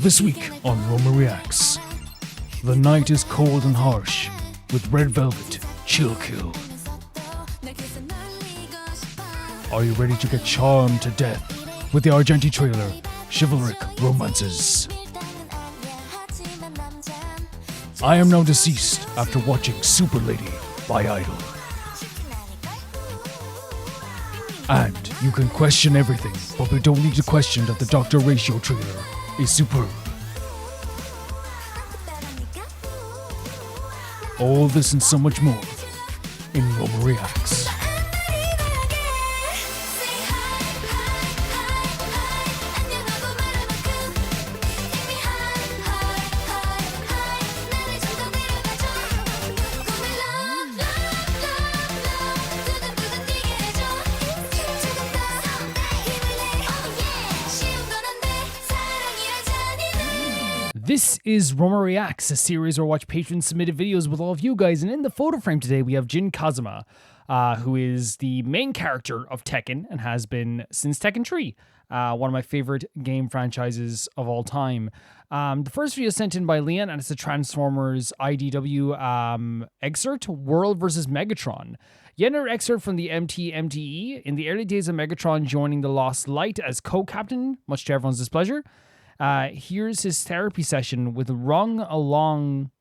This week on Roma Reacts, the night is cold and harsh with Red Velvet Chill Kill. Are you ready to get charmed to death with the Argenti trailer, Chivalric Romances? I am now deceased after watching Super Lady by Idol. And you can question everything, but we don't need to question that the Dr. Ratio trailer is superb. All this and so much more in Roma Reacts. This is Roma Reacts, a series where I watch patrons submitted videos with all of you guys, and in the photo frame today we have Jin Kazuma, who is the main character of Tekken and has been since Tekken 3, one of my favorite game franchises of all time. The first video is sent in by Leon, and it's a Transformers IDW excerpt, World vs. Megatron. Yet another excerpt from the MTE. In the early days of Megatron joining the Lost Light as co-captain, much to everyone's displeasure. Here's his therapy session with Rung along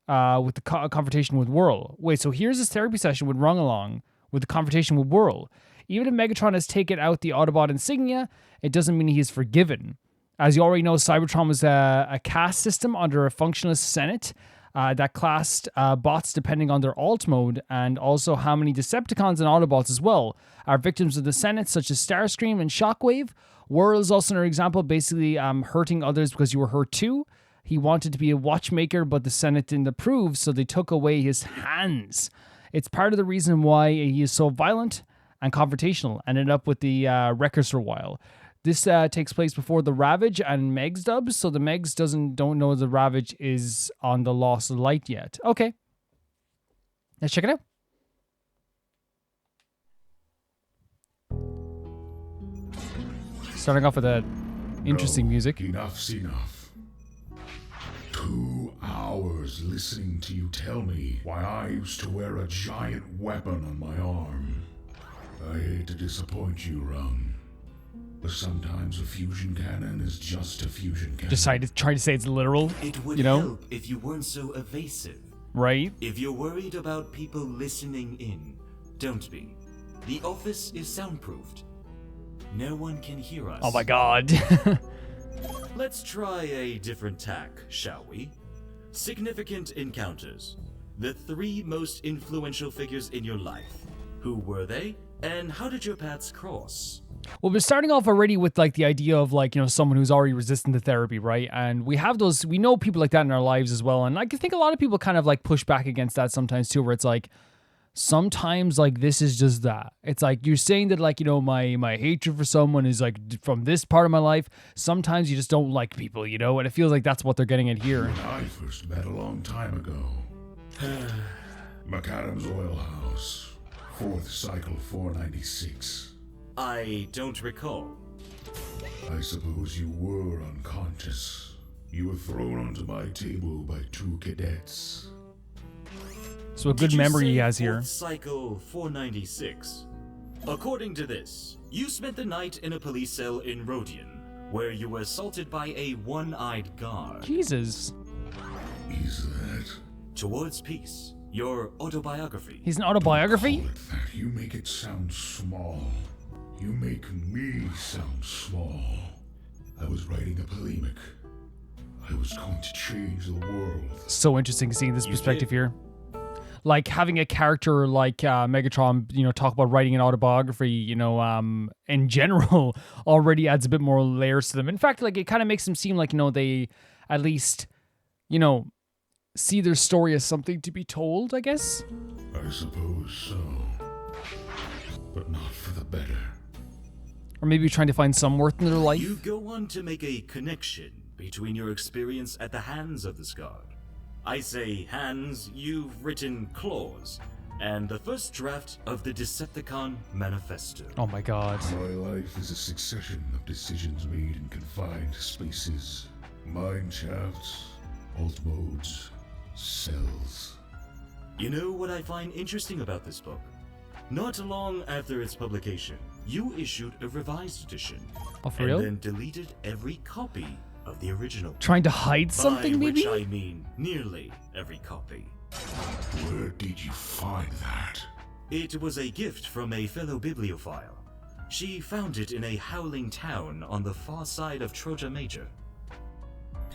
with the confrontation with Whirl. Wait, so here's his therapy session with Rung along with the confrontation with Whirl. Even if Megatron has taken out the Autobot insignia, it doesn't mean he is forgiven. As you already know, Cybertron was a caste system under a functionalist Senate that classed bots depending on their alt mode, and also how many Decepticons and Autobots as well are victims of the Senate, such as Starscream and Shockwave. Whirl is also another example, basically hurting others because you were hurt too. He wanted to be a watchmaker, but the Senate didn't approve, so they took away his hands. It's part of the reason why he is so violent and confrontational, and ended up with the Wreckers for a while. This takes place before the Ravage and Megs dubs, so the Megs don't know the Ravage is on the Lost Light yet. Okay, let's check it out. Starting off with that interesting music. Enough's enough. 2 hours listening to you tell me why I used to wear a giant weapon on my arm. I hate to disappoint you, Rung, but sometimes a fusion cannon is just a fusion cannon. Just try to say it's literal, it would you know? help if you weren't so evasive. Right? If you're worried about people listening in, don't be. The office is soundproofed. No one can hear us. Oh my god. Let's try a different tack, shall we? Significant encounters. The 3 most influential figures in your life. Who were they? And how did your paths cross? Well, we're starting off already with like the idea of like, you know, someone who's already resistant to therapy, right? And we know people like that in our lives as well. And I think a lot of people kind of like push back against that sometimes too, where it's like, sometimes like this is just that. It's like you're saying that like, you know, my hatred for someone is like from this part of my life. Sometimes you just don't like people, you know, and it feels like that's what they're getting at here. When I first met a long time ago. McAdam's Oil House. 4th cycle 496. I don't recall. I suppose you were unconscious. You were thrown onto my table by 2 cadets. So a good memory he has here. 4th cycle 496. According to this, you spent the night in a police cell in Rodion, where you were assaulted by a one-eyed guard. Jesus. Is that? Towards Peace, your autobiography. He's an autobiography? Call it that. You make it sound small. You make me sound small. I was writing a polemic. I was going to change the world. So interesting seeing this perspective here. Like having a character like Megatron, you know, talk about writing an autobiography, you know, in general already adds a bit more layers to them. In fact, like it kind of makes them seem like, you know, they at least, you know, see their story as something to be told, I guess. I suppose so. But not for the better. Or maybe trying to find some worth in their life. You go on to make a connection between your experience at the hands of this guard. I say hands, you've written claws, and the first draft of the Decepticon Manifesto. Oh my god. My life is a succession of decisions made in confined spaces. Mine shafts, alt modes, cells. You know what I find interesting about this book? Not long after its publication, you issued a revised edition. Oh, for real? And then deleted every copy of the original. Trying to hide something, By maybe? which I mean nearly every copy. Where did you find that? It was a gift from a fellow bibliophile. She found it in a howling town on the far side of Troja Major.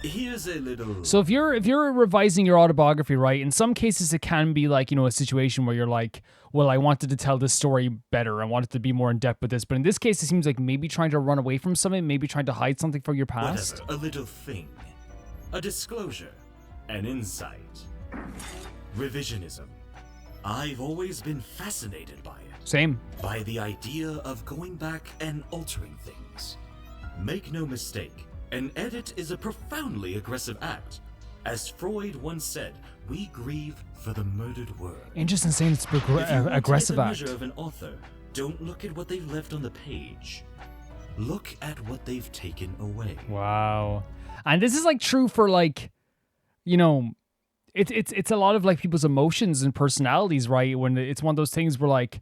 Here's a little... So if you're revising your autobiography, right, in some cases it can be like, you know, a situation where you're like, well, I wanted to tell this story better. I wanted to be more in depth with this. But in this case, it seems like maybe trying to run away from something, maybe trying to hide something from your past. Whatever, a little thing. A disclosure. An insight. Revisionism. I've always been fascinated by it. Same. By the idea of going back and altering things. Make no mistake, an edit is a profoundly aggressive act. As Freud once said, we grieve for the murdered word. Interesting saying it's If you want to aggressive get the act. measure of an author, don't look at what they've left on the page. Look at what they've taken away. Wow. And this is like true for like, you know, it's a lot of like people's emotions and personalities, right? When it's one of those things where like,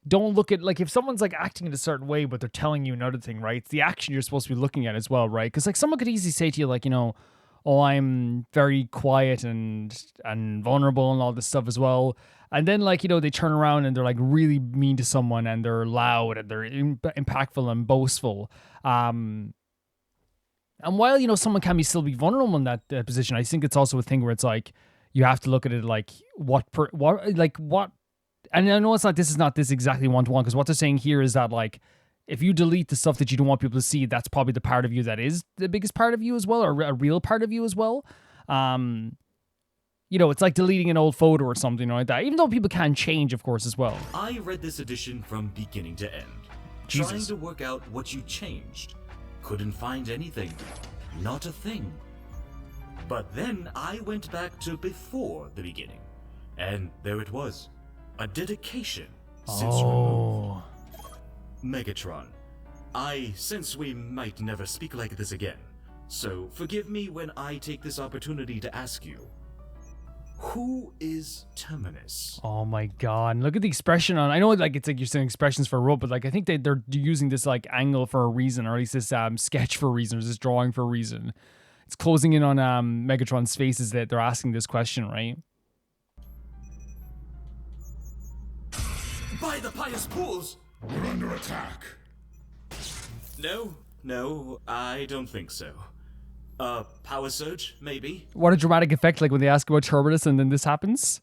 don't look at like if someone's like acting in a certain way, but they're telling you another thing, right? It's the action you're supposed to be looking at as well, right? Because like someone could easily say to you like, you know, oh, I'm very quiet and vulnerable and all this stuff as well. And then like, you know, they turn around and they're like really mean to someone and they're loud and they're impactful and boastful. And while, you know, someone can still be vulnerable in that position, I think it's also a thing where it's like, you have to look at it like what, and I know this is not this exactly one-to-one, because what they're saying here is that like, if you delete the stuff that you don't want people to see, that's probably the part of you that is the biggest part of you as well, or a real part of you as well. You know, it's like deleting an old photo or something like that, even though people can change, of course, as well. I read this edition from beginning to end, Jesus. trying to work out what you changed. Couldn't find anything. Not a thing. But then I went back to before the beginning, and there it was. A dedication since removed. Megatron, I sense we might never speak like this again, so forgive me when I take this opportunity to ask you, who is Terminus? Oh my god, and look at the expression on, I know like it's like you're saying expressions for a robot, but like I think they're using this like angle for a reason, or at least this sketch for a reason, or this drawing for a reason. It's closing in on Megatron's faces that they're asking this question, right? By the pious pools! We're under attack. No, I don't think so. Power surge, maybe? What a dramatic effect, like when they ask about Terminus and then this happens.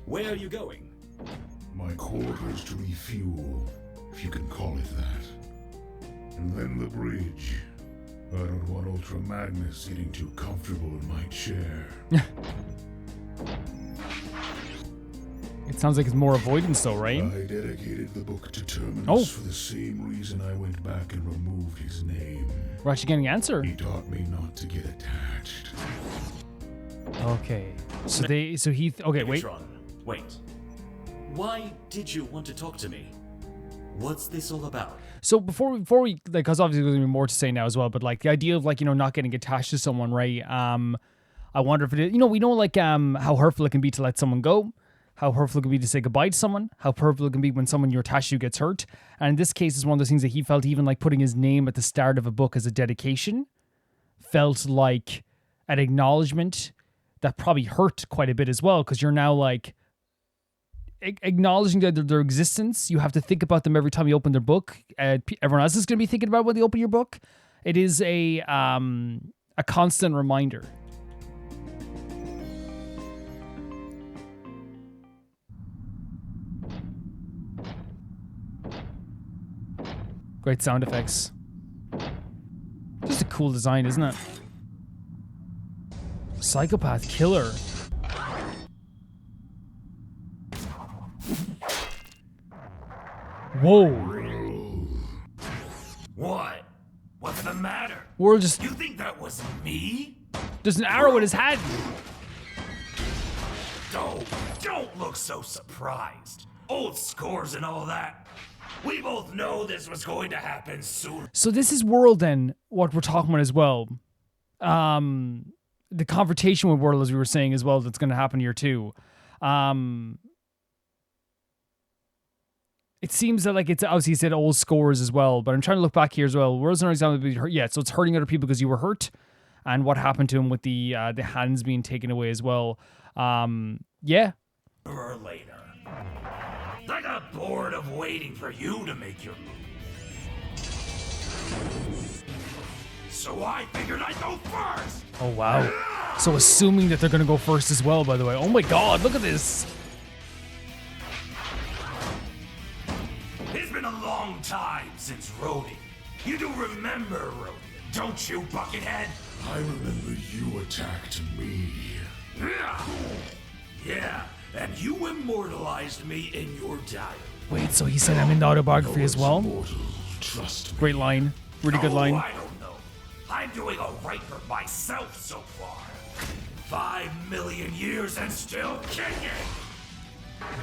Where are you going? My quarters to refuel, if you can call it that. And then the bridge. I don't want Ultra Magnus getting too comfortable in my chair. It sounds like it's more avoidance though, right? I dedicated the book to Terminus for the same reason I went back and removed his name. We're actually getting an answer. He taught me not to get attached. Okay. Okay, wait. Megatron, wait. Why did you want to talk to me? What's this all about? So before we like, because obviously there's gonna be more to say now as well, but like the idea of like, you know, not getting attached to someone, right? I wonder if it is, you know, we know like how hurtful it can be to let someone go, how hurtful it can be to say goodbye to someone, how hurtful it can be when someone you're attached to gets hurt. And in this case, it's one of those things that he felt even like putting his name at the start of a book as a dedication felt like an acknowledgement that probably hurt quite a bit as well, because you're now like acknowledging their existence. You have to think about them every time you open their book. Everyone else is going to be thinking about when they open your book. It is a constant reminder. Great sound effects. Just a cool design, isn't it? Psychopath killer. Whoa. What? What's the matter? World just... You think that was me? There's an arrow in his head. Don't look so surprised. Old scores and all that. We both know this was going to happen soon. So this is World then, what we're talking about as well. The confrontation with World, as we were saying as well, that's going to happen here too. It seems that like it's obviously said old scores as well, but I'm trying to look back here as well. World's not exactly hurt. Yeah, so it's hurting other people because you were hurt, and what happened to him with the hands being taken away as well. Yeah. Or later. I got bored of waiting for you to make your move. So I figured I'd go first. Oh wow. So assuming that they're gonna go first as well, by the way. Oh my god, look at this. It's been a long time since Rhodey. You do remember Rhodey, don't you, Buckethead? I remember you attacked me. Yeah, and you immortalized me in your diary. Wait, so he said I'm in the autobiography as well? Mortal, trust me. Great line. Really good line. I don't know. I'm doing alright for myself so far. 5 million years and still kicking.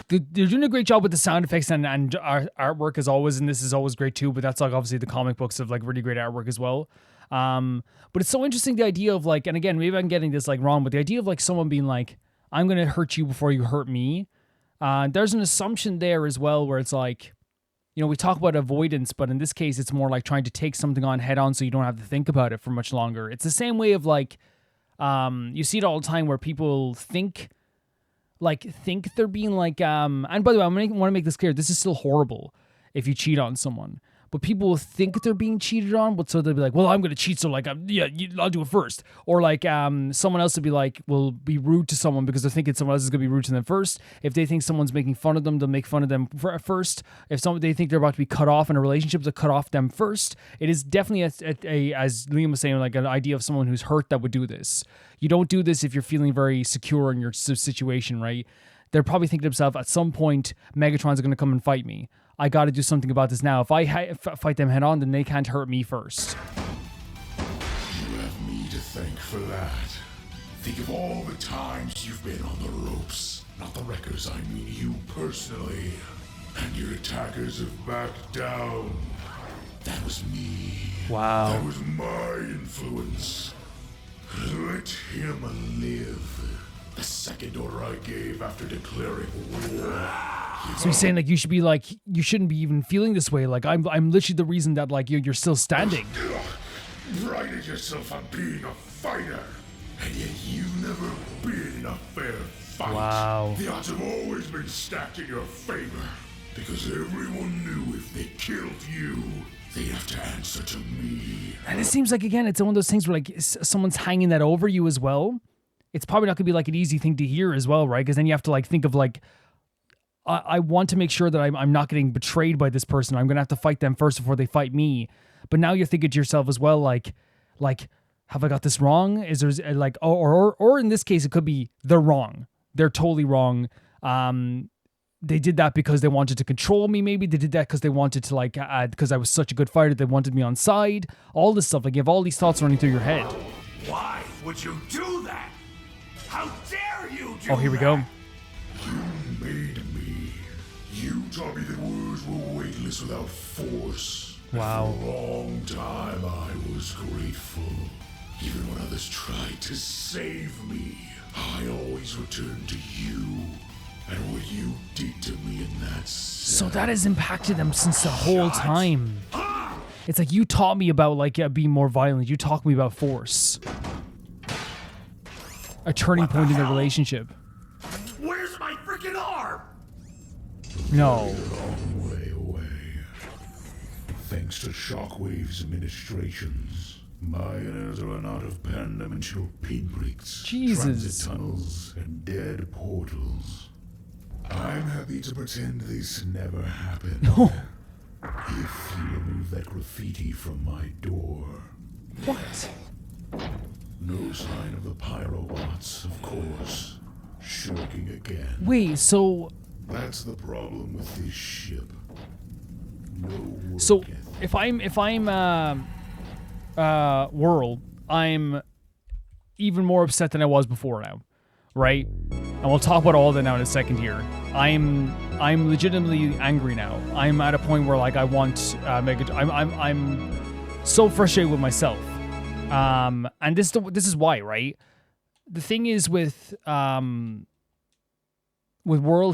They're doing a great job with the sound effects and artwork as always, and this is always great too, but that's like obviously the comic books have like really great artwork as well. But it's so interesting, the idea of like, and again, maybe I'm getting this like wrong, but the idea of like someone being like, I'm going to hurt you before you hurt me. There's an assumption there as well where it's like, you know, we talk about avoidance, but in this case, it's more like trying to take something on head on so you don't have to think about it for much longer. It's the same way of like, you see it all the time where people think they're being like, and by the way, I want to make this clear. This is still horrible if you cheat on someone. But people will think they're being cheated on, but so they'll be like, well, I'm going to cheat, so like, I'll do it first. Or like, someone else will be like, will be rude to someone because they're thinking someone else is going to be rude to them first. If they think someone's making fun of them, they'll make fun of them first. If they think they're about to be cut off in a relationship, they'll cut off them first. It is definitely, as Liam was saying, like an idea of someone who's hurt that would do this. You don't do this if you're feeling very secure in your situation, right? They're probably thinking to themselves, at some point, Megatron's going to come and fight me. I got to do something about this now. If I fight them head on, then they can't hurt me first. You have me to thank for that. Think of all the times you've been on the ropes. Not the wreckers, I mean you personally. And your attackers have backed down. That was me. Wow. That was my influence. Let him live. The second order I gave after declaring war. So he's saying like you should be like, you shouldn't be even feeling this way. Like I'm literally the reason that like you're still standing. Prided yourself on being a fighter, and yet you've never been in a fair fight. Wow. The odds have always been stacked in your favor, because everyone knew if they killed you, they'd have to answer to me. And it seems like, again, it's one of those things where like someone's hanging that over you as well. It's probably not gonna be like an easy thing to hear as well, right? Because then you have to like think of like, I want to make sure that I'm not getting betrayed by this person. I'm gonna have to fight them first before they fight me. But now you're thinking to yourself as well, like, have I got this wrong? Is there like, or in this case, it could be they're wrong. They're totally wrong. They did that because they wanted to control me. Maybe they did that because they wanted to like, because I was such a good fighter, they wanted me on side. All this stuff, like you have all these thoughts running through your head. Why would you do that? How dare you do Oh, here we go. You made me. You taught me that words were weightless without force. Wow. And for a long time I was grateful. Even when others tried to save me, I always returned to you. And what you did to me in that So that has impacted them since the whole time. It's like you taught me about like being more violent. You taught me about force. A turning point in the relationship. Where's my freaking arm? No. long way away. Thanks to Shockwave's administrations, my innards run out of pan-dimensional pinpricks, Jesus. transit tunnels, and dead portals. I'm happy to pretend this never happened. No. If you remove that graffiti from my door. What? No sign of the pyrobots, of course. Shirking again. Wait, so That's the problem with this ship. No work So ethic. if I'm World, I'm even more upset than I was before now, right? And we'll talk about all that now in a second here. I'm legitimately angry now. I'm at a point where like I want I'm so frustrated with myself. And this is why, right? The thing is with World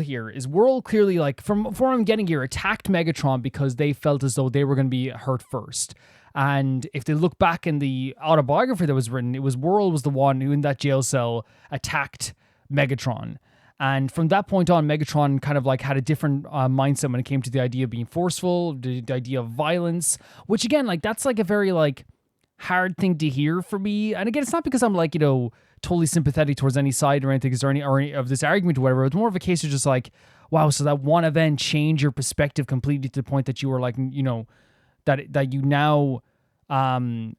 here is World clearly, like, from what I'm getting here, attacked Megatron because they felt as though they were going to be hurt first. And if they look back in the autobiography that was written, it was World was the one who in that jail cell attacked Megatron. And from that point on, Megatron kind of like had a different mindset when it came to the idea of being forceful, the idea of violence, which again, like, that's like a very like hard thing to hear for me. And again, it's not because I'm like, you know, totally sympathetic towards any side or anything, because there any of this argument or whatever. It's more of a case of just like, wow, so that one event changed your perspective completely to the point that you were like, you know, that you now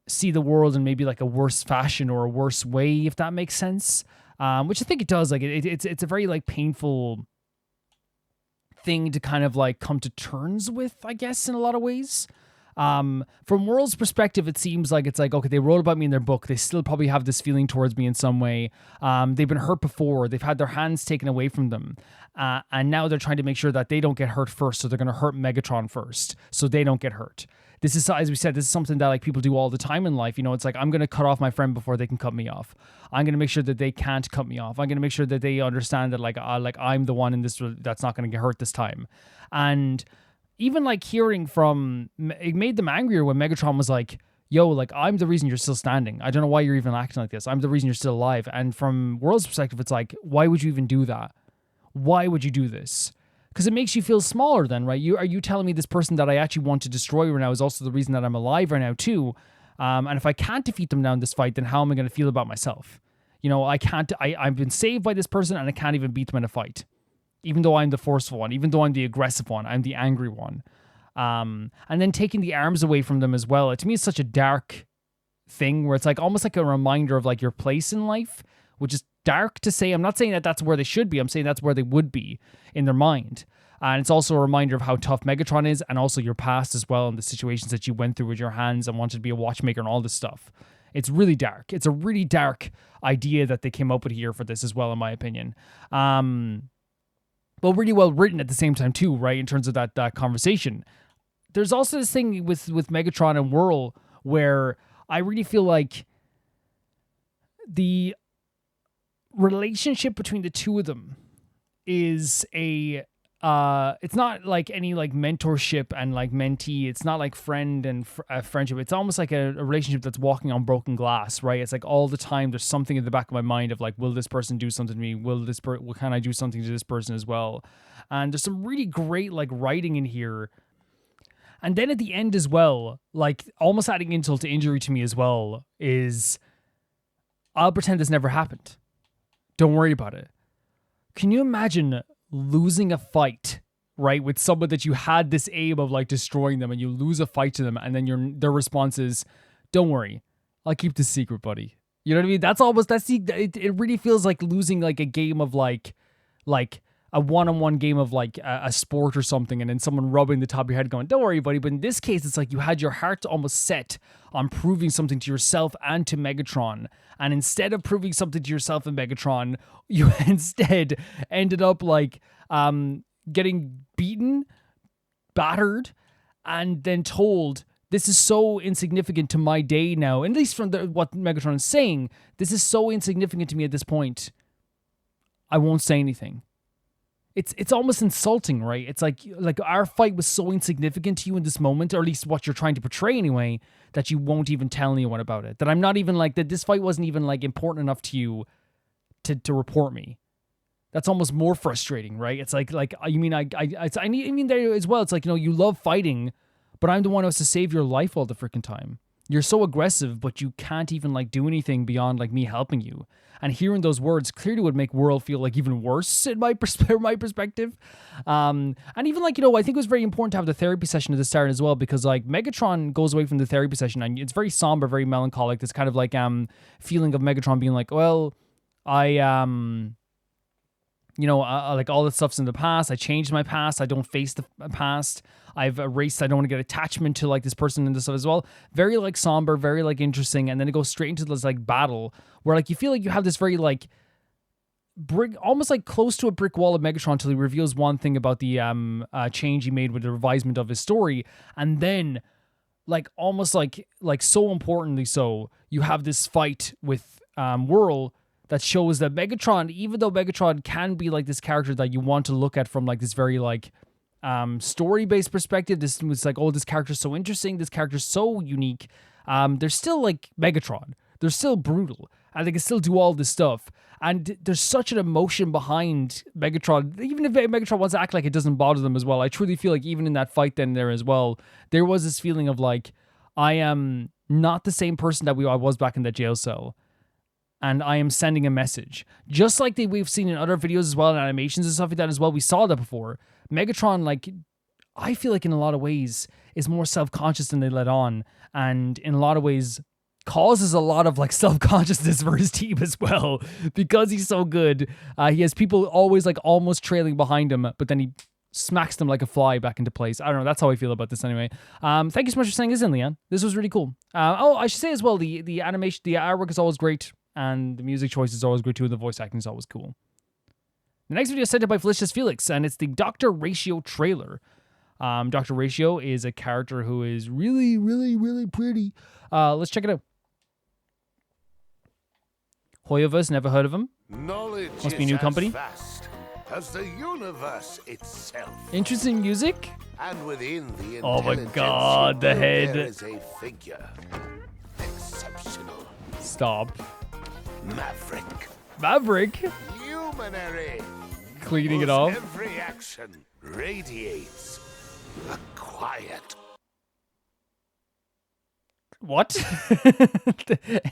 see the world in maybe like a worse fashion or a worse way, if that makes sense. Which I think it does. Like it's a very like painful thing to kind of like come to terms with, I guess, in a lot of ways. From World's perspective, it seems like it's like, okay, they wrote about me in their book. They still probably have this feeling towards me in some way. They've been hurt before. They've had their hands taken away from them. And now they're trying to make sure that they don't get hurt first. So they're going to hurt Megatron first so they don't get hurt. This is, as we said, this is something that like people do all the time in life. You know, it's like, I'm going to cut off my friend before they can cut me off. I'm going to make sure that they can't cut me off. I'm going to make sure that they understand that like I'm the one in this that's not going to get hurt this time. And even like hearing from, it made them angrier when Megatron was like, yo, like, I'm the reason you're still standing. I don't know why you're even acting like this. I'm the reason you're still alive. And from World's perspective, it's like, why would you even do that? Why would you do this? Because it makes you feel smaller then, right? Are you telling me this person that I actually want to destroy right now is also the reason that I'm alive right now too? And if I can't defeat them now in this fight, then how am I going to feel about myself? You know, I've been saved by this person and I can't even beat them in a fight. Even though I'm the forceful one, even though I'm the aggressive one, I'm the angry one. And then taking the arms away from them as well. To me, it's such a dark thing where it's like almost like a reminder of like your place in life, which is dark to say. I'm not saying that that's where they should be. I'm saying that's where they would be in their mind. And it's also a reminder of how tough Megatron is and also your past as well and the situations that you went through with your hands and wanted to be a watchmaker and all this stuff. It's really dark. It's a really dark idea that they came up with here for this as well, in my opinion. But really well written at the same time too, right? In terms of that conversation. There's also this thing with Megatron and Whirl where I really feel like the relationship between the two of them is it's not like any like mentorship and like mentee. It's not like friend and friendship. It's almost like a relationship that's walking on broken glass, right? It's like all the time there's something in the back of my mind of like, will this person do something to me? Can I do something to this person as well? And there's some really great like writing in here. And then at the end as well, like almost adding insult to injury to me as well is, I'll pretend this never happened. Don't worry about it. Can you imagine losing a fight, right, with someone that you had this aim of like destroying them, and you lose a fight to them, and then their response is, "Don't worry, I'll keep this secret, buddy." You know what I mean? It really feels like losing like a game of like a one-on-one game of like a sport or something, and then someone rubbing the top of your head going, "Don't worry, buddy." But in this case, it's like you had your heart almost set on proving something to yourself and to Megatron. And instead of proving something to yourself and Megatron, you instead ended up like getting beaten, battered, and then told, this is so insignificant to my day now. At least from what Megatron is saying, this is so insignificant to me at this point, I won't say anything. It's almost insulting, right? It's like our fight was so insignificant to you in this moment, or at least what you're trying to portray anyway, that you won't even tell anyone about it. That I'm not even like, that this fight wasn't even like important enough to you to report me. That's almost more frustrating, right? It's like you mean I mean there as well. It's like, you know, you love fighting, but I'm the one who has to save your life all the freaking time. You're so aggressive, but you can't even like do anything beyond like me helping you. And hearing those words clearly would make Whirl feel like even worse in my perspective. And even like, you know, I think it was very important to have the therapy session at the start as well, because like Megatron goes away from the therapy session and it's very somber, very melancholic. This kind of like feeling of Megatron being like, well, you know, like all this stuff's in the past. I changed my past. I don't face the past. I've erased. I don't want to get attachment to like this person and this stuff as well. Very like somber, very like interesting. And then it goes straight into this like battle where like you feel like you have this very like almost like close to a brick wall of Megatron until he reveals one thing about the change he made with the revisement of his story, and then like almost like so importantly so, you have this fight with Whirl that shows that Megatron, even though Megatron can be like this character that you want to look at from like this very like story-based perspective, this was like, oh, this character's so interesting, this character's so unique, they're still like Megatron. They're still brutal, and they can still do all this stuff. And there's such an emotion behind Megatron. Even if Megatron wants to act like it doesn't bother them as well, I truly feel like even in that fight then there as well, there was this feeling of like, I am not the same person that I was back in that jail cell. And I am sending a message. Just like we've seen in other videos as well, and animations and stuff like that as well. We saw that before. Megatron, like, I feel like in a lot of ways is more self-conscious than they let on. And in a lot of ways causes a lot of like self-consciousness for his team as well, because he's so good. He has people always like almost trailing behind him, but then he smacks them like a fly back into place. I don't know, that's how I feel about this anyway. Thank you so much for sending this in, Leon. This was really cool. I should say as well, the animation, the artwork is always great, and the music choice is always great too, and the voice acting is always cool. The next video is sent in by Felicitas Felix, and it's the Dr. Ratio trailer. Dr. Ratio is a character who is really, really, really pretty. Let's check it out. Hoyoverse, never heard of him. Knowledge Must be a new company. Vast as the universe itself. Interesting music. And within the Oh my intelligence God, the head. there is a figure. Exceptional. Stop. Maverick. Maverick. Luminary. Cleaning it whose off. Every action radiates a quiet. What?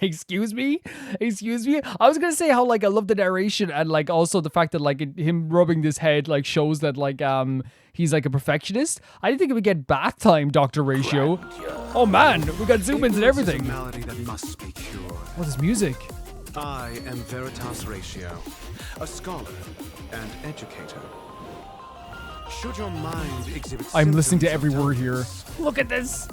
Excuse me? I was gonna say how like I love the narration, and like also the fact that like him rubbing this head like shows that like he's like a perfectionist. I didn't think it would get bath time, Dr. Ratio. Oh man, we got zoom ins and everything. Malady that must be cured. What is music? I am Veritas Ratio, a scholar and educator. Should your mind exhibit I'm listening to symptoms every of word here. dullness, Look at this.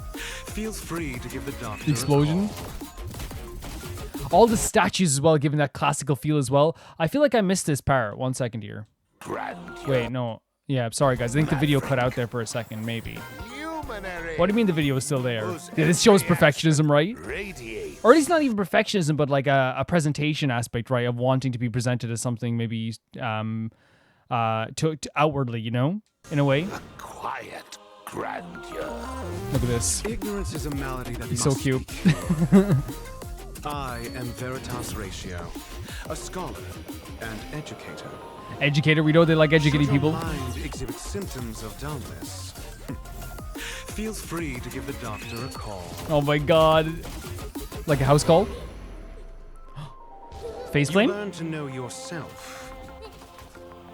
feel free to give the doctor The explosion. a call. All the statues as well, giving that classical feel as well. I feel like I missed this part. 1 second here. Grandeur. Wait, no. Yeah, I'm sorry guys. I think the video cut out there for a second, maybe. Luminary. What do you mean the video is still there? Yeah, this shows perfectionism, right? Radiates. Or at least not even perfectionism, but like a presentation aspect, right? Of wanting to be presented as something maybe to outwardly, you know? In a way. A quiet grandeur. Look at this. Ignorance is a malady that He's must so cute. be cured. I am Veritas Ratio, a scholar and educator. Educator, we know they like educating Should your people. mind exhibit symptoms of dullness, feel free to give the doctor a call. Oh my god. Like a house call? You Faceplane? learn to know yourself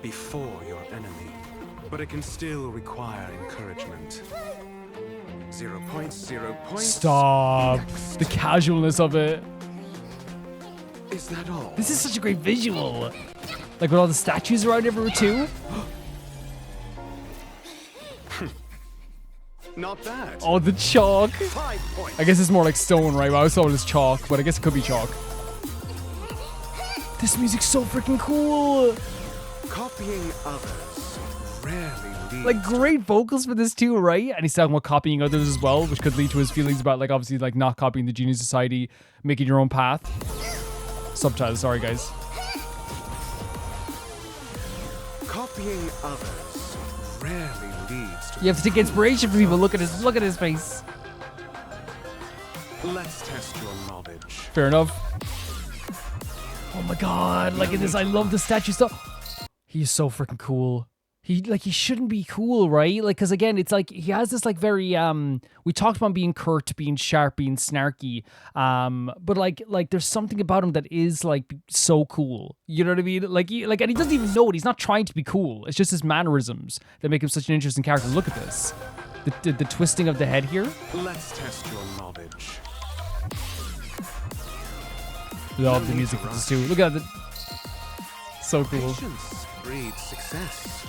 before your enemy, but it can still require encouragement. 0 points, 0 points. Stop. Next. The casualness of it. Is that all? This is such a great visual. Like with all the statues around everywhere too. Not bad. Oh, the chalk. 5 points. I guess it's more like stone, right? I always thought it was chalk, but I guess it could be chalk. This music's so freaking cool. Copying others rarely leads Like great vocals for this too, right? And he's talking about copying others as well, which could lead to his feelings about like obviously like not copying the Genius Society, making your own path. Subtitles, sorry guys. Copying others rarely leads to You have to take inspiration from people. Look at his face. Let's test your knowledge. Fair enough. Oh my god, like in this, I love the statue stuff. He's so freaking cool. He shouldn't be cool, right? Like, cause again, it's like he has this like very we talked about being curt, being sharp, being snarky. But like there's something about him that is like so cool. You know what I mean? Like and he doesn't even know it. He's not trying to be cool. It's just his mannerisms that make him such an interesting character. Look at this. The twisting of the head here. Let's test your knowledge. Love the music for this too. Look at it. So cool. Patience breeds success.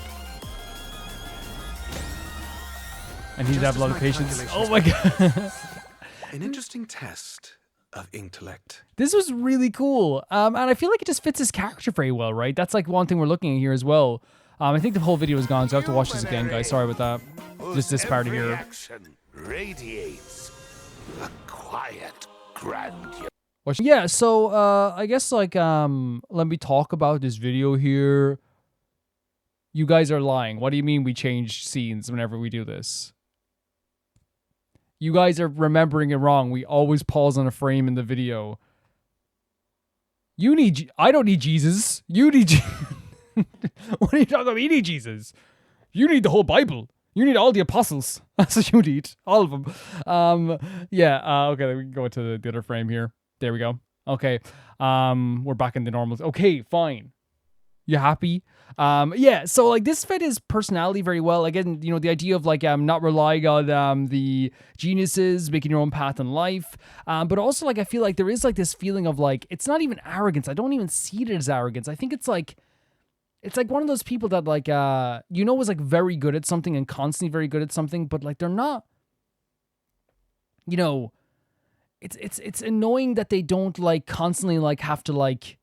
I need to Just have a lot as of my patience. calculations Oh my god. An interesting test of intellect. This was really cool. And I feel like it just fits his character very well, right? That's like one thing we're looking at here as well. I think the whole video is gone, so I have to watch this again, guys. Sorry about that. Just this part Every here. action radiates a quiet grandeur. Yeah, so I guess like let me talk about this video here. You guys are lying. What do you mean we change scenes whenever we do this? You guys are remembering it wrong. We always pause on a frame in the video. I don't need Jesus. You need What are you talking about? You need Jesus. You need the whole Bible. You need all the apostles. That's what you need. All of them. Okay, we can go to the other frame here. There we go. Okay. We're back in the normal. Okay, fine. You happy? So like this fit his personality very well. Again, you know, the idea of like not relying on the geniuses, making your own path in life. But also like I feel like there is like this feeling of like it's not even arrogance. I don't even see it as arrogance. I think it's like one of those people that like is like very good at something and constantly very good at something, but like they're not, you know, it's annoying that they don't like constantly like have to like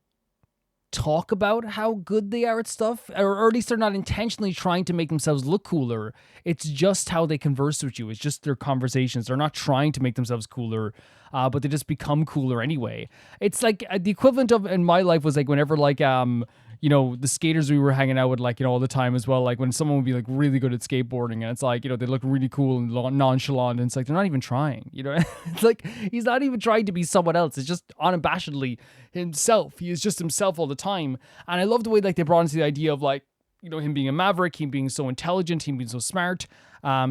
talk about how good they are at stuff, or at least they're not intentionally trying to make themselves look cooler. It's just how they converse with you. It's just their conversations. They're not trying to make themselves cooler, but they just become cooler anyway. It's like the equivalent of in my life was like whenever like the skaters we were hanging out with like all the time as well, like when someone would be like really good at skateboarding and it's like they look really cool and nonchalant and it's like they're not even trying. It's like he's not even trying to be someone else. It's just unabashedly himself. He is just himself all the time. And I love the way like they brought into the idea of like him being a maverick, him being so intelligent, him being so smart,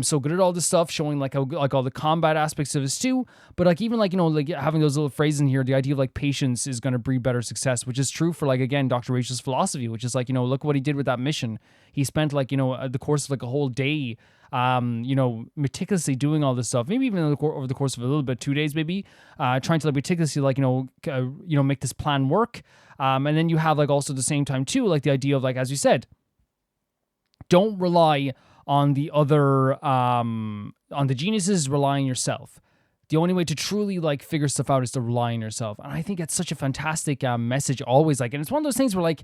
so good at all this stuff, showing like how like all the combat aspects of this too. But like even like like having those little phrases in here, the idea of like patience is going to breed better success, which is true for like again Dr. Rachel's philosophy, which is like look what he did with that mission. He spent like the course of like a whole day, meticulously doing all this stuff. Maybe even over the course of a little bit, 2 days maybe, trying to like meticulously like make this plan work. And then you have like also at the same time too like the idea of like as you said. Don't rely on the other, on the geniuses, rely on yourself. The only way to truly like figure stuff out is to rely on yourself. And I think that's such a fantastic message always. Like, and it's one of those things where like,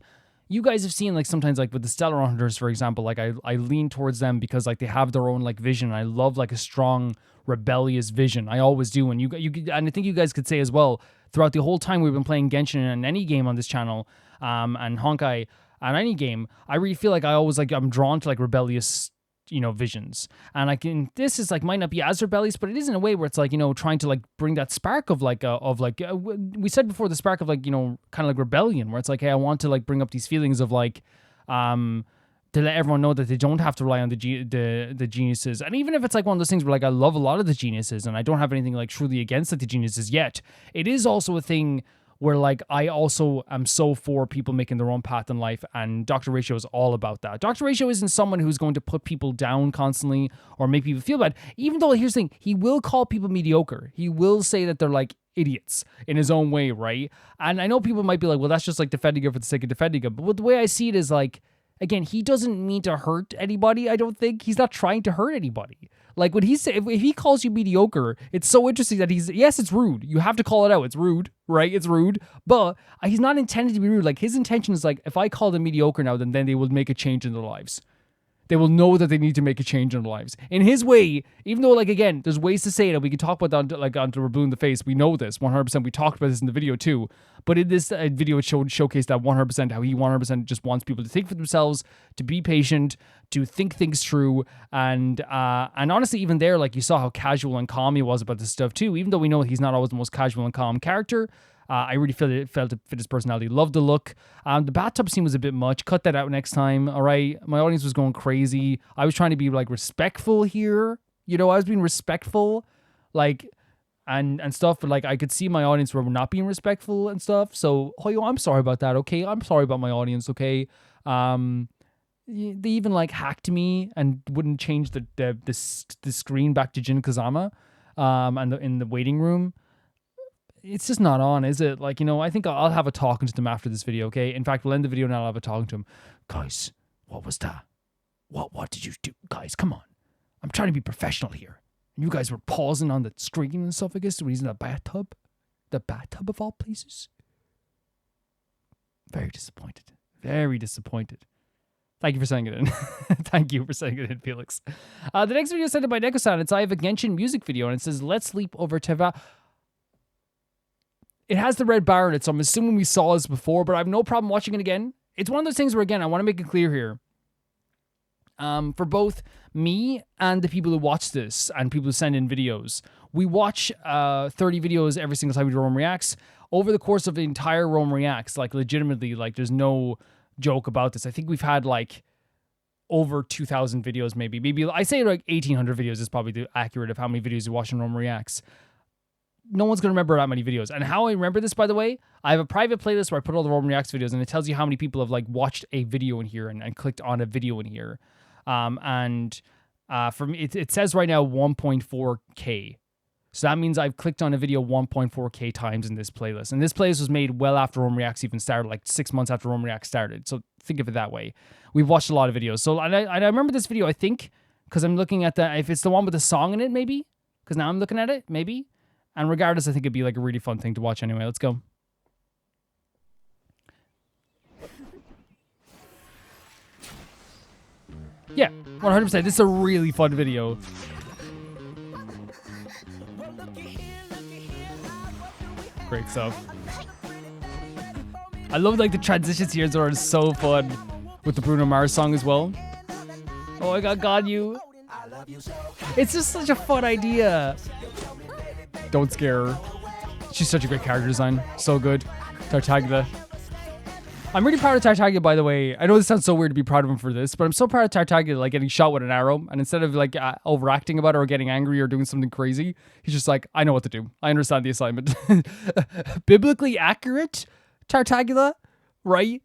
you guys have seen like sometimes like with the Stellar Hunters, for example, like I lean towards them because like they have their own like vision. I love like a strong rebellious vision. I always do. And and I think you guys could say as well, throughout the whole time we've been playing Genshin and any game on this channel, and Honkai, on any game, I really feel like I always like I'm drawn to like rebellious, visions. And this is like might not be as rebellious, but it is in a way where it's like trying to like bring that spark of like we said before, the spark of like kind of like rebellion, where it's like, hey, I want to like bring up these feelings of like to let everyone know that they don't have to rely on the geniuses. And even if it's like one of those things where like I love a lot of the geniuses and I don't have anything like truly against like the geniuses yet, it is also a thing where like I also am so for people making their own path in life, and Dr. Ratio is all about that. Dr. Ratio isn't someone who's going to put people down constantly or make people feel bad, even though here's the thing, he will call people mediocre. He will say that they're like idiots in his own way, right? And I know people might be like, well, that's just like defending him for the sake of defending him. But the way I see it is like, again, he doesn't mean to hurt anybody, I don't think. He's not trying to hurt anybody. Like when if he calls you mediocre, it's so interesting that yes, it's rude. You have to call it out. It's rude, right? It's rude. But he's not intended to be rude. Like his intention is like, if I call them mediocre now, then they will make a change in their lives. They will know that they need to make a change in their lives. In his way, even though, like, again, there's ways to say it, and we can talk about that, like, until we're blue in the face. We know this, 100%. We talked about this in the video, too. But in this video, it showcased that 100%, how he 100% just wants people to think for themselves, to be patient, to think things through. And honestly, even there, like, you saw how casual and calm he was about this stuff, too. Even though we know he's not always the most casual and calm character, I really felt it fit his personality. Loved the look. The bathtub scene was a bit much. Cut that out next time. All right. My audience was going crazy. I was trying to be like respectful here. I was being respectful, like, and stuff. But like, I could see my audience were not being respectful and stuff. So, I'm sorry about that. Okay. I'm sorry about my audience. Okay. They even like hacked me and wouldn't change the screen back to Jin Kazama, and in the waiting room. It's just not on, is it? Like, I think I'll have a talking to them after this video, okay? In fact, we'll end the video and I'll have a talking to them. Guys, what was that? What did you do? Guys, come on. I'm trying to be professional here. And you guys were pausing on the screen and stuff, I guess, when he's in the bathtub. The bathtub of all places? Very disappointed. Very disappointed. Thank you for sending it in. Thank you for sending it in, Felix. The next video is sent in by Neko-san. It's I have a Genshin music video, and it says, let's sleep over Teyvat. It has the red bar in it, so I'm assuming we saw this before, but I have no problem watching it again. It's one of those things where, again, I want to make it clear here. For both me and the people who watch this and people who send in videos, we watch 30 videos every single time we do Rome Reacts. Over the course of the entire Rome Reacts, like legitimately, like there's no joke about this. I think we've had like over 2,000 videos, maybe I say like 1,800 videos is probably the accurate of how many videos you watch in Rome Reacts. No one's going to remember that many videos. And how I remember this, by the way, I have a private playlist where I put all the Rome Reacts videos, and it tells you how many people have like watched a video in here and clicked on a video in here. For me, it says right now 1.4K. So that means I've clicked on a video 1.4K times in this playlist. And this playlist was made well after Rome Reacts even started, like 6 months after Rome Reacts started. So think of it that way. We've watched a lot of videos. So and I remember this video, I think, because I'm looking at if it's the one with the song in it, maybe. Because now I'm looking at it, maybe. And regardless, I think it'd be like a really fun thing to watch anyway. Let's go. Yeah, 100%. This is a really fun video. Great stuff. I love like the transitions here are so fun with the Bruno Mars song as well. Oh, I got you. It's just such a fun idea. Don't scare her. She's such a great character design. So good. Tartaglia. I'm really proud of Tartaglia, by the way. I know this sounds so weird to be proud of him for this, but I'm so proud of Tartaglia, like getting shot with an arrow, and instead of like overacting about it or getting angry or doing something crazy, he's just like, I know what to do. I understand the assignment. Biblically accurate Tartaglia, right,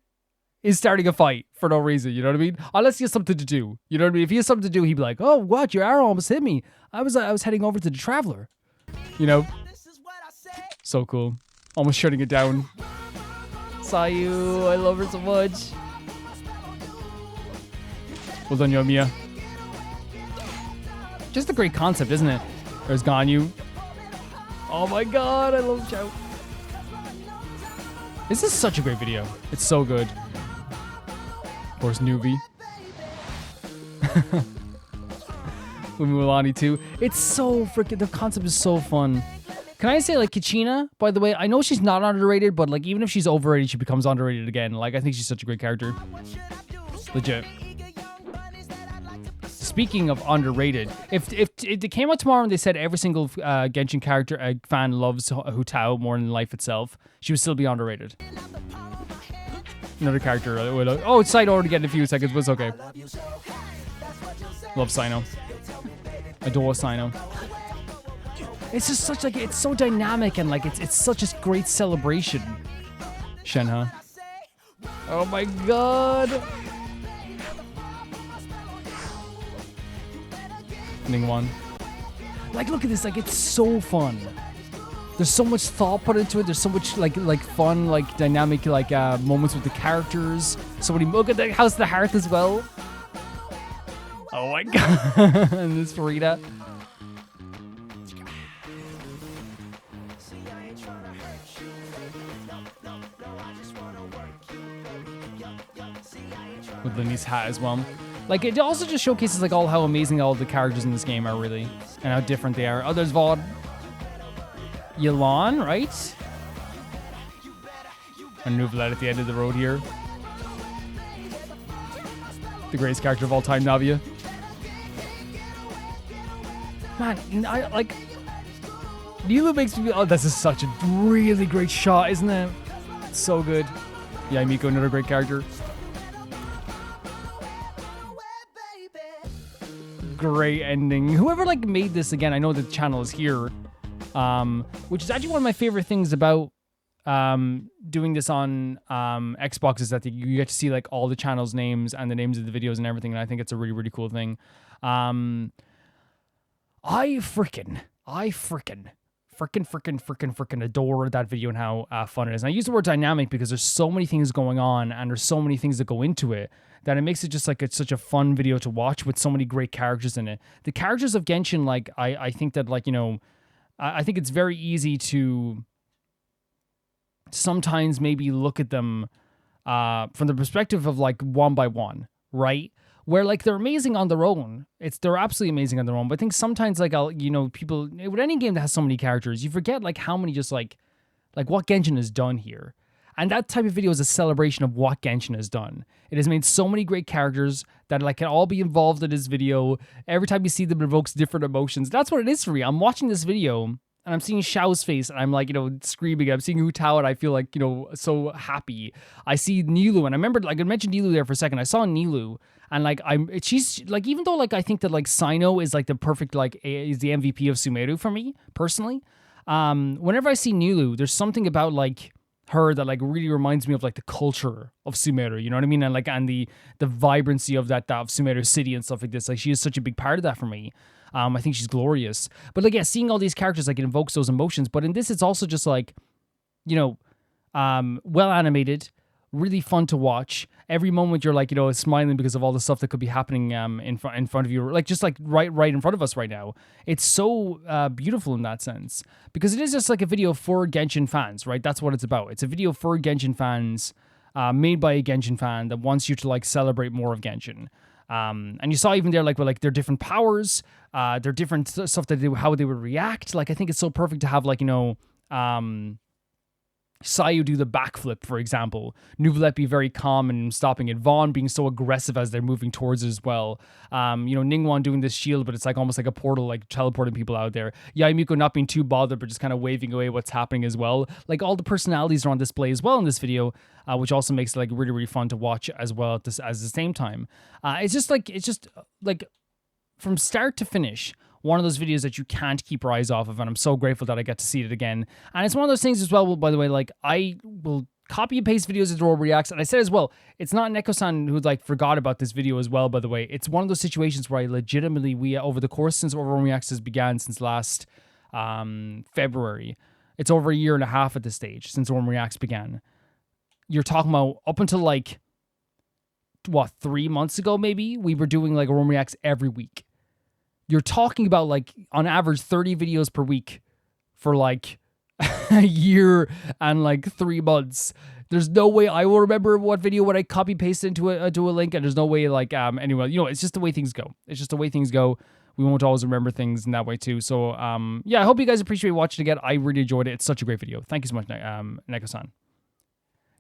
is starting a fight for no reason, you know what I mean? Unless he has something to do, you know what I mean? If he has something to do, he'd be like, oh, what? Your arrow almost hit me. I was heading over to the Traveler, you know? So cool. Almost shutting it down. Sayu, I love her so much. Well done, Yomiya. Just a great concept, isn't it? There's Ganyu. Oh my god, I love Chow. This is such a great video. It's so good. Of course, Nuvi. Mulani too. It's so freaking, the concept is so fun. Can I say, like, Kachina, by the way, I know she's not underrated, but, like, even if she's overrated, she becomes underrated again. Like, I think she's such a great character. Legit. Speaking of underrated, if it came out tomorrow and they said every single Genshin character fan loves Hu Tao more than life itself, she would still be underrated. Another character. Oh, it's Saito already getting a few seconds, but it's okay. Love Sino. Adore Sino. It's just such like, it's so dynamic and like it's such a great celebration. Shenhe. Oh my god. Ningguang. Like, look at this, like it's so fun. There's so much thought put into it. There's so much like fun, like dynamic, like moments with the characters. So many, look at the House of the Hearth as well. Oh my god. And this Farida. With Linny's hat as well. Like, it also just showcases like all how amazing all the characters in this game are, really, and how different they are. Oh, there's Vaughn. Yelan, right? And Nuvelet at the end of the road here. The greatest character of all time, Navia. Man, I like... Nilo makes me... Oh, this is such a really great shot, isn't it? It's so good. Yeah, Miko, another great character. Great ending. Whoever like made this, again, I know the channel is here, which is actually one of my favorite things about doing this on Xbox, is that you get to see like all the channels' names and the names of the videos and everything, and I think it's a really, really cool thing. I freaking adore that video and how fun it is. And I use the word dynamic because there's so many things going on and there's so many things that go into it that it makes it just like it's such a fun video to watch with so many great characters in it. The characters of Genshin, like I think that, like, you know, I think it's very easy to sometimes maybe look at them from the perspective of like one by one, right? Where like they're amazing on their own. They're absolutely amazing on their own. But I think sometimes like people with any game that has so many characters, you forget like how many just like what Genshin has done here. And that type of video is a celebration of what Genshin has done. It has made so many great characters that like can all be involved in this video. Every time you see them, it evokes different emotions. That's what it is for me. I'm watching this video and I'm seeing Xiao's face and I'm like, screaming. I'm seeing Hu Tao and I feel like, so happy. I see Nilou and I remember, like I mentioned Nilou there for a second. I saw Nilou and like she's like, even though like I think that like Sino is like the perfect, like is the MVP of Sumeru for me personally. Whenever I see Nilou, there's something about like her that like really reminds me of like the culture of Sumeru, you know what I mean? And like, and the vibrancy of that of Sumeru city and stuff like this. Like she is such a big part of that for me. I think she's glorious. But like, yeah, seeing all these characters, like it invokes those emotions. But in this, it's also just like, well animated, really fun to watch. Every moment you're like, smiling because of all the stuff that could be happening in front of you, like just like right in front of us right now. It's so beautiful in that sense because it is just like a video for Genshin fans, right? That's what it's about. It's a video for Genshin fans, made by a Genshin fan that wants you to like celebrate more of Genshin. And you saw even there like with like their different powers, their different stuff that how they would react. Like I think it's so perfect to have like Sayu do the backflip, for example. Neuvillette be very calm and stopping it. Vaughn being so aggressive as they're moving towards it as well. Ningguang doing this shield, but it's like almost like a portal, like teleporting people out there. Yaimiko not being too bothered, but just kind of waving away what's happening as well. Like all the personalities are on display as well in this video, which also makes it like really, really fun to watch as well at the same time. It's just like from start to finish, one of those videos that you can't keep your eyes off of, and I'm so grateful that I get to see it again. And it's one of those things as well, by the way, like I will copy and paste videos into Overreacts, and I said as well, it's not Neko-san who like forgot about this video as well, by the way. It's one of those situations where I legitimately, over the course since Overreacts has began since last February, it's over a year and a half at this stage since Overreacts began. You're talking about up until like, 3 months ago maybe, we were doing like Overreacts every week. You're talking about like on average 30 videos per week for like a year and like 3 months. There's no way I will remember what video would I copy paste into a link, and there's no way like anyway, it's just the way things go. It's just the way things go. We won't always remember things in that way too. So yeah, I hope you guys appreciate watching again. I really enjoyed it. It's such a great video. Thank you so much, Neko-san.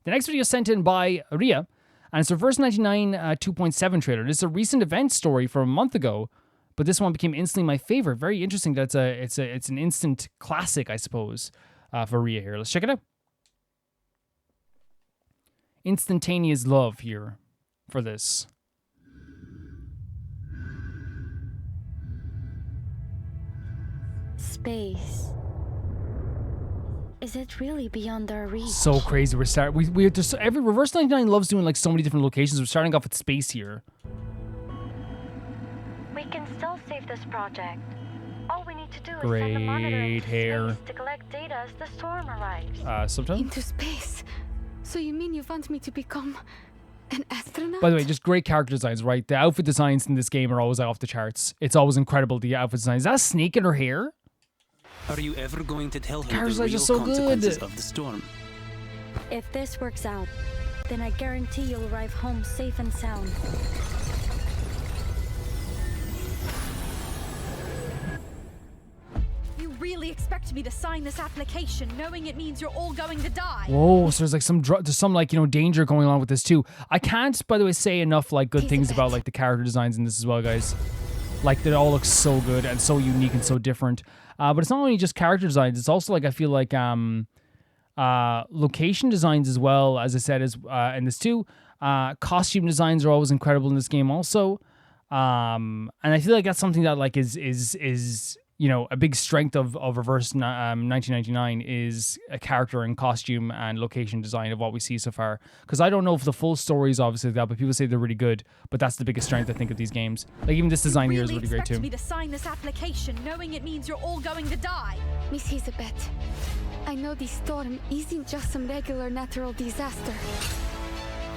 The next video is sent in by Ria, and it's the Verse 99 2.7 trailer. This is a recent event story from a month ago. But this one became instantly my favorite. Very interesting that it's an instant classic, I suppose, for Ria here. Let's check it out. Instantaneous love here for this. Space. Is it really beyond our reach? So crazy. We just every Reverse 99 loves doing like so many different locations. We're starting off with space here. We can still save this project. All we need to do is Great send a monitor into hair. space to collect data as the storm arrives. Subtitle? Into space? So you mean you want me to become an astronaut? By the way, just great character designs, right? The outfit designs in this game are always off the charts. It's always incredible, the outfit designs. Is that a snake in her hair? Are you ever going to tell her Character the designs real are so consequences good. of the storm? If this works out, then I guarantee you'll arrive home safe and sound. You really expect me to sign this application knowing it means you're all going to die? Whoa, so there's like some like, danger going on with this too. I can't, by the way, say enough like good things about like the character designs in this as well, guys. Like they all look so good and so unique and so different. But it's not only just character designs, it's also like I feel like location designs as well, as I said, is in this too. Costume designs are always incredible in this game also. And I feel like that's something that like is a big strength of Reverse 1999 is a character and costume and location design of what we see so far. Because I don't know if the full story is obviously that, but people say they're really good. But that's the biggest strength I think of these games. Like even this design here is really great too. You really expect me to sign this application knowing it means you're all going to die? Miss Elizabeth, I know this storm isn't just some regular natural disaster.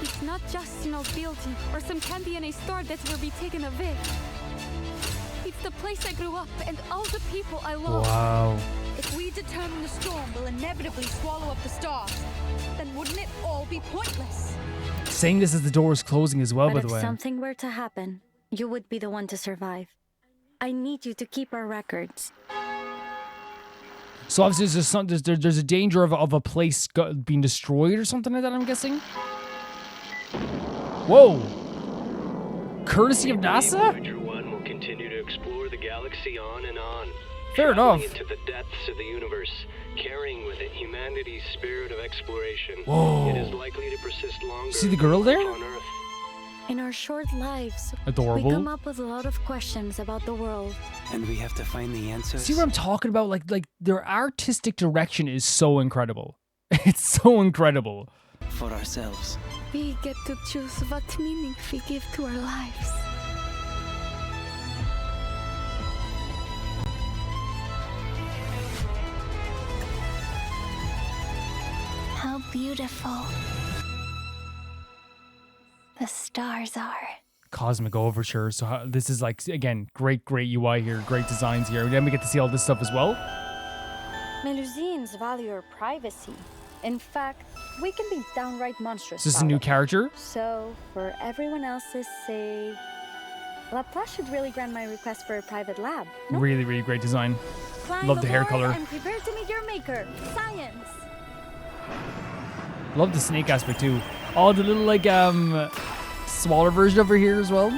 It's not just an old building or some candy in a store that will be taken away. It's the place I grew up and all the people I love. Wow. If we determine the storm will inevitably swallow up the stars, be pointless. Saying this as the door is closing as well, But by if the way. something were to happen, you would be the one to survive. I need you to keep our records. So obviously there's a danger of a place being destroyed or something like that, I'm guessing. Whoa! Courtesy of NASA? Voyager 1 will continue to explore the galaxy on and on. Fair traveling enough. into the depths of the universe, carrying with it humanity's spirit of exploration. Whoa. It is likely to persist longer. See the girl there? on Earth. In our short lives, Adorable. we come up with a lot of questions about the world. And we have to find the answers. See what I'm talking about? Like their artistic direction is so incredible. It's so incredible. For ourselves. We get to choose what meaning we give to our lives. How beautiful the stars are. Cosmic Overture. So this is like, again, great UI here, great designs here. And then we get to see all this stuff as well. Melusines value your privacy. In fact, we can be downright monstrous. Is this a new character? So, for everyone else's sake, Laplace should really grant my request for a private lab. No? Really great design. Climb Love the hair aboard color. And prepare to meet your maker. Science. Love the snake aspect too. Oh, the little like smaller version over here as well.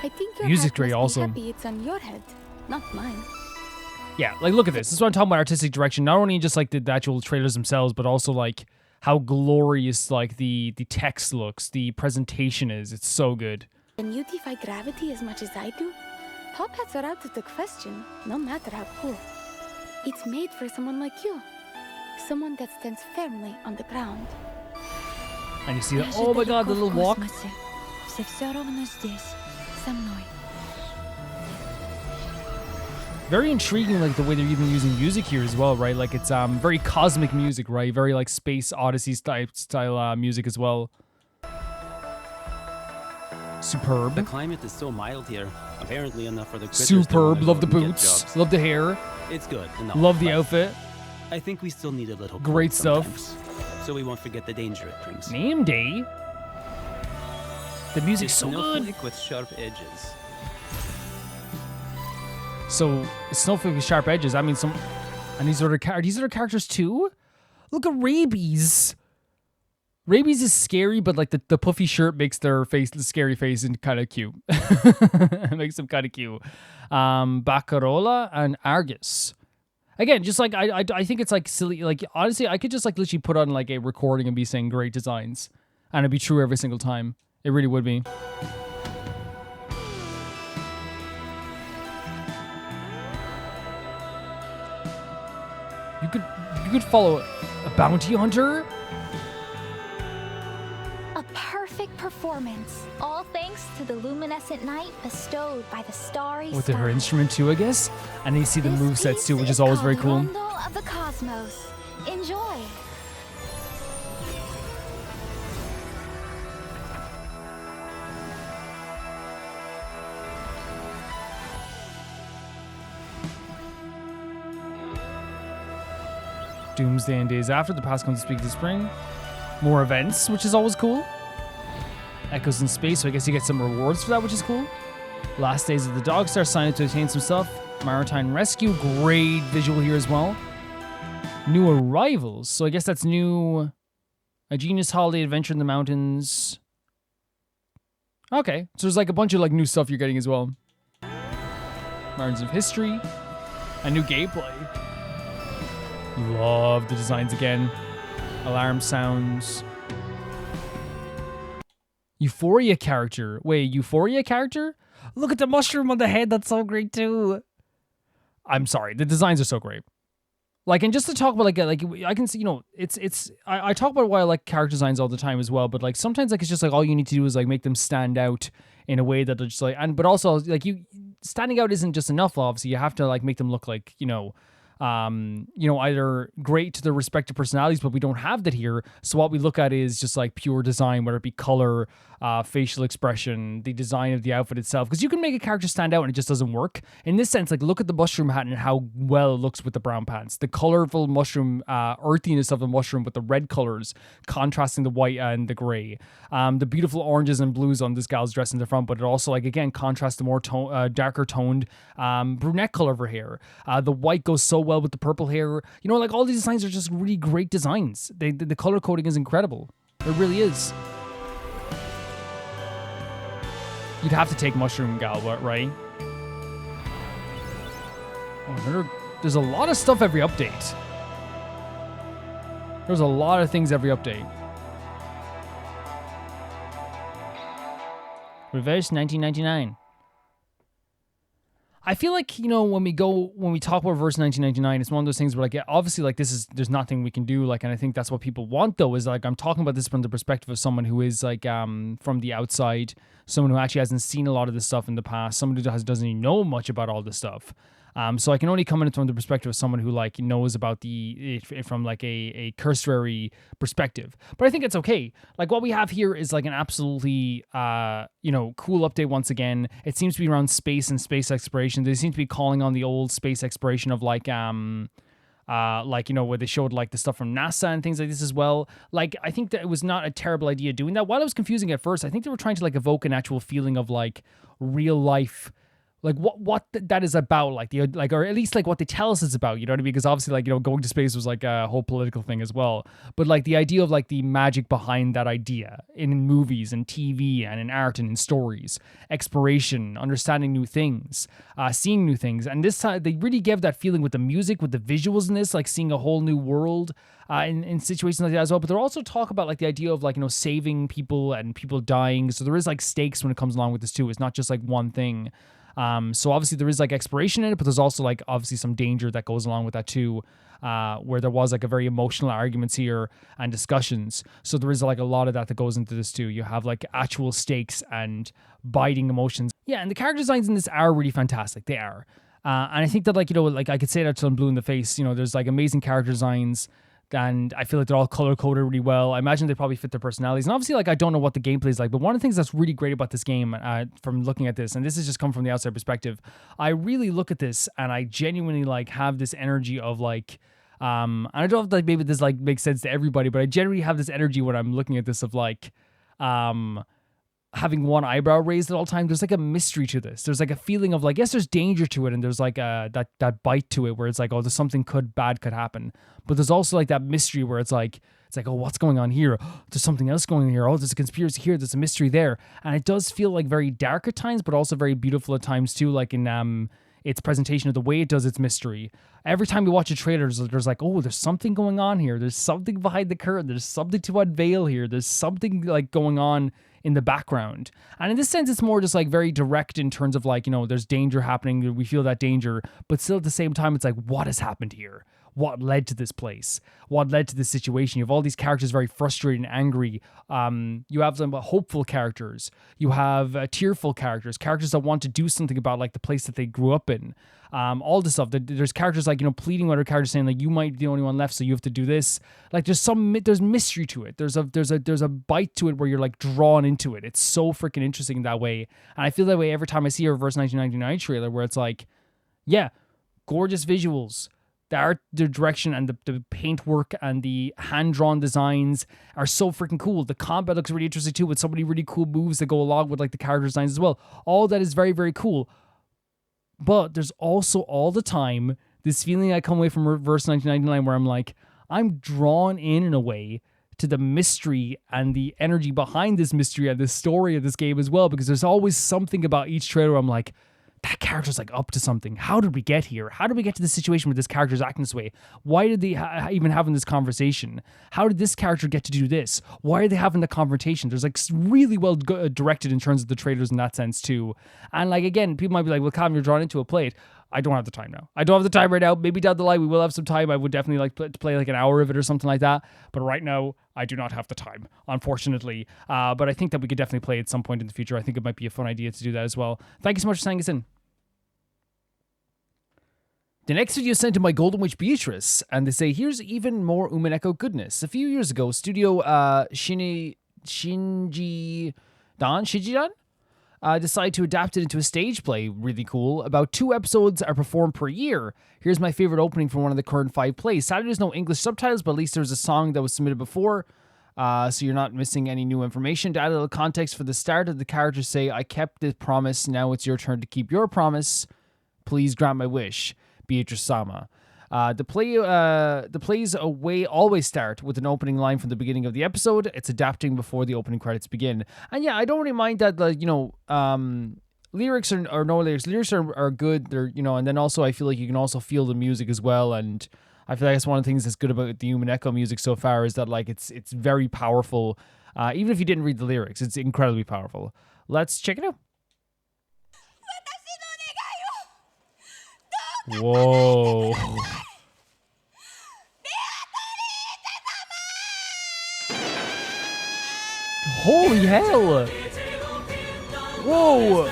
I think your Music's head great must be also. happy it's on your head, not mine. Yeah, like look at this. This is what I'm talking about, artistic direction. Not only just like the actual trailers themselves, but also like how glorious like the text looks, the presentation is. It's so good. Can you defy gravity as much as I do? Top hats are out of the question, no matter how cool. It's made for someone like you. Someone that stands firmly on the ground. And you see that, oh my god, the little walk. Very intriguing, like the way they're even using music here as well, right? Like it's very cosmic music, right? Very like Space Odyssey style music as well. Superb. The climate is so mild here, apparently enough for the critters Superb. to Love the wanna go and get boots. jobs. Love the hair. It's good. enough, Love the but outfit. I think we still need a little Great cold stuff. sometimes, so we won't forget the danger it brings. Name day. The music's so good. Snowflake with sharp edges. So Snowflake with sharp edges. I mean, and these are characters too. Look at Rabies. Rabies is scary, but like the puffy shirt makes their face, the scary face, and kind of cute. It makes them kind of cute. Baccarola and Argus. Again, just like I think it's like silly. Like honestly, I could just like literally put on like a recording and be saying great designs, and it'd be true every single time. It really would be. You could follow a bounty hunter. A perfect performance, all thanks to the luminescent night bestowed by the starry With her stars. instrument too, I guess. And you see the This movesets too, piece which is always very called cool. Rondo of the Cosmos. Enjoy. Doomsday and Days After. The past comes to speak this spring. More events, which is always cool. Echoes in Space, so I guess you get some rewards for that, which is cool. Last Days of the Dog Star, sign up to attain some stuff. Maritime Rescue, great visual here as well. New Arrivals, so I guess that's new. A Genius Holiday Adventure in the Mountains. Okay, so there's like a bunch of like new stuff you're getting as well. Margins of History. A new gameplay. Love the designs again. Alarm sounds. Euphoria character. Wait, Euphoria character? Look at the mushroom on the head. That's so great too. I'm sorry. The designs are so great. Like, and just to talk about like I can see, you know, I talk about why I like character designs all the time as well, but like sometimes like it's just like all you need to do is like make them stand out in a way that they're just like, but also like standing out isn't just enough, obviously. You have to like make them look like, you know, either great to their respective personalities, but we don't have that here. So what we look at is just like pure design, whether it be color, facial expression, the design of the outfit itself. Because you can make a character stand out and it just doesn't work. In this sense, like look at the mushroom hat and how well it looks with the brown pants. The colorful mushroom, earthiness of the mushroom with the red colors contrasting the white and the gray. The beautiful oranges and blues on this gal's dress in the front, but it also like again contrasts the more darker toned brunette color of her hair. The white goes so well with the purple hair. Like all these designs are just really great designs. The color coding is incredible. It really is. You'd have to take Mushroom Gal, right? Oh, there's a lot of stuff every update. There's a lot of things every update. Reverse 1999. I feel like, when we talk about Reverse 1999, it's one of those things where like, obviously like there's nothing we can do. Like, and I think that's what people want though, is like, I'm talking about this from the perspective of someone who is like, from the outside, someone who actually hasn't seen a lot of this stuff in the past, someone who doesn't even know much about all this stuff. So I can only come in from the perspective of someone who like knows about from like a cursory perspective. But I think it's okay. Like what we have here is like an absolutely cool update once again. It seems to be around space and space exploration. They seem to be calling on the old space exploration of like where they showed like the stuff from NASA and things like this as well. Like I think that it was not a terrible idea doing that. While it was confusing at first, I think they were trying to like evoke an actual feeling of like real life. Like what that is about, or at least like what they tell us it's about, you know what I mean? Because obviously like, going to space was like a whole political thing as well. But like the idea of like the magic behind that idea in movies and TV and in art and in stories, exploration, understanding new things, seeing new things. And this time they really gave that feeling with the music, with the visuals in this, like seeing a whole new world in situations like that as well. But they're also talk about like the idea of like, saving people and people dying. So there is like stakes when it comes along with this too. It's not just like one thing. So obviously there is like exploration in it, but there's also like obviously some danger that goes along with that too, where there was like a very emotional arguments here and discussions. So there is like a lot of that goes into this too. You have like actual stakes and biting emotions. Yeah, and the character designs in this are really fantastic. They are. And I think that like, like I could say that till I'm blue in the face, there's like amazing character designs. And I feel like they're all color-coded really well. I imagine they probably fit their personalities. And obviously, like, I don't know what the gameplay is like, but one of the things that's really great about this game, from looking at this, and this has just come from the outside perspective, I really look at this and I genuinely, like, have this energy of, like, and I don't know if, like, maybe this, like, makes sense to everybody, but I generally have this energy when I'm looking at this of, like, having one eyebrow raised at all times. There's like a mystery to this. There's like a feeling of like, yes, there's danger to it, and there's like that bite to it where it's like, oh, there's something bad could happen. But there's also like that mystery where it's like, oh, what's going on here? There's something else going on here. Oh, there's a conspiracy here. There's a mystery there. And it does feel like very dark at times, but also very beautiful at times too. Like in its presentation of the way it does its mystery. Every time you watch a trailer, there's like, oh, there's something going on here. There's something behind the curtain. There's something to unveil here. There's something like going on in the background. And in this sense, it's more just like very direct in terms of like, there's danger happening. We feel that danger, but still at the same time, it's like, what has happened here? What led to this place? What led to this situation? You have all these characters very frustrated and angry. You have some hopeful characters. You have tearful characters that want to do something about like the place that they grew up in. All this stuff. There's characters like, pleading with other characters saying like, you might be the only one left, so you have to do this. Like there's mystery to it. There's a bite to it where you're like drawn into it. It's so freaking interesting in that way. And I feel that way every time I see a Reverse 1999 trailer where it's like, yeah, gorgeous visuals. The art, the direction, and the paintwork and the hand-drawn designs are so freaking cool. The combat looks really interesting too, with so many really cool moves that go along with like the character designs as well. All that is very, very cool. But there's also all the time this feeling I come away from Reverse 1999 where I'm like, I'm drawn in a way to the mystery and the energy behind this mystery and the story of this game as well, because there's always something about each trailer where I'm like, that character's like up to something. How did we get here? How did we get to this situation where this character's acting this way? Why did they even having this conversation? How did this character get to do this? Why are they having the confrontation? There's like really well directed in terms of the trailers in that sense too. And like, again, people might be like, well, Calvin, you're drawn into a plate. I don't have the time now. I don't have the time right now. Maybe down the line we will have some time. I would definitely like to play like an hour of it or something like that. But right now, I do not have the time, unfortunately. But I think that we could definitely play at some point in the future. I think it might be a fun idea to do that as well. Thank you so much for sending us in. The next video is sent to my Golden Witch Beatrice, and they say, here's even more Umineko goodness. A few years ago, Studio Shinjidan decided to adapt it into a stage play. Really cool. About 2 episodes are performed per year. Here's my favorite opening from one of the current 5 plays. Sadly, there's no English subtitles, but at least there's a song that was submitted before, so you're not missing any new information. To add a little context, for the start of the characters say, I kept the promise, now it's your turn to keep your promise. Please grant my wish. Beatrice Sama. The plays always start with an opening line from the beginning of the episode. It's adapting before the opening credits begin. And yeah, I don't really mind that, lyrics or no lyrics. Lyrics are good. They're, and then also I feel like you can also feel the music as well. And I feel like that's one of the things that's good about the Umineko music so far is that like it's very powerful. Even if you didn't read the lyrics, it's incredibly powerful. Let's check it out. Whoa. Holy hell. Whoa.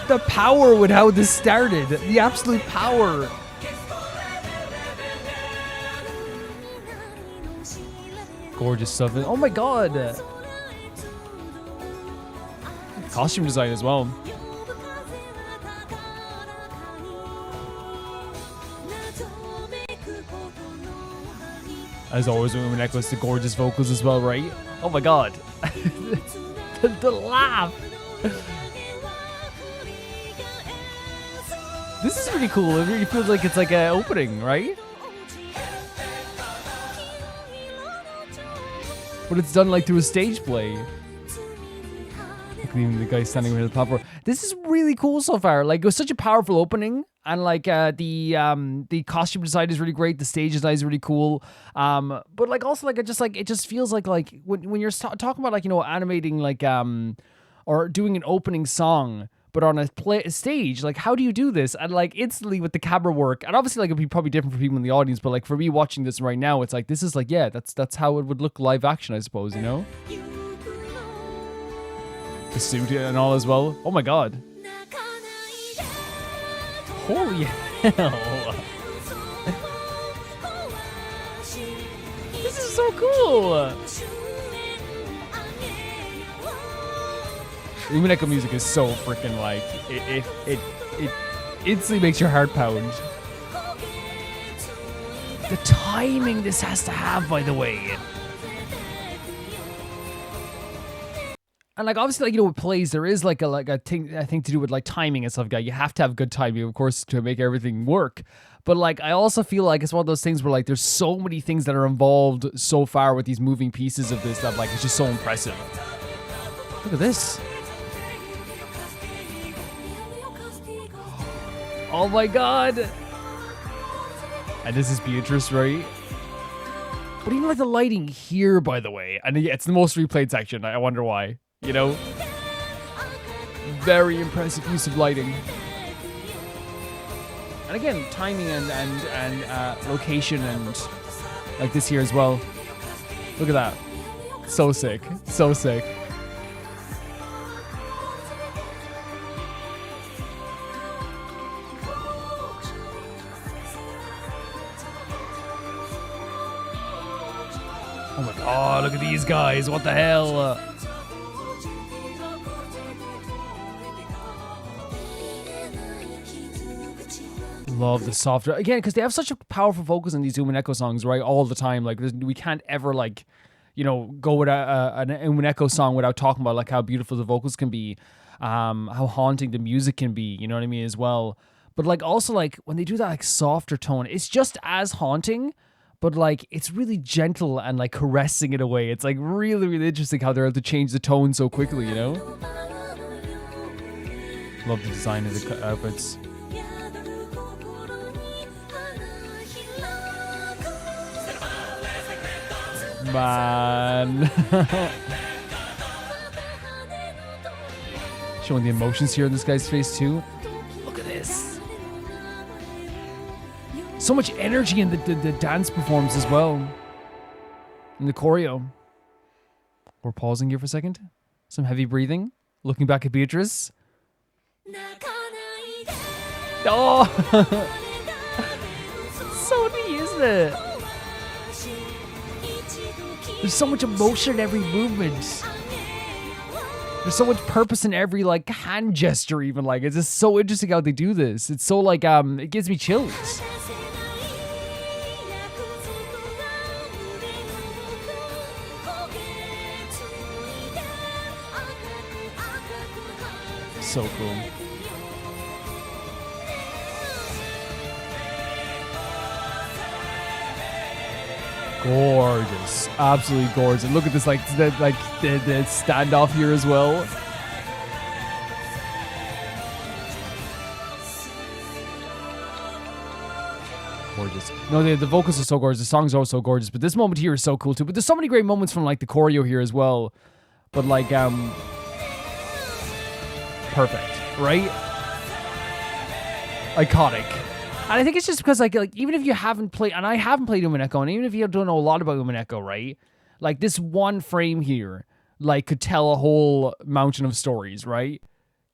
The power with how this started. The absolute power. Gorgeous stuff. Oh my god. Costume design as well. As always, when Umineko has the gorgeous vocals as well, right? Oh my god. the laugh. This is really cool. It really feels like it's like an opening, right? But it's done like through a stage play. Look at even the guy standing over the platform. This is really cool so far. Like, it was such a powerful opening. And like the costume design is really great. The stage design is really cool. But like also like it just feels like when you're talking about like animating like or doing an opening song, but on a stage, like how do you do this? And like instantly with the camera work, and obviously like it'd be probably different for people in the audience, but like for me watching this right now, it's like this is like that's how it would look live action, I suppose, The suit and all as well. Oh my god. Holy hell. This is so cool. Umineko music is so freaking like it instantly makes your heart pound. The timing this has to have, by the way. And like obviously like with plays there is like a thing to do with like timing and stuff. You have to have good timing, of course, to make everything work. But like I also feel like it's one of those things where like there's so many things that are involved so far with these moving pieces of this that like it's just so impressive. Look at this. Oh my god. And this is Beatrice, right? But even like the lighting here, by the way, and it's the most replayed section. I wonder why. Very impressive use of lighting. And again, timing and location and like this here as well. Look at that. So sick. So sick. Oh my god, look at these guys. What the hell? Love the softer again because they have such a powerful focus on these Umineko songs, right? All the time, like we can't ever like, go with an Umineko song without talking about like how beautiful the vocals can be, how haunting the music can be. You know what I mean as well. But like also like when they do that like softer tone, it's just as haunting, but like it's really gentle and like caressing in a way. It's like really really interesting how they're able to change the tone so quickly. Love the design of the outfits. Man. Showing the emotions here in this guy's face too. Look at this. So much energy in the dance performance as well. In the choreo. We're pausing here for a second. Some heavy breathing. Looking back at Beatrice. Oh, so neat, isn't it? There's so much emotion in every movement. There's so much purpose in every like hand gesture, even like it's just so interesting how they do this. It's so like it gives me chills. So cool. Gorgeous, absolutely gorgeous. Look at this, like the standoff here as well. Gorgeous. No, the vocals are so gorgeous. The songs are also gorgeous, but this moment here is so cool too. But there's so many great moments from like the choreo here as well. But like perfect, right? Iconic. And I think it's just because like even if you haven't played, and I haven't played Umineko, and even if you don't know a lot about Umineko, right? Like this one frame here, like could tell a whole mountain of stories, right?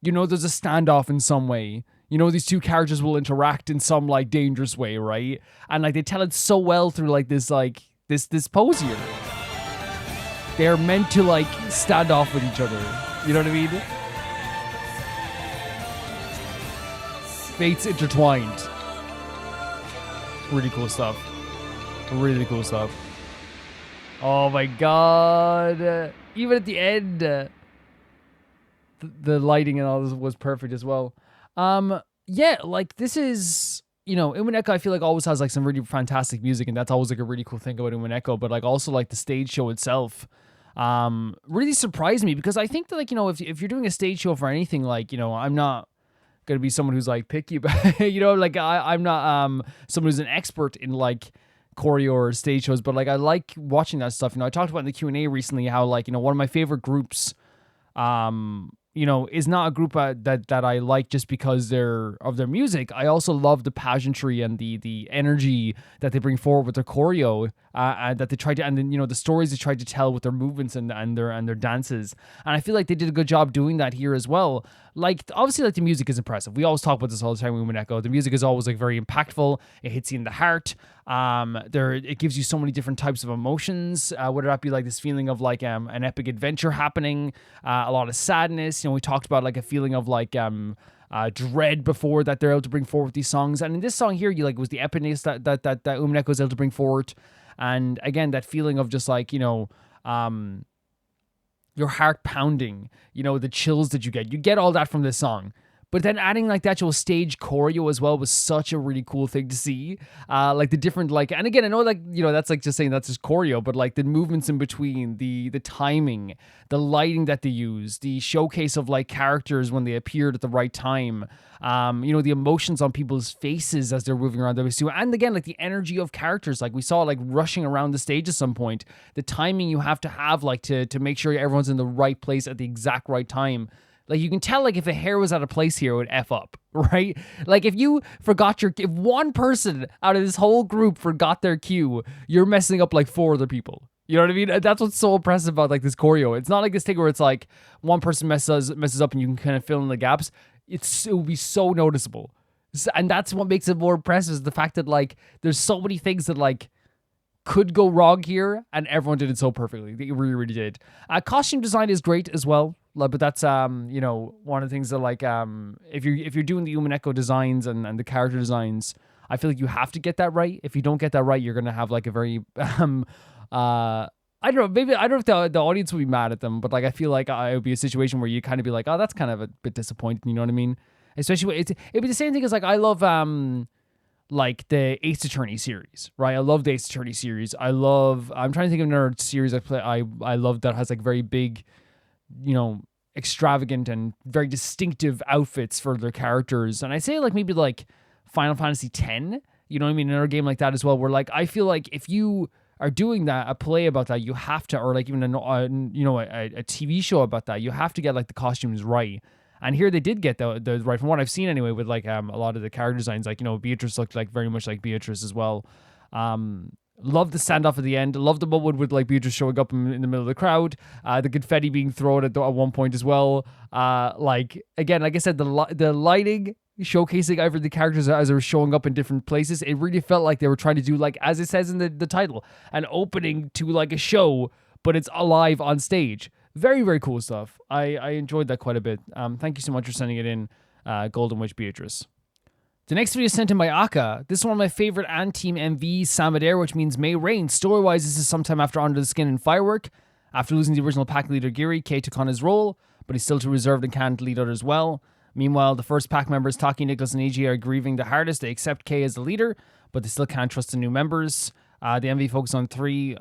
You know, there's a standoff in some way. You know, these two characters will interact in some like dangerous way, right? And like they tell it so well through like this pose here. They're meant to like stand off with each other. You know what I mean? Fates intertwined. Really cool stuff. Really cool stuff. Oh my god. Even at the end, the lighting and all this was perfect as well. Yeah, like this is, you know, Umineko I feel like always has like some really fantastic music, and that's always like a really cool thing about Umineko, but like also like the stage show itself really surprised me, because I think that like, you know, if you're doing a stage show for anything, like, you know, I'm not gonna be someone who's like picky, but you know, like I'm not someone who's an expert in like choreo or stage shows, but like I like watching that stuff. You know, I talked about in the Q&A recently how like, you know, one of my favorite groups you know, is not a group that I like just because of their music. I also love the pageantry and the energy that they bring forward with their choreo, that they try to, and then, you know, the stories they try to tell with their movements and their dances. And I feel like they did a good job doing that here as well. Like, obviously, like the music is impressive. We always talk about this all the time with Umineko. The music is always like very impactful. It hits you in the heart. It gives you so many different types of emotions, whether that be like this feeling of like an epic adventure happening, a lot of sadness. You know, we talked about like a feeling of like dread before that they're able to bring forward these songs, and in this song here, you like was the epicness that Umineko was able to bring forward, and again that feeling of just like, you know, your heart pounding, you know, the chills that you get all that from this song. But then adding like the actual stage choreo as well was such a really cool thing to see. Like the different, like, and again, I know like, you know, that's like just saying that's just choreo, but like the movements in between, the timing, the lighting that they use, the showcase of like characters when they appeared at the right time, you know, the emotions on people's faces as they're moving around the studio, and again, like the energy of characters, like we saw like rushing around the stage at some point, the timing you have to have like to make sure everyone's in the right place at the exact right time. Like, you can tell, like, if a hair was out of place here, it would F up, right? Like, if one person out of this whole group forgot their cue, you're messing up, like, 4 other people. You know what I mean? That's what's so impressive about, like, this choreo. It's not like this thing where it's, like, one person messes up and you can kind of fill in the gaps. It will be so noticeable. And that's what makes it more impressive, is the fact that, like, there's so many things that, like, could go wrong here, and everyone did it so perfectly. They really, really did. Costume design is great as well, but that's you know, one of the things that like if you're doing the Umineko designs and the character designs, I feel like you have to get that right. If you don't get that right, you're gonna have like a very I don't know, maybe I don't know if the audience will be mad at them, but like I feel like it would be a situation where you kind of be like, oh, that's kind of a bit disappointing. You know what I mean? Especially it'd be the same thing as like I love like the Ace Attorney series, right? I love the Ace Attorney series. I'm trying to think of another series I love that has like very big, you know, extravagant and very distinctive outfits for their characters. And I say like maybe like Final Fantasy X, you know what I mean? Another game like that as well, where like I feel like if you are doing that, a play about that, you have to, or like even a TV show about that, you have to get like the costumes right. And here they did get the right, from what I've seen anyway, with like a lot of the character designs. Like, you know, Beatrice looked like very much like Beatrice as well. Love the standoff at the end. Love the moment with like Beatrice showing up in the middle of the crowd. The confetti being thrown at one point as well. Like, again, like I said, the lighting, showcasing every the characters as they were showing up in different places. It really felt like they were trying to do, like, as it says in the title, an opening to like a show, but it's alive on stage. Very, very cool stuff. I enjoyed that quite a bit. Thank you so much for sending it in, Golden Witch Beatrice. The next video is sent in by Aka. This is one of my favorite Anteam MV, Samidare, which means May Rain. Story-wise, this is sometime after Under the Skin and Firework. After losing the original pack leader Giri, Kay took on his role, but he's still too reserved and can't lead others well. Meanwhile, the first pack members, Taki, Nicholas, and EG, are grieving the hardest. They accept Kay as the leader, but they still can't trust the new members. The MV focus on 3,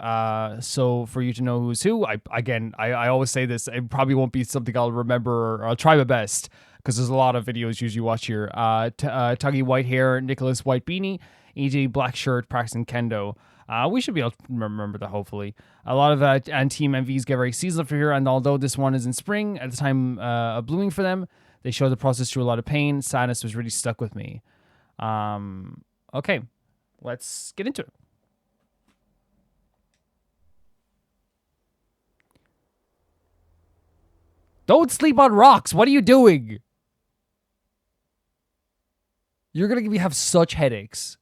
so for you to know who's who, I always say this, it probably won't be something I'll remember, or I'll try my best, because there's a lot of videos usually watch here. Tuggy white hair, Nicholas white beanie, EG black shirt, practicing kendo. We should be able to remember that, hopefully. A lot of Team MVs get very seasonal for here, and although this one is in spring, at the time of blooming for them, they show the process through a lot of pain. Sadness was really stuck with me. Okay, let's get into it. Don't sleep on rocks. What are you doing? You're going to have such headaches.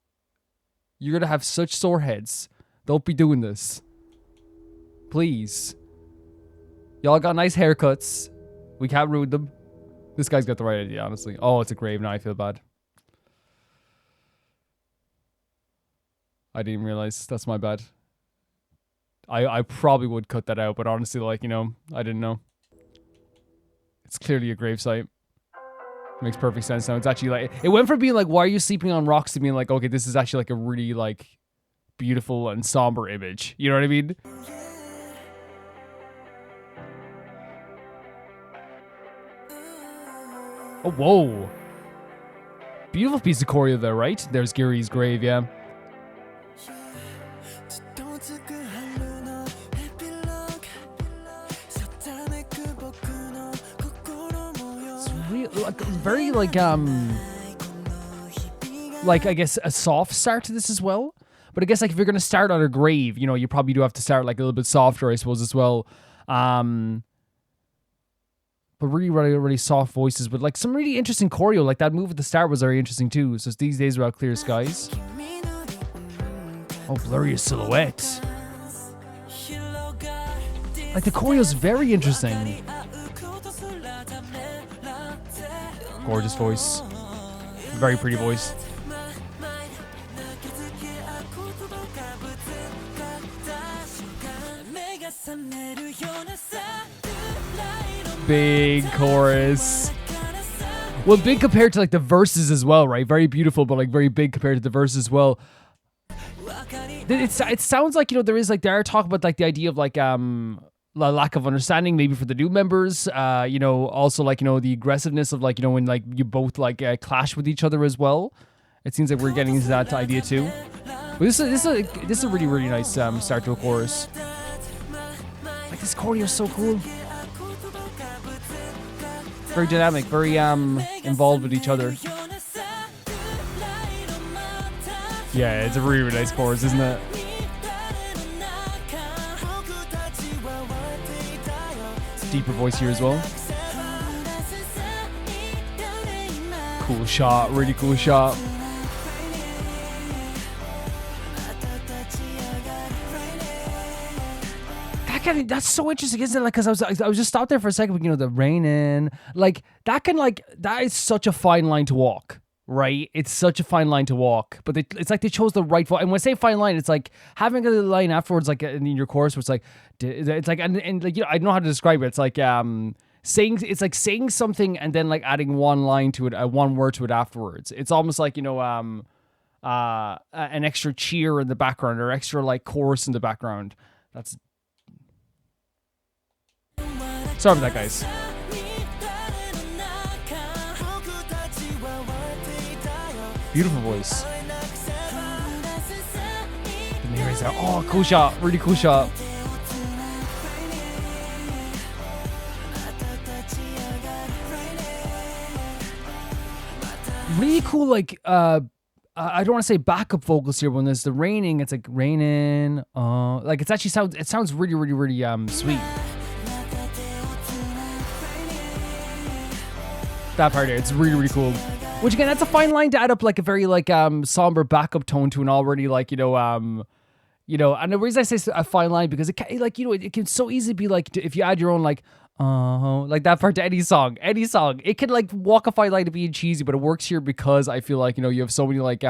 You're going to have such sore heads. Don't be doing this. Please. Y'all got nice haircuts. We can't ruin them. This guy's got the right idea, honestly. Oh, it's a grave. Now I feel bad. I didn't even realize. That's my bad. I probably would cut that out, but honestly, like, you know, I didn't know. It's clearly a gravesite. Makes perfect sense now. It's actually like, it went from being like, why are you sleeping on rocks, to being like, okay, this is actually like a really like beautiful and somber image. You know what I mean? Oh, whoa. Beautiful piece of choreo there, right? There's Giri's grave, yeah. Like, very like I guess a soft start to this as well, but I guess like if you're gonna start on a grave, you know, you probably do have to start like a little bit softer, I suppose, as well. But really, really, really soft voices with like some really interesting choreo. Like that move at the start was very interesting too. So it's These Days Without Clear Skies. Oh, blurry silhouette. Like the choreo is very interesting. Gorgeous voice. Very pretty voice. Big chorus. Well, big compared to like the verses as well, right? Very beautiful, but like very big compared to the verses as well. It sounds like, you know, there are talk about like the idea of like lack of understanding maybe for the new members, you know, also like, you know, the aggressiveness of like, you know, when like you both like clash with each other as well. It seems like we're getting into that idea too. But this is a really, really nice start to a chorus. Like this choreo is so cool. Very dynamic, very involved with each other. Yeah, it's a really, really nice chorus, isn't it? Deeper voice here as well. Cool shot, really cool shot. That's so interesting, isn't it? Like, because I was just stopped there for a second, you know, the raining, like that is such a fine line to walk, right? It's such a fine line to walk, but it's like they chose the right voice. And when I say fine line, it's like having a line afterwards, like in your chorus, where it's like and like, you know, I don't know how to describe it. It's like saying something and then like adding one line to it, one word to it afterwards. It's almost like, you know, an extra cheer in the background or extra like chorus in the background. That's sorry about that, guys. Beautiful voice. The Myriad's out. Oh, cool shot. Really cool shot. Really cool, like, I don't want to say backup vocals here. When there's the raining, it's like raining. Like it sounds really, really, really sweet. That part there, it's really, really cool. Which again, that's a fine line to add up like a very like somber backup tone to an already like, and the reason I say a fine line because it can, like, it can so easily be like, if you add your own like, like that part to any song, it can like walk a fine line to being cheesy, but it works here because I feel like, you have so many like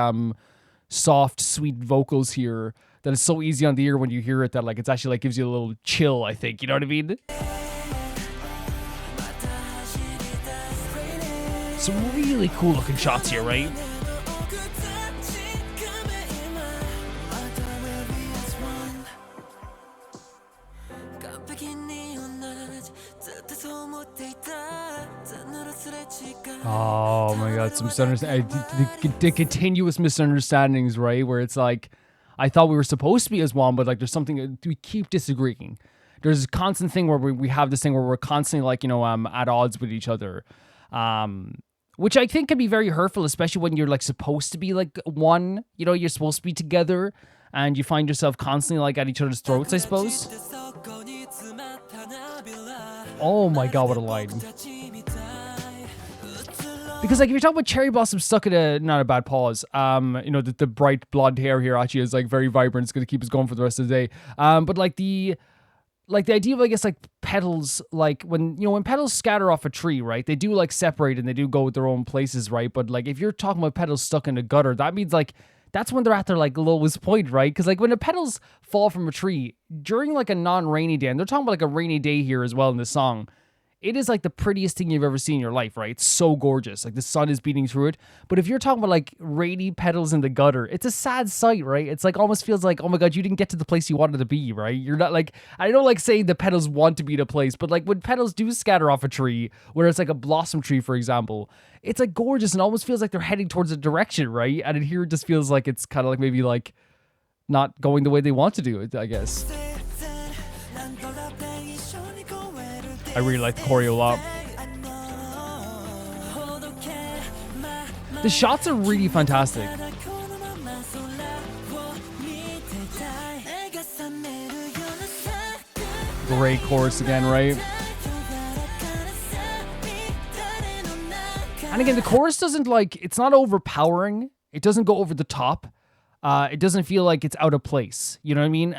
soft, sweet vocals here that it's so easy on the ear when you hear it that like it's actually like gives you a little chill, I think, you know what I mean? Some really cool looking shots here, right? Oh my god, some the continuous misunderstandings, right? Where it's like, I thought we were supposed to be as one, but like there's something, we keep disagreeing. There's a constant thing where we have this thing where we're constantly like, at odds with each other. Which I think can be very hurtful, especially when you're like supposed to be like one, you're supposed to be together and you find yourself constantly like at each other's throats, I suppose. Oh my god, what a line. Because like if you're talking about Cherry Blossom stuck at not a bad pause, the bright blonde hair here actually is like very vibrant. It's going to keep us going for the rest of the day. But like the idea of, I guess, like petals, like when petals scatter off a tree, right? They do like separate and they do go their own places, right? But like if you're talking about petals stuck in a gutter, that means like that's when they're at their like lowest point, right? Because like when the petals fall from a tree during like a non-rainy day, and they're talking about like a rainy day here as well in this song, it is like the prettiest thing you've ever seen in your life, right? It's so gorgeous. Like the sun is beating through it. But if you're talking about like rainy petals in the gutter, it's a sad sight, right? It's like almost feels like, oh my god, you didn't get to the place you wanted to be, right? You're not like, I don't like saying the petals want to be the place, but like when petals do scatter off a tree, where it's like a blossom tree, for example, it's like gorgeous and almost feels like they're heading towards a direction, right? And here it just feels like it's kind of like maybe like not going the way they want to do it, I guess. I really like the choreo a lot. The shots are really fantastic. Great chorus again, right? And again, the chorus doesn't like, it's not overpowering. It doesn't go over the top. It doesn't feel like it's out of place. You know what I mean?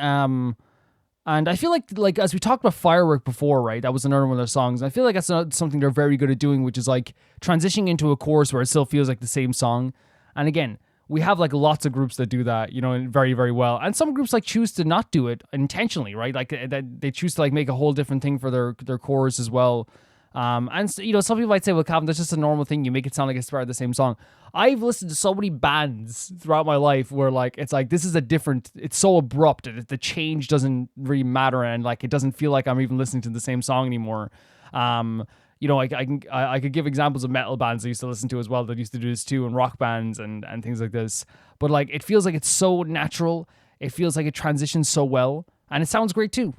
And I feel like as we talked about Firework before, right? That was another one of their songs. I feel like that's something they're very good at doing, which is like transitioning into a chorus where it still feels like the same song. And again, we have like lots of groups that do that, very, very well. And some groups like choose to not do it intentionally, right? Like they choose to like make a whole different thing for their chorus as well. And some people might say, well, Calvin, that's just a normal thing. You make it sound like it's part of the same song. I've listened to so many bands throughout my life where like, it's like, this is it's so abrupt. The change doesn't really matter. And like, it doesn't feel like I'm even listening to the same song anymore. I could give examples of metal bands I used to listen to as well that used to do this too, and rock bands and things like this. But like, it feels like it's so natural. It feels like it transitions so well. And it sounds great too.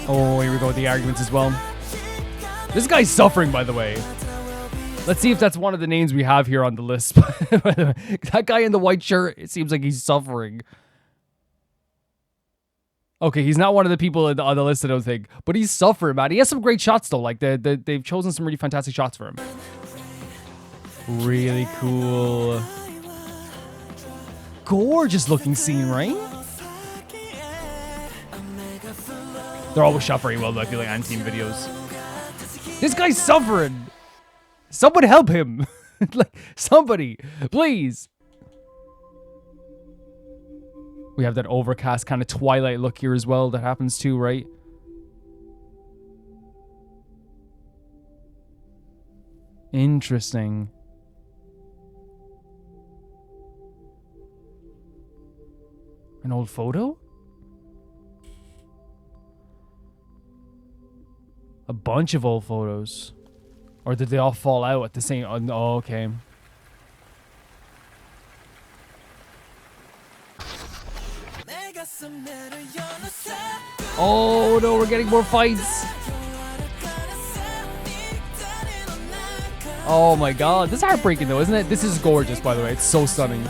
Oh, here we go with the arguments as well. This guy's suffering, by the way. Let's see if that's one of the names we have here on the list. That guy in the white shirt, it seems like he's suffering. Okay, he's not one of the people on the list, I don't think. But he's suffering, man. He has some great shots, though. Like, they've chosen some really fantastic shots for him. Really cool. Gorgeous looking scene, right? They're always shot very well, though, I feel like, anti-team videos. This guy's suffering! Someone help him! Like, somebody, please! We have that overcast kind of twilight look here as well that happens too, right? Interesting. An old photo? A bunch of old photos. Or did they all fall out at the same... Oh, okay. Oh, no, we're getting more fights. Oh, my God. This is heartbreaking, though, isn't it? This is gorgeous, by the way. It's so stunning.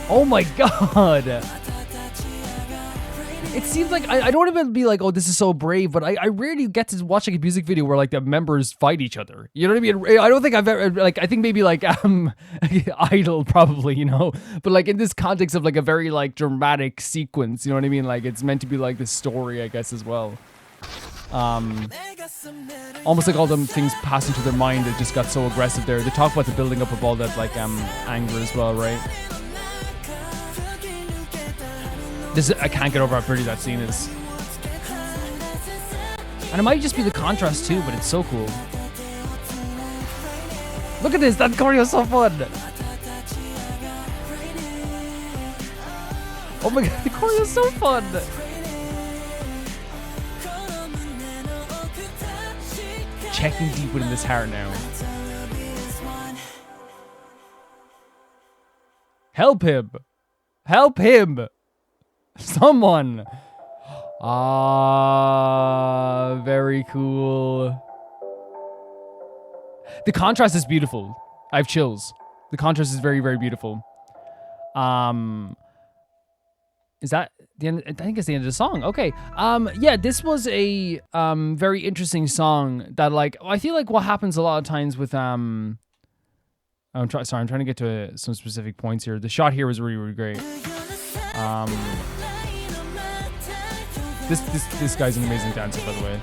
Oh my god! it seems like I don't even be like, oh, this is so brave, but I rarely get to watch like a music video where like the members fight each other. You know what I mean? I don't think I've ever like, I think maybe like Idol probably, you know, but like in this context of like a very like dramatic sequence, you know what I mean? Like it's meant to be like the story, I guess, as well. Almost like all them things passing through their mind that just got so aggressive there. They talk about the building up of all that like anger as well, right? I can't get over how pretty that scene is. And it might just be the contrast too, but it's so cool. Look at this, that choreo is so fun. Oh my god, the choreo is so fun. Checking deep within this heart now. Help him. Help him. Someone. Ah, very cool. The contrast is beautiful. I have chills. The contrast is very, very beautiful. Is that the end? I think it's the end of the song. Okay. Yeah, this was a very interesting song that like I feel like what happens a lot of times with I'm trying to get to some specific points here. The shot here was really, really great. This guy's an amazing dancer, by the way.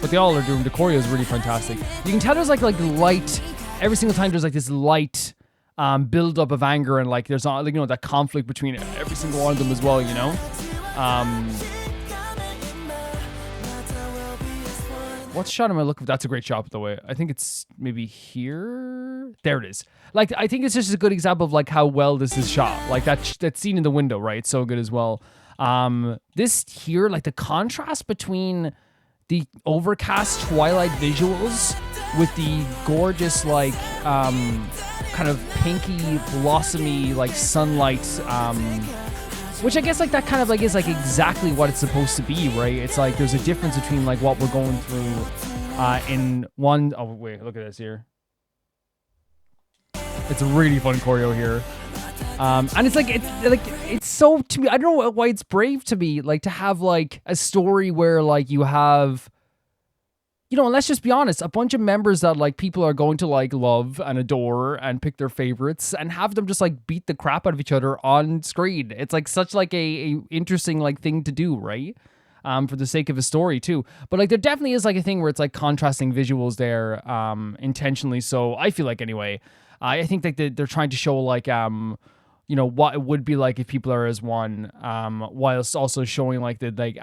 But they all are doing, the choreo is really fantastic. You can tell there's like light, every single time there's like this light build up of anger, and like there's like, you know, that conflict between every single one of them as well, you know? What shot am I looking for? That's a great shot, by the way. I think it's maybe here. There it is. Like, I think it's just a good example of like how well this is shot. Like that scene in the window, right? It's so good as well. This here, like the contrast between the overcast twilight visuals with the gorgeous like kind of pinky blossomy like sunlight, which I guess like that kind of like is like exactly what it's supposed to be, right? It's like there's a difference between like what we're going through in one. Oh wait, look at this here. It's a really fun choreo here. And it's it's so, to me, I don't know why it's brave to me, like to have like a story where like you have, you know, and let's just be honest, a bunch of members that like people are going to like love and adore and pick their favorites, and have them just like beat the crap out of each other on screen. It's like such like a interesting like thing to do, right? For the sake of a story too. But like there definitely is like a thing where it's like contrasting visuals there intentionally. So I feel like anyway, I think that they're trying to show like you know, what it would be like if people are as one, whilst also showing like the like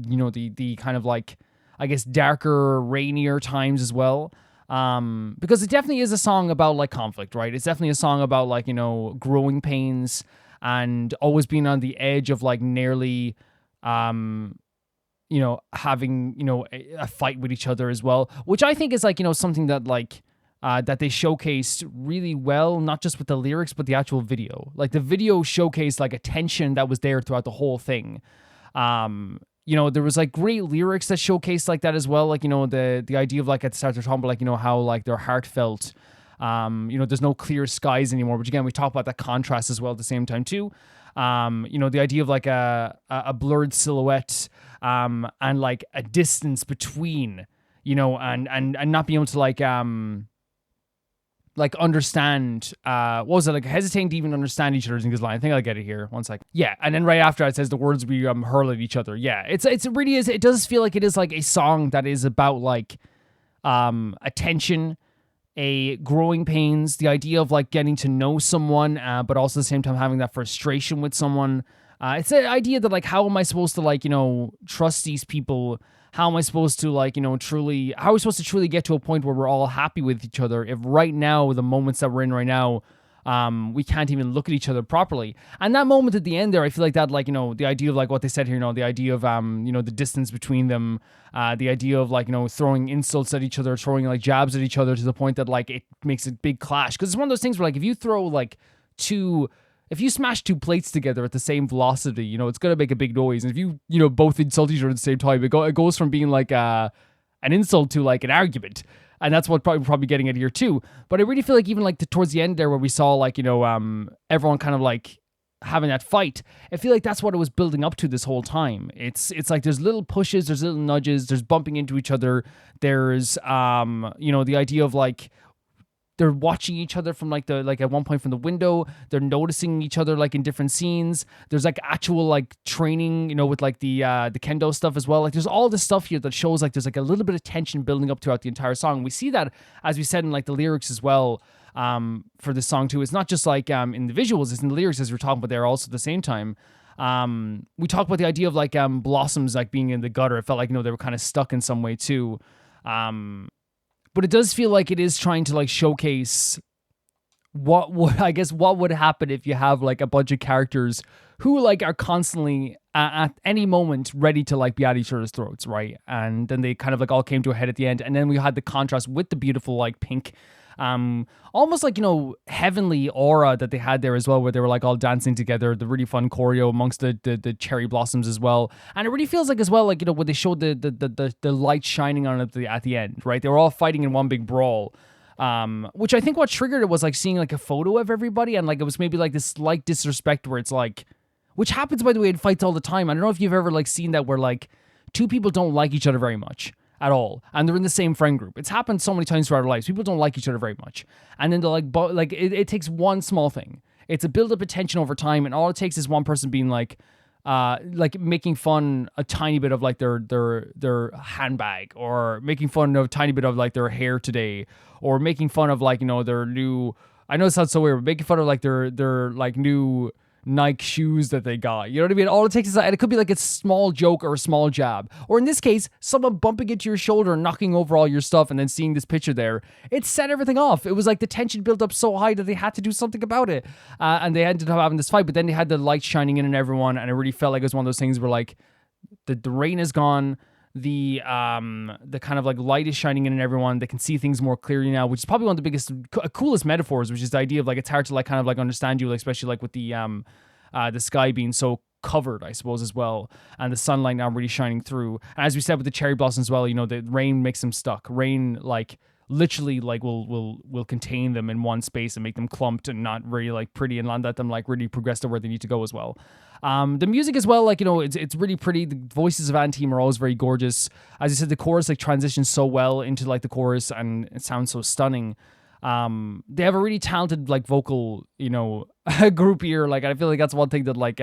you know, the kind of like, I guess, darker, rainier times as well. Because it definitely is a song about like conflict, right? It's definitely a song about like, you know, growing pains and always being on the edge of like nearly you know, having, you know, a fight with each other as well, which I think is like, you know, something that like that they showcased really well, not just with the lyrics, but the actual video. Like the video showcased like a tension that was there throughout the whole thing. You know, there was like great lyrics that showcased like that as well. Like, you know, the idea of like at the start they're talking about like, you know, how like they're heartfelt. You know, there's no clear skies anymore, which again, we talk about that contrast as well at the same time too. You know, the idea of like a blurred silhouette, and like a distance between, you know, and not being able to like understand, what was it, like hesitating to even understand each other's English line. I think I'll get it here. One sec. Yeah, and then right after it says the words we hurl at each other. Yeah, it really is. It does feel like it is like a song that is about like attention, a growing pains, the idea of like getting to know someone, but also at the same time having that frustration with someone. It's the idea that like, how am I supposed to like, you know, trust these people? How am I supposed to like, you know, how are we supposed to truly get to a point where we're all happy with each other if right now, the moments that we're in right now, we can't even look at each other properly? And that moment at the end there, I feel like that, like, you know, the idea of like what they said here, you know, the idea of, you know, the distance between them, the idea of like, you know, throwing insults at each other, throwing like jabs at each other to the point that like it makes a big clash. Cause it's one of those things where like, if you smash two plates together at the same velocity, you know, it's going to make a big noise. And if you know, both insult each other at the same time, it goes from being like an insult to like an argument. And that's what probably getting at here too. But I really feel like even like towards the end there where we saw like, you know, everyone kind of like having that fight. I feel like that's what it was building up to this whole time. It's like there's little pushes, there's little nudges, there's bumping into each other. There's the idea of like they're watching each other from like at one point from the window. They're noticing each other like in different scenes. There's like actual like training, with like the kendo stuff as well. Like there's all this stuff here that shows like there's like a little bit of tension building up throughout the entire song. We see that, as we said, in like the lyrics as well. For this song too, it's not just like in the visuals, it's in the lyrics as we're talking about there also at the same time. We talk about the idea of like blossoms like being in the gutter. It felt like they were kind of stuck in some way too. But it does feel like it is trying to like showcase what would happen if you have like a bunch of characters who like are constantly at any moment ready to like be at each other's throats, right? And then they kind of like all came to a head at the end, and then we had the contrast with the beautiful like pink, almost like heavenly aura that they had there as well, where they were like all dancing together, the really fun choreo amongst the cherry blossoms as well. And it really feels like as well like when they showed the light shining on it at the end, right? They were all fighting in one big brawl, which I think what triggered it was like seeing like a photo of everybody, and like it was maybe like this slight disrespect where it's like, which happens by the way in fights all the time. I don't know if you've ever like seen that where like two people don't like each other very much at all, and they're in the same friend group. It's happened so many times throughout our lives. People don't like each other very much, and then they're like it takes one small thing. It's a build up of tension over time, and all it takes is one person being like making fun a tiny bit of like their handbag, or making fun of a tiny bit of like their hair today, or making fun of like their new. I know it sounds so weird, but making fun of like their like new Nike shoes that they got. You know what I mean? All it takes is, and it could be like a small joke or a small jab. Or in this case, someone bumping into your shoulder and knocking over all your stuff and then seeing this picture there. It set everything off. It was like the tension built up so high that they had to do something about it. And they ended up having this fight, but then they had the light shining in on everyone, and it really felt like it was one of those things where like the rain is gone. The kind of like light is shining in on everyone. They can see things more clearly now, which is probably one of the biggest, coolest metaphors, which is the idea of like it's hard to like kind of like understand you, like, especially like with the sky being so covered, I suppose, as well, and the sunlight now really shining through. And as we said with the cherry blossoms as well, the rain makes them stuck. Rain like literally like will contain them in one space and make them clumped and not really like pretty, and let them like really progress to where they need to go as well. The music as well, like it's really pretty. The voices of Anteam are always very gorgeous. As you said, the chorus like transitions so well into like the chorus, and it sounds so stunning. They have a really talented like vocal group here. Like I feel like that's one thing that like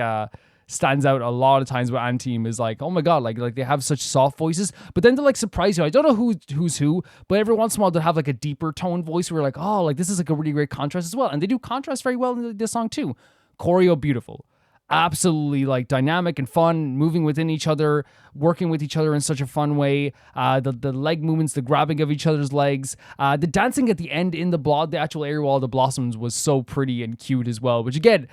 stands out a lot of times with Anteam is like, oh my god, like they have such soft voices, but then they like surprise you. I don't know who's who, but every once in a while they'll have like a deeper tone voice where like, oh, like this is like a really great contrast as well. And they do contrast very well in this song too. Choreo beautiful. Absolutely like dynamic and fun, moving within each other, working with each other in such a fun way. The leg movements, the grabbing of each other's legs, the dancing at the end in the actual area wall of the blossoms was so pretty and cute as well. Which again,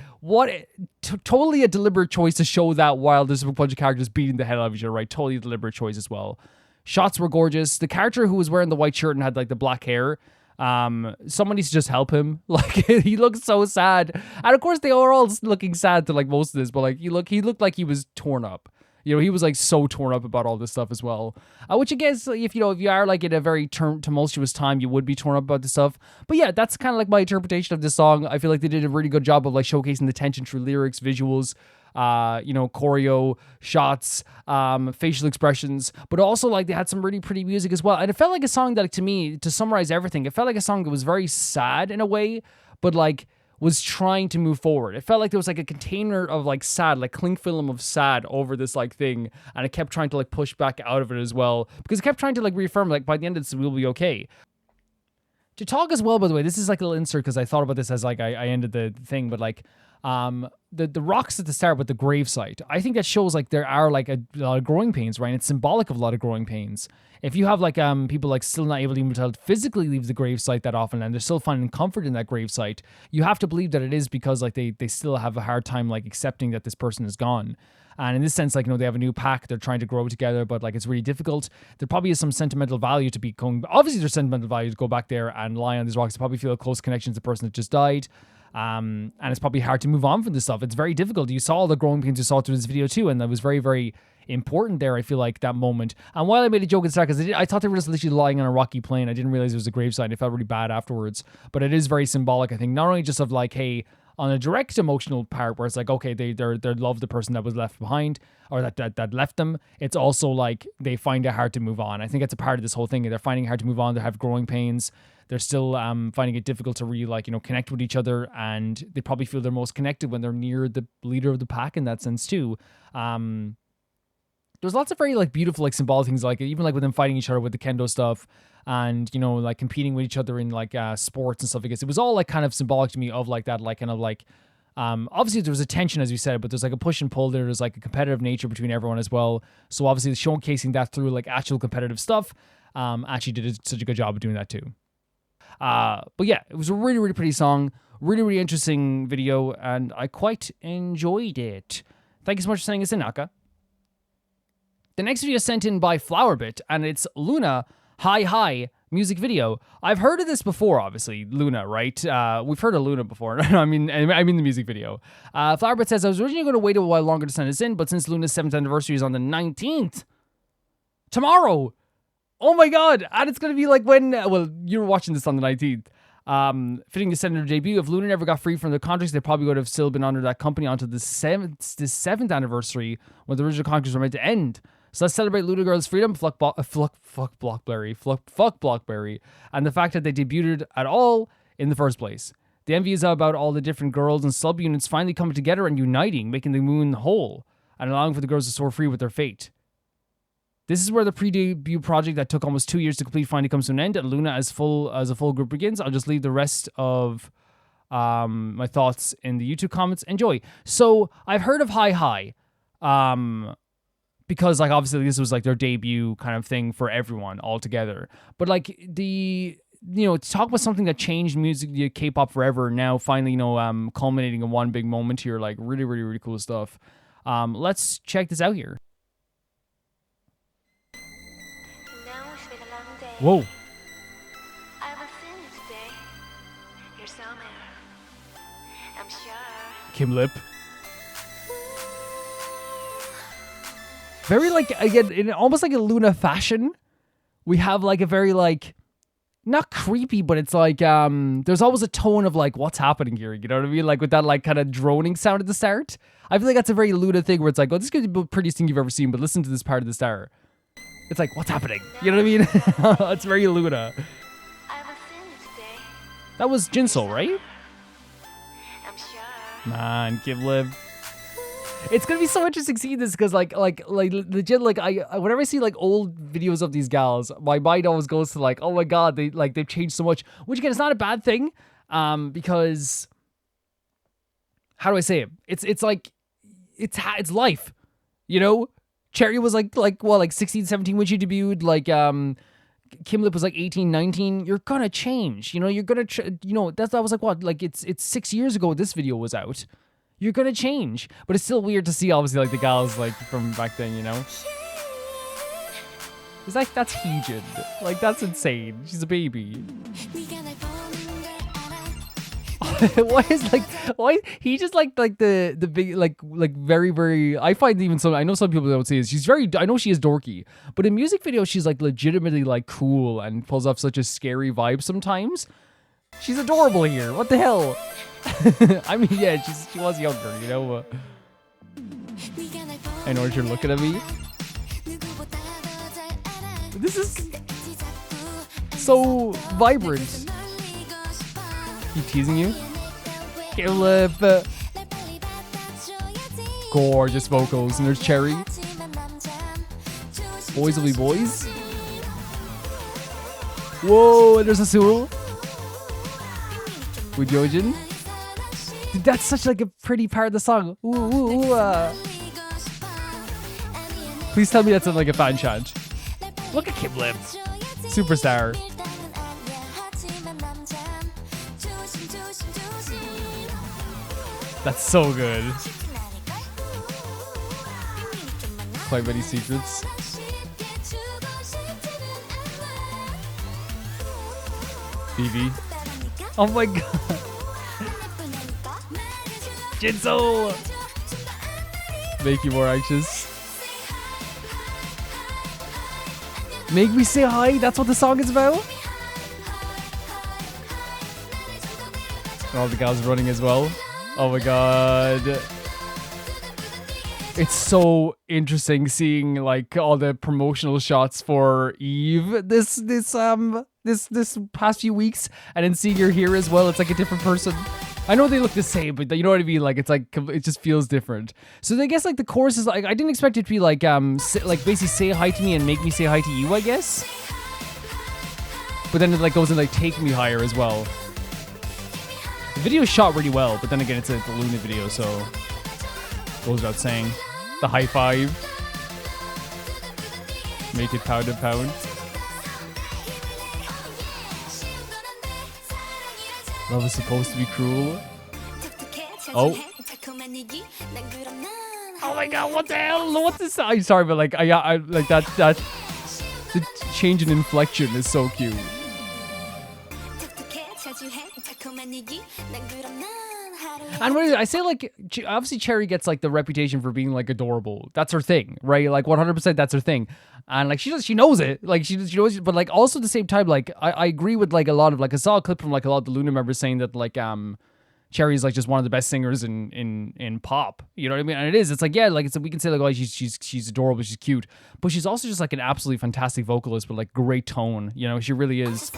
totally a deliberate choice to show that while there's a bunch of characters beating the hell out of each other, right? Totally a deliberate choice as well. Shots were gorgeous. The character who was wearing the white shirt and had like the black hair, someone needs to just help him. Like he looks so sad, and of course they are all looking sad to like most of this, but like he looked like he was torn up. He was like so torn up about all this stuff as well. Which I guess if you are like in a very tumultuous time, you would be torn up about this stuff. But yeah, that's kind of like my interpretation of this song. I feel like they did a really good job of like showcasing the tension through lyrics, visuals, choreo, shots, facial expressions, but also like they had some really pretty music as well. And it felt like a song that, to me, to summarize everything, it felt like a song that was very sad in a way, but like was trying to move forward. It felt like there was like a container of like sad, like cling film of sad over this like thing, and it kept trying to like push back out of it as well, because it kept trying to like reaffirm like by the end of this we'll be okay. To talk as well, by the way, this is like a little insert because I thought about this as like I ended the thing, but like the rocks at the start with the gravesite, I think that shows like there are like a lot of growing pains, right? And it's symbolic of a lot of growing pains. If you have like people like still not able to even physically leave the gravesite that often, and they're still finding comfort in that gravesite, you have to believe that it is because like they still have a hard time like accepting that this person is gone. And in this sense, like, they have a new pack, they're trying to grow together, but like it's really difficult. There probably is some sentimental value to be going. Obviously, there's sentimental value to go back there and lie on these rocks. They probably feel a close connection to the person that just died. And it's probably hard to move on from this stuff. It's very difficult. You saw all the growing pains you saw through this video too, and that was very, very important there, I feel like, that moment. And while I made a joke at the start, because I thought they were just literally lying on a rocky plain, I didn't realize it was a gravesite. It felt really bad afterwards. But it is very symbolic, I think, not only just of like, hey, on a direct emotional part where it's like, okay, they love the person that was left behind or that left them. It's also like they find it hard to move on. I think it's a part of this whole thing. They're finding it hard to move on. They have growing pains. They're still finding it difficult to really like, connect with each other, and they probably feel they're most connected when they're near the leader of the pack in that sense too. There's lots of very like beautiful like symbolic things, like even like with them fighting each other with the kendo stuff, and like competing with each other in like sports and stuff. I guess it was all like kind of symbolic to me of like that, like kind of like obviously there was a tension as you said, but there's like a push and pull there. There's like a competitive nature between everyone as well. So obviously showcasing that through like actual competitive stuff actually did such a good job of doing that too. But yeah, it was a really, really pretty song, really, really interesting video, and I quite enjoyed it. Thank you so much for sending us in, Aka. The next video is sent in by Flowerbit, and it's Loona Hi High music video. I've heard of this before, obviously, Loona, right? We've heard of Loona before. I mean the music video. Flowerbit says, I was originally going to wait a while longer to send this in, but since Loona's 7th anniversary is on the 19th, tomorrow, oh my god, and it's going to be like when, well, you're watching this on the 19th. Fitting to send their debut. If Loona never got free from the contracts, they probably would have still been under that company onto the 7th anniversary when the original contracts were meant to end. So let's celebrate Loona Girl's freedom, fuck Blockberry, and the fact that they debuted at all in the first place. The envy is about all the different girls and subunits finally coming together and uniting, making the moon whole, and allowing for the girls to soar free with their fate. This is where the pre-debut project that took almost 2 years to complete finally comes to an end, and Loona as a full group begins. I'll just leave the rest of my thoughts in the YouTube comments. Enjoy. So I've heard of Hi High, because like obviously this was like their debut kind of thing for everyone all together. But like to talk about something that changed music, K-pop forever, now finally culminating in one big moment here, like really, really, really cool stuff. Let's check this out here. Whoa. I will see you today. You're somewhere. I'm sure. Kim Lip. Very like, again, in almost like a Loona fashion, we have like a very like, not creepy, but it's like, there's always a tone of like, what's happening here? You know what I mean? Like with that like kind of droning sound at the start. I feel like that's a very Loona thing where it's like, oh, this could be the prettiest thing you've ever seen, but listen to this part of the start. It's like, what's happening? You know what I mean? It's very Loona. That was Jinsol, right? Man, Kim Lip. It's gonna be so interesting seeing this because like legit, like I whenever I see like old videos of these gals, my mind always goes to like, oh my god, they've changed so much. Which again, it's not a bad thing, because how do I say it? It's like it's life, you know. Cherry was like 16, 17 when she debuted. Like Kim Lip was like 18, 19. You're gonna change, you're gonna that was like what, like it's 6 years ago this video was out. You're gonna change, but it's still weird to see obviously like the gals like from back then, It's like, that's Heejin, like that's insane. She's a baby. Why he just like the big like very, very, I find even some, I know some people don't say this, she's very, I know she is dorky, but in music videos she's like legitimately like cool and pulls off such a scary vibe sometimes. She's adorable here. What the hell? I mean, yeah, she was younger, I know you're looking at me. This is so vibrant. Keep teasing you. Kim Lip. Gorgeous vocals. And there's Cherry. Boys will be boys. Whoa, and there's Asul. With Yojin. Dude, that's such like a pretty part of the song. Ooh, ooh, ooh, Please tell me that's like a fan chant. Look at Kim Lip. Superstar. That's so good. Quite many secrets. BB. Oh my god. Jinsol! Make you more anxious. Make me say hi, that's what the song is about? And all the gals running as well. Oh my god. It's so interesting seeing like all the promotional shots for Eve this past few weeks, and then seeing her here as well. It's like a different person. I know they look the same, but you know what I mean? Like it's like it just feels different. So I guess like the chorus is like, I didn't expect it to be like basically say hi to me and make me say hi to you, I guess. But then it like goes and like take me higher as well. The video is shot really well, but then again it's a Loona video, so goes without saying. The high five. Make it pound and pound. Love is supposed to be cruel. Oh. Oh my god, what the hell? What's this? I'm sorry, but like I like that the change in inflection is so cute. And what is it? I say like obviously Cherry gets like the reputation for being like adorable. That's her thing, right? Like 100% that's her thing. And like she knows it. Like she knows it, but like also at the same time, like I agree with like a lot of like I saw a clip from like a lot of the Loona members saying that like Cherry's like just one of the best singers in pop. You know what I mean? And it is. It's like, yeah, like we can say like, oh, she's adorable, she's cute, but she's also just like an absolutely fantastic vocalist with like great tone. You know, she really is.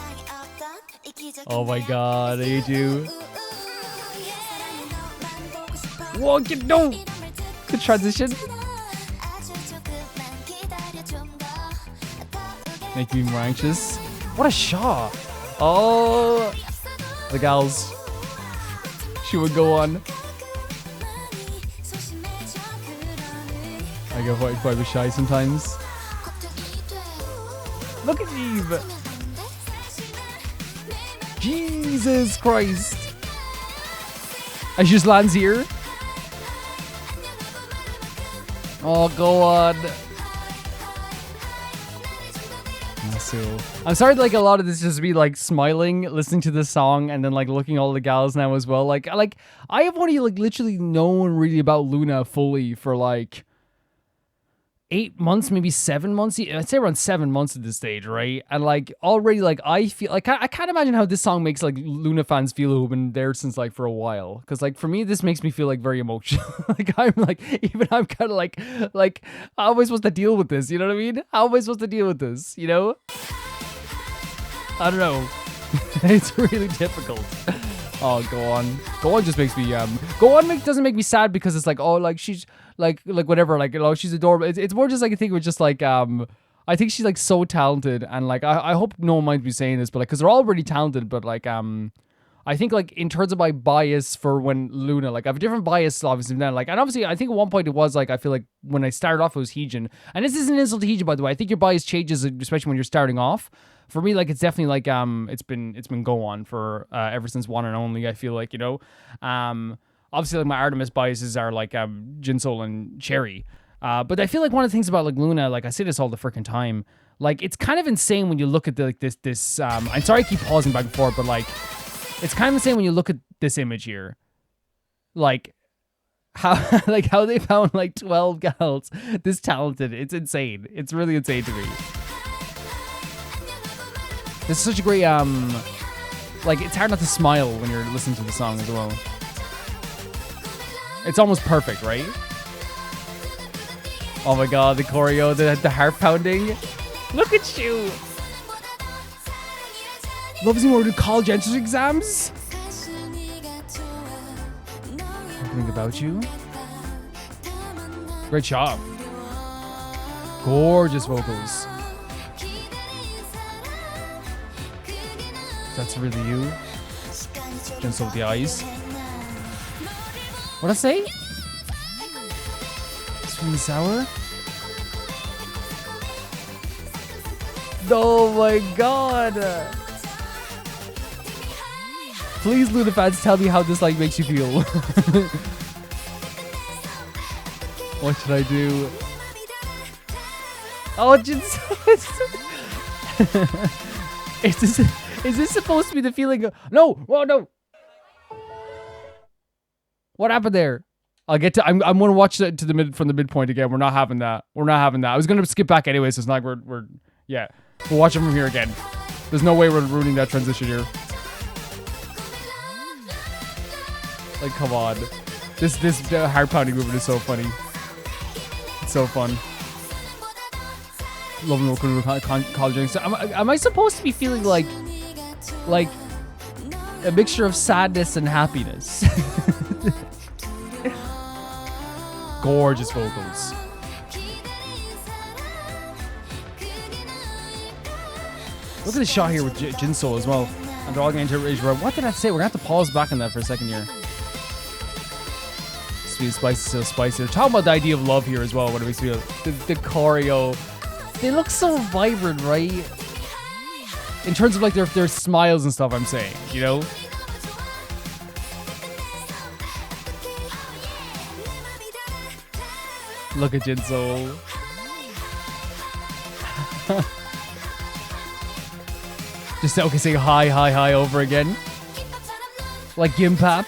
Oh my god, I hate you. Whoa, no! Good transition. Make me more anxious. What a shot! Oh, the gals. She would go on. I get quite shy sometimes. Look at Eve! Jesus Christ! And she just lands here. Oh, go on. I'm sorry, like a lot of this just be like smiling, listening to this song, and then like looking at all the gals now as well. Like I have only like literally known really about Loona fully for like 8 months, maybe 7 months. I'd say around 7 months at this stage, right? And like already, like I feel like I can't imagine how this song makes like Loona fans feel who've been there since like for a while. Because like for me, this makes me feel like very emotional. Like I'm kind of like how am I supposed to deal with this? You know what I mean? How am I supposed to deal with this? You know? I don't know. It's really difficult. Oh, go on. Go on just makes me go on doesn't make me sad because it's like, oh, like she's like whatever, like, you know, she's adorable. It's more just like I think it was just like I think she's like so talented, and like I hope no one minds me saying this, but like because they're all really talented, but like I think like in terms of my bias for when Loona, like I have a different bias obviously now, like, and obviously I think at one point it was like I feel like when I started off it was Heejin, and this isn't an insult to Heejin, by the way. I think your bias changes especially when you're starting off. For me, like it's definitely like it's been go on for ever since One and Only. I feel like, you know, obviously like my Artemis biases are like Jinsol and Cherry, but I feel like one of the things about like Loona, like I say this all the freaking time, like it's kind of insane when you look at the, like this I'm sorry I keep pausing back and forth, but like it's kind of insane when you look at this image here, like how like how they found like 12 gals this talented. It's insane. It's really insane to me. This is such a great, like, it's hard not to smile when you're listening to the song as well. It's almost perfect, right? Oh my god, the choreo, the heart pounding. Look at you! Loves you more to college entrance exams? Something about you? Great job. Gorgeous vocals. That's really you. Just with the eyes. What'd I say? Sweet and sour? Oh my god! Please, Loona fans, tell me how this like makes you feel. What should I do? Oh, just Is this supposed to be the feeling of... No! Oh, no! What happened there? I'll get to... I'm going to watch it to the from the midpoint again. We're not having that. We're not having that. I was going to skip back anyway, so it's not like we're... Yeah. We'll watch it from here again. There's no way we're ruining that transition here. Like, come on. This heart pounding movement is so funny. It's so fun. Love and working with college drinks. So am I supposed to be feeling like a mixture of sadness and happiness? Gorgeous vocals. Look at the shot here with Jinso as well. And they're all getting into rage. What did I say? We're going to have to pause back on that for a second here. Sweet, spicy, so spicy. They're talking about the idea of love here as well. What it makes me feel. The choreo. They look so vibrant, right? In terms of like their smiles and stuff, I'm saying, you know? Look at Jinso. Just okay, saying hi, hi, hi over again. Like Gimpap.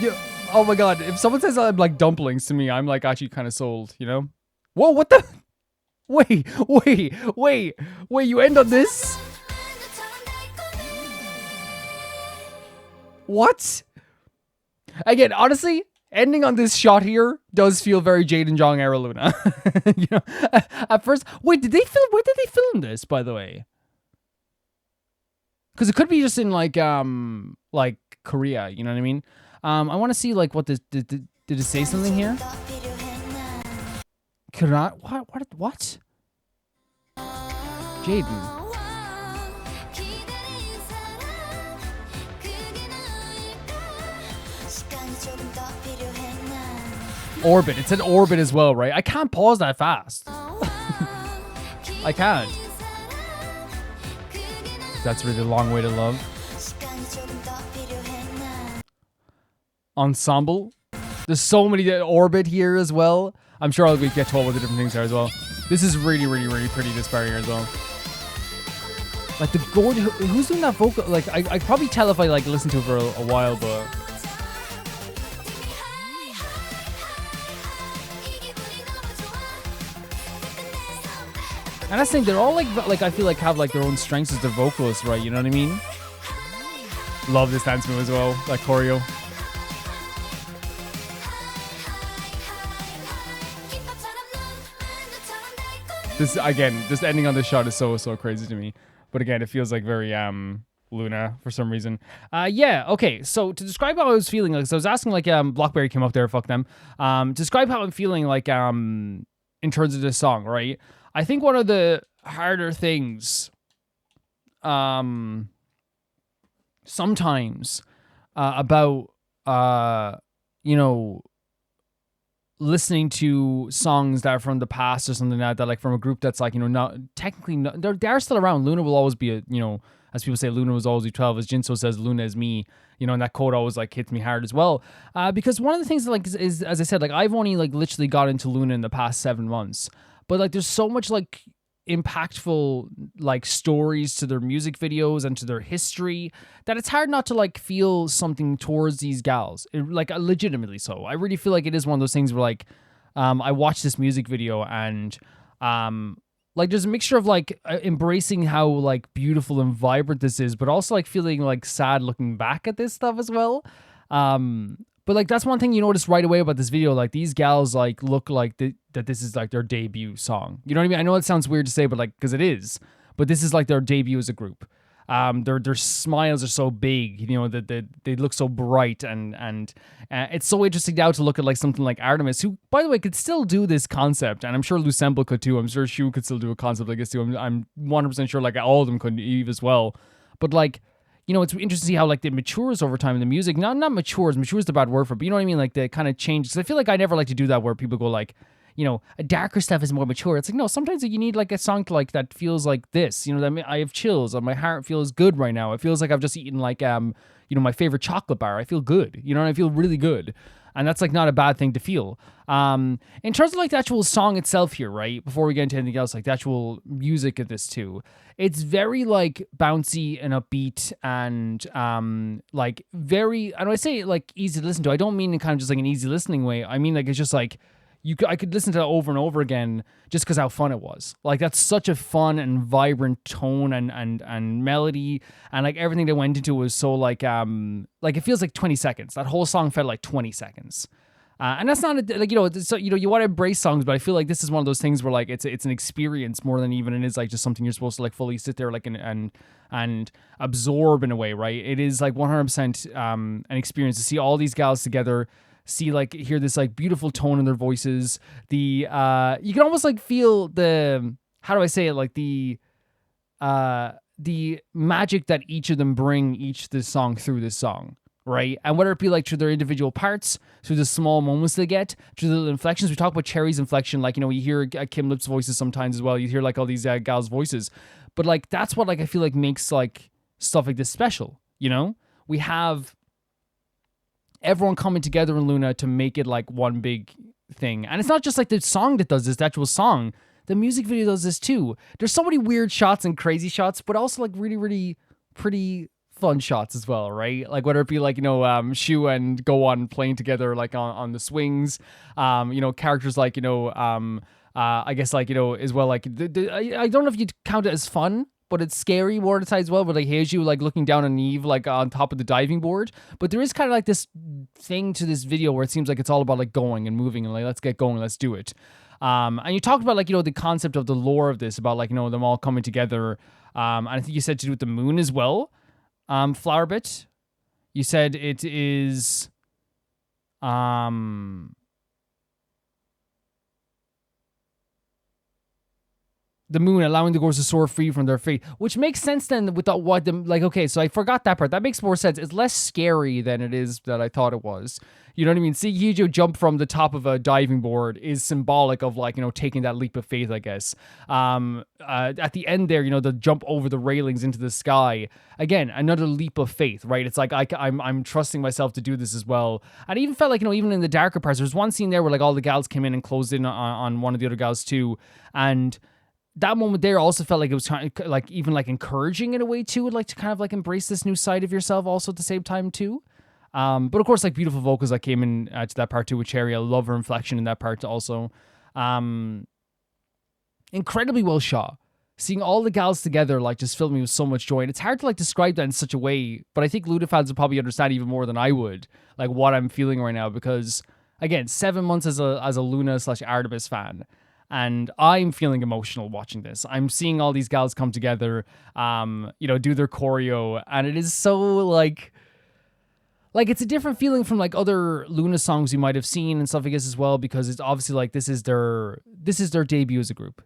Yeah. Oh my god, if someone says I'm like dumplings to me, I'm like actually kind of sold, you know? Whoa, what the? Wait, you end on this? What? Again, honestly, ending on this shot here does feel very Jade and Jong era Loona. You know, at first, wait, where did they film this, by the way? Because it could be just in like Korea, you know what I mean? I want to see like what this did it say something here? What? Jaden. Orbit. It's an orbit as well, right? I can't pause that fast. I can't. That's really a long way to love. Ensemble. There's so many orbit here as well. I'm sure I'll get 12 of the different things there as well. This is really, really, really pretty, this part here as well. Like the gorgeous, who's doing that vocal? Like I probably tell if I like listen to it for a while, but and that's the thing, they're all like I feel like have like their own strengths as their vocalists, right? You know what I mean? Love this dance move as well, that choreo. This again, just ending on this shot is so crazy to me. But again, it feels like very Loona for some reason. Yeah, okay. So to describe how I was feeling, like, so I was asking like Blockberry came up there, fuck them. Describe how I'm feeling like in terms of this song, right? I think one of the harder things sometimes about you know, listening to songs that are from the past or something like that, like from a group that's like, you know, not technically not, they're still around. Loona will always be a, you know, as people say, Loona was always be 12. As Jinso says, Loona is me, you know, and that quote always like hits me hard as well. Because one of the things that, like is as I said, like I've only like literally got into Loona in the past 7 months, but like there's so much like impactful like stories to their music videos and to their history that it's hard not to like feel something towards these gals, like legitimately so. I really feel like it is one of those things where like I watched this music video and like there's a mixture of like embracing how like beautiful and vibrant this is, but also like feeling like sad looking back at this stuff as well. But like that's one thing you notice right away about this video. Like these gals like look like that this is like their debut song. You know what I mean? I know it sounds weird to say, but like because it is. But this is like their debut as a group. Their smiles are so big, you know, that they look so bright, and it's so interesting now to look at like something like Artemis, who by the way could still do this concept, and I'm sure Lucemble could too. I'm sure Shu could still do a concept like this too. I'm 100% sure like all of them could, Eve as well. But like, you know, it's interesting to see how like it matures over time in the music. Not matures the bad word for it, but you know what I mean? Like the kind of changes. 'Cause I feel like I never like to do that where people go like, you know, a darker stuff is more mature. It's like, no, sometimes you need like a song to like that feels like this, you know, that I have chills and my heart feels good right now. It feels like I've just eaten like, you know, my favorite chocolate bar. I feel good, you know, and I feel really good. And that's like not a bad thing to feel. In terms of like the actual song itself here, right? Before we get into anything else, like the actual music of this too, it's very like bouncy and upbeat and like very, and when I say like easy to listen to, I don't mean in kind of just like an easy listening way. I mean like it's just like I could listen to that over and over again just because how fun it was. Like that's such a fun and vibrant tone and melody, and like everything that went into it was so like it feels like 20 seconds. That whole song felt like 20 seconds. And that's not like, you know, so, you know, you want to embrace songs, but I feel like this is one of those things where like it's an experience more than even it is like just something you're supposed to like fully sit there like and absorb in a way, right? It is like 100% an experience to see all these gals together, see like hear this like beautiful tone in their voices. The you can almost like feel the, how do I say it, like the magic that each of them bring each this song through this song. Right? And whether it be like through their individual parts, through the small moments they get, through the inflections. We talk about Cherry's inflection, like, you know, you hear Kim Lip's voices sometimes as well. You hear like all these gals' voices. But like, that's what like I feel like makes like stuff like this special, you know? We have everyone coming together in Loona to make it like one big thing. And it's not just like the song that does this, the actual song. The music video does this too. There's so many weird shots and crazy shots, but also like really, really pretty fun shots as well, right? Like whether it be like, you know, Shu and Go On playing together like on the swings, you know, characters like, you know, I guess like, you know, as well, like I don't know if you'd count it as fun, but it's scary more inside as well, where like here's you like looking down on Eve like on top of the diving board. But there is kind of like this thing to this video where it seems like it's all about like going and moving and like let's get going, let's do it. And you talked about like, you know, the concept of the lore of this, about like, you know, them all coming together. And I think you said to do with the moon as well. Flowerbit, you said it is the moon allowing the girls to soar free from their fate, which makes sense then with the, what them like. Okay, so I forgot that part. That makes more sense. It's less scary than it is that I thought it was. You know what I mean? Seeing Hijo jump from the top of a diving board is symbolic of like, you know, taking that leap of faith, I guess. At the end there, you know, the jump over the railings into the sky, again, another leap of faith, right? It's like I'm trusting myself to do this as well. And I even felt like, you know, even in the darker parts, there's one scene there where like all the gals came in and closed in on one of the other gals too, and that moment there also felt like it was trying, like even like encouraging in a way too, like to kind of like embrace this new side of yourself also at the same time too. But of course, like beautiful vocals that came in to that part too with Cherry. I love her inflection in that part also. Incredibly well shot. Seeing all the gals together like just filled me with so much joy. And it's hard to like describe that in such a way, but I think Loona fans would probably understand even more than I would, like what I'm feeling right now, because again, 7 months as a Loona/Artemis fan. And I'm feeling emotional watching this. I'm seeing all these gals come together, you know, do their choreo. And it is so like it's a different feeling from like other Loona songs you might have seen and stuff like this as well, because it's obviously like this is their debut as a group.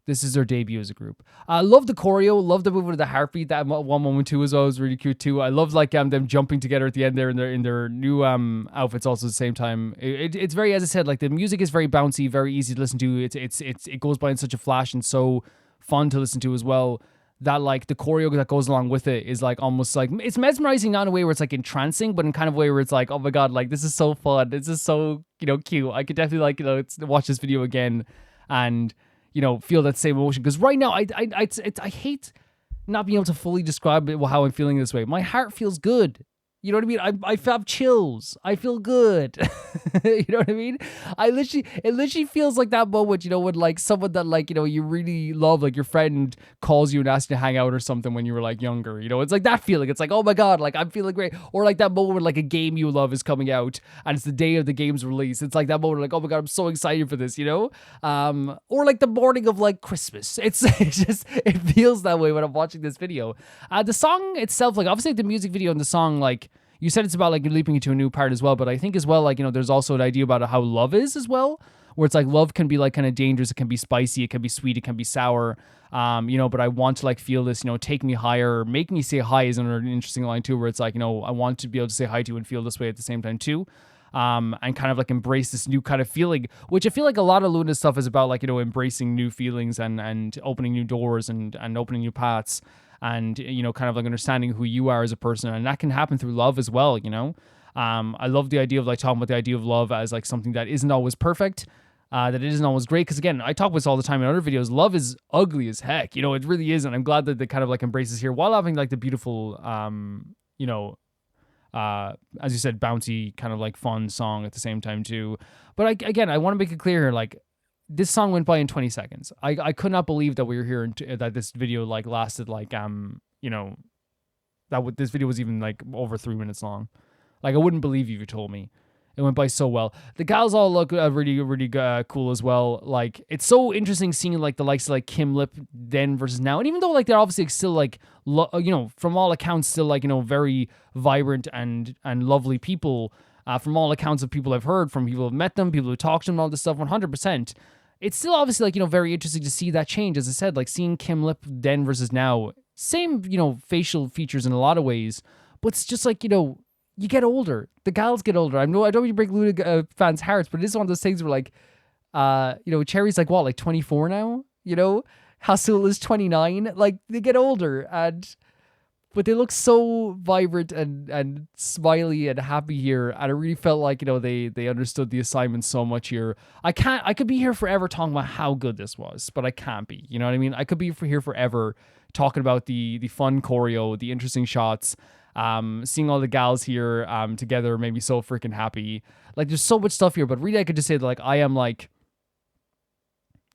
I love the choreo, love the movement of the heartbeat. That one moment too as well was really cute too. I love like them jumping together at the end there in their new outfits also at the same time. It's very, as I said, like the music is very bouncy, very easy to listen to. It goes by in such a flash and so fun to listen to as well. That like the choreo that goes along with it is like almost like, it's mesmerizing, not in a way where it's like entrancing, but in kind of a way where it's like, oh my god, like this is so fun, this is so, you know, cute. I could definitely like, you know, watch this video again and, you know, feel that same emotion, because right now I hate not being able to fully describe it, how I'm feeling this way. My heart feels good. You know what I mean? I have chills. I feel good. You know what I mean? It literally feels like that moment, you know, when like someone that like, you know, you really love, like your friend calls you and asks you to hang out or something when you were like younger, you know, it's like that feeling. It's like, oh my god, like I'm feeling great. Or like that moment when like a game you love is coming out and it's the day of the game's release. It's like that moment like, oh my god, I'm so excited for this, you know? Or like the morning of like Christmas. It feels that way when I'm watching this video. The song itself, like obviously the music video and the song, like, you said it's about like leaping into a new part as well, but I think as well, like, you know, there's also an idea about how love is as well, where it's like love can be like kind of dangerous, it can be spicy, it can be sweet, it can be sour, you know, but I want to like feel this, you know, take me higher, make me say hi is another interesting line too, where it's like, you know, I want to be able to say hi to you and feel this way at the same time too, and kind of like embrace this new kind of feeling, which I feel like a lot of Loona stuff is about, like, you know, embracing new feelings and opening new doors and opening new paths. And, you know, kind of like understanding who you are as a person. And that can happen through love as well, you know? I love the idea of like talking about the idea of love as like something that isn't always perfect, that it isn't always great. Because again, I talk about this all the time in other videos. Love is ugly as heck, you know, it really is. And I'm glad that they kind of like embraces here while having like the beautiful, you know, as you said, bouncy kind of like fun song at the same time too. But again, I want to make it clear here, like, this song went by in 20 seconds. I could not believe that we were here and that this video like lasted like you know, this video was even like over 3 minutes long. Like I wouldn't believe you if you told me. It went by so well. The gals all look really cool as well. Like it's so interesting seeing like the likes of like Kim Lip then versus now. And even though like they're obviously still like you know, from all accounts still like, you know, very vibrant and lovely people. From all accounts of people I've heard, from people who've met them, people who talked to them, all this stuff, 100%. It's still obviously like, you know, very interesting to see that change. As I said, like seeing Kim Lip then versus now, same, you know, facial features in a lot of ways, but it's just like, you know, you get older. The gals get older. I don't want to break Loona fans' hearts, but it is one of those things where like, you know, Cherry's like what, like 24 now? You know, Hasul is 29. Like they get older, but they look so vibrant and smiley and happy here. And I really felt like, you know, they understood the assignment so much here. I could be here forever talking about how good this was, but I can't be. You know what I mean? I could be here forever talking about the fun choreo, the interesting shots. Seeing all the gals here together made me so freaking happy. Like there's so much stuff here, but really I could just say that like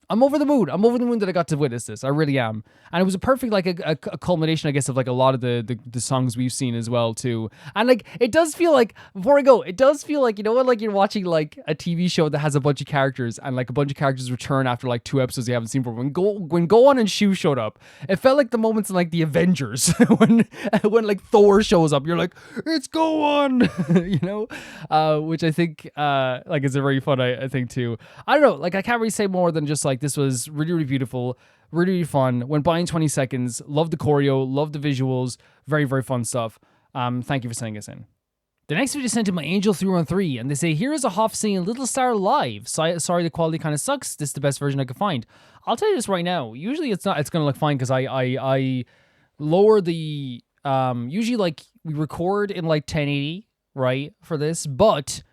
I'm over the moon. I'm over the moon that I got to witness this. I really am. And it was a perfect, like, a culmination, I guess, of, like, a lot of the songs we've seen as well, too. And, like, it does feel like, before I go, it does feel like, you know what, like, you're watching, like, a TV show that has a bunch of characters, and, like, a bunch of characters return after, like, 2 episodes you haven't seen before. When Gohan and Shu showed up, it felt like the moments in, like, the Avengers, when like, Thor shows up, you're like, it's Gohan! You know? Which I think, like, is a very fun, I think, too. I don't know, like, I can't really say more than just, like, this was really, really beautiful, really, really fun. Went by in 20 seconds. Loved the choreo, loved the visuals. Very, very fun stuff. Thank you for sending us in. The next video sent to my Angel 313, and they say, here is AHOF singing Little Star live. Sorry, the quality kind of sucks. This is the best version I could find. I'll tell you this right now. Usually it's not. It's gonna look fine because I lower the usually like we record in like 1080 right for this, but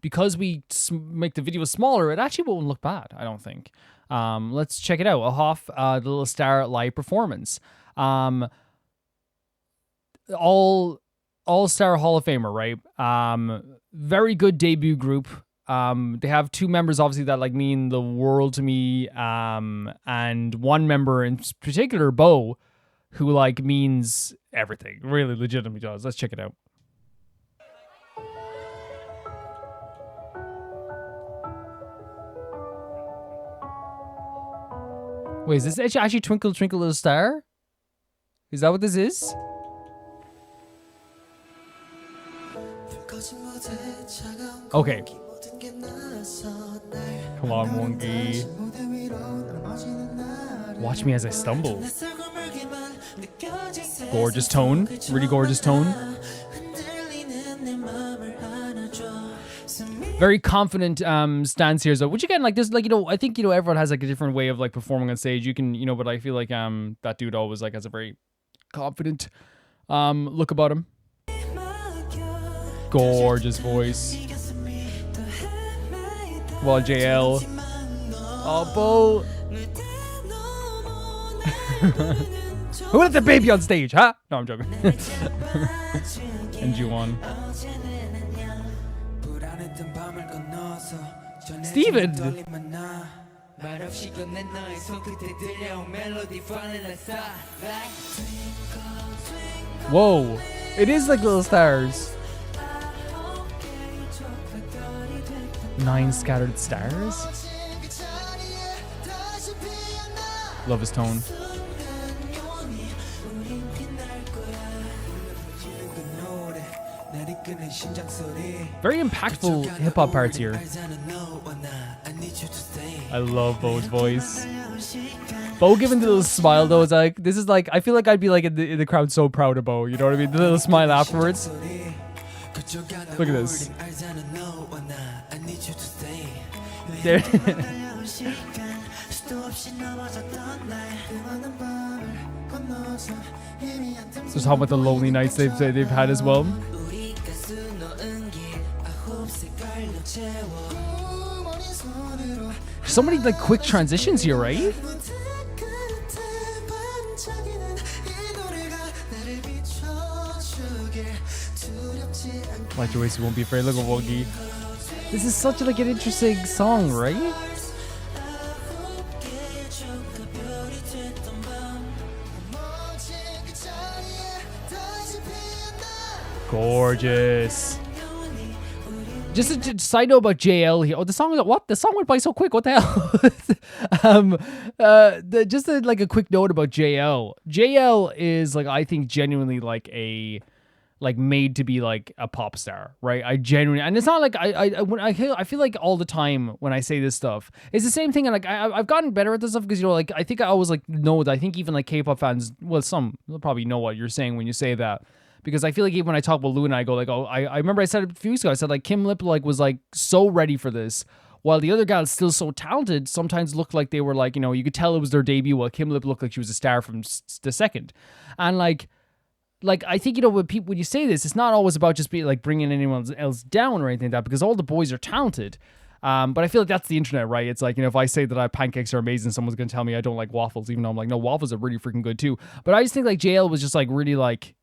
because we make the video smaller, it actually won't look bad. I don't think. Let's check it out. AHOF, the Little Star live performance. All-Star Hall of Famer, right? Very good debut group. They have 2 members, obviously, that like mean the world to me. And one member in particular, Bow, who like means everything. Really legitimately does. Let's check it out. Wait, is this actually Twinkle Twinkle Little Star? Is that what this is? Okay. Come on, Wongi. Watch me as I stumble. Gorgeous tone. Really gorgeous tone. Very confident stance here, so which again, like this, like, you know, I think, you know, everyone has like a different way of like performing on stage. You can, you know, but I feel like that dude always like has a very confident look about him. Gorgeous voice. Well, JL. Oh, Bo. Who let the baby on stage, huh? No, I'm joking. And Juwon. Steven! Whoa. It is like Little Stars. 9 scattered stars? Love his tone. Very impactful hip-hop parts here. I love Bo's voice. Bo giving the little smile though is like, this is like, I feel like I'd be like in the crowd so proud of Bo, you know what I mean? The little smile afterwards. Look at this. There. Just how about the lonely nights they've had as well. So many like quick transitions here, right? Like your waist, you won't be afraid. Look at Wongi. This is such like an interesting song, right? Gorgeous. Just a side note about JL here. Oh, the song, what? The song went by so quick. What the hell? Just like a quick note about JL. JL is like, I think genuinely like made to be like a pop star, right? I genuinely, and it's not like I feel like all the time when I say this stuff, it's the same thing. And like I've gotten better at this stuff because, you know, like I think I always like know that I think even like K-pop fans, well, some will probably know what you're saying when you say that. Because I feel like even when I talk about Loona, I go like, oh, I remember I said it a few weeks ago. I said like Kim Lip like was like so ready for this, while the other gals still so talented sometimes looked like they were like, you know, you could tell it was their debut, while Kim Lip looked like she was a star from the second. And like I think, you know, when you say this, it's not always about just being like bringing anyone else down or anything like that, because all the boys are talented. But I feel like that's the internet, right? It's like, you know, if I say that pancakes are amazing, someone's gonna tell me I don't like waffles, even though I'm like, no, waffles are really freaking good too. But I just think like JL was just like really like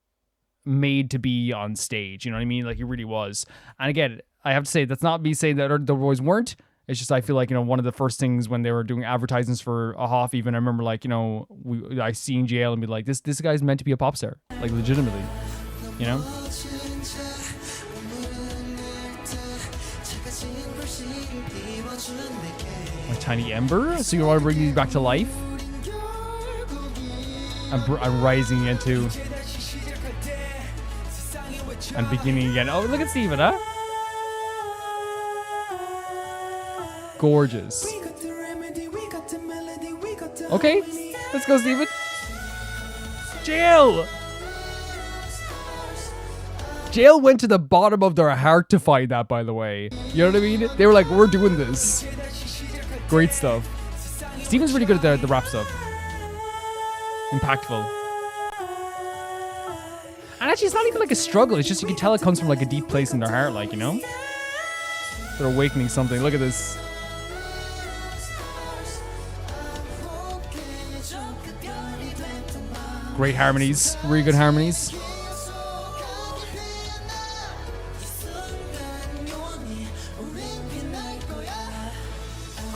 made to be on stage, you know what I mean? Like he really was. And again, I have to say, that's not me saying that the boys weren't. It's just I feel like, you know, one of the first things when they were doing advertisements for AHOF, even I remember like, you know, I seen JL and be like, this guy's meant to be a pop star, like legitimately, you know. My tiny ember. So you want to bring these back to life? I'm rising into. And beginning again. Oh, look at Steven, huh? Gorgeous. Okay, let's go, Steven. Jail went to the bottom of their heart to find that, by the way. You know what I mean? They were like, we're doing this. Great stuff. Steven's really good at the rap stuff. Impactful. And actually, it's not even like a struggle. It's just you can tell it comes from like a deep place in their heart, like, you know? They're awakening something. Look at this. Great harmonies. Really good harmonies.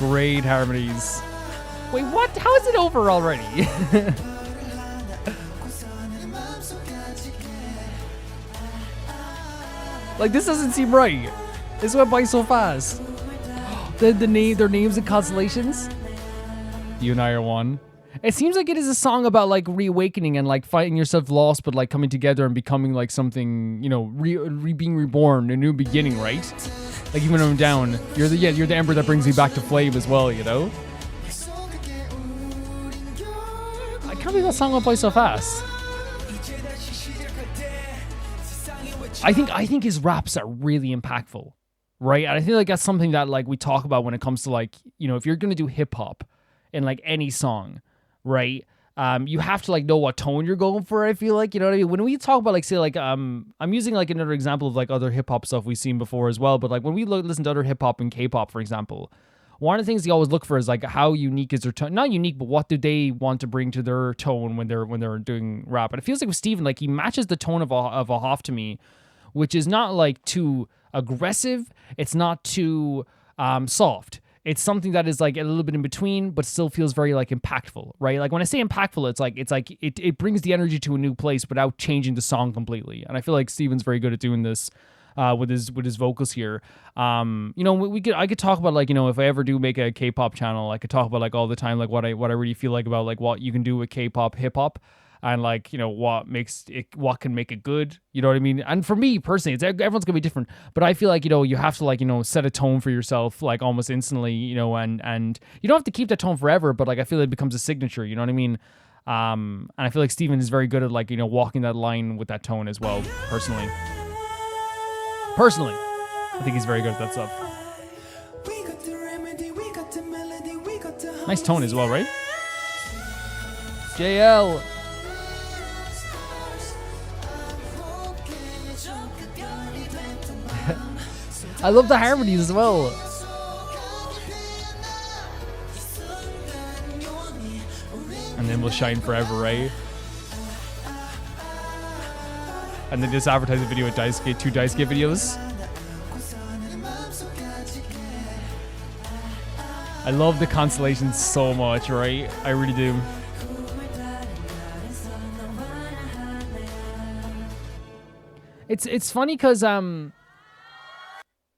Great harmonies. Wait, what? How is it over already? Like, this doesn't seem right. This went by so fast. Their names and constellations. You and I are one. It seems like it is a song about like reawakening and like finding yourself lost, but like coming together and becoming like something, you know, being reborn, a new beginning, right? Like even when I'm down, you're the ember that brings me back to flame as well, you know. I can't believe that song went by so fast. I think his raps are really impactful, right? And I feel like that's something that like we talk about when it comes to like, you know, if you're gonna do hip hop in like any song, right? You have to like know what tone you're going for. I feel like, you know what I mean? When we talk about like, say like, I'm using like another example of like other hip hop stuff we've seen before as well. But like when we listen to other hip hop and K-pop, for example, one of the things you always look for is like how unique is their tone? Not unique, but what do they want to bring to their tone when they're doing rap? And it feels like with Steven, like he matches the tone of AHOF to me, which is not like too aggressive. It's not too soft. It's something that is like a little bit in between, but still feels very like impactful, right? Like when I say impactful, it brings the energy to a new place without changing the song completely. And I feel like Steven's very good at doing this with his vocals here. You know, I could talk about like, you know, if I ever do make a K-pop channel, I could talk about like all the time like what I really feel like about like what you can do with K-pop, hip hop. And like, you know, what can make it good, you know what I mean? And for me personally, everyone's gonna be different, but I feel like, you know, you have to like, you know, set a tone for yourself like almost instantly, you know, and you don't have to keep that tone forever, but like I feel it becomes a signature, you know what I mean? And I feel like Steven is very good at like, you know, walking that line with that tone as well, personally. I think he's very good at that stuff. Nice tone as well, right? JL. I love the harmonies as well. And then we'll shine forever, right? And then just advertise a video with Daisuke, 2 Daisuke videos. I love the constellations so much, right? I really do. It's funny because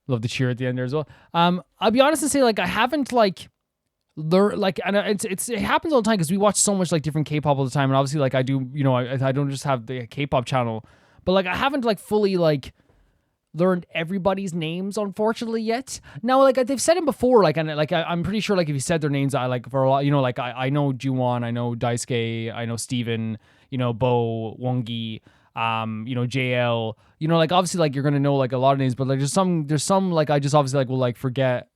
love the cheer at the end there as well. I'll be honest and say like I haven't like learn like, and it happens all the time because we watch so much like different K-pop all the time, and obviously like I do, you know, I don't just have the K-pop channel, but like I haven't like fully like learned everybody's names unfortunately yet. Now like they've said them before, like, and like I'm pretty sure like if you said their names, I like for a lot, you know, like I know Juwon, I know Daisuke, I know Steven, you know, Bo, Wongi, you know, JL, you know, like obviously like you're gonna know like a lot of names, but like there's some like I just obviously like will like forget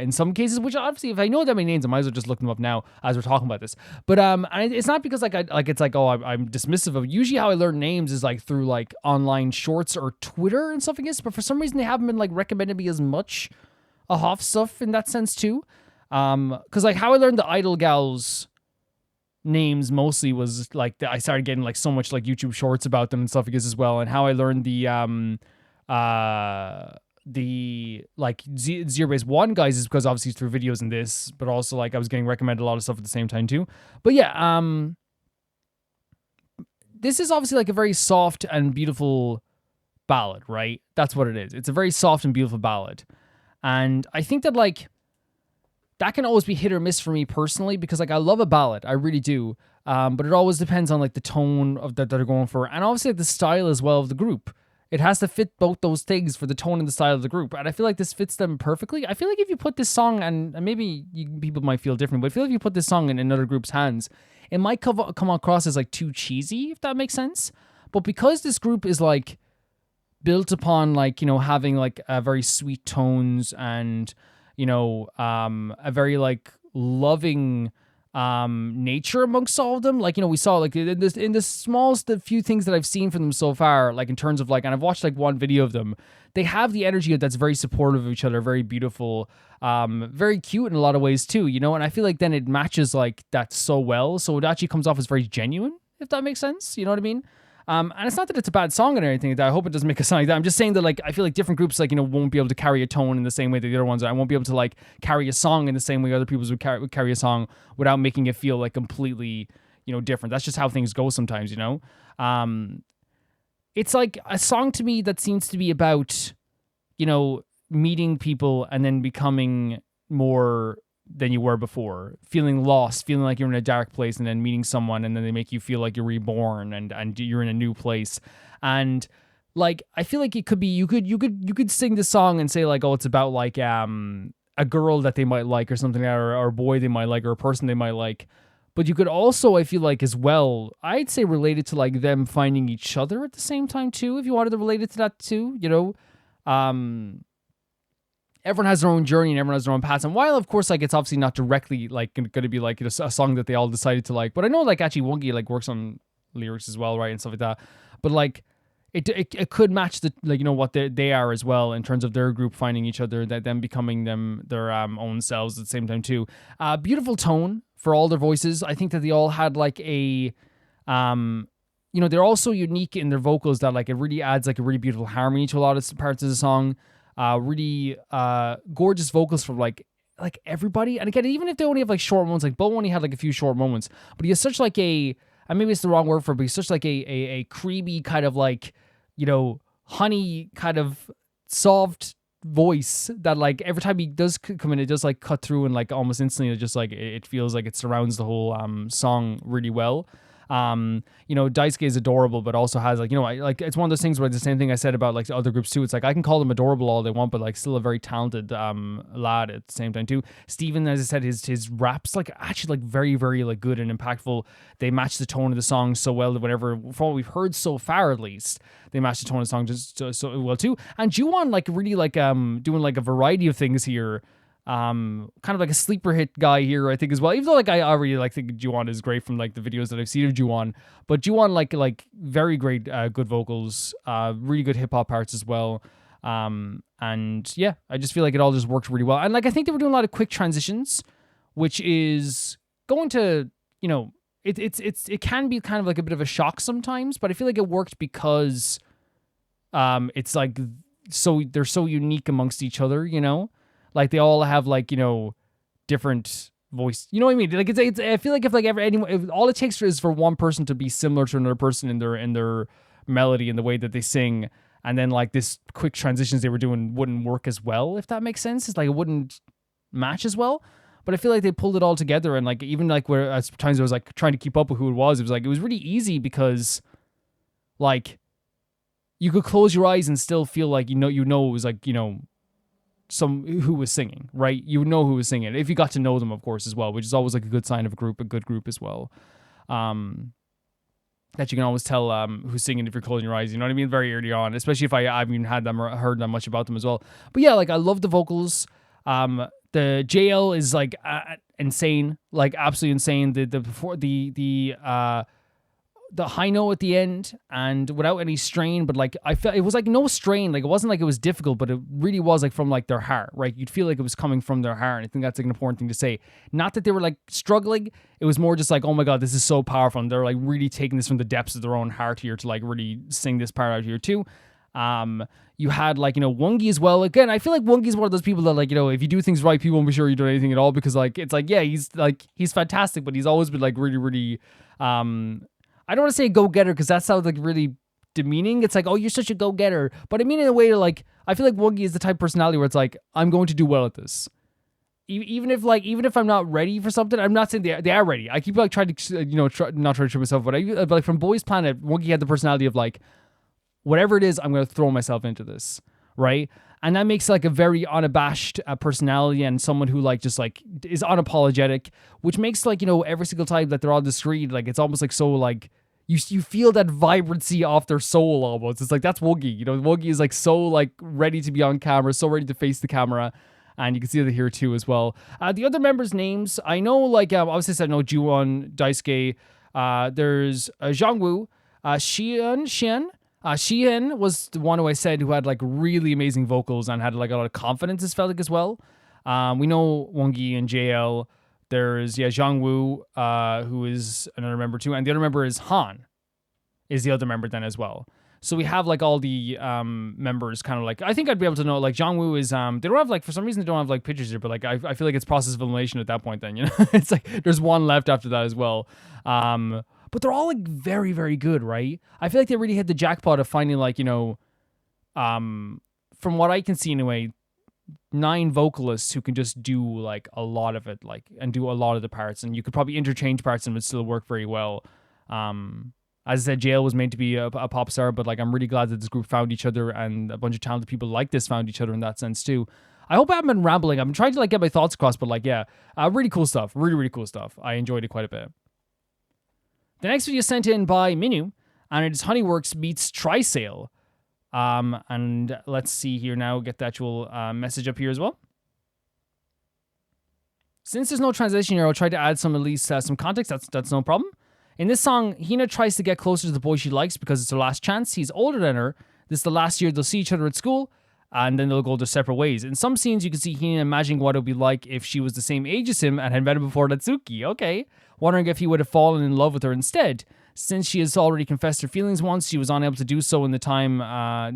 in some cases, which obviously if I know that many names, I might as well just look them up now as we're talking about this. But and it's not because like it's like, oh, I'm dismissive of it. Usually how I learn names is like through like online shorts or Twitter and stuff, I guess. But for some reason they haven't been like recommended me as much AHOF stuff in that sense too. Because like how I learned the Idol Gals names mostly was like I started getting like so much like YouTube shorts about them and stuff, I guess, as well. And how I learned the like Zero Base One guys is because obviously through videos in this, but also like I was getting recommended a lot of stuff at the same time too. But yeah, this is obviously like a very soft and beautiful ballad, right? That's what it is. It's a very soft and beautiful ballad. And I think that like that can always be hit or miss for me personally, because like I love a ballad, I really do. But it always depends on like the tone of that they're going for, and obviously like, the style as well of the group. It has to fit both those things for the tone and the style of the group. And I feel like this fits them perfectly. I feel like if you put this song, and maybe people might feel different, but I feel like if you put this song in another group's hands, it might come across as like too cheesy, if that makes sense. But because this group is like built upon like, you know, having like a very sweet tones and, you know, a very like loving nature amongst all of them, like, you know, we saw like in the smallest few things that I've seen from them so far, like in terms of like, and I've watched like one video of them, they have the energy that's very supportive of each other, very beautiful, very cute in a lot of ways too, you know. And I feel like then it matches like that so well, so it actually comes off as very genuine, if that makes sense, you know what I mean? And it's not that it's a bad song or anything like that. I hope it doesn't make a sound like that. I'm just saying that like I feel like different groups like, you know, won't be able to carry a tone in the same way that the other ones are. I won't be able to like carry a song in the same way other people would carry a song without making it feel like completely, you know, different. That's just how things go sometimes, you know. It's like a song to me that seems to be about, you know, meeting people and then becoming more than you were before, feeling lost, feeling like you're in a dark place, and then meeting someone and then they make you feel like you're reborn and you're in a new place. And like I feel like it could be you could sing the song and say like, oh, it's about like a girl that they might like or something, or a boy they might like, or a person they might like. But you could also, I feel like as well, I'd say related to like them finding each other at the same time too, if you wanted to relate it to that too, you know. Everyone has their own journey and everyone has their own paths. And while, of course, like it's obviously not directly like going to be like a song that they all decided to like, but I know like actually Wongi like works on lyrics as well, right, and stuff like that. But like it could match the like, you know, what they are as well in terms of their group finding each other, that them becoming their own selves at the same time too. Beautiful tone for all their voices. I think that they all had like a you know, they're all so unique in their vocals that like it really adds like a really beautiful harmony to a lot of parts of the song. Really gorgeous vocals from like everybody. And again, even if they only have like short moments, like Bo only had like a few short moments, but he has such like and maybe it's the wrong word for it, but he's such like a creamy kind of like, you know, honey kind of soft voice that like every time he does come in, it does like cut through and like almost instantly it just like it feels like it surrounds the whole song really well. You know, Daisuke is adorable, but also has like, you know, like it's one of those things where the same thing I said about like the other groups too. It's like I can call them adorable all they want, but like still a very talented lad at the same time too. Steven, as I said, his raps like actually like very, very like good and impactful. They match the tone of the song so well that whatever, from what we've heard so far at least, they match the tone of the song just so well too. And Juwon like really like doing like a variety of things here. Kind of like a sleeper hit guy here, I think, as well. Even though like I already like think Juwon is great from like the videos that I've seen of Juwon, but Juwon like very great, good vocals, really good hip hop parts as well. And yeah, I just feel like it all just worked really well. And like I think they were doing a lot of quick transitions, which is going to, you know, it can be kind of like a bit of a shock sometimes, but I feel like it worked because it's like so they're so unique amongst each other, you know. Like they all have like, you know, different voice. You know what I mean? Like it's I feel like if like anyone, if all it takes is for one person to be similar to another person in their melody and the way that they sing. And then like this quick transitions they were doing wouldn't work as well, if that makes sense. It's like it wouldn't match as well. But I feel like they pulled it all together, and like even like where at times I was like trying to keep up with who it was like it was really easy because like you could close your eyes and still feel like you know it was like, you know, some who was singing, right? You would know who was singing if you got to know them, of course, as well, which is always like a good sign of a good group as well. That you can always tell who's singing if you're closing your eyes, you know what I mean? Very early on, especially if I haven't even had them or heard that much about them as well. But yeah, like I love the vocals. The JL is like insane, like absolutely insane. The high note at the end and without any strain, but like I felt it was like no strain, like it wasn't like it was difficult, but it really was like from like their heart, right? You'd feel like it was coming from their heart, and I think that's like an important thing to say. Not that they were like struggling, it was more just like, oh my god, this is so powerful, and they're like really taking this from the depths of their own heart here to like really sing this part out here too. You had like, you know, Wongi as well. Again, I feel like Wongi is one of those people that like, you know, if you do things right, people won't be sure you do anything at all, because like it's like, yeah, he's fantastic, but he's always been like really I don't want to say go-getter because that sounds like really demeaning. It's like, oh, you're such a go-getter. But I mean in a way to like, I feel like Wongi is the type of personality where it's like, I'm going to do well at this. Even if I'm not ready for something, I'm not saying they are ready. I keep like trying to, you know, not trying to trick myself, but like from Boy's Planet, Wongi had the personality of like, whatever it is, I'm going to throw myself into this, right? And that makes like a very unabashed personality and someone who like just like is unapologetic, which makes like, you know, every single time that they're on the screen, like it's almost like so like you feel that vibrancy off their soul almost. It's like that's Wongi, you know. Wongi is like so like ready to be on camera, so ready to face the camera, and you can see that here too as well. The other members' names, I know like obviously I said no, Juwon, Daisuke. There's Zhangwoo, Xian. Xian was the one who I said who had like really amazing vocals and had like a lot of confidence, it felt like as well. We know Wongi and JL. There's Zhang Wu, who is another member too, and the other member is Han, is the other member then as well. So we have like all the members kind of like, I think I'd be able to know like Zhang Wu is they don't have like, for some reason they don't have like pictures here, but like I feel like it's process of elimination at that point then, you know. It's like there's one left after that as well. But they're all like very, very good, right? I feel like they really hit the jackpot of finding like, you know, from what I can see anyway, 9 vocalists who can just do like a lot of it, like, and do a lot of the parts, and you could probably interchange parts and it would still work very well. As I said, JL was meant to be a pop star, but like I'm really glad that this group found each other, and a bunch of talented people like this found each other in that sense too. I hope I haven't been rambling. I'm trying to like get my thoughts across, but like yeah, really cool stuff. Really, really cool stuff. I enjoyed it quite a bit. The next video is sent in by Minu, and it is Honeyworks meets Trisale. And let's see here now, get the actual message up here as well. Since there's no translation here, I'll try to add some, at least some context. That's no problem. In this song, Hina tries to get closer to the boy she likes because it's her last chance. He's older than her. This is the last year they'll see each other at school, and then they'll go their separate ways. In some scenes, you can see Hina imagining what it would be like if she was the same age as him and had met him before Natsuki. Okay. Wondering if he would have fallen in love with her instead. Since she has already confessed her feelings once, she was unable to do so in the time,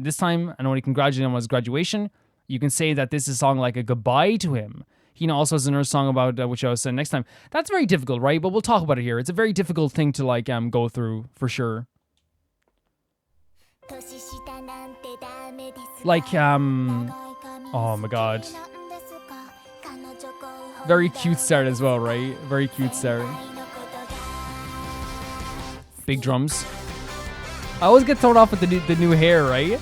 this time, and only congratulated him on his graduation. You can say that this is a song like a goodbye to him. Hina also has another song about, which I will say next time. That's very difficult, right? But we'll talk about it here. It's a very difficult thing to like go through, for sure. Like, oh my god. Very cute start as well, right? Very cute start. Big drums. I always get thrown off with the new hair, right?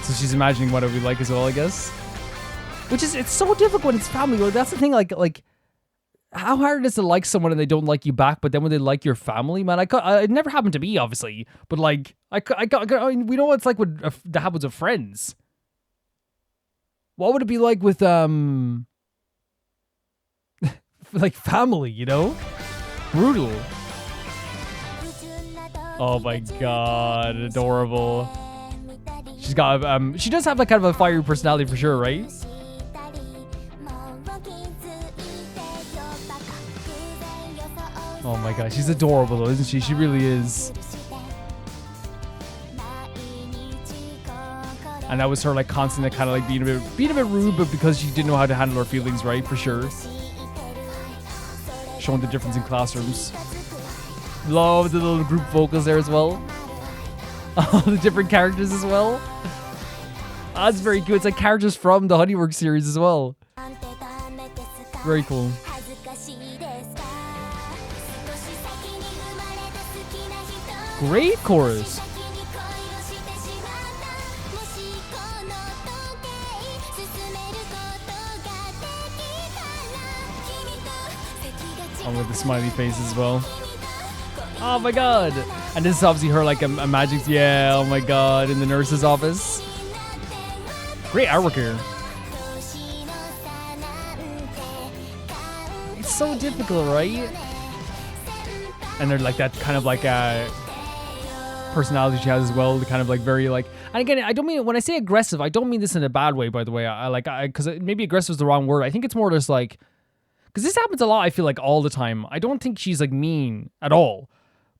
So she's imagining what it would be like as well, I guess. Which is, it's so difficult when it's family. Well, that's the thing, like how hard it is to like someone and they don't like you back, but then when they like your family, man, it never happened to me, obviously, but like, I mean, we know what it's like when that happens with friends. What would it be like with, like family, you know? Brutal. Oh my god, adorable. She's got, she does have like kind of a fiery personality for sure, right? Oh my god, she's adorable though, isn't she? She really is. And that was her like constantly kind of like being a bit rude, but because she didn't know how to handle her feelings, right? For sure. Showing the difference in classrooms. Love the little group vocals there as well. all the different characters as well. That's very cool. It's like characters from the Honeyworks series as well. Very cool. Great chorus. Oh, with the smiley face as well. Oh my god. And this is obviously her like a magic, yeah, oh my god, in the nurse's office. Great artwork here. It's so difficult, right? And they're like that kind of like personality she has as well, the kind of like very like, and again, I don't mean, when I say aggressive, I don't mean this in a bad way, by the way. Because maybe aggressive is the wrong word. I think it's more just like, because this happens a lot, I feel like, all the time. I don't think she's like mean at all.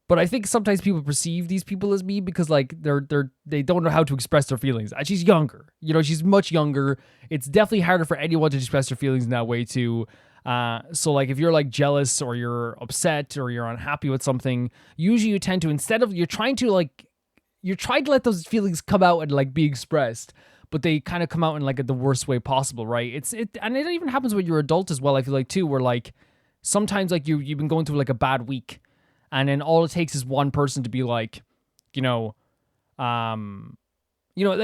But I think sometimes people perceive these people as mean because like they don't know how to express their feelings. And she's younger. You know, she's much younger. It's definitely harder for anyone to express their feelings in that way too. So like if you're like jealous or you're upset or you're unhappy with something, usually you tend to, instead of, you're trying to let those feelings come out and like be expressed, but they kind of come out in like the worst way possible, right? And it even happens when you're adult as well, I feel like too, where like sometimes like you've been going through like a bad week, and then all it takes is one person to be like, like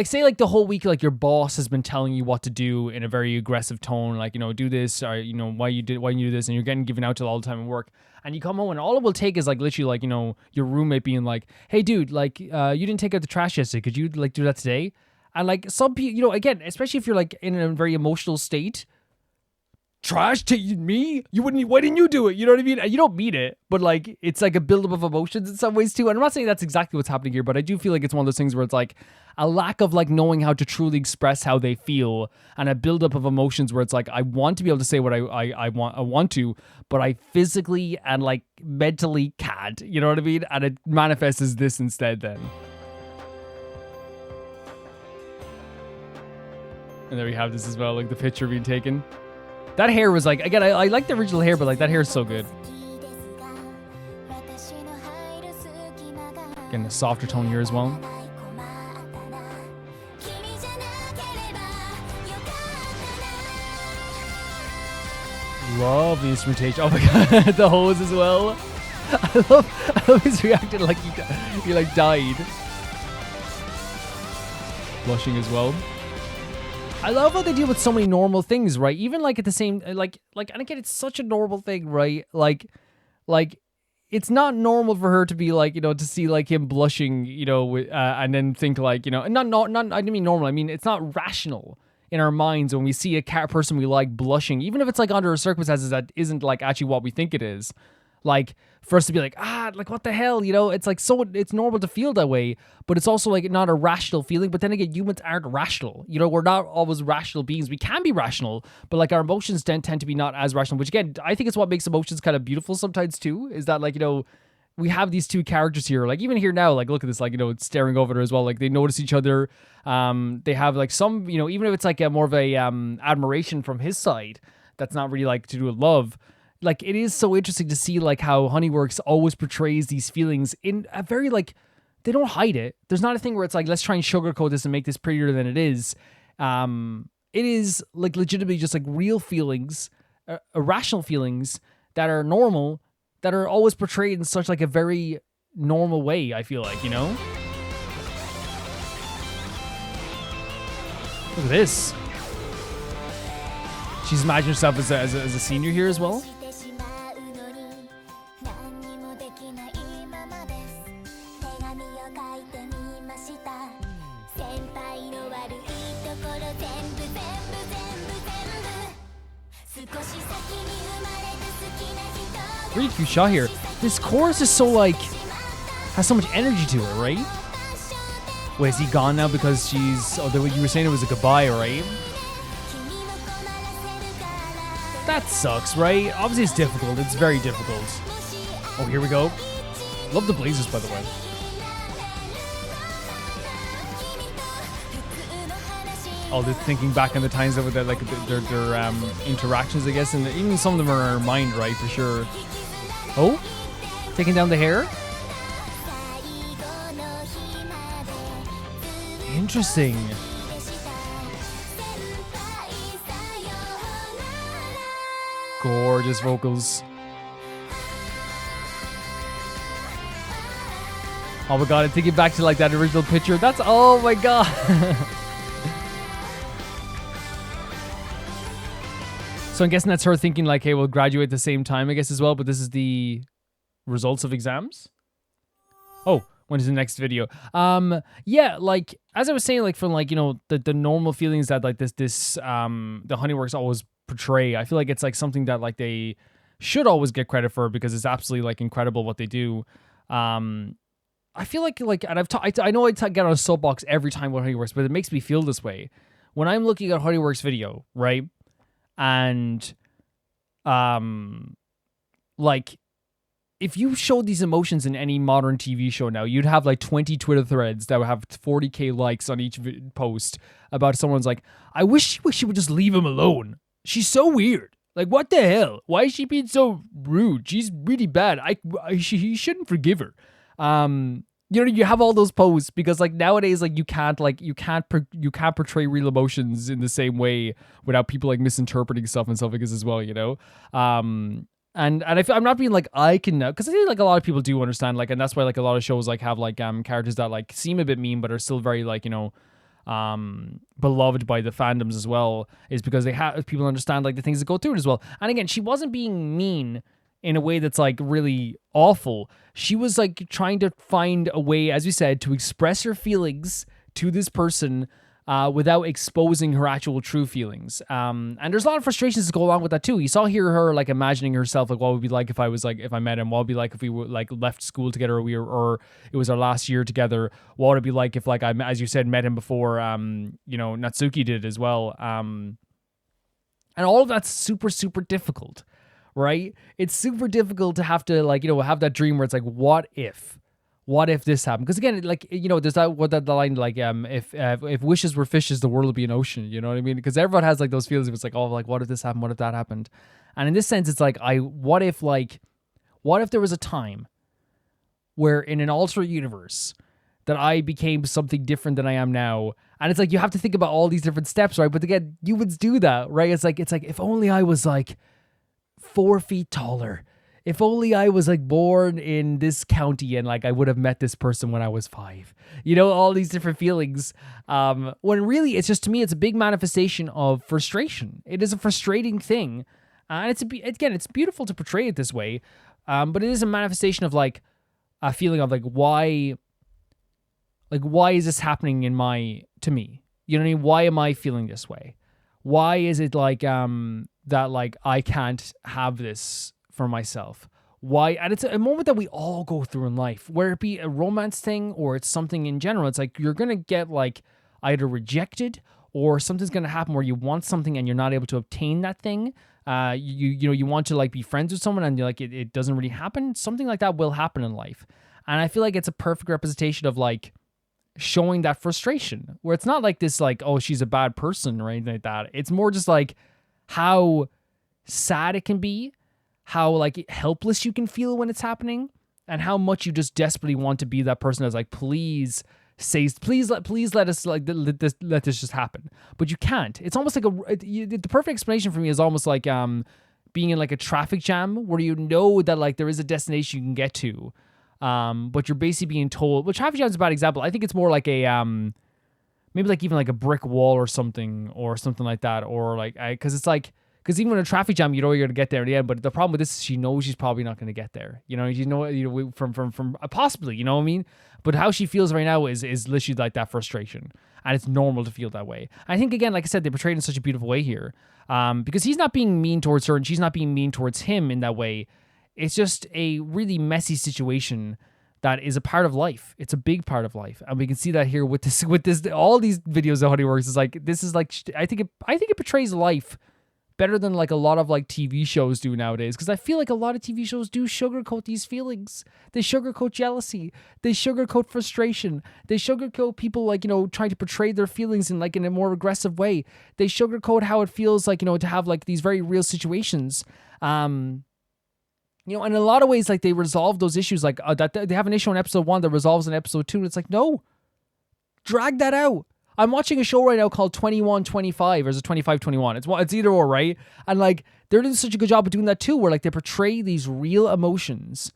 say like the whole week, like your boss has been telling you what to do in a very aggressive tone, like, do this, or, why you do this, and you're getting given out to all the time at work. And you come home and all it will take is like literally like, your roommate being like, hey dude, like, you didn't take out the trash yesterday. Could you like do that today? And like some people, again, especially if you're like in a very emotional state, trash to me? Why didn't you do it? You know what I mean? And you don't mean it, but like it's like a buildup of emotions in some ways too. And I'm not saying that's exactly what's happening here, but I do feel like it's one of those things where it's like a lack of like knowing how to truly express how they feel, and a buildup of emotions where it's like, I want to be able to say what I want to, but I physically and like mentally can't. You know what I mean? And it manifests as this instead then. And there we have this as well, like the picture being taken. That hair was like, again, I like the original hair, but like that hair is so good. Again, a softer tone here as well. Love the instrumentation. Oh my god, the hose as well. I love his reaction like he like died. Blushing as well. I love how they deal with so many normal things, right? Even like at the same, like, and again, it's such a normal thing, right? Like, it's not normal for her to be like, to see like him blushing, and then think like, not, I didn't mean normal. I mean, it's not rational in our minds when we see a person we like blushing, even if it's like under circumstances that isn't like actually what we think it is. Like, for us to be like, like, what the hell, it's like, so it's normal to feel that way, but it's also like not a rational feeling. But then again, humans aren't rational. We're not always rational beings. We can be rational, but like our emotions tend to be not as rational, which again, I think it's what makes emotions kind of beautiful sometimes too, is that like, we have these two characters here, like even here now, like look at this, like, it's staring over there as well. Like they notice each other. They have like some, even if it's like a more of a admiration from his side, that's not really like to do with love. Like, it is so interesting to see, like, how Honeyworks always portrays these feelings in a very, like, they don't hide it. There's not a thing where it's like, let's try and sugarcoat this and make this prettier than it is. It is, like, legitimately just, like, real feelings, irrational feelings that are normal, that are always portrayed in such, like, a very normal way, I feel like, Look at this. She's imagining herself as a senior here as well. Really cute shot here. This chorus is so like, has so much energy to it, right? Wait, is he gone now because she's, you were saying it was a goodbye, right? That sucks, right? Obviously it's difficult. It's very difficult. Oh, here we go. Love the blazers, by the way. Oh, they're thinking back on the times that were like their interactions, I guess, and even some of them are in our mind, right, for sure. Oh, taking down the hair. Interesting. Gorgeous vocals. Oh my god, I'm thinking back to like that original picture. That's, oh my god. So I'm guessing that's her thinking like, hey, we'll graduate at the same time, I guess, as well. But this is the results of exams. Oh, when is the next video? Yeah, like, as I was saying, like, from like, you know, the normal feelings that like the Honeyworks always portray, I feel like it's like something that like they should always get credit for, because it's absolutely like incredible what they do. I feel like, and I know I get on a soapbox every time with Honeyworks, but it makes me feel this way. When I'm looking at Honeyworks video, right? And, like, if you showed these emotions in any modern TV show now, you'd have like 20 Twitter threads that would have 40k likes on each post about someone's like, I wish she would just leave him alone. She's so weird. Like, what the hell? Why is she being so rude? She's really bad. He shouldn't forgive her. You know, you have all those posts because like nowadays, like you can't portray real emotions in the same way without people like misinterpreting stuff and stuff like this as well, you know? And if I'm not being like, I can, because I think like a lot of people do understand, like, and that's why like a lot of shows like have like characters that like seem a bit mean but are still very like, you know, beloved by the fandoms as well, is because they have people understand like the things that go through it as well. And again, she wasn't being mean in a way that's like really awful. She was like trying to find a way, as we said, to express her feelings to this person without exposing her actual true feelings. And there's a lot of frustrations that go along with that too. You saw here her like imagining herself like, what would it be like if I met him? What would it be like if we were like left school together, or it was our last year together? What would it be like if like I, as you said, met him before you know, Natsuki did as well. And all of that's super, super difficult. Right? It's super difficult to have to like, you know, have that dream where it's like, what if this happened? Because again, like, you know, there's that line like, if wishes were fishes, the world would be an ocean. You know what I mean? Because everyone has like those feelings. It's like, oh, like, what if this happened? What if that happened? And in this sense, it's like, what if there was a time where in an alternate universe that I became something different than I am now? And it's like, you have to think about all these different steps, right? But again, humans do that, right? It's like, if only I was like 4 feet taller. If only I was like born in this county and like I would have met this person when I was 5. You know, all these different feelings. When really it's just, to me, it's a big manifestation of frustration. It is a frustrating thing. And it's beautiful to portray it this way. But it is a manifestation of like a feeling of like, why is this happening to me? You know what I mean? Why am I feeling this way? Why is it like, that like I can't have this for myself? Why? And it's a moment that we all go through in life, where it be a romance thing or it's something in general. It's like you're gonna get like either rejected or something's gonna happen where you want something and you're not able to obtain that thing. You want to like be friends with someone and you're like it doesn't really happen. Something like that will happen in life, and I feel like it's a perfect representation of like showing that frustration, where it's not like this like, oh, she's a bad person or anything like that. It's more just like how sad it can be, how like helpless you can feel when it's happening, and how much you just desperately want to be that person that's like, please let us like let this just happen. But you can't. It's almost like the perfect explanation for me is almost like being in like a traffic jam where you know that like there is a destination you can get to, but you're basically being told. Well, traffic jam is a bad example. I think it's more like a maybe like even like a brick wall or something like that, or like because even in a traffic jam, you know you're gonna get there in the end. But the problem with this is she knows she's probably not gonna get there. You know from possibly, you know what I mean. But how she feels right now is literally like that frustration, and it's normal to feel that way. I think again, like I said, they portrayed it in such a beautiful way here, because he's not being mean towards her and she's not being mean towards him in that way. It's just a really messy situation that is a part of life. It's a big part of life, and we can see that here with this. All these videos of Honeyworks is like, this is like, I think it portrays life better than like a lot of like TV shows do nowadays, because I feel like a lot of TV shows do sugarcoat these feelings. They sugarcoat jealousy. They sugarcoat frustration. They sugarcoat people like, you know, trying to portray their feelings in a more aggressive way. They sugarcoat how it feels like, you know, to have like these very real situations. You know, and in a lot of ways, like they resolve those issues, like that they have an issue in episode 1 that resolves in episode 2. And it's like, no, drag that out. I'm watching a show right now called 2125, or is it 2521? It's either or, right? And like they're doing such a good job of doing that too, where like they portray these real emotions,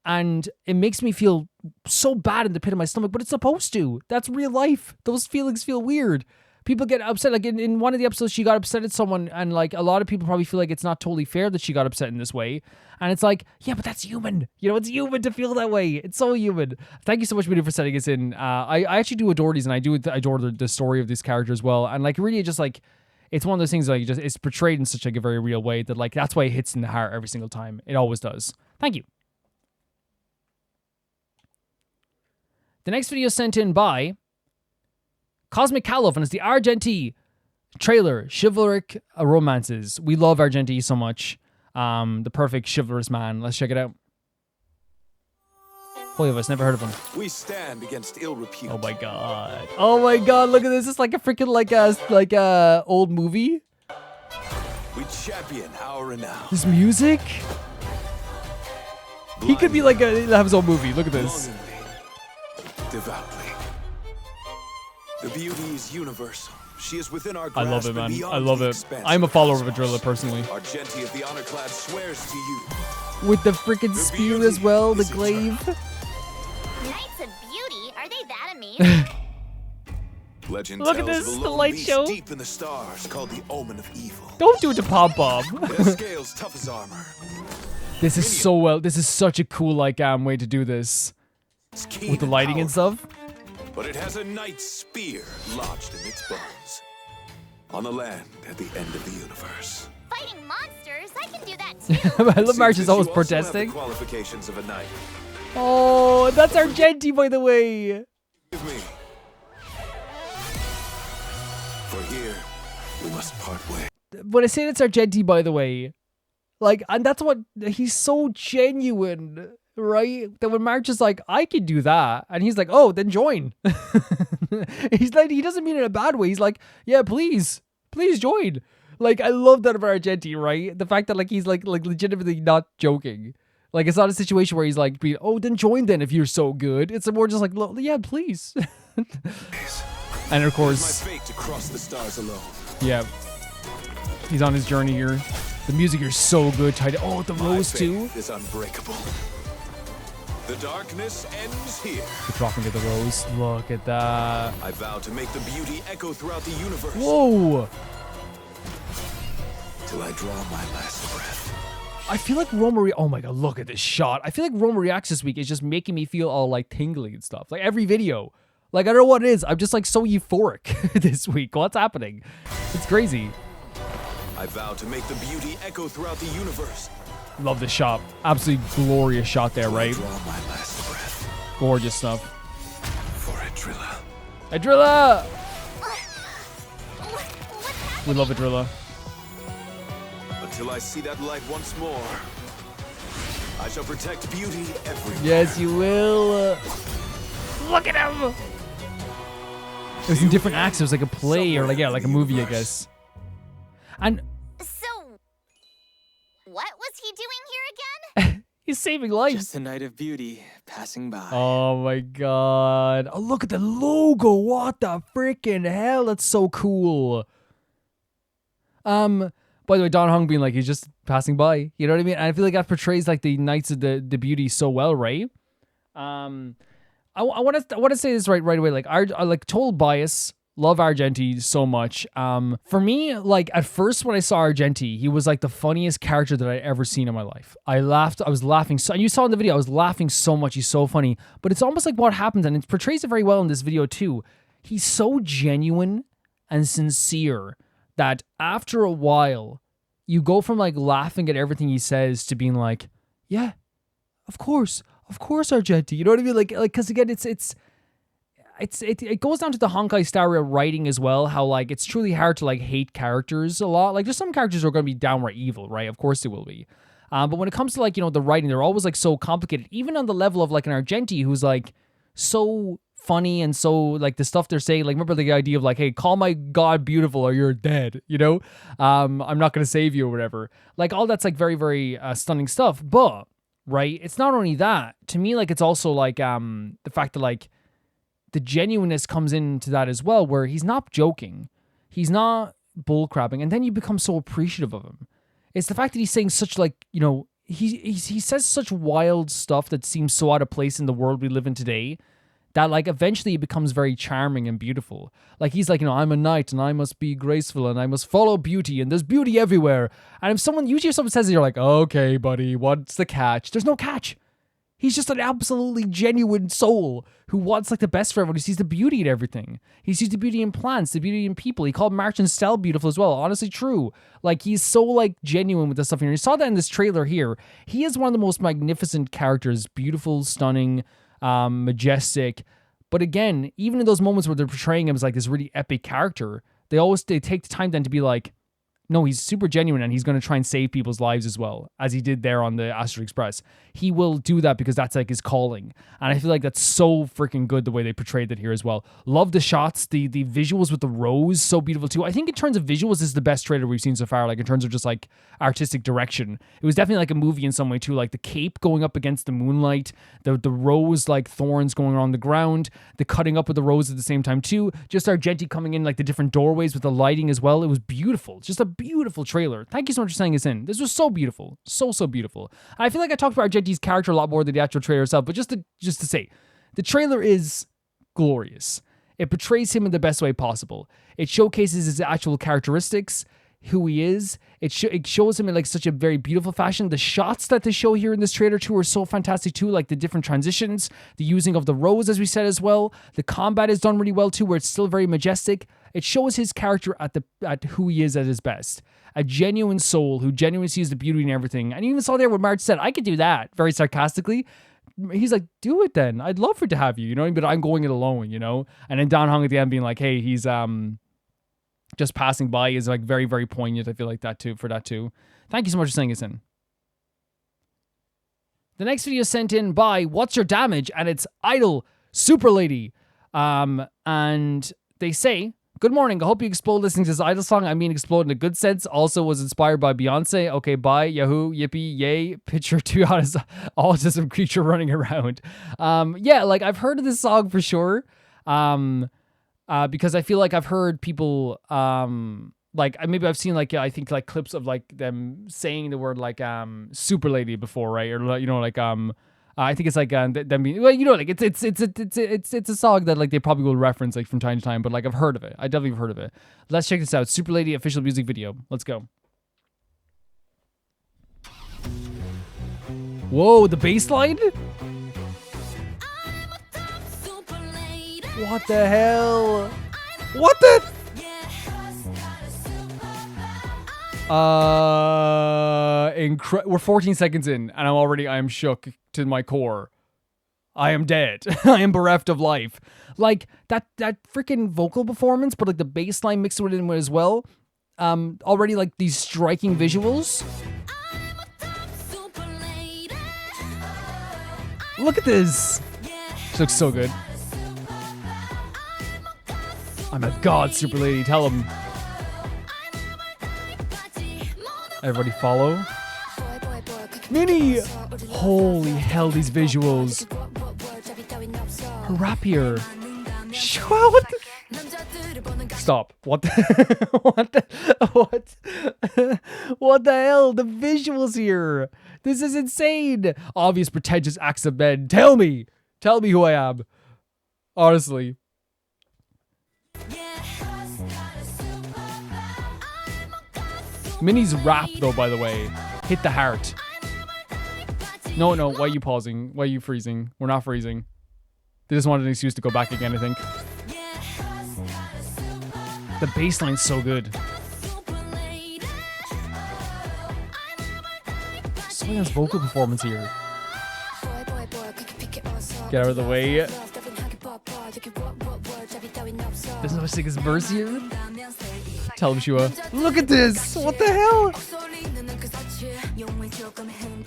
and it makes me feel so bad in the pit of my stomach. But it's supposed to. That's real life. Those feelings feel weird. People get upset. Like in one of the episodes, she got upset at someone, and like a lot of people probably feel like it's not totally fair that she got upset in this way. And it's like, yeah, but that's human. You know, it's human to feel that way. It's so human. Thank you so much, Mina, for setting us in. I actually do adore these, and I do adore the story of this character as well. And like really, just like it's one of those things like it's portrayed in such like a very real way that like that's why it hits in the heart every single time. It always does. Thank you. The next video sent in by Cosmic Calif, and it's the Argenti trailer, Chivalric Romances. We love Argenti so much. The perfect chivalrous man. Let's check it out. Boy of us, never heard of him. We stand against ill repute. Oh my god. Oh my god, look at this. It's like a freaking like a old movie. We champion our renown. This music? He could be like have his own movie. Look at this. Devoutly. The beauty is universal. She is within our I grasp. love it, man. And I love beyond the it. expanse I'm a of follower of the Adrilla cosmos. personally. Argenti of the Honor-clad swears to you. With the freaking spear as well, the glaive. Knights of Beauty? Are they that amazing? Legend Look at tells this, of a the lone light beast show. deep in the stars called the Omen of Evil. Don't do it to Pom Pom. Their scales tough as armor. This is so well. This is such a cool like way to do this with the lighting and stuff. But it has a knight's spear lodged in its bones. On the land at the end of the universe. Fighting monsters? I can do that too. I love March is always You also have the protesting. qualifications of a knight. Oh, that's Argenti, by the way. Give me. For here, we must part ways. When I say that's Argenti, by the way, like, and that's what he's so genuine, right? That when March is like, I can do that, and he's like, oh, then join. He's like, he doesn't mean it in a bad way. He's like, yeah, please join. Like, I love that about Argenti, right? The fact that like he's like legitimately not joking. Like, it's not a situation where he's like, oh, then join then if you're so good. It's more just like, yeah, please. And of course, My fate to cross the stars alone. yeah, he's on his journey here. The music here is so good. Oh, the rose too. Is unbreakable. The darkness ends here. We're talking to the rose. Look at that. I vow to make the beauty echo throughout the universe. Whoa. Till I draw my last breath. I feel like Roma. Oh my god, look at this shot. I feel like Roma Reacts this week is just making me feel all like tingly and stuff. Like every video. Like I don't know what it is. I'm just like so euphoric this week. What's happening? It's crazy. I vow to make the beauty echo throughout the universe. Love this shot. Absolutely glorious shot there, right? Draw my last breath. Gorgeous stuff. For Adrilla. Adrilla! We love Adrilla. Until I see that light once more, I shall protect beauty everywhere. Yes, you will. Look at him! It was in different acts. It was like a play or like a movie, I guess. And So, what was he doing here again? he's saving lives. Just a night of beauty passing by. Oh my god. Oh, look at the logo. What the freaking hell? That's so cool. By the way, Don Hung being like, he's just passing by. You know what I mean? And I feel like that portrays like the Knights of the Beauty so well, right? I want to say this right away. Like, I like total bias. Love Argenti so much. For me, like at first when I saw Argenti, he was like the funniest character that I'd ever seen in my life. I was laughing so, and you saw in the video, I was laughing so much. He's so funny. But it's almost like what happens, and it portrays it very well in this video too. He's so genuine and sincere that after a while, you go from like laughing at everything he says to being like, yeah, of course, Argenti. You know what I mean? Like, because again, it goes down to the Honkai style writing as well. How like it's truly hard to like hate characters a lot. Like, there's some characters who are going to be downright evil, right? Of course they will be. But when it comes to like the writing, they're always like so complicated. Even on the level of like an Argenti who's like so funny and so like the stuff they're saying. Like, remember the idea of like, hey, call my god beautiful or you're dead. You know, I'm not going to save you or whatever. Like all that's like very very stunning stuff. But right, it's not only that. To me, like it's also like the fact that like the genuineness comes into that as well, where he's not joking. He's not bullcrapping. And then you become so appreciative of him. It's the fact that he's saying such like, you know, he says such wild stuff that seems so out of place in the world we live in today that like eventually it becomes very charming and beautiful. Like he's like, you know, I'm a knight and I must be graceful and I must follow beauty and there's beauty everywhere. And if someone says it, you're like, okay, buddy, what's the catch? There's no catch. He's just an absolutely genuine soul who wants like the best for everyone. He sees the beauty in everything. He sees the beauty in plants, the beauty in people. He called March and Stell beautiful as well. Honestly, true. Like he's so like genuine with this stuff here. You saw that in this trailer here. He is one of the most magnificent characters. Beautiful, stunning, majestic. But again, even in those moments where they're portraying him as like this really epic character, they take the time then to be like, no, he's super genuine and he's going to try and save people's lives as well, as he did there on the Astro Express. He will do that because that's like his calling. And I feel like that's so freaking good the way they portrayed that here as well. Love the shots, the visuals with the rose, so beautiful too. I think in terms of visuals, this is the best trailer we've seen so far, like in terms of just like artistic direction. It was definitely like a movie in some way too, like the cape going up against the moonlight, the rose like thorns going around the ground, the cutting up of the rose at the same time too. Just Argenti coming in like the different doorways with the lighting as well. It was beautiful. Just a beautiful trailer. Thank you so much for sending us in. This was so beautiful. So beautiful. I feel like I talked about Argenti's character a lot more than the actual trailer itself, but just to say, the trailer is glorious. It portrays him in the best way possible. It showcases his actual characteristics, who he is. It shows him in like such a very beautiful fashion. The shots that they show here in this trailer too are so fantastic too, like the different transitions, the using of the rose as we said as well. The combat is done really well too, where it's still very majestic. It shows his character at who he is at his best. A genuine soul who genuinely sees the beauty in everything. And you even saw there what Marge said, I could do that, very sarcastically. He's like, do it then. I'd love for it to have you, you know, but I'm going it alone, you know? And then Don Hung at the end being like, hey, he's just passing by is like very, very poignant. I feel like that too, for that too. Thank you so much for sending us in. The next video is sent in by What's Your Damage? And it's Idol Super Lady. And they say, good morning. I hope you explode listening to this Idol song. I mean, explode in a good sense. Also was inspired by Beyonce. Okay, bye. Yahoo, yippee, yay. Picture two autism creature running around. Yeah, like I've heard of this song for sure. Because I feel like I've heard people, like maybe I've seen like, I think like clips of like them saying the word like, super lady before, right? Or, you know, like, I think it's like them being, well, you know, like it's a song that like they probably will reference like from time to time, but like I've heard of it. I definitely have heard of it. Let's check this out. Super Lady official music video. Let's go. Whoa, the bass line? What the hell? What the? We're 14 seconds in, and I am shook to my core. I am dead. I am bereft of life. Like that freaking vocal performance, but like the bass line mixed with it in as well. Already like these striking visuals. Look at this. She looks so good. I'm a god, Super Lady. Tell him. Everybody follow. Minnie! Holy hell, these visuals. Her rapier. What the? Stop. What the? What the hell? The visuals here. This is insane. Obvious pretentious acts of men. Tell me who I am. Honestly. Minnie's rap, though, by the way, hit the heart. No, why are you pausing? Why are you freezing? We're not freezing. They just wanted an excuse to go back again, I think. The bass line's so good. Someone's vocal performance here. Get out of the way. There's no sing his verse here. Tell him, Shua. Look at this! What the hell?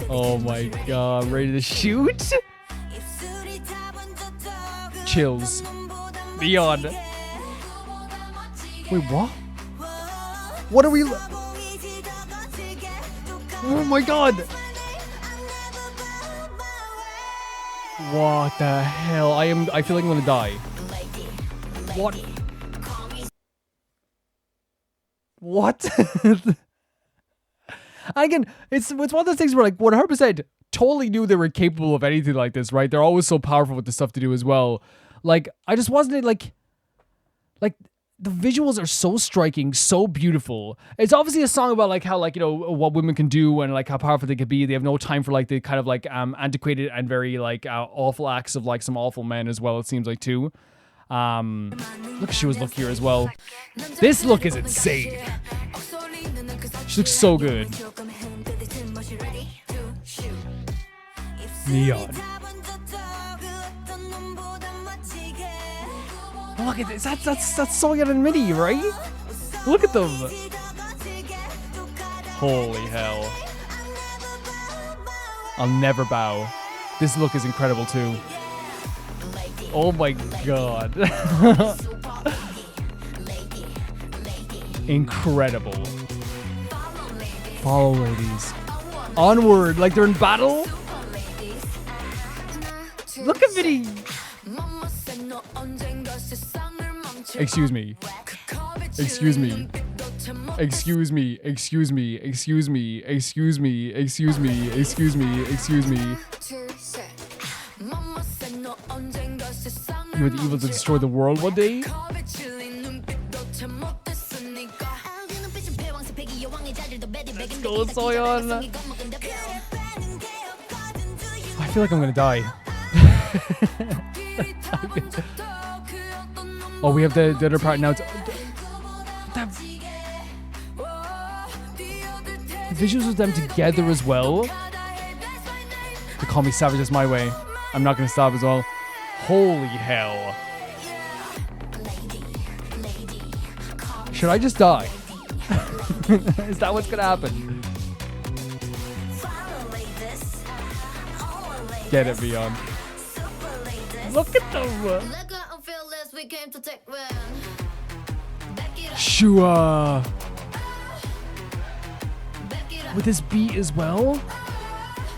Oh my god, ready to shoot? Chills. Beyond. Wait, what? What are we... Oh my god! What the hell? I feel like I'm gonna die. What? What? Again, it's one of those things where like 100% totally knew they were capable of anything like this, right? They're always so powerful with the stuff to do as well. Like, I just wasn't like the visuals are so striking, so beautiful. It's obviously a song about like how like, you know, what women can do and like how powerful they can be. They have no time for like the kind of like antiquated and very like awful acts of like some awful men as well, it seems like too. Look at Shua's look here as well. This look is insane. She looks so good. Neon. Look at this. That's Soyeon and Minnie, right? Look at them. Holy hell. I'll never bow. This look is incredible too. Oh my god. Incredible. Follow ladies. Onward, like they're in battle. Look at Minnie. Excuse me. Excuse me. Excuse me. Excuse me. Excuse me. Excuse me. Excuse me. Excuse me. Excuse me. You are the evil to destroy the world one day? Let's go, Soyeon. I feel like I'm gonna die. Oh, we have the other part now. The visuals of them together as well. They call me savage, that's my way. I'm not gonna stop as well. Holy hell. Should I just die? Is that what's gonna happen? Get it, Beyond. Look at them. Shua. With this beat as well.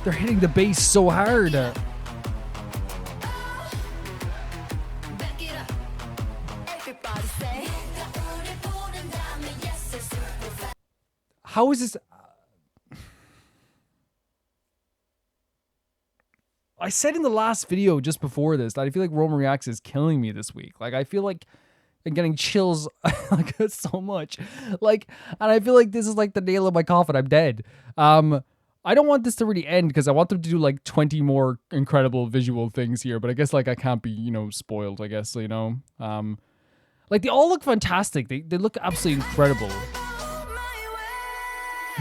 They're hitting the bass so hard. How is this? I said in the last video just before this that I feel like Roma Reacts is killing me this week. Like, I feel like I'm getting chills like so much. Like, and I feel like this is like the nail in my coffin. I'm dead. I don't want this to really end because I want them to do like 20 more incredible visual things here. But I guess like I can't be, you know, spoiled, I guess, you know. Like they all look fantastic. They look absolutely incredible.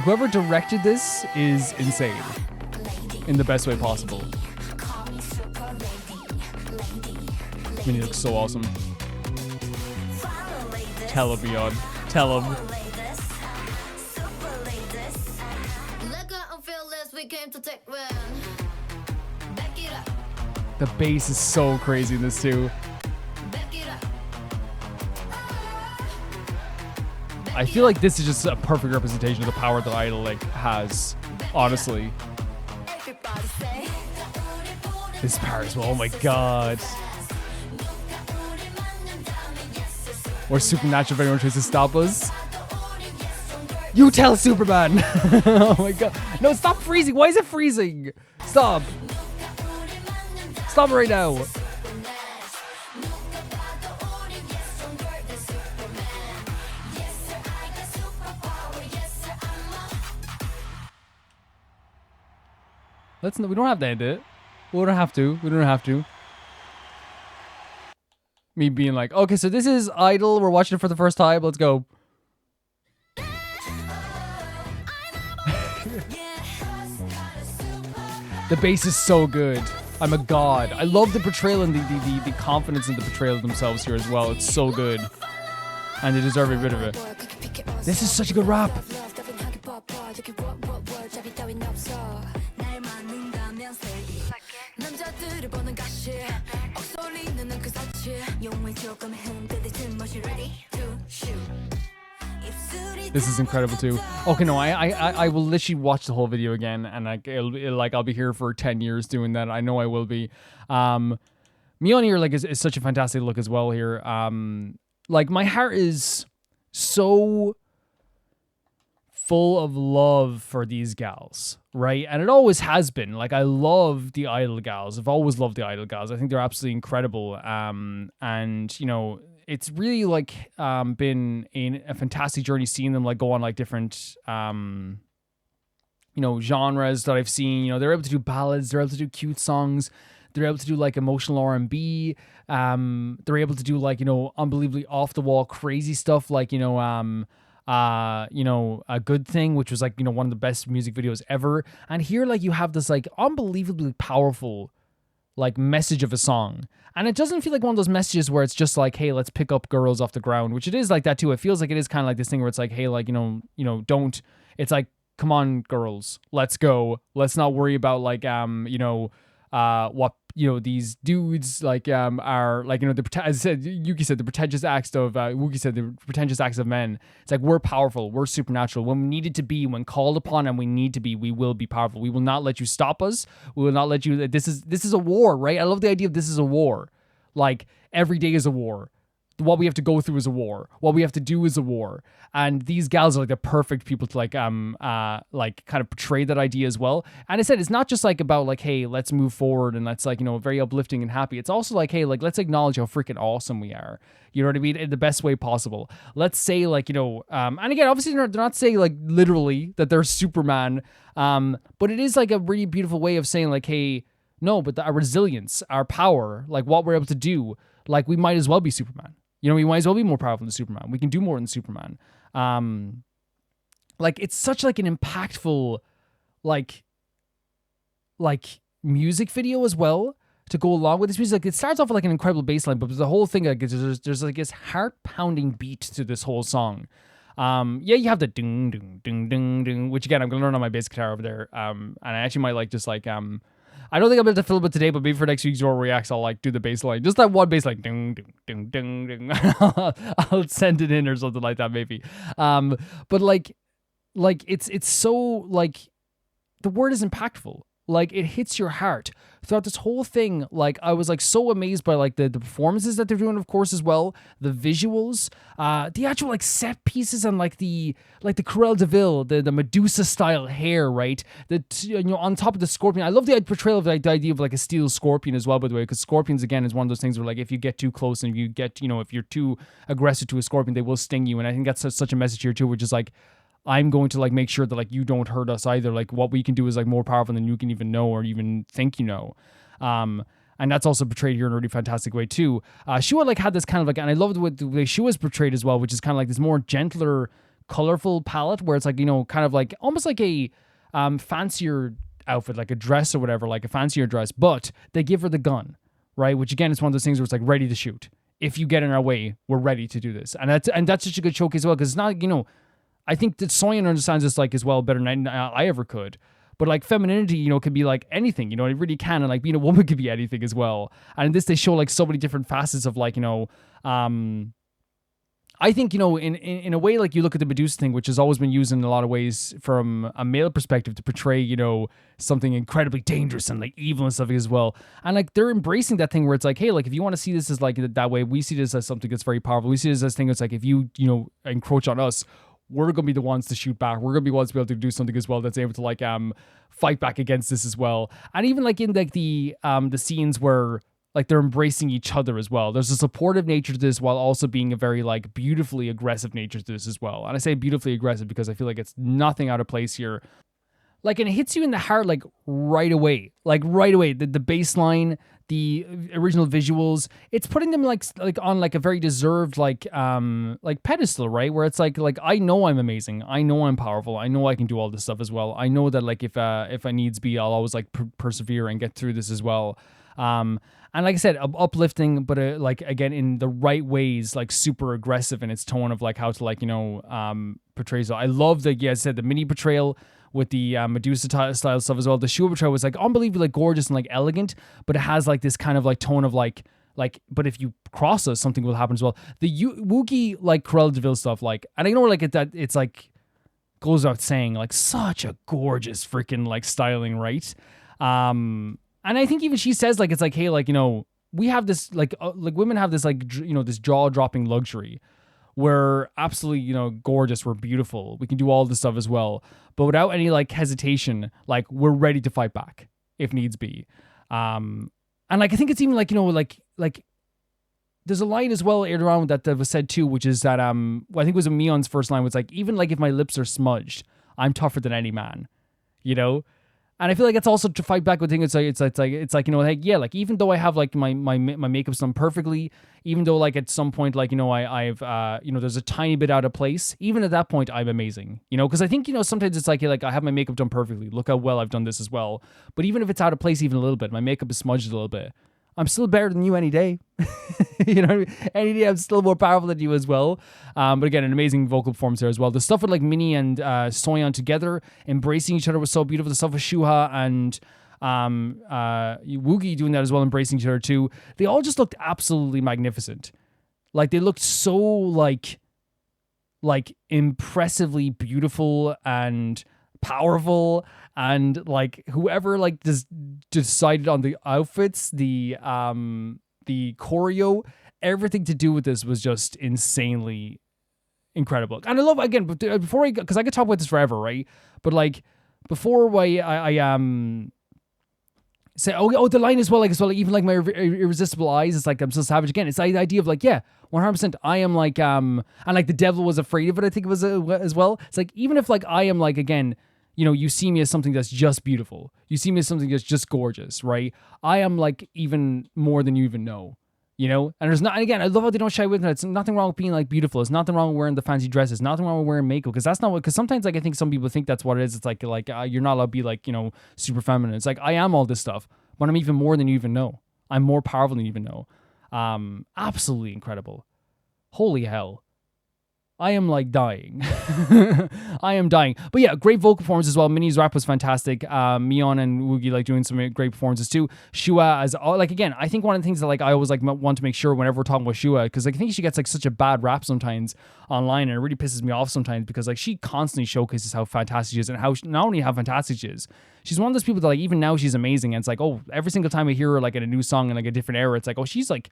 Whoever directed this is insane in the best way possible. Minnie looks so awesome. Tell him, Beyond. Tell him. The bass is so crazy in this too. I feel like this is just a perfect representation of the power that Idol like has, honestly. This power as well, oh my god. Or supernatural if anyone tries to stop us. You tell Superman! Oh my god. No, stop freezing! Why is it freezing? Stop! Stop right now! We don't have to end it. We don't have to. We don't have to. Me being like, okay, so this is Idol. We're watching it for the first time. Let's go. The bass is so good. I'm a god. I love the portrayal and the confidence in the portrayal of themselves here as well. It's so good. And they deserve a bit of it. This is such a good rap. This is incredible too. Okay, no, I will literally watch the whole video again, and I'll be here for 10 years doing that. I know I will be. Mion here like is such a fantastic look as well here. Like my heart is so full of love for these gals, right? And it always has been. Like I love the idol gals. I've always loved the idol gals. I think they're absolutely incredible. And you know, it's really like been a fantastic journey seeing them like go on like different you know, genres that I've seen. You know, they're able to do ballads, they're able to do cute songs, they're able to do like emotional R&B. They're able to do like, you know, unbelievably off the wall crazy stuff like, you know, A Good Thing, which was like, you know, one of the best music videos ever. And here like you have this like unbelievably powerful like message of a song. And it doesn't feel like one of those messages where it's just like, hey, let's pick up girls off the ground, which it is like that too. It feels like it is kind of like this thing where it's like, hey, like, you know, don't, it's like, come on, girls, let's go. Let's not worry about like, you know, what, you know, these dudes like, are like, you know, as I said, Yuki said, the pretentious acts of, Wookie said, the pretentious acts of men. It's like, we're powerful, we're supernatural. When we needed to be, when called upon and we need to be, we will be powerful. We will not let you stop us. We will not let you, this is a war, right? I love the idea of this is a war. Like, every day is a war. What we have to go through is a war. What we have to do is a war. And these gals are like the perfect people to like kind of portray that idea as well. And I said, it's not just like about like, hey, let's move forward and let's like, you know, very uplifting and happy. It's also like, hey, like, let's acknowledge how freaking awesome we are. You know what I mean? In the best way possible. Let's say like, you know, and again, obviously they're not saying like literally that they're Superman. But it is like a really beautiful way of saying like, hey, no, but our resilience, our power, like what we're able to do, like we might as well be Superman. You know, we might as well be more powerful than Superman. We can do more than Superman. Like it's such like an impactful, like music video as well to go along with this music. Like it starts off with like an incredible bass line, but the whole thing like there's like this heart pounding beat to this whole song. Yeah, you have the ding ding ding ding ding, which again I'm gonna learn on my bass guitar over there. And I actually might like just like I don't think I'll be able to film it today, but maybe for next week's Raw Reacts, I'll like do the bass line. Just that one bass line. Ding, ding, ding, ding, ding. I'll send it in or something like that, maybe. But like it's so like the word is impactful. Like it hits your heart throughout this whole thing. Like I was like so amazed by like the performances that they're doing, of course, as well. The visuals, the actual like set pieces and like the Cruella de Vil, the Medusa style hair, right? You know, on top of the scorpion. I love the portrayal of like the idea of like a steel scorpion as well, by the way, because scorpions again is one of those things where like if you get too close and you get, you know, if you're too aggressive to a scorpion, they will sting you. And I think that's such a message here too, which is like, I'm going to like make sure that like you don't hurt us either. Like what we can do is like more powerful than you can even know or even think you know. And that's also portrayed here in a really fantastic way too. Shua like had this kind of like, and I love the way Shua is portrayed as well, which is kind of like this more gentler, colorful palette where it's like, you know, kind of like almost like a fancier outfit, like a dress or whatever, like a fancier dress, but they give her the gun, right? Which again is one of those things where it's like ready to shoot. If you get in our way, we're ready to do this. And that's such a good showcase as well, because it's not, you know, I think that Soyan understands this like as well better than I ever could. But like femininity, you know, could be like anything, you know, it really can. And like being a woman could be anything as well. And in this, they show like so many different facets of like, you know, I think, you know, in a way, like you look at the Medusa thing, which has always been used in a lot of ways from a male perspective to portray, you know, something incredibly dangerous and like evil and stuff as well. And like they're embracing that thing where it's like, hey, like if you want to see this as like that way, we see this as something that's very powerful. We see this as a thing that's like, if you know, encroach on us, we're going to be the ones to shoot back. We're going to be the ones to be able to do something as well that's able to like fight back against this as well. And even like in like the scenes where like they're embracing each other as well. There's a supportive nature to this while also being a very like beautifully aggressive nature to this as well. And I say beautifully aggressive because I feel like it's nothing out of place here. Like, and it hits you in the heart like right away. Like right away. The bass line, the original visuals, it's putting them like on like a very deserved like pedestal, right? Where it's like I know I'm amazing. I know I'm powerful. I know I can do all this stuff as well. I know that like if I needs be, I'll always like persevere and get through this as well. And like I said, uplifting, but like again in the right ways, like super aggressive in its tone of like how to like, you know, portray. So I love the, yeah, I said the mini portrayal with the Medusa style stuff as well. The Shua portrayal was like unbelievably like gorgeous and like elegant, but it has like this kind of like tone of like, but if you cross us, something will happen as well. The Wookie like Cruella de Vil stuff, like, and I know like it's like goes without saying, like such a gorgeous freaking like styling, right? And I think even she says like, it's like, hey, like, you know, we have this like women have this like this jaw-dropping luxury where absolutely gorgeous, we're beautiful, we can do all this stuff as well, but without any like hesitation, like we're ready to fight back if needs be. And like I think it's even like like there's a line as well earlier on that was said too, which is that I think it was Mion's first line was like, even like if my lips are smudged, I'm tougher than any man, And I feel like it's also to fight back with things. It's like like yeah, like even though I have like my makeup's done perfectly, even though like at some point like I've there's a tiny bit out of place, even at that point I'm amazing, because I think sometimes it's like I have my makeup done perfectly, look how well I've done this as well, but even if it's out of place even a little bit, my makeup is smudged a little bit, I'm still better than you any day. Any day I'm still more powerful than you as well. But again, an amazing vocal performance there as well. The stuff with like Minnie and Soyeon together, embracing each other was so beautiful. The stuff with Shuha and Woogie doing that as well, embracing each other too. They all just looked absolutely magnificent. Like they looked so like impressively beautiful and powerful, and like whoever like decided on the outfits, the choreo, everything to do with this was just insanely incredible. And I love, again, before because I could talk about this forever, right? But like before I say the line as well, like even like my irresistible eyes, it's like I'm so savage again. It's the idea of like 100% I am like and like the devil was afraid of it, I think it was as well. It's like even if like I am like, again, you see me as something that's just beautiful, you see me as something that's just gorgeous, right? I am like even more than you even know, and there's not, and again, I love how they don't shy away from it. It's nothing wrong with being like beautiful, it's nothing wrong with wearing the fancy dresses, nothing wrong with wearing makeup, because that's not what, because sometimes like I think some people think that's what it is. It's like you're not allowed to be like super feminine. It's like I am all this stuff, but I'm even more than you even know. I'm more powerful than you even know. Absolutely incredible. Holy hell. I am like dying. I am dying. But yeah, great vocal performance as well. Minnie's rap was fantastic. Mion and Woogie like doing some great performances too. Shua as like, again, I think one of the things that like I always like want to make sure whenever we're talking about Shua, because like, I think she gets like such a bad rap sometimes online, and it really pisses me off sometimes, because like she constantly showcases how fantastic she is, and how not only how fantastic she is, she's one of those people that like even now she's amazing, and it's like, oh, every single time I hear her like in a new song in like a different era, it's like, oh, she's like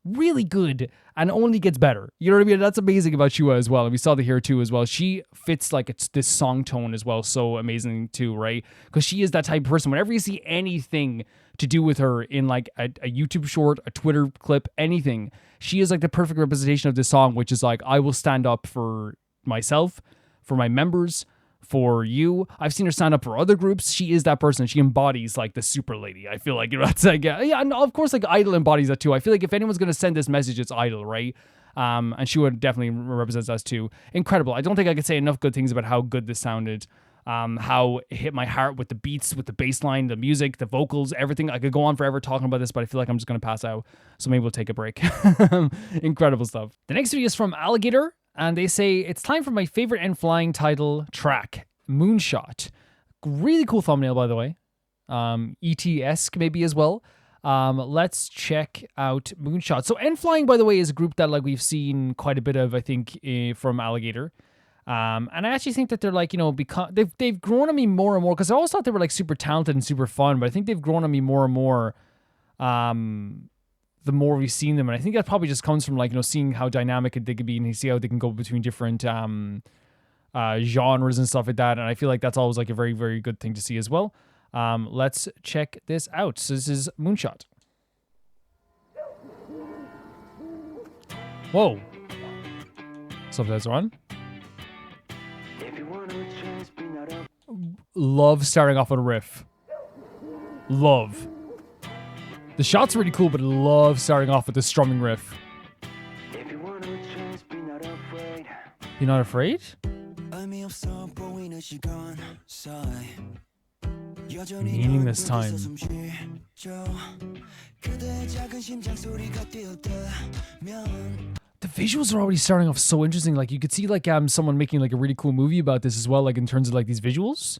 really good and only gets better. You know what I mean? That's amazing about Shua as well. And we saw the here too as well. She fits like it's this song tone as well, so amazing too, right? Because she is that type of person. Whenever you see anything to do with her in like a YouTube short, a Twitter clip, anything, she is like the perfect representation of this song, which is like, I will stand up for myself, for my members, for you. I've seen her stand up for other groups. She is that person. She embodies like the super lady. I feel like, that's like, yeah, and of course like Idol embodies that too. I feel like if anyone's going to send this message, it's Idol, right? And she would definitely represents us too. Incredible. I don't think I could say enough good things about how good this sounded. How it hit my heart with the beats, with the bass line, the music, the vocals, everything. I could go on forever talking about this, but I feel like I'm just going to pass out. So maybe we'll take a break. Incredible stuff. The next video is from Alligator, and they say, it's time for my favorite FLying title track, Moonshot. Really cool thumbnail, by the way. ET-esque maybe as well. Let's check out Moonshot. So FLying, by the way, is a group that like we've seen quite a bit of, I think, from Alligator. And I actually think that they're like, because they've grown on me more and more, because I always thought they were like super talented and super fun, but I think they've grown on me more and more the more we've seen them. And I think that probably just comes from like, seeing how dynamic they could be, and you see how they can go between different genres and stuff like that. And I feel like that's always like a very, very good thing to see as well. Let's check this out. So this is Moonshot. Whoa. Subtitles are on. Love starting off on a riff. Love. The shot's really cool, but love starting off with the strumming riff. You're not afraid? Meaning this time. The visuals are already starting off so interesting. Like you could see like someone making like a really cool movie about this as well, like in terms of like these visuals.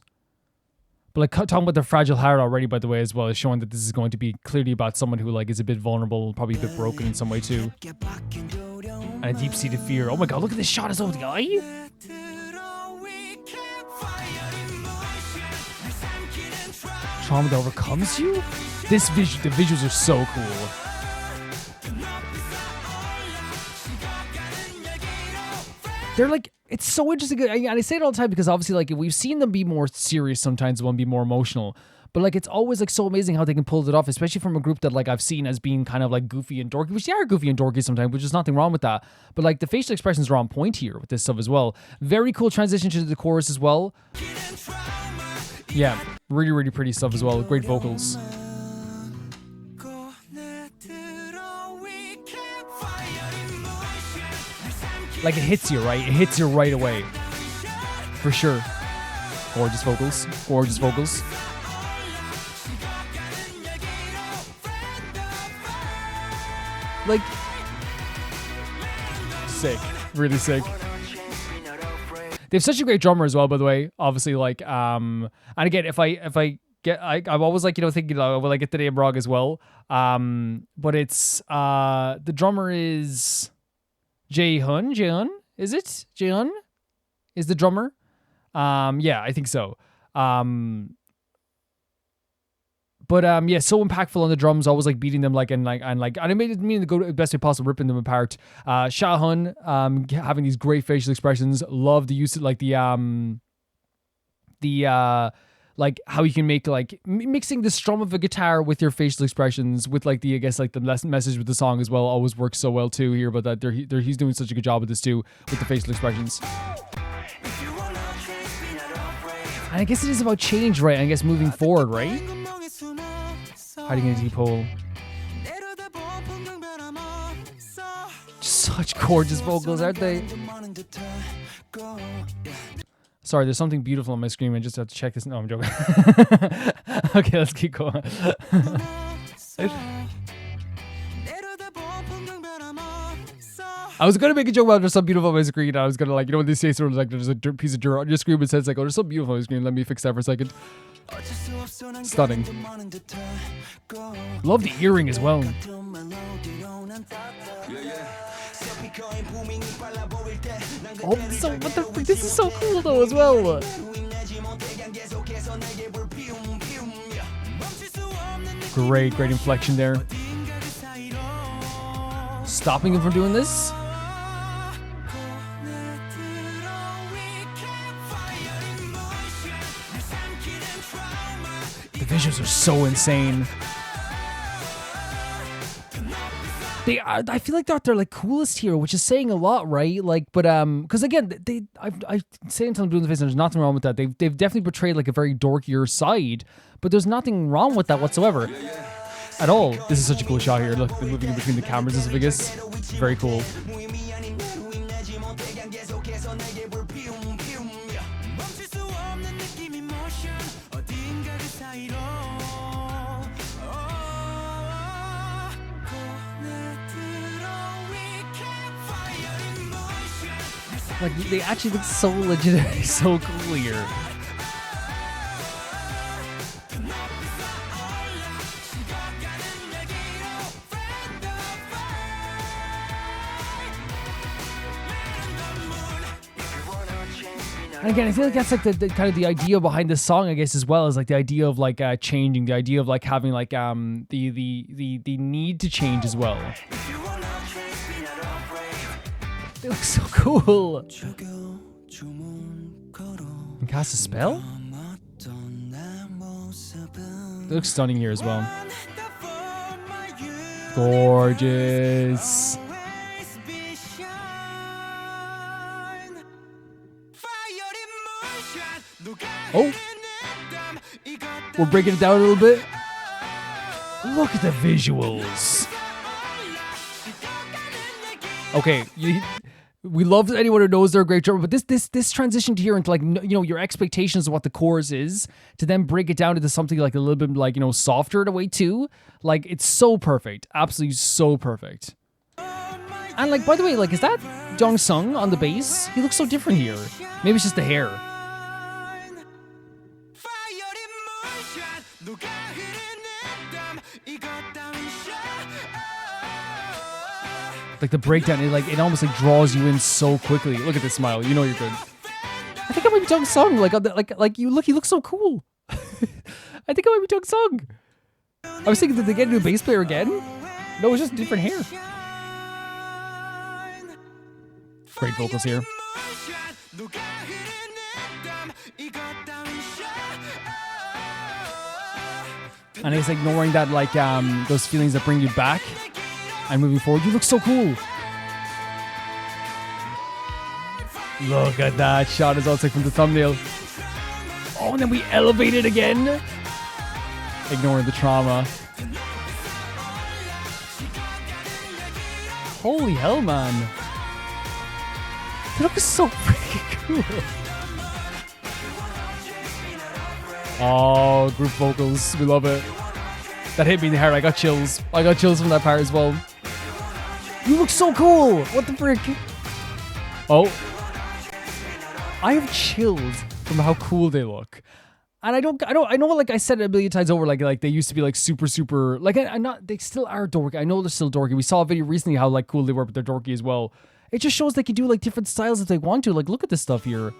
But like talking about the fragile heart already, by the way, as well, is showing that this is going to be clearly about someone who like is a bit vulnerable, probably a bit broken in some way too. And a deep-seated fear. Oh my god, look at this shot as over the eye. Trauma that overcomes you? The visuals are so cool. they're like, it's so interesting. And I say it all the time because obviously, like, we've seen them be more serious sometimes, one be more emotional. But like, it's always like so amazing how they can pull it off, especially from a group that like I've seen as being kind of like goofy and dorky, which they are goofy and dorky sometimes, which is nothing wrong with that. But like the facial expressions are on point here with this stuff as well. Very cool transition to the chorus as well. Yeah, really, really pretty stuff as well. Great vocals. Like, it hits you, right? It hits you right away. For sure. Gorgeous vocals. Gorgeous vocals. Like, sick. Really sick. They have such a great drummer as well, by the way. Obviously, like, and again, if I get, I'm always like, you know, thinking, will I get the name wrong as well? But it's, the drummer is Jaehyun, is it? Jaehyun is the drummer. Yeah, I think so. But yeah, so impactful on the drums, always like beating them and I made it mean to go the best way possible, ripping them apart. Shahun, having these great facial expressions. Love the use of like like how you can make like mixing the strum of a guitar with your facial expressions with like the, I guess, like the message with the song as well always works so well too here. But that he's doing such a good job with this too, with the facial expressions. And I guess it is about change, right? I guess moving forward, right? Hiding in a deep hole. Such gorgeous vocals, aren't they? Sorry, there's something beautiful on my screen. I just have to check this. No, I'm joking. Okay, let's keep going. I was gonna make a joke about there's something beautiful on my screen. I was gonna like, you know, when they say sort of like there's a piece of dirt on your screen, but it says like, oh, there's something beautiful on your screen. Let me fix that for a second. Stunning. Love the earring as well. Oh, so what the frick? This is so cool though as well. Great inflection there. Stopping him from doing this. The visuals are so insane. They are, I feel like they're like coolest here, which is saying a lot, right? Like, but because again, I say until I'm doing the face, and there's nothing wrong with that. They've definitely portrayed like a very dorkier side, but there's nothing wrong with that whatsoever, at all. This is such a cool shot here. Look, they're moving in between the cameras and stuff, I guess. Very cool. Like, they actually look so legitimately so cool here. And again, I feel like that's like the kind of the idea behind this song, I guess, as well, as like the idea of like changing, the idea of like having like the need to change as well. They look so cool. And cast a spell? They look stunning here as well. Gorgeous. Oh, we're breaking it down a little bit. Look at the visuals. Okay, we love anyone who knows they're a great drummer, but this transition here into like, you know, your expectations of what the chorus is, to then break it down into something like a little bit like, you know, softer in a way too. Like, it's so perfect, absolutely so perfect. And like, by the way, like, is that Jong Sung on the bass? He looks so different here. Maybe it's just the hair. Like the breakdown, it almost like draws you in so quickly. Look at this smile, you know you're good. I think I might be Jung Sung. Like you look, he looks so cool. I think I might be Jung Sung. I was thinking, did they get a new bass player again? No, it's just different hair. Great vocals here. And he's ignoring that, like, those feelings that bring you back and moving forward. You look so cool. Look at that shot as also from the thumbnail. Oh, and then we elevate it again. Ignoring the trauma. Holy hell, man. They look so freaking cool. Oh, group vocals. We love it. That hit me in the heart. I got chills. I got chills from that part as well. You look so cool. What the frick? Oh. I have chills from how cool they look. And I know, like I said it a million times over, like they used to be like super, like they still are dorky. I know they're still dorky. We saw a video recently how like cool they were, but they're dorky as well. It just shows they can do like different styles if they want to. Like, look at this stuff here.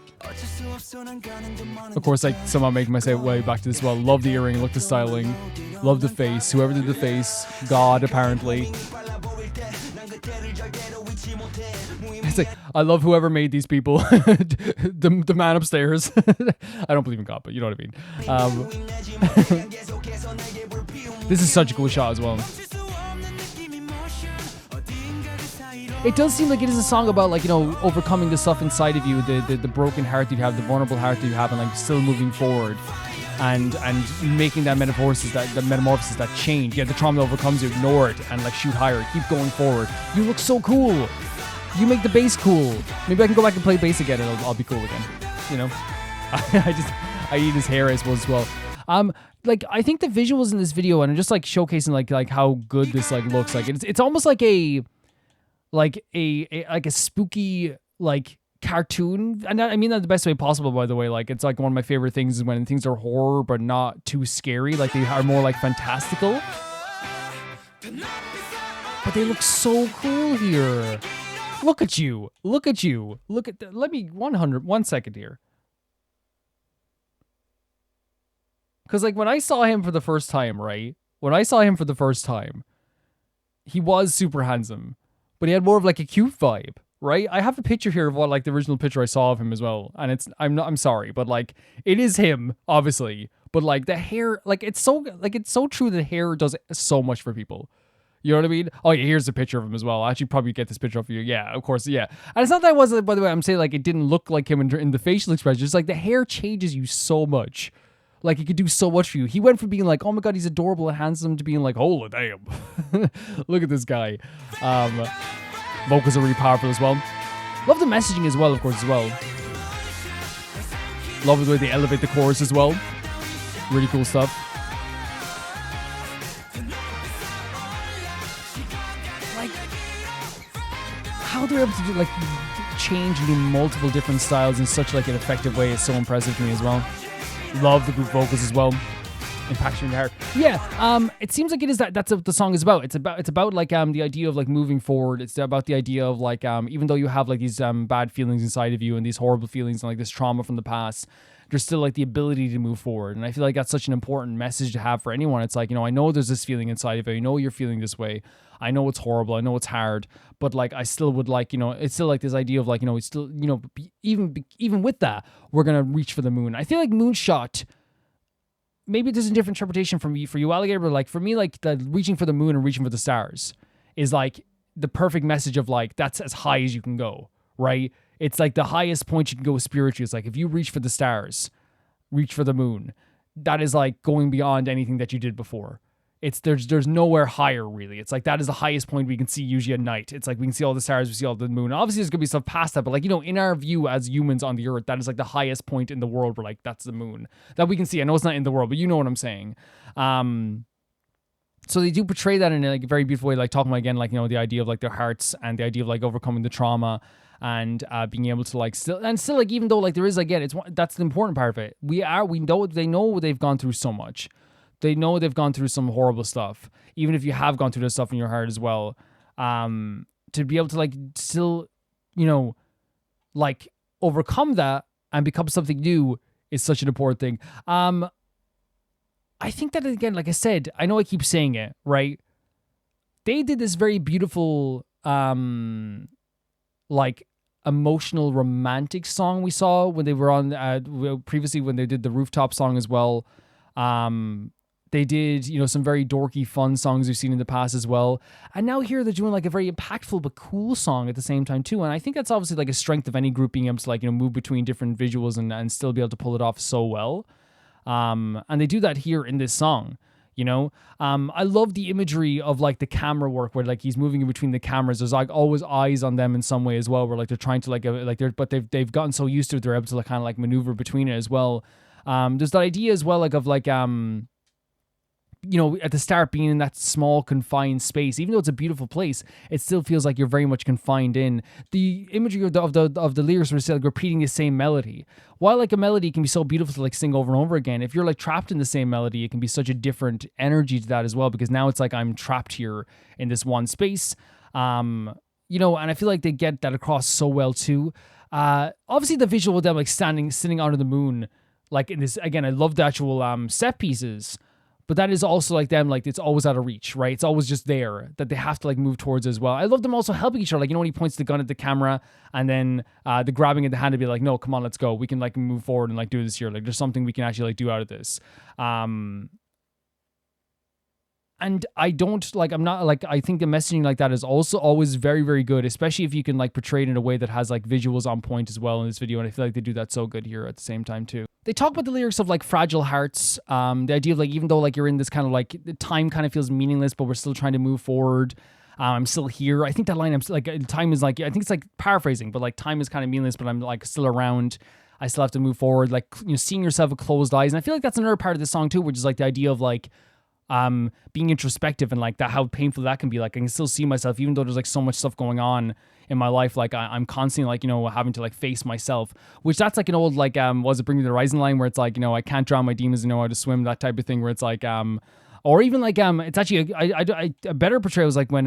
Of course, like somehow making my way back to this as well. Love the earring, look the styling, love the face. Whoever did the face, God apparently. It's like, I love whoever made these people. the man upstairs. I don't believe in God, but you know what I mean. This is such a cool shot as well. It does seem like it is a song about, like, you know, overcoming the stuff inside of you, the broken heart that you have, the vulnerable heart that you have, and like still moving forward, and making that metamorphosis, that change. Yeah, the trauma that overcomes you, ignore it and like shoot higher, keep going forward. You look so cool. You make the bass cool. Maybe I can go back and play bass again, and I'll be cool again. You know, I eat his hair, I suppose, as well. Like, I think the visuals in this video, and just like showcasing like how good this like looks, like it's almost like a spooky like cartoon, and I mean that the best way possible, by the way. Like, it's like one of my favorite things is when things are horror but not too scary, like they are more like fantastical, but they look so cool here. Look at you, look at that. Let me 1 second here, because like when I saw him for the first time, he was super handsome, but he had more of like a cute vibe, right? I have a picture here of what like the original picture I saw of him as well, and I'm sorry, but like it is him, obviously, but like the hair, like it's so true that hair does so much for people. You know what I mean? Oh yeah, here's a picture of him as well. I should probably get this picture of you. Yeah, of course, yeah. And it's not that I wasn't, by the way, I'm saying like it didn't look like him in the facial expression. Just like the hair changes you so much. Like, it could do so much for you. He went from being like, oh my god, he's adorable and handsome, to being like, holy damn. Look at this guy. Vocals are really powerful as well. Love the messaging as well, of course, as well. Love the way they elevate the chorus as well. Really cool stuff. Like, how they're able to do, like, change and do multiple different styles in such, like, an effective way is so impressive to me as well. Love the group vocals as well. Impacting the heart. Yeah, it seems like it is that's what the song is about. It's about like the idea of like moving forward. It's about the idea of like even though you have like these bad feelings inside of you and these horrible feelings and like this trauma from the past, there's still like the ability to move forward. And I feel like that's such an important message to have for anyone. It's like, you know, I know there's this feeling inside of you. I know you're feeling this way. I know it's horrible. I know it's hard, but like I still would like, you know, it's still like this idea of like, you know, it's still, you know, even with that, we're gonna reach for the moon. I feel like Moonshot, maybe there's a different interpretation for you, Alligator, but like for me, like the reaching for the moon and reaching for the stars is like the perfect message of like, that's as high as you can go, right? It's like the highest point you can go spiritually. It's like, if you reach for the stars, reach for the moon, that is like going beyond anything that you did before. It's there's nowhere higher really. It's like that is the highest point we can see usually at night. It's like we can see all the stars, we see all the moon. Obviously there's gonna be stuff past that, but like, you know, in our view as humans on the earth, that is like the highest point in the world where like that's the moon that we can see. I know it's not in the world, but you know what I'm saying. So they do portray that in like a very beautiful way, like talking about again, like, you know, the idea of like their hearts and the idea of like overcoming the trauma and being able to like still like, even though like there is, again, that's the important part of it. They know they've gone through so much. They know they've gone through some horrible stuff, even if you have gone through this stuff in your heart as well. To be able to like still, you know, like overcome that and become something new is such an important thing. I think that, again, like I said, I know I keep saying it, right? They did this very beautiful, like emotional romantic song we saw when they were on previously when they did the rooftop song as well. They did, you know, some very dorky, fun songs we've seen in the past as well. And now here they're doing like a very impactful but cool song at the same time too. And I think that's obviously like a strength of any group being able to like, you know, move between different visuals and still be able to pull it off so well. And they do that here in this song, you know. I love the imagery of like the camera work where like he's moving in between the cameras. There's like always eyes on them in some way as well, where like they're trying to but they've gotten so used to it they're able to like kind of like maneuver between it as well. There's that idea as well like of like you know, at the start being in that small confined space, even though it's a beautiful place, it still feels like you're very much confined in. The imagery of the lyrics were still like repeating the same melody. While like a melody can be so beautiful to like sing over and over again, if you're like trapped in the same melody, it can be such a different energy to that as well, because now it's like I'm trapped here in this one space. You know, and I feel like they get that across so well too. Obviously the visual of them like sitting under the moon, like in this, again, I love the actual set pieces. But that is also like them, like it's always out of reach, right? It's always just there that they have to like move towards as well. I love them also helping each other. Like, you know, when he points the gun at the camera and then the grabbing at the hand to be like, no, come on, let's go. We can like move forward and like do this here. Like there's something we can actually like do out of this. And I don't like, I'm not like, I think the messaging like that is also always very, very good, especially if you can like portray it in a way that has like visuals on point as well in this video. And I feel like they do that so good here at the same time too. They talk about the lyrics of like fragile hearts. The idea of like, even though like you're in this kind of like the time kind of feels meaningless, but we're still trying to move forward. I'm still here. I think that line, I'm still, like time is like, I think it's like paraphrasing, but like time is kind of meaningless, but I'm like still around. I still have to move forward. Like, you know, seeing yourself with closed eyes. And I feel like that's another part of the song too, which is like the idea of like, being introspective and like that, how painful that can be. Like I can still see myself, even though there's like so much stuff going on in my life. Like I'm constantly like, you know, having to like face myself, which that's like an old, like, was it Bring Me the Horizon line where it's like, you know, I can't drown my demons and know how to swim, that type of thing, where it's like, or even like, it's actually, a better portrayal was like when,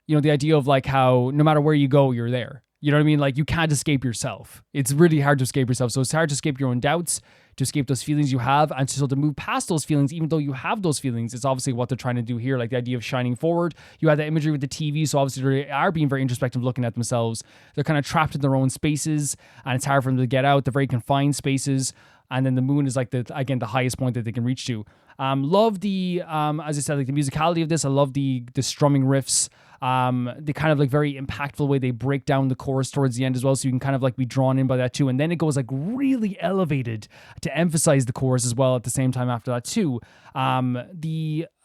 you know, the idea of like how no matter where you go, you're there. You know what I mean? Like you can't escape yourself. It's really hard to escape yourself. So it's hard to escape your own doubts, to escape those feelings you have, and so to move past those feelings, even though you have those feelings. It's obviously what they're trying to do here, like the idea of shining forward. You have that imagery with the TV, so obviously they are being very introspective, looking at themselves. They're kind of trapped in their own spaces, and it's hard for them to get out. They're very confined spaces, and then the moon is like the highest point that they can reach to. Love the, as I said, like the musicality of this. I love the strumming riffs. The kind of like very impactful way they break down the chorus towards the end as well, so you can kind of like be drawn in by that too. And then it goes like really elevated to emphasize the chorus as well at the same time after that too. As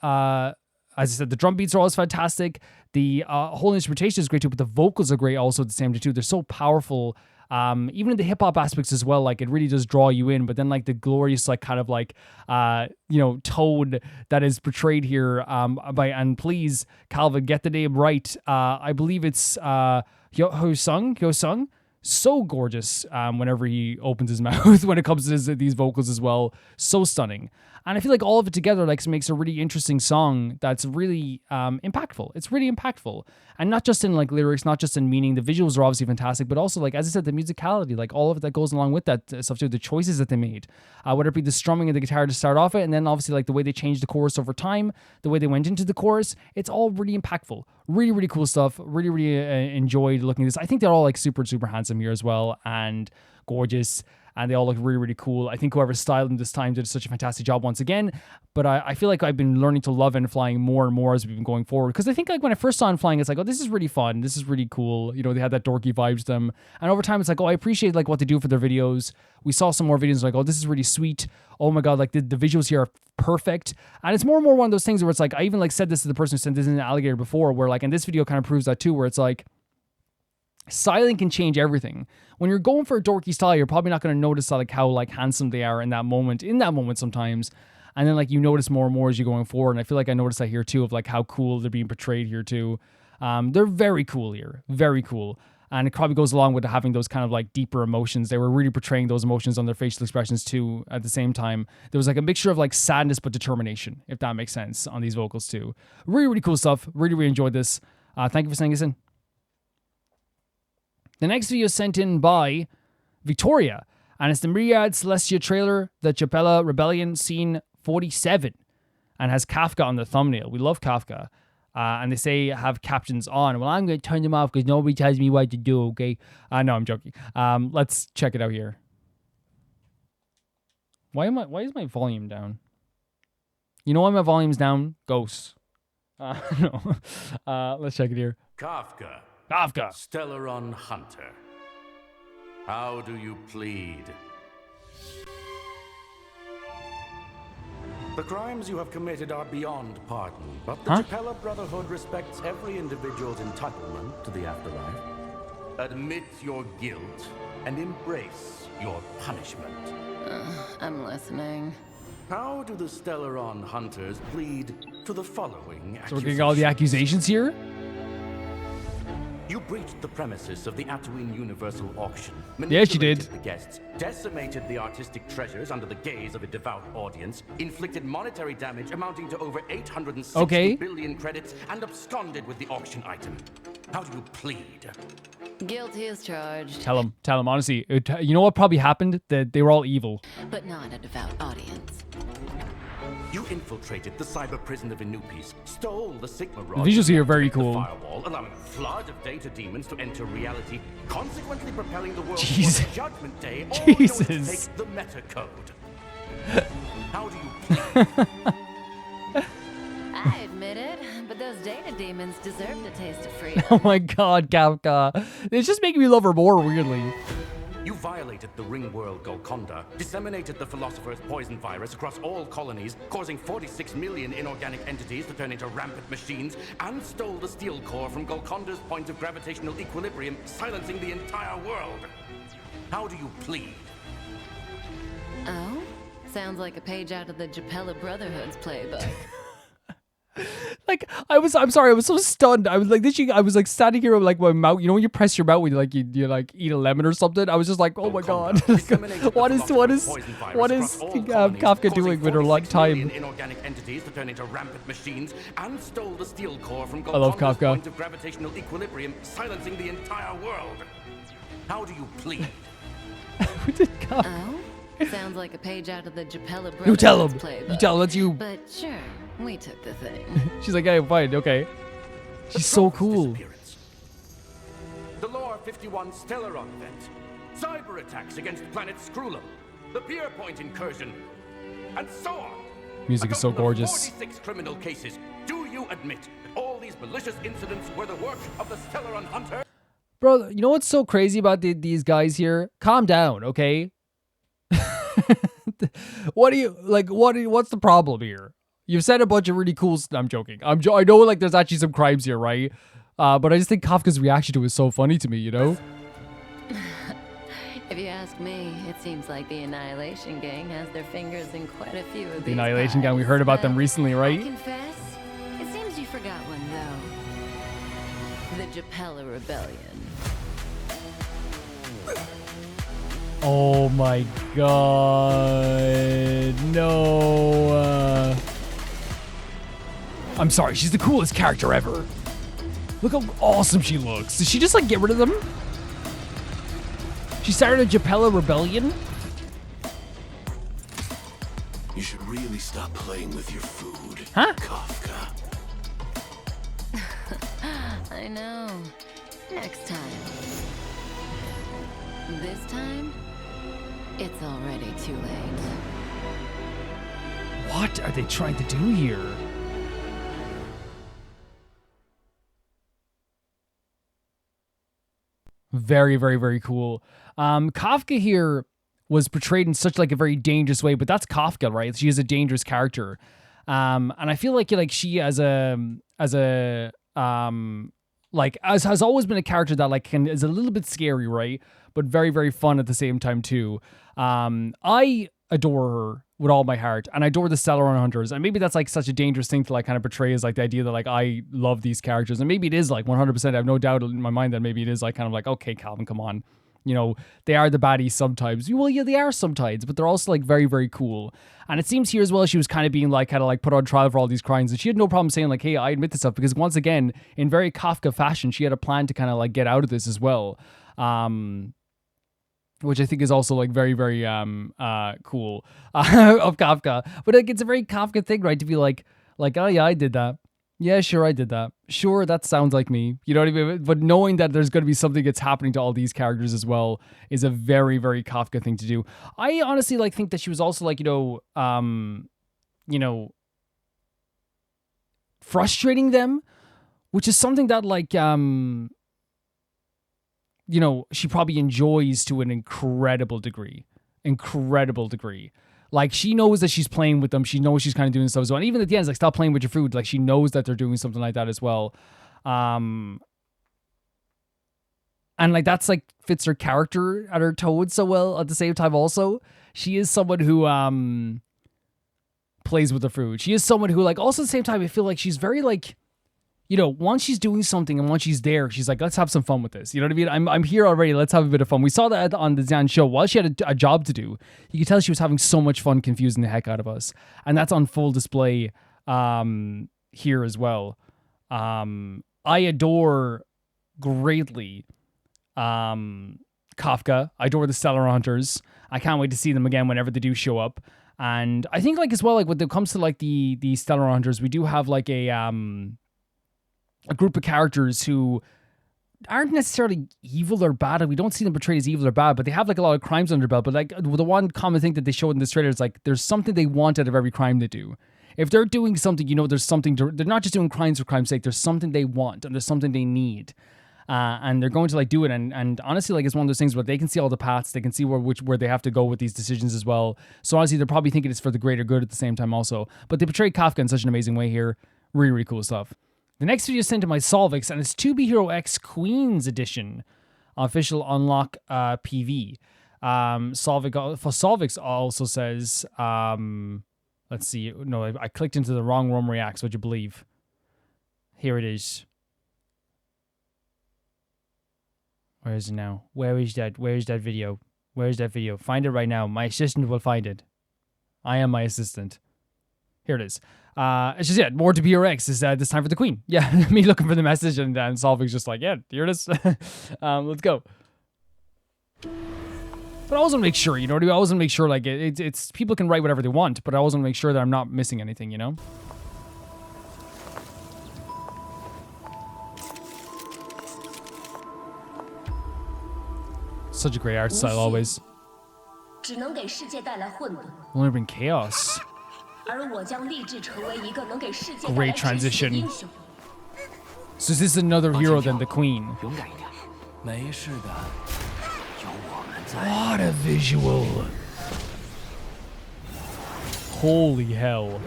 I said, the drum beats are always fantastic. The whole instrumentation is great too, but the vocals are great also at the same time too. They're so powerful. Even in the hip hop aspects as well, like it really does draw you in, but then like the glorious, like kind of like, you know, tone that is portrayed here, and please, Calvin, get the name right. I believe it's, Yo Sung. So gorgeous, whenever he opens his mouth when it comes to these vocals as well. So stunning. And I feel like all of it together like makes a really interesting song that's really impactful. It's really impactful. And not just in like lyrics, not just in meaning. The visuals are obviously fantastic, but also like, as I said, the musicality, like all of it that goes along with that stuff too, the choices that they made. Whether it be the strumming of the guitar to start off it, and then obviously like the way they changed the chorus over time, the way they went into the chorus, it's all really impactful. Really, really cool stuff. Really, really enjoyed looking at this. I think they're all like super, super handsome here as well, and gorgeous. And they all look really, really cool. I think whoever styled them this time did such a fantastic job once again. But I feel like I've been learning to love FLying more and more as we've been going forward. Because I think like when I first saw FLying, it's like, oh, this is really fun. This is really cool. You know, they had that dorky vibes to them. And over time, it's like, oh, I appreciate like what they do for their videos. We saw some more videos like, oh, this is really sweet. Oh my God, like the visuals here are perfect. And it's more and more one of those things where it's like, I even like said this to the person who sent this in an alligator before, where like, and this video kind of proves that too, where it's like, styling can change everything. When you're going for a dorky style, you're probably not going to notice like how like handsome they are in that moment sometimes. And then like you notice more and more as you're going forward. And I feel like I noticed that here too, of like how cool they're being portrayed here too. They're very cool here. Very cool. And it probably goes along with having those kind of like deeper emotions. They were really portraying those emotions on their facial expressions too at the same time. There was like a mixture of like sadness but determination, if that makes sense, on these vocals too. Really, really cool stuff. Really, really enjoyed this. Thank you for sending this in. The next video is sent in by Victoria, and it's the Myriad Celestia trailer, the Japella Rebellion scene 47, and has Kafka on the thumbnail. We love Kafka. And they say have captions on. Well, I'm going to turn them off because nobody tells me what to do, okay? No, I'm joking. Let's check it out here. Why is my volume down? You know why my volume's down? Ghosts. No. Let's check it here. Kafka. Kafka. Stellaron Hunter. How do you plead? The crimes you have committed are beyond pardon, but the Japella Brotherhood respects every individual's entitlement to the afterlife. Admit your guilt and embrace your punishment. I'm listening. How do the Stellaron Hunters plead to the following So we're getting all the accusations here? You breached the premises of the Tatooine Universal Auction. Yes, you did. The guests, decimated the artistic treasures under the gaze of a devout audience, inflicted monetary damage amounting to over 860 billion credits, and absconded with the auction item. How do you plead? Guilty as charged. Tell him, honestly. You know what probably happened? That they were all evil. But not a devout audience. You infiltrated the cyber prison of Inupis, stole the Sigma The rod, visuals here are very cool. the firewall, allowing a flood of data demons to enter reality, consequently propelling the world Jeez. towards Judgment Day, all Jesus. knowing to take the meta code. How do you plead? I admit it, but those data demons deserve to taste of freedom. Oh my god, Kafka. It's just making me love her more weirdly. You violated the ring world Golconda, disseminated the philosopher's poison virus across all colonies, causing 46 million inorganic entities to turn into rampant machines, and stole the steel core from Golconda's point of gravitational equilibrium, silencing the entire world. How do you plead? Oh? Sounds like a page out of the Japella Brotherhood's playbook. Like, I'm sorry, I was so stunned. I was like, I was like standing here with like my mouth. You know when you press your mouth when you like eat a lemon or something? I was just like, oh my god. what is Kafka doing with her time? Inorganic entities to turn into rampant machines, and stole the steel core from I love Golconda's Kafka. point of gravitational equilibrium, silencing the entire world. How do you plead? Oh? Sounds like a page out of the Japella Brotherhood's You tell him. playbook. You tell him. That's you. But sure, we took the thing. She's like, hey, fine, okay. She's so cool. The Lore 51 Stellaron event, cyber attacks against planet Skrullum, the Pierpoint incursion, and so on. Music is so gorgeous. 46 criminal cases. Do you admit that all these malicious incidents were the work of the Stellaron Hunter? Bro, you know what's so crazy about these guys here? Calm down, okay? What's the problem here? You've said a bunch of really cool stuff. I'm joking. I know like there's actually some crimes here, right? But I just think Kafka's reaction to it is so funny to me, you know? If you ask me, it seems like the Annihilation Gang has their fingers in quite a few of The these Annihilation Gang, we heard about them recently, I right? confess, it seems you forgot one though. The Japella Rebellion. Oh my god. No. I'm sorry, she's the coolest character ever. Look how awesome she looks. Did she just like get rid of them? She started a Japella rebellion? You should really stop playing with your food, huh? Kafka. I know. Next time. This time, it's already too late. What are they trying to do here? Very, very, very cool. Kafka here was portrayed in such like a very dangerous way, but that's Kafka, right? She is a dangerous character. And I feel like she has always been a character that like is a little bit scary, right? But very, very fun at the same time too. I adore her with all my heart, and I adore the Stellaron Hunters, and maybe that's like such a dangerous thing to like kind of portray as like the idea that like I love these characters, and maybe it is like 100%. I have no doubt in my mind that maybe it is like kind of like, okay, Calvin, come on, you know, they are the baddies sometimes. Well, yeah, they are sometimes, but they're also like very, very cool. And it seems here as well she was kind of being like kind of like put on trial for all these crimes, and she had no problem saying like, hey, I admit this stuff, because once again, in very Kafka fashion, she had a plan to kind of like get out of this as well. Which I think is also like very, very cool of Kafka. But like it's a very Kafka thing, right? To be like, oh yeah, I did that. Yeah, sure, I did that. Sure, that sounds like me. You know what I mean? But knowing that there's going to be something that's happening to all these characters as well is a very, very Kafka thing to do. I honestly like think that she was also like, frustrating them, which is something that like, she probably enjoys to an incredible degree. Like, she knows that she's playing with them. She knows she's kind of doing stuff as well. And even at the end, it's like, stop playing with your food. Like, she knows that they're doing something like that as well. And, like, that's, like, fits her character at her Toad so well at the same time also. She is someone who plays with the fruit. She is someone who, like, also at the same time, I feel like she's very, like, once she's doing something and once she's there, she's like, let's have some fun with this. You know what I mean? I'm here already. Let's have a bit of fun. We saw that on the Zan show. While she had a job to do, you could tell she was having so much fun confusing the heck out of us. And that's on full display here as well. I adore greatly Kafka. I adore the Stellar Hunters. I can't wait to see them again whenever they do show up. And I think, like, as well, like, when it comes to, like, the Stellar Hunters, we do have, like, a group of characters who aren't necessarily evil or bad. We don't see them portrayed as evil or bad, but they have like a lot of crimes under their belt. But like the one common thing that they showed in this trailer is like there's something they want out of every crime they do. If they're doing something, there's something. They're not just doing crimes for crime's sake. There's something they want and there's something they need, and they're going to like do it. And honestly, like it's one of those things where they can see all the paths. They can see where they have to go with these decisions as well. So honestly, they're probably thinking it's for the greater good at the same time also. But they portray Kafka in such an amazing way here. Really, really cool stuff. The next video is sent to my Solvix, and it's 2B Hero X Queen's Edition. Official Unlock PV. Solvix also says, let's see. No, I clicked into the wrong Rome Reacts, would you believe? Here it is. Where is it now? Where is that video? Where is that video? Find it right now. My assistant will find it. I am my assistant. Here it is. It's just, more to BRX is this time for the Queen. Yeah, me looking for the message and Solving's just like, yeah, here it is. Let's go. But I always want to make sure, I always want to make sure, like, it's people can write whatever they want, but I always want to make sure that I'm not missing anything, Such a great art style, always. Only bring chaos. Great transition. So this is another hero than the Queen. What a visual. Holy hell.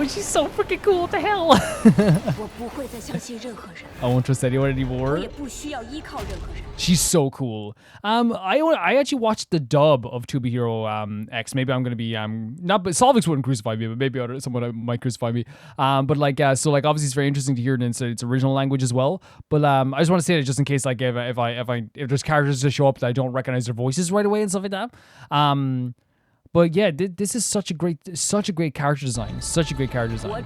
She's so freaking cool. What the hell? I won't trust anyone anymore. She's so cool. I actually watched the dub of 2B Hero X. Maybe I'm gonna be not, but Solvix wouldn't crucify me, but maybe someone might crucify me. But like so like obviously it's very interesting to hear it in its original language as well. But I just want to say that just in case like if there's characters that show up that I don't recognize their voices right away and stuff like that. But yeah, this is such a great character design. Such a great character design.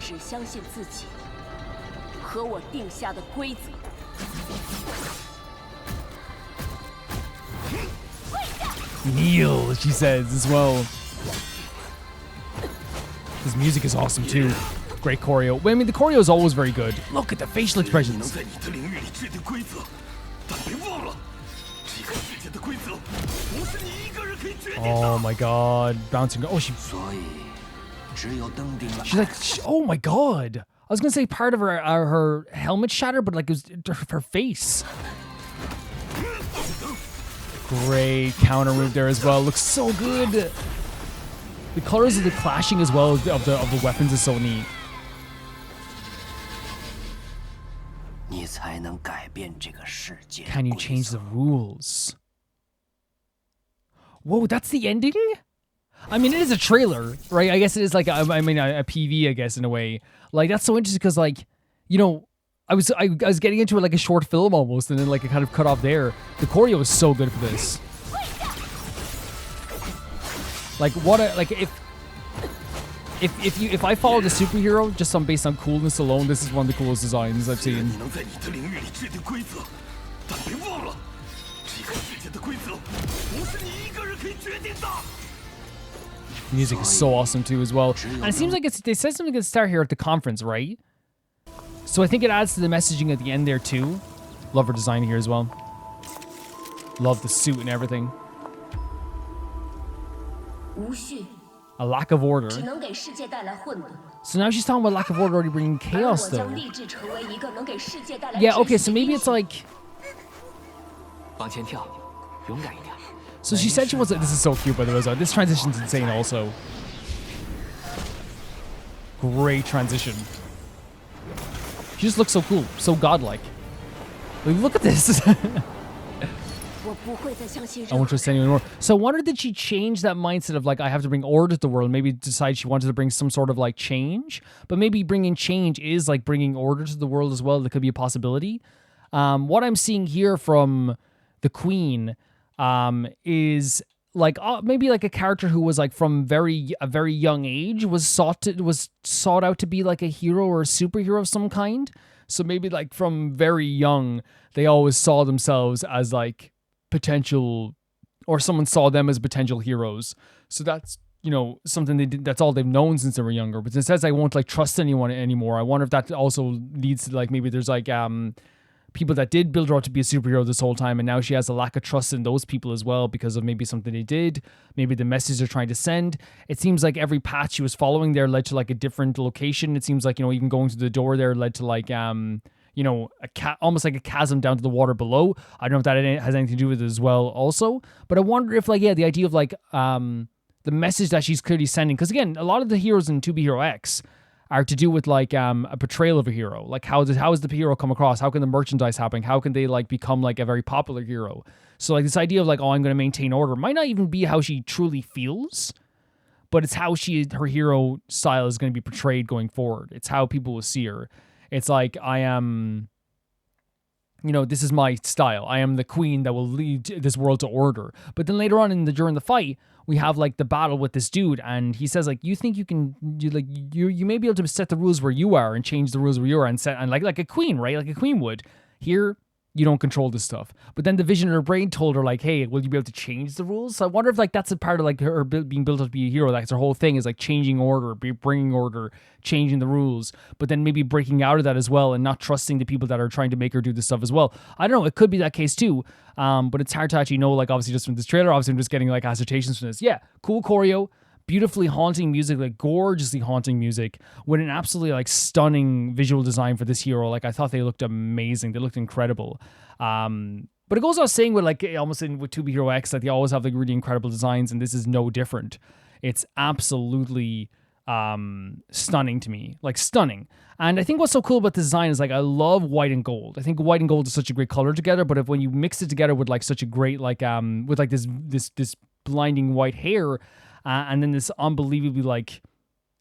Kneel, she says as well. His music is awesome too. Great choreo. Well, I mean, the choreo is always very good. Look at the facial expressions. Oh my god, bouncing. Oh, she's like, oh my god. I was gonna say part of her helmet shattered, but like it was her face. Great counter move there as well. Looks so good. The colors of the clashing as well of the weapons is so neat. Can you change the rules? Whoa, that's the ending? I mean, it is a trailer, right? I guess it is like, a PV, I guess, in a way. Like, that's so interesting because, like, I was getting into it like a short film almost, and then like it kind of cut off there. The choreo is so good for this. Like, if I followed a superhero just based on coolness alone, this is one of the coolest designs I've seen. The music is so awesome too as well. And it seems like they said something at the start here at the conference, right? So I think it adds to the messaging at the end there too. Love her design here as well. Love the suit and everything. A lack of order. So now she's talking about lack of order already bringing chaos though. Yeah, okay, so maybe it's like... So she said she wasn't... This is so cute by the way. This transition's insane also. Great transition. She just looks so cool, so godlike. Like, look at this. I won't trust anyone anymore. So I wonder, did she change that mindset of like, I have to bring order to the world? Maybe decide she wanted to bring some sort of like change, but maybe bringing change is like bringing order to the world as well. That could be a possibility. What I'm seeing here from the Queen is like maybe like a character who was like from a very young age was sought out to be like a hero or a superhero of some kind. So maybe like from very young, they always saw themselves as like potential, or someone saw them as potential heroes. So that's, you know, something they did, that's all they've known since they were younger. But it says I won't like trust anyone anymore. I wonder if that also leads to like, maybe there's like people that did build her up to be a superhero this whole time, and now she has a lack of trust in those people as well because of maybe something they did, maybe the message they're trying to send. It seems like every path she was following there led to like a different location. It seems like, you know, even going to the door there led to like you know, almost like a chasm down to the water below. I don't know if that has anything to do with it as well also, but I wonder if like, yeah, the idea of like the message that she's clearly sending, because again, a lot of the heroes in 2B Hero X are to do with like a portrayal of a hero. Like how does the hero come across? How can the merchandise happen? How can they like become like a very popular hero? So like this idea of like, oh, I'm going to maintain order might not even be how she truly feels, but it's how her hero style is going to be portrayed going forward. It's how people will see her. It's like, I am, you know, this is my style. I am the queen that will lead this world to order. But then later on during the fight, we have like the battle with this dude, and he says like, you think you can, you may be able to set the rules where you are and change the rules where you are and set, and like a queen, right? Like a queen would. Here, you don't control this stuff. But then the vision in her brain told her like, hey, will you be able to change the rules? So I wonder if like that's a part of like her being built up to be a hero. That's her whole thing, is like changing order, bringing order, changing the rules, but then maybe breaking out of that as well and not trusting the people that are trying to make her do this stuff as well. I don't know. It could be that case too. But it's hard to actually know, like obviously just from this trailer. Obviously I'm just getting like assertions from this. Yeah, cool choreo. Beautifully haunting music, like gorgeously haunting music with an absolutely like stunning visual design for this hero. Like I thought they looked amazing. They looked incredible. But it goes without saying with like almost with 2B Hero X, like they always have like really incredible designs, and this is no different. It's absolutely stunning to me, like stunning. And I think what's so cool about the design is like I love white and gold. I think white and gold is such a great color together. But when you mix it together with like such a great like with like this blinding white hair. And then this unbelievably like,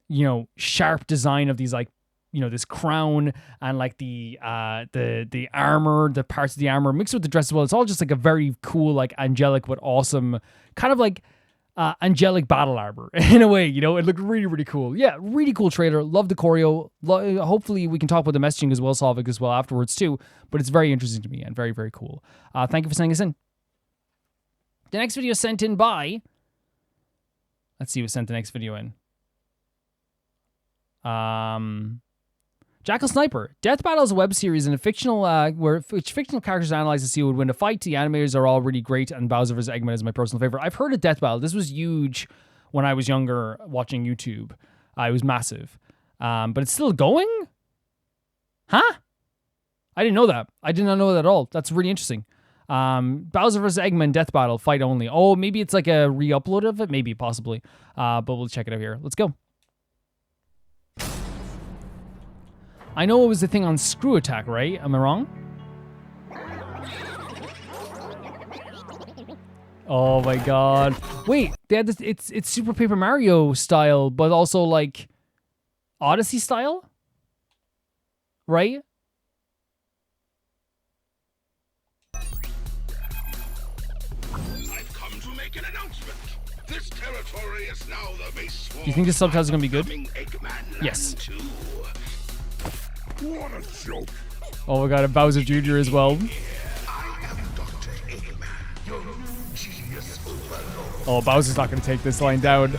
you know, sharp design of these like, you know, this crown and like the armor, the parts of the armor mixed with the dress as well. It's all just like a very cool, like angelic but awesome kind of like angelic battle armor in a way. You know, it looked really, really cool. Yeah, really cool trailer. Love the choreo. Hopefully we can talk about the messaging as well, Solvik, as well afterwards too. But it's very interesting to me and very, very cool. Thank you for sending us in. The next video sent in by... Let's see who sent the next video in. Jackal Sniper. Death Battle is a web series in a fictional which fictional characters analyze to see who would win a fight. The animators are all really great, and Bowser vs. Eggman is my personal favorite. I've heard of Death Battle. This was huge when I was younger watching YouTube. It was massive. But it's still going? Huh? I didn't know that. I did not know that at all. That's really interesting. Bowser vs. Eggman Death Battle, fight only. Oh, maybe it's like a re-upload of it? Maybe, possibly. But we'll check it out here. Let's go. I know it was the thing on Screw Attack, right? Am I wrong? Oh my god. Wait, they had this, it's Super Paper Mario style, but also like Odyssey style? Right? This territory is now the base. Do you think the subtitles are gonna be good? Yes. What a joke. Oh, we got a Bowser Jr. as well. Oh, Bowser's not gonna take this line down.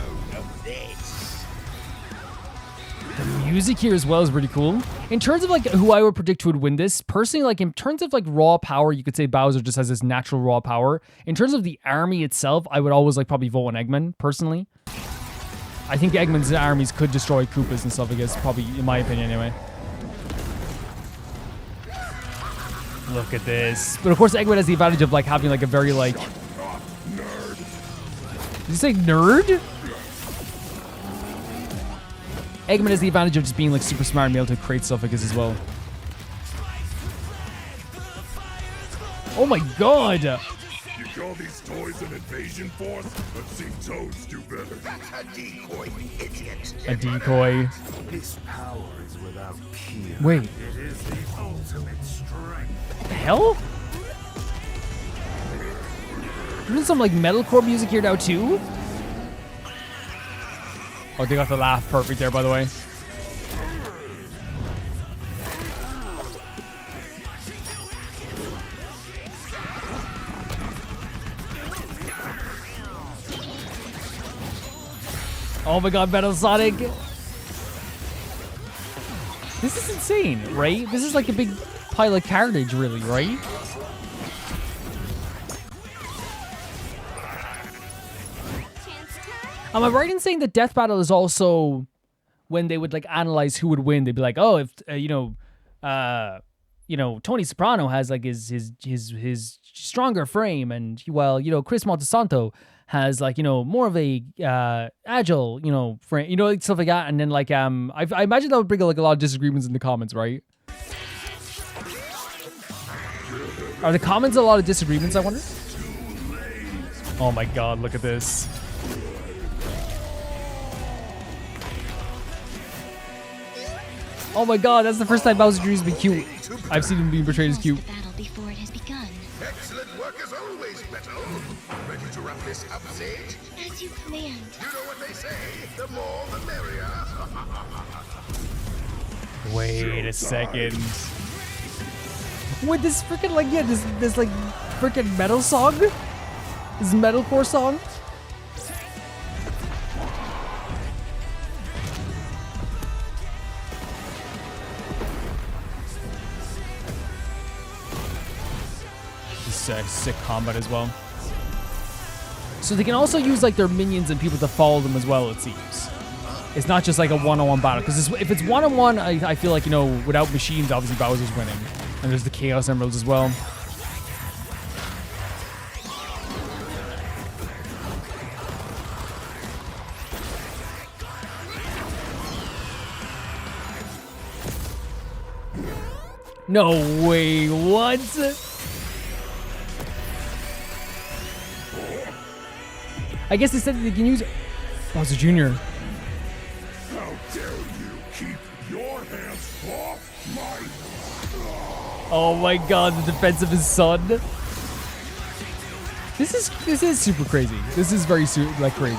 music here as well is really cool. In terms of like who I would predict would win this, personally, like in terms of like raw power, you could say Bowser just has this natural raw power. In terms of the army itself, I would always like probably vote on Eggman, personally. I think Eggman's armies could destroy Koopas and stuff, I guess, probably in my opinion anyway. Look at this. But of course Eggman has the advantage of like having like a very like... Did you say nerd? Eggman has the advantage of just being like super smart and be able to create stuff like this as well. Oh my god! You call these toys an invasion force? Let's see Toads do better. That's a decoy, idiot. A decoy. His power is without peer. Wait. It is the ultimate strength. The hell? Doing some like metalcore music here now too? Oh, they got the laugh perfect there, by the way. Oh my god, Metal Sonic. This is insane, right? This is like a big pile of carnage, really, right? Am I right in saying that Death Battle is also when they would like analyze who would win? They'd be like, oh, if Tony Soprano has like his stronger frame, and while Chris Montesanto has like more of a agile frame, like stuff like that. And then like I imagine that would bring like a lot of disagreements in the comments, right? Are the comments a lot of disagreements, I wonder? Oh my god, look at this. Oh my god, that's the first time Bowser Jr.'s been cute. I've seen him being portrayed as cute. Before it has begun. Excellent work as always, Beto. Ready to wrap this up, Sage? As you planned. You know what they say, the more the merrier. Wait a second. Wait, this freaking like this like freaking metal song? This metalcore song? Sick combat as well. So they can also use like their minions and people to follow them as well, it seems. It's not just like a one-on-one battle, because if it's one-on-one, I feel like, without machines, obviously Bowser's winning. And there's the Chaos Emeralds as well. No way, what? I guess they said that they can use Bowser Jr. How dare you keep your hands off my... Oh my god, the defense of his son. This is super crazy. This is very crazy.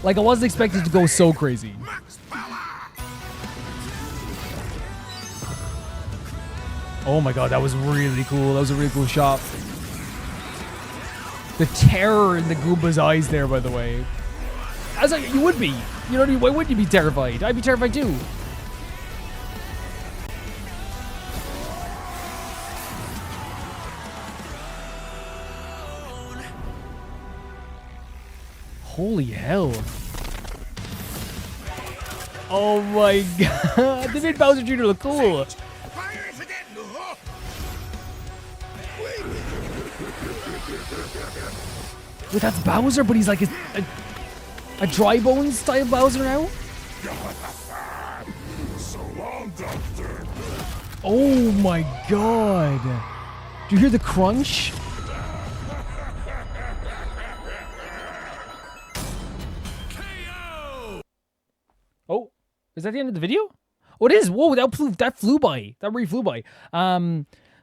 Like I wasn't expecting to go so crazy. Oh my god, that was really cool. That was a really cool shot. The terror in the Goomba's eyes there, by the way. As like, you would be. You know, why wouldn't you be terrified? I'd be terrified too. Holy hell. Oh my god. They made Bowser Jr. look cool. Wait, that's Bowser, but he's like a dry bones style Bowser now? So long, Doctor. Oh my god. Do you hear the crunch? Oh, is that the end of the video? Oh, it is. Whoa, that flew by. That really flew by.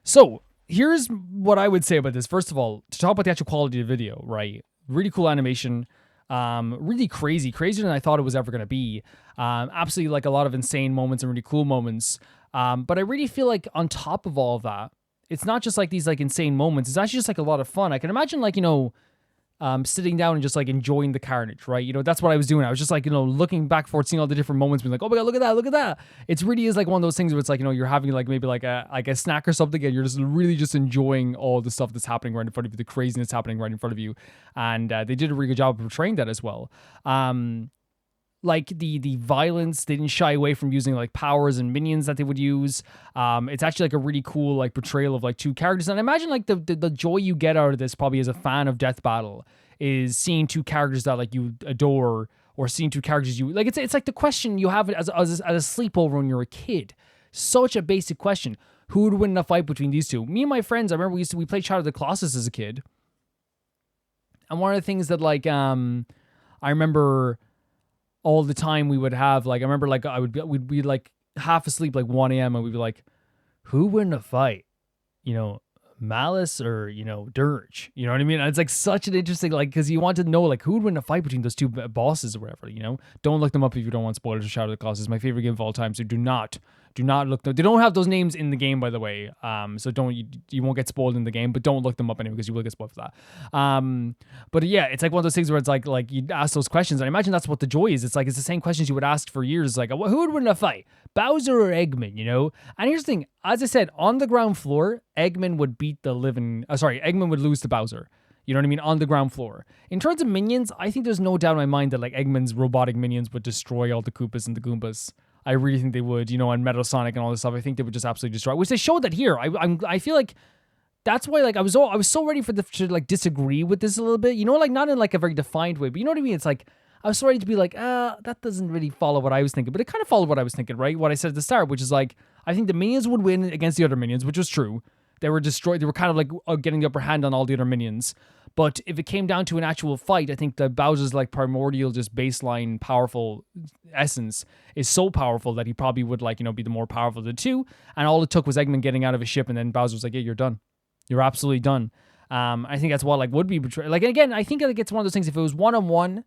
So here's what I would say about this. First of all, to talk about the actual quality of the video, right? Really cool animation. Really crazy. Crazier than I thought it was ever going to be. Absolutely like a lot of insane moments and really cool moments. But I really feel like on top of all of that, it's not just like these like insane moments. It's actually just like a lot of fun. I can imagine like, sitting down and just like enjoying the carnage, right? You know, that's what I was doing. I was just like, you know, looking back forward, seeing all the different moments, being like, oh my god, look at that, look at that. It really is like one of those things where it's like, you know, you're having like maybe like a snack or something, and you're just really just enjoying all the stuff that's happening right in front of you, the craziness happening right in front of you. And they did a really good job of portraying that as well. Like the violence, they didn't shy away from using like powers and minions that they would use. It's actually like a really cool like portrayal of like two characters. And I imagine like the joy you get out of this probably as a fan of Death Battle is seeing two characters that like you adore, or seeing two characters you like. It's like the question you have as a sleepover when you're a kid. Such a basic question. Who would win in a fight between these two? Me and my friends, I remember we played Shadow of the Colossus as a kid. And one of the things that like I remember all the time we would have, like, I remember like we'd be like half asleep like 1 a.m. and we'd be like, who would win a fight? You know, Malice or, you know, Dirge? You know what I mean? And it's like such an interesting, like, because you want to know like who would win a fight between those two bosses or whatever, you know? Don't look them up if you don't want spoilers of Shadow of the Colossus. It's my favorite game of all time, so do not look them. They don't have those names in the game, by the way. So you won't get spoiled in the game, but don't look them up anyway because you will get spoiled for that. But yeah, it's like one of those things where it's like you ask those questions, and I imagine that's what the joy is. It's like it's the same questions you would ask for years, like who would win a fight, Bowser or Eggman? You know. And here's the thing: as I said, on the ground floor, Eggman would Eggman would lose to Bowser. You know what I mean? On the ground floor. In terms of minions, I think there's no doubt in my mind that like Eggman's robotic minions would destroy all the Koopas and the Goombas. I really think they would, you know, and Metal Sonic and all this stuff. I think they would just absolutely destroy. Which they showed that here. I feel like that's why like I was so ready to like disagree with this a little bit. You know, like not in like a very defined way, but you know what I mean? It's like I was so ready to be like, that doesn't really follow what I was thinking, but it kind of followed what I was thinking, right? What I said at the start, which is like I think the minions would win against the other minions, which was true. They were destroyed. They were kind of like getting the upper hand on all the other minions. But if it came down to an actual fight, I think that Bowser's like primordial, just baseline powerful essence is so powerful that he probably would like, you know, be the more powerful of the two. And all it took was Eggman getting out of his ship, and then Bowser was like, "Yeah, you're done. You're absolutely done." I think that's what like would be betrayed. Like again, I think like it's one of those things. If it was 1-on-1,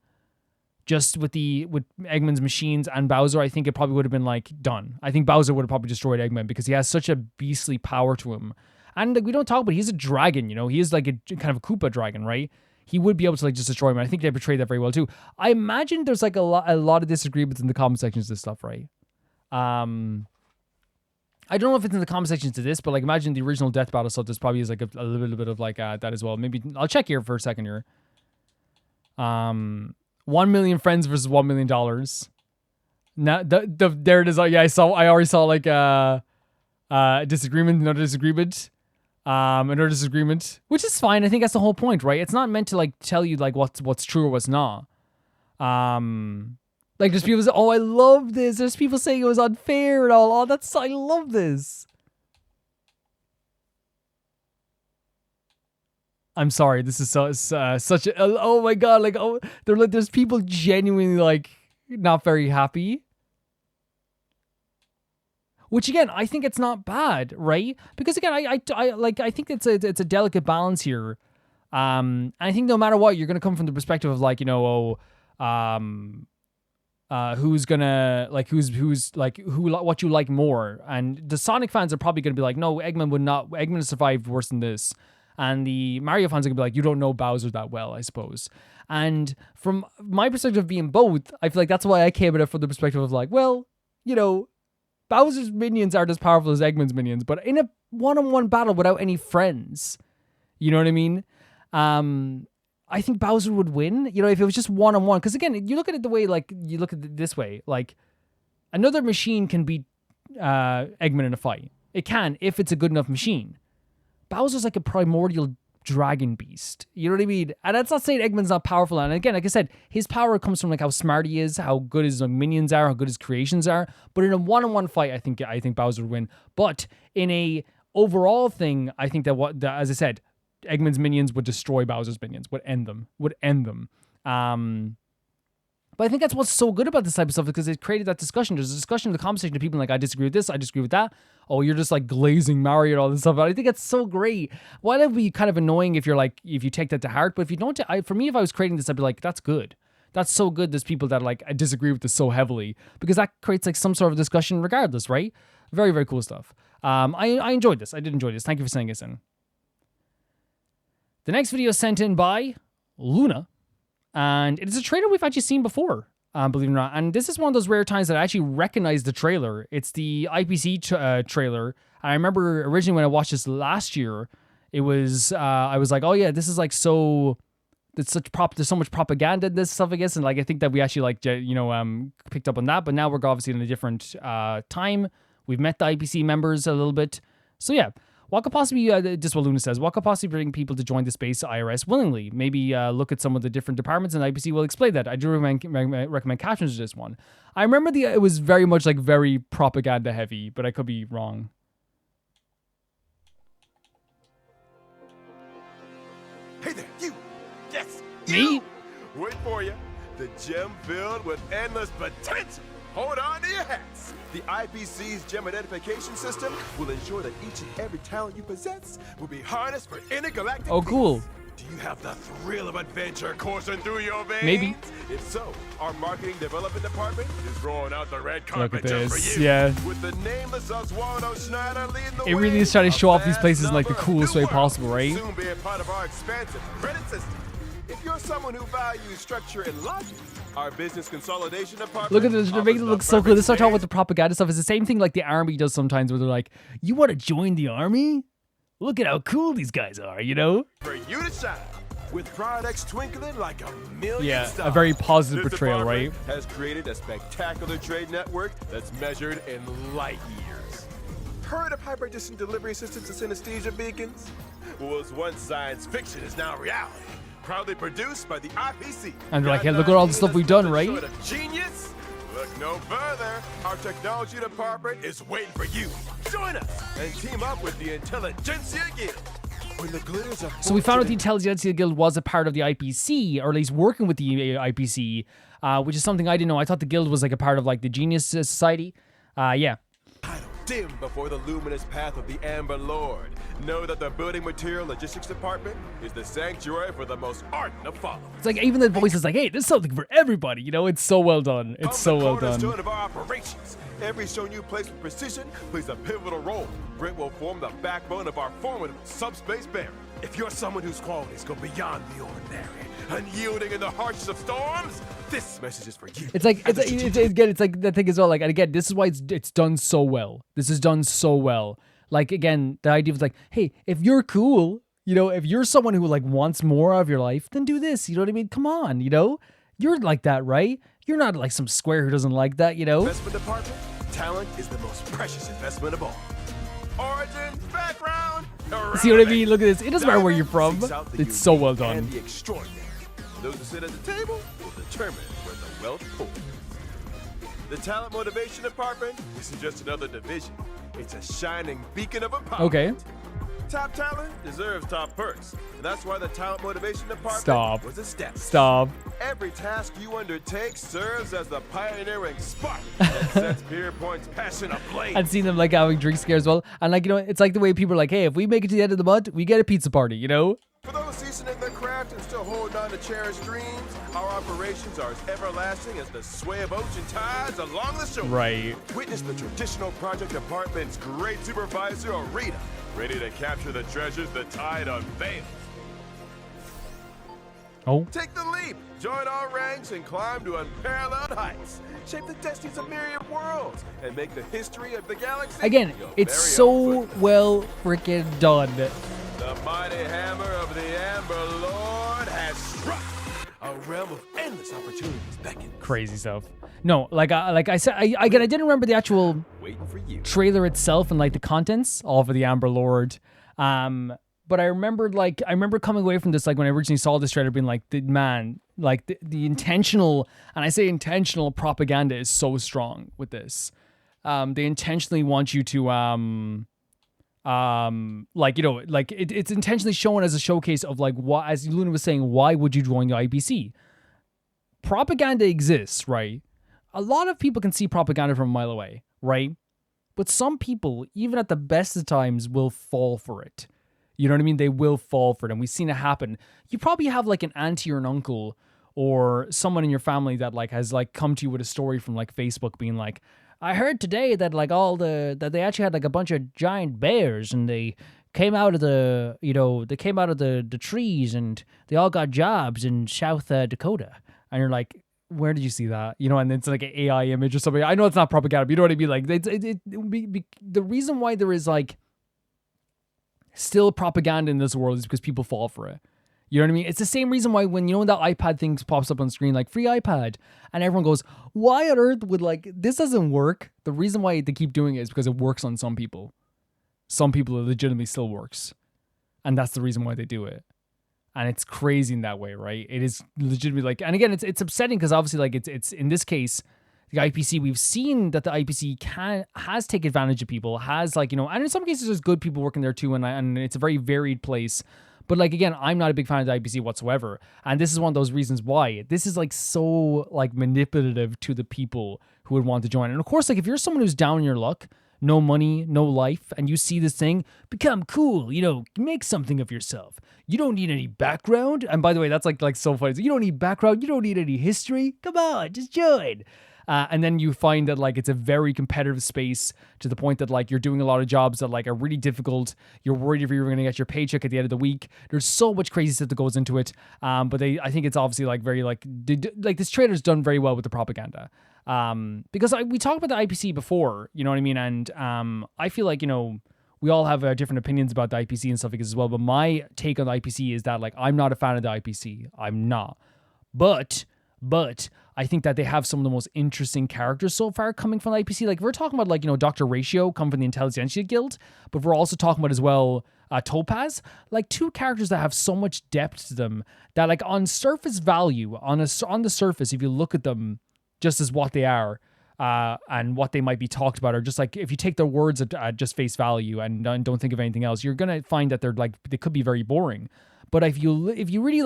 just with Eggman's machines and Bowser, I think it probably would have been like done. I think Bowser would have probably destroyed Eggman because he has such a beastly power to him. And like, we don't talk about, he's a dragon, you know, he is like a kind of a Koopa dragon, right? He would be able to like just destroy him. And I think they portrayed that very well too. I imagine there's like a lot of disagreements in the comment sections of this stuff, right? I don't know if it's in the comment sections to this, but like imagine the original Death Battle stuff. There's probably is like a little bit of like that as well. Maybe I'll check here for a second here. 1 million friends versus $1 million. Now there it is. Yeah, I already saw like disagreement, another disagreement. Another disagreement, which is fine. I think that's the whole point, right? It's not meant to like tell you like what's true or what's not. Like there's people say, "Oh, I love this." There's people saying it was unfair and all. Oh, I love this. I'm sorry. This is such a. Oh my god! Like there's people genuinely like not very happy. Which again, I think it's not bad, right? Because again, I think it's a delicate balance here. And I think no matter what, you're gonna come from the perspective of like, you know, who's gonna like what you like more. And the Sonic fans are probably gonna be like, no, Eggman has survived worse than this. And the Mario fans are gonna be like, you don't know Bowser that well, I suppose. And from my perspective of being both, I feel like that's why I came at it from the perspective of like, well, you know, Bowser's minions aren't as powerful as Eggman's minions, but in a one-on-one battle without any friends, you know what I mean? I think Bowser would win, you know, if it was just one-on-one. Because again, you look at it the way, like, you look at it this way, like, another machine can beat Eggman in a fight. It can, if it's a good enough machine. Bowser's like a primordial dragon beast. You know what I mean? And that's not saying Eggman's not powerful. And again, like I said, his power comes from like how smart he is, how good his minions are, how good his creations are. But in a one-on-one fight, I think Bowser would win. But in a overall thing, I think that as I said, Eggman's minions would destroy Bowser's minions, would end them. But I think that's what's so good about this type of stuff, because it created that discussion. There's a discussion in the conversation of people like, I disagree with this, I disagree with that. Oh, you're just like glazing Mario and all this stuff. I think it's so great. While it would be kind of annoying if you take that to heart, but if you don't, for me, if I was creating this, I'd be like, that's good. That's so good. There's people that like, I disagree with this so heavily, because that creates like some sort of discussion regardless, right? Very, very cool stuff. I enjoyed this. I did enjoy this. Thank you for sending this in. The next video is sent in by Loona, and it is a trailer we've actually seen before, believe it or not. And this is one of those rare times that I actually recognize the trailer. It's the IPC trailer. And I remember originally when I watched this last year, it was I was like, oh yeah, this is like so. There's so much propaganda in this stuff, I guess, and like I think that we actually like picked up on that. But now we're obviously in a different time. We've met the IPC members a little bit, so yeah. What could possibly, just what Loona says, what could possibly bring people to join the space IRS willingly? Maybe look at some of the different departments, and IPC will explain that. I do recommend captions to this one. I remember it was very much like very propaganda heavy, but I could be wrong. Hey there, you! Yes! Me? You. Wait for you. The gem filled with endless potential. Hold on to your hats. The IPC's gem identification system will ensure that each and every talent you possess will be harnessed for intergalactic Oh, cool. peace. Do you have the thrill of adventure coursing through your veins? Maybe. If so, our marketing development department is rolling out the red carpet Look at just this, for you. yeah. With the nameless Oswaldo Schneider leading the It way. really is trying to show off these A places in like the vast coolest number way of new possible, right? worlds will soon be a part of our expansive credit system. If you're someone who values structure and logic, our business consolidation department. Look at this, they're making it look so cool. This start talking about the propaganda stuff. It's the same thing like the army does sometimes, where they're like, "You want to join the army? Look at how cool these guys are," you know? For you to shine, with products twinkling like a million Yeah, stars. a very positive This portrayal, right? department has created a spectacular trade network that's measured in light years. Heard of hyper-distant delivery systems and synesthesia beacons? What was once science fiction is now reality. Proudly produced by the IPC. And they're like, "Hey, look at all the stuff we've done, right?" Short of genius? Look no further. Our technology department is waiting for you. Join us and team up with the Intelligentsia Guild. When the glitters are So we found out the Intelligentsia Guild was a part of the IPC, or at least working with the IPC, which is something I didn't know. I thought the guild was like a part of like the Genius Society. Yeah. dim before the luminous path of the Amber Lord. Know that the building material logistics department is the sanctuary for the most ardent of followers. It's like even the voice is like, hey, there's something for everybody. You know, it's so well done. It's so well done. Cornerstone of our operations. Every stone you place with precision plays a pivotal role. Brent will form the backbone of our formidable subspace barrier. If you're someone whose qualities go beyond the ordinary, unyielding in the harshest of storms, this message is for you. It's like it's like the thing as well. Like, and again, this is why it's done so well. This is done so well. Like, again, the idea of like, hey, if you're cool, you know, if you're someone who like wants more of your life, then do this. You know what I mean? Come on, you know, you're like that, right? You're not like some square who doesn't like that, you know. Investment department, talent is the most precious investment of all. Origin, background. See what I mean? Look at this. It doesn't matter where you're from. It's so well done. And the extraordinary. Those who sit at the table will determine where the wealth pours. The talent motivation department isn't just another division. It's a shining beacon of empowerment. Okay. Top talent deserves top perks. And that's why the talent motivation department was established. Stop. Every task you undertake serves as the pioneering spark that sets Pierpoint's passion ablaze. I've seen them like having drink scares as well. And like, you know, it's like the way people are like, hey, if we make it to the end of the month, we get a pizza party, you know? For those seasoning their craft and still holding on to cherished dreams, our operations are as everlasting as the sway of ocean tides along the shore. Right. Witness the traditional project department's great supervisor, Arita, ready to capture the treasures the tide unveils. Oh. Take the leap, join our ranks, and climb to unparalleled heights. Shape the destinies of myriad worlds and make the history of the galaxy. Again, your it's very so own footsteps. well freaking done. The mighty hammer of the Amber Lord has struck. A realm of endless opportunities beckon. Crazy stuff. No, like I said, I didn't remember the actual Waiting for you. trailer itself and like the contents all for the Amber Lord. But I remember coming away from this, like when I originally saw this trailer, being like, the intentional, and I say intentional propaganda is so strong with this. They intentionally want you to it's intentionally shown as a showcase of like, why, as Loona was saying, why would you join the IPC? Propaganda exists, right? A lot of people can see propaganda from a mile away, right? But some people, even at the best of times, will fall for it. You know what I mean? They will fall for it, and we've seen it happen. You probably have like an auntie or an uncle or someone in your family that like has like come to you with a story from like Facebook being like, I heard today that like that they actually had like a bunch of giant bears and they came out of the, they came out of the trees and they all got jobs in South Dakota. And you're like, where did you see that? And it's like an AI image or something. I know it's not propaganda, but you know what I mean? Like, it would be the reason why there is like still propaganda in this world is because people fall for it. You know what I mean? It's the same reason why when, that iPad thing pops up on screen, like free iPad, and everyone goes, why on earth would this doesn't work? The reason why they keep doing it is because it works on some people. Some people it legitimately still works. And that's the reason why they do it. And it's crazy in that way, right? It is legitimately and again, it's upsetting because obviously it's in this case, the IPC, we've seen that the IPC has taken advantage of people, has and in some cases there's good people working there too, and it's a very varied place. But again, I'm not a big fan of the IPC whatsoever. And this is one of those reasons why. This is so manipulative to the people who would want to join. And of course, if you're someone who's down in your luck, no money, no life, and you see this thing, become cool, make something of yourself. You don't need any background. And by the way, that's so funny. You don't need background. You don't need any history. Come on, just join. And then you find that it's a very competitive space to the point that you're doing a lot of jobs that are really difficult. You're worried if you're going to get your paycheck at the end of the week. There's so much crazy stuff that goes into it. But I think it's obviously very this trailer's done very well with the propaganda. Because we talked about the IPC before, you know what I mean? And I feel we all have different opinions about the IPC and stuff as well. But my take on the IPC is that I'm not a fan of the IPC. I'm not. But I think that they have some of the most interesting characters so far coming from the IPC. We're talking about Dr. Ratio coming from the Intelligentsia Guild, but we're also talking about as well Topaz, two characters that have so much depth to them that on surface value, on the surface, if you look at them just as what they are and what they might be talked about, or just if you take their words at just face value and don't think of anything else, you're gonna find that they could be very boring. But if you really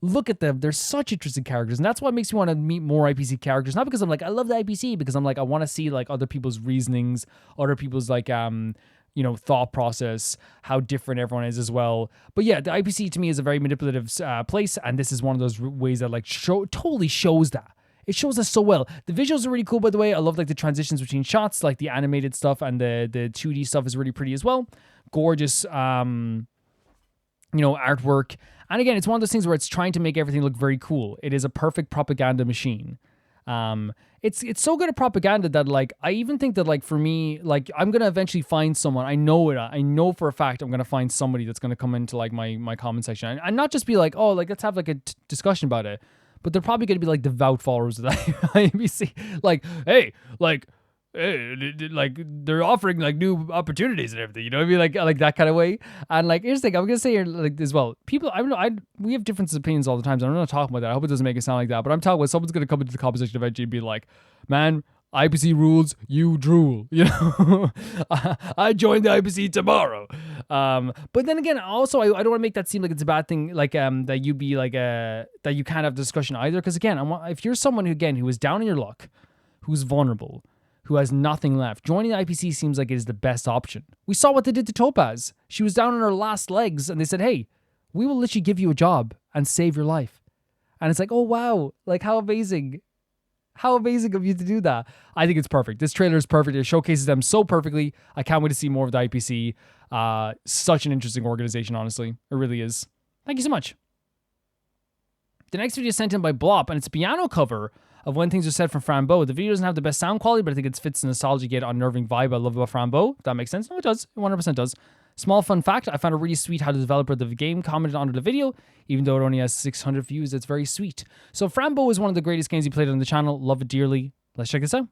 look at them, they're such interesting characters, and that's what makes me want to meet more IPC characters. Not because I'm I love the IPC, because I'm I want to see other people's reasonings, other people's thought process, how different everyone is as well. But yeah, the IPC to me is a very manipulative place, and this is one of those ways that totally shows that. It shows us so well. The visuals are really cool, by the way. I love the transitions between shots, the animated stuff and the 2D stuff is really pretty as well. Gorgeous. Artwork. And again, it's one of those things where it's trying to make everything look very cool. It is a perfect propaganda machine. It's so good at propaganda that I even think that for me, I'm going to eventually find someone. I know it. I know for a fact I'm going to find somebody that's going to come into my comment section and not just be let's have a discussion about it. But they're probably going to be devout followers of the IPC. They're offering new opportunities and everything, you know what I mean? Like that kind of way. And here's the thing, I'm gonna say here as well. People, I don't know, we have different opinions all the time. So I'm not talking about that. I hope it doesn't make it sound like that. But I'm talking about someone's gonna come into the comment section eventually and be like, "Man, IPC rules, you drool." I joined the IPC tomorrow. But then again, also I don't want to make that seem like it's a bad thing. That you be that you can't have discussion either. Because again, if you're someone who is down in your luck, who's vulnerable, who has nothing left, joining the IPC seems like it is the best option. We saw what they did to Topaz. She was down on her last legs and they said, "Hey, we will literally give you a job and save your life." And it's oh wow, how amazing. How amazing of you to do that. I think it's perfect. This trailer is perfect. It showcases them so perfectly. I can't wait to see more of the IPC. Such an interesting organization, honestly. It really is. Thank you so much. The next video is sent in by Blop, and it's a piano cover of When Things Are Said from Fran Bow. The video doesn't have the best sound quality, but I think it fits the nostalgia gate unnerving vibe I love about Fran Bow. That makes sense. No, it does. It 100% does. Small fun fact, I found it really sweet how the developer of the game commented under the video, even though it only has 600 views. It's very sweet. So Fran Bow is one of the greatest games he played on the channel. Love it dearly. Let's check this out.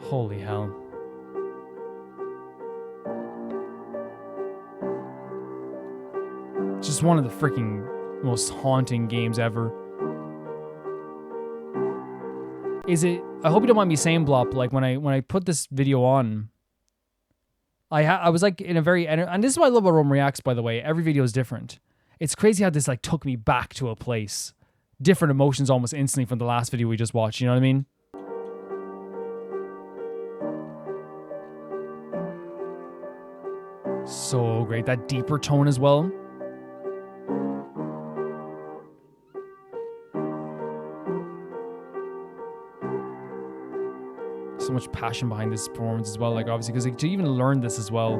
Holy hell. Just one of the freaking most haunting games ever. I hope you don't mind me saying, Blop, when I put this video on, I was in a very, and this is what I love about Rome Reacts, by the way. Every video is different. It's crazy how this took me back to a place. Different emotions almost instantly from the last video we just watched, you know what I mean? So great. That deeper tone as well. So much passion behind this performance as well. Like obviously, because like, to even learn this as well,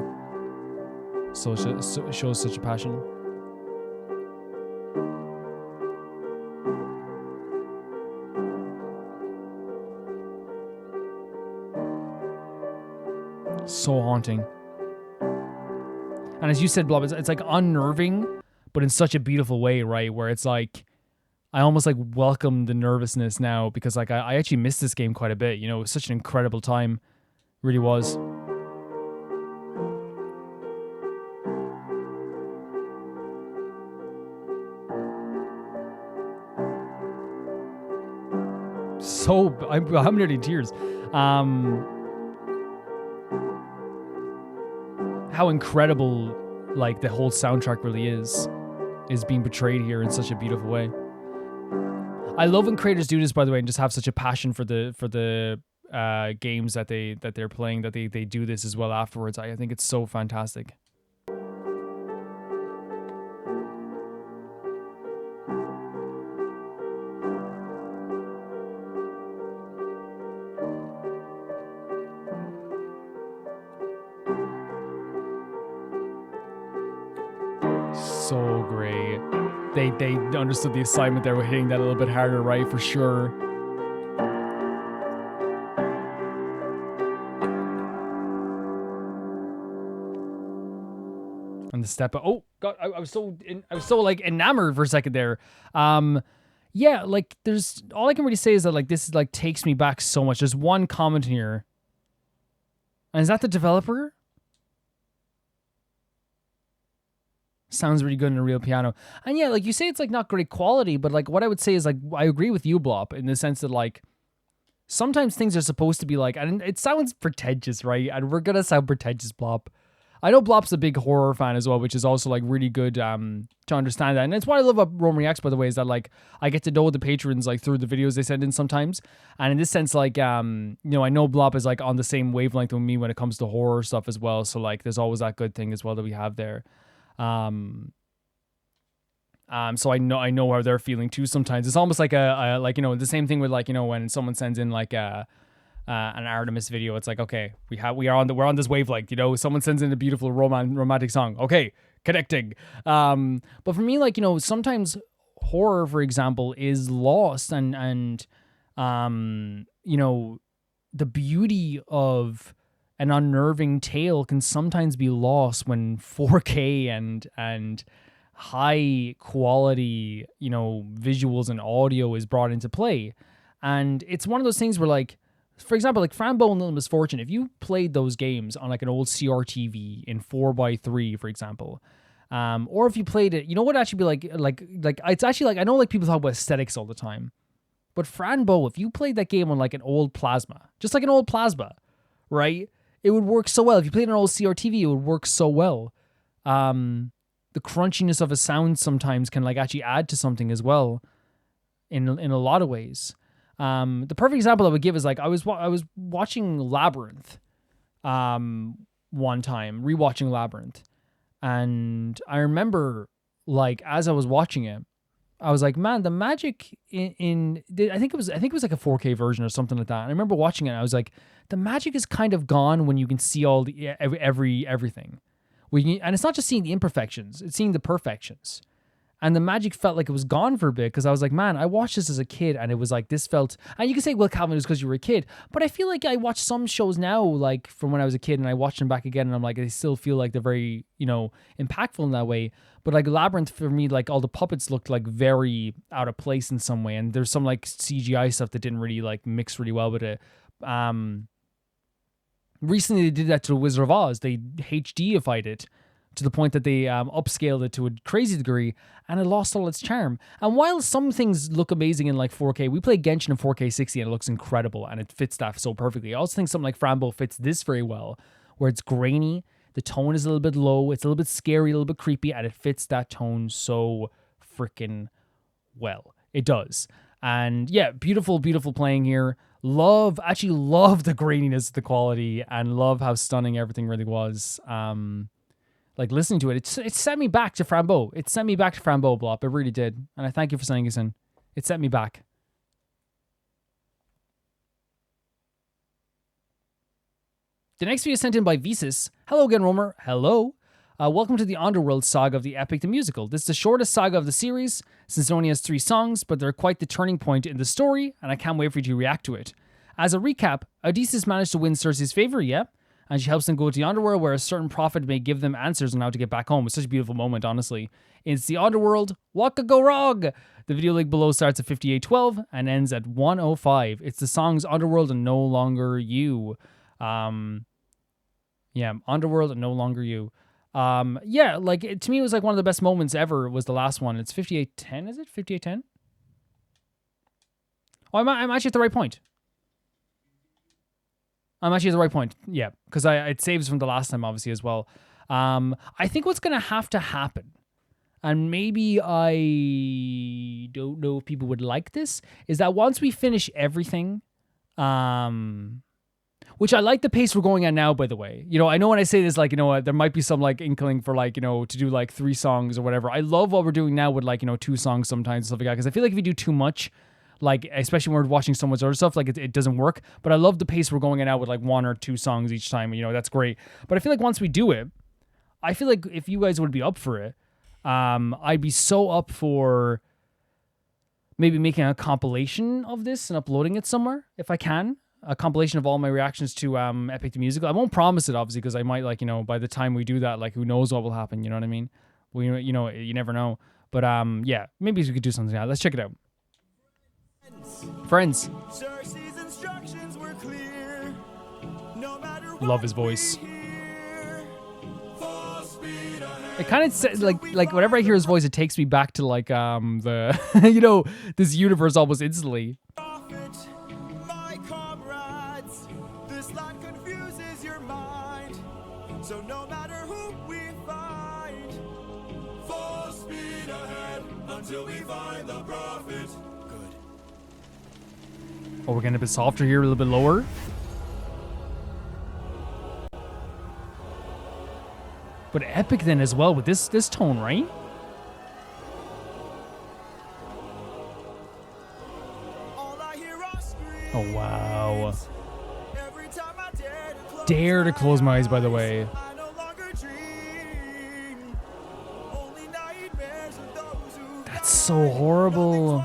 it shows such a passion. So haunting. And as you said, Blob, it's like unnerving, but in such a beautiful way, right? Where it's like, I almost like welcome the nervousness now because like I actually missed this game quite a bit. You know, it was such an incredible time. It really was. So, I'm nearly in tears. How incredible like the whole soundtrack really is being portrayed here in such a beautiful way. I love when creators do this, by the way, and just have such a passion for the games that they're playing, that they do this as well afterwards. I think it's so fantastic. So great. They understood the assignment there with hitting that a little bit harder, right? For sure. And the step. Oh God, I was so like enamored for a second there. Yeah, like there's all I can really say is that like this is like takes me back so much. There's one comment here, and is that the developer? Sounds really good in a real piano. And yeah, like you say, it's like not great quality, but like what I would say is like I agree with you, Blop, in the sense that like sometimes things are supposed to be like, and it sounds pretentious, right? And we're gonna sound pretentious, Blop. I know Blop's a big horror fan as well, which is also like really good to understand that. And that's what I love about Rome Reacts, by the way, is that like I get to know the patrons like through the videos they send in sometimes. And in this sense, like you know, I know Blop is like on the same wavelength with me when it comes to horror stuff as well. So like there's always that good thing as well that we have there. So I know how they're feeling too. Sometimes it's almost like a like, you know, the same thing with like, you know, when someone sends in like an Artemis video, it's like, okay, we're on this wavelength, you know. Someone sends in a beautiful romantic song, okay, connecting. But for me, like, you know, sometimes horror, for example, is lost, and you know, the beauty of an unnerving tale can sometimes be lost when 4K and high quality, you know, visuals and audio is brought into play. And it's one of those things where, like, for example, like Fran Bow and Little Misfortune, if you played those games on like an old CRTV in 4:3, for example, or if you played it, you know what actually be like it's actually like, I know like people talk about aesthetics all the time, but Fran Bow, if you played that game on like an old plasma, just like an old plasma, right? It would work so well. If you played an old CRTV, it would work so well. The crunchiness of a sound sometimes can like actually add to something as well in a lot of ways. The perfect example I would give is like I was watching Labyrinth one time, rewatching Labyrinth, and I remember like as I was watching it, I was like, man, the magic in I think it was like a 4K version or something like that. And I remember watching it, and I was like, the magic is kind of gone when you can see all the everything. And it's not just seeing the imperfections; it's seeing the perfections. And the magic felt like it was gone for a bit, because I was like, man, I watched this as a kid, and it was like, this felt, and you can say, well, Calvin, it was because you were a kid, but I feel like I watch some shows now, like from when I was a kid, and I watch them back again, and I'm like, they still feel like they're very, you know, impactful in that way. But like Labyrinth, for me, like all the puppets looked like very out of place in some way, and there's some like CGI stuff that didn't really like mix really well with it. Recently they did that to The Wizard of Oz. They HDified it to the point that they upscaled it to a crazy degree, and it lost all its charm. And while some things look amazing in like 4K, we play Genshin in 4K 60 and it looks incredible, and it fits that so perfectly. I also think something like Fran Bow fits this very well, where it's grainy, the tone is a little bit low, it's a little bit scary, a little bit creepy, and it fits that tone so freaking well. It does. And yeah, beautiful, beautiful playing here. Love the graininess of the quality, and love how stunning everything really was. Like listening to it, it sent me back to Fran Bow. It sent me back to Fran Bow, Blop. It really did. And I thank you for sending us in. It sent me back. The next video is sent in by Visus. Hello again, Romer. Hello. Welcome to the Underworld saga of the Epic the Musical. This is the shortest saga of the series, since it only has 3 songs, but they're quite the turning point in the story, and I can't wait for you to react to it. As a recap, Odysseus managed to win Circe's favor, yeah? And she helps them go to the Underworld, where a certain prophet may give them answers on how to get back home. It's such a beautiful moment, honestly. It's the Underworld. What could go wrong? The video link below starts at 58:12 and ends at 1:05. It's the songs Underworld and No Longer You. Yeah, Underworld and No Longer You. Yeah, like, to me, it was like one of the best moments ever was the last one. It's 58:10, is it? 58:10? Oh, I'm actually at the right point. I'm actually at the right point. Yeah, because it saves from the last time, obviously, as well. I think what's going to happen, and maybe I don't know if people would like this, is that once we finish everything, which I like the pace we're going at now, by the way. You know, I know when I say this, like, you know, there might be some, like, inkling for, like, you know, to do, like, 3 songs or whatever. I love what we're doing now with, like, you know, 2 songs sometimes and stuff like that, because I feel like if you do too much, like, especially when we're watching someone's other stuff, like, it doesn't work. But I love the pace we're going at now with, like, 1 or 2 songs each time. You know, that's great. But I feel like once we do it, I feel like if you guys would be up for it, I'd be so up for maybe making a compilation of this and uploading it somewhere, if I can. A compilation of all my reactions to Epic the Musical. I won't promise it, obviously, because I might, like, you know, by the time we do that, like, who knows what will happen, you know what I mean? You know, you never know. But, yeah, maybe we could do something like that. Let's check it out. Friends. Love his voice. It kind of says, like whenever I hear his voice, it takes me back to, like, the, you know, this universe almost instantly. So no matter who we find, full speed ahead until we find the prophet. Good. Oh, we're getting a bit softer here, a little bit lower. But epic then as well with this tone, right? Oh wow. Dare to close my eyes, by the way. That's so horrible.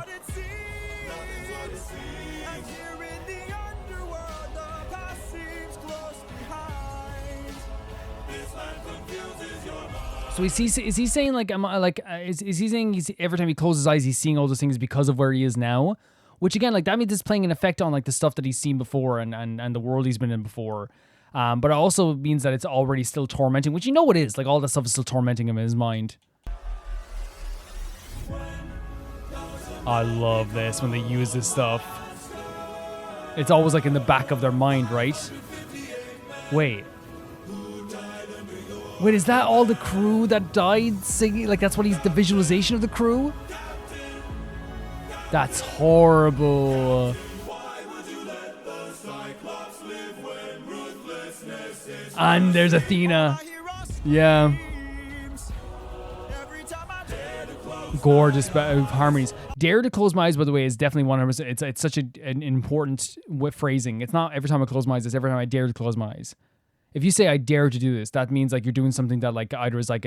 So is he saying, like, is he saying every time he closes his eyes he's seeing all those things because of where he is now? Which again, like, that means it's playing an effect on, like, the stuff that he's seen before and the world he's been in before. But it also means that it's already still tormenting, which, you know, it is. Like, all that stuff is still tormenting him in his mind. I love this when they use this stuff. It's always, like, in the back of their mind, right? Wait, is that all the crew that died singing? Like, that's what he's, the visualization of the crew? That's horrible. And there's Athena. Yeah. Gorgeous harmonies. Dare to close my eyes, by the way, is definitely 100%. It's such an important phrasing. It's not every time I close my eyes, it's every time I dare to close my eyes. If you say I dare to do this, that means, like, you're doing something that, like, either is like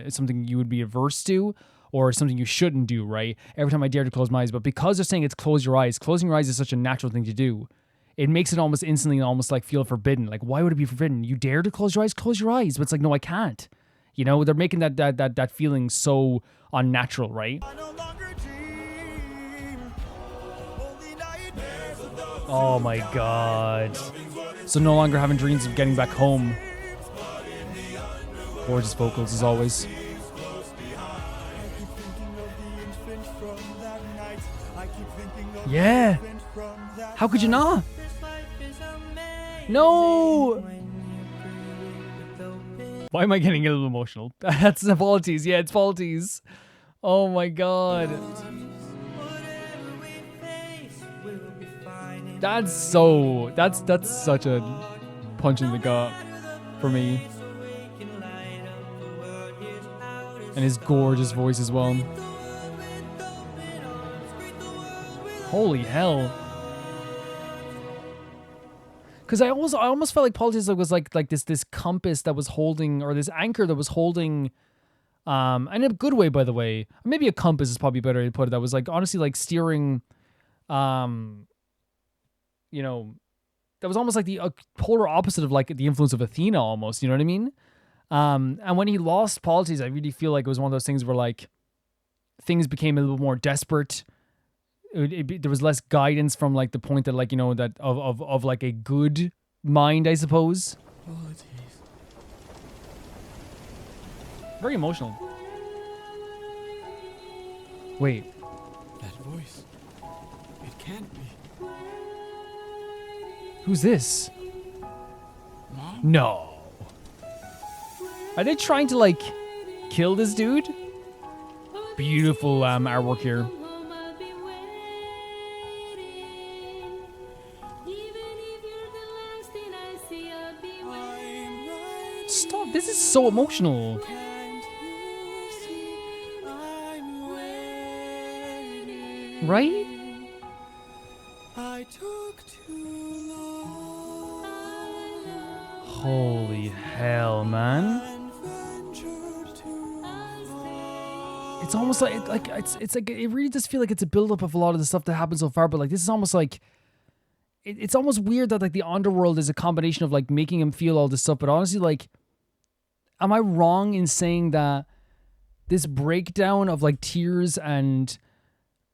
something you would be averse to or something you shouldn't do, right? Every time I dare to close my eyes. But because they're saying it's close your eyes, closing your eyes is such a natural thing to do. It makes it almost instantly almost, like, feel forbidden. Like, why would it be forbidden? You dare to close your eyes? Close your eyes. But it's like, no, I can't. You know, they're making that feeling so unnatural, right? Oh my god. So no longer having dreams of getting back home. Gorgeous vocals as always. Yeah. How could you not? No. Why am I getting a little emotional? That's the Volties. Yeah, it's Volties. Oh my god. That's such a punch in the gut for me. And his gorgeous voice as well. Holy hell. Because I almost felt like Parediolia was like this compass that was holding, or this anchor that was holding, and in a good way, by the way. Maybe a compass is probably better to put it. That was like honestly like steering, you know, that was almost like the polar opposite of like the influence of Athena almost, you know what I mean? And when he lost Parediolia, I really feel like it was one of those things where like things became a little more desperate. There was less guidance from like the point that like, you know, that of like a good mind, I suppose. Very emotional. Wait. That voice. It can't be. Who's this? Mom? No. Are they trying to like kill this dude? Beautiful artwork here. Stop. This is so emotional. Right? Holy hell, man. It's almost like it's like it really does feel like it's a buildup of a lot of the stuff that happened so far, but like this is almost like it's almost weird that like the underworld is a combination of like making him feel all this stuff, but honestly, like, am I wrong in saying that this breakdown of like tears and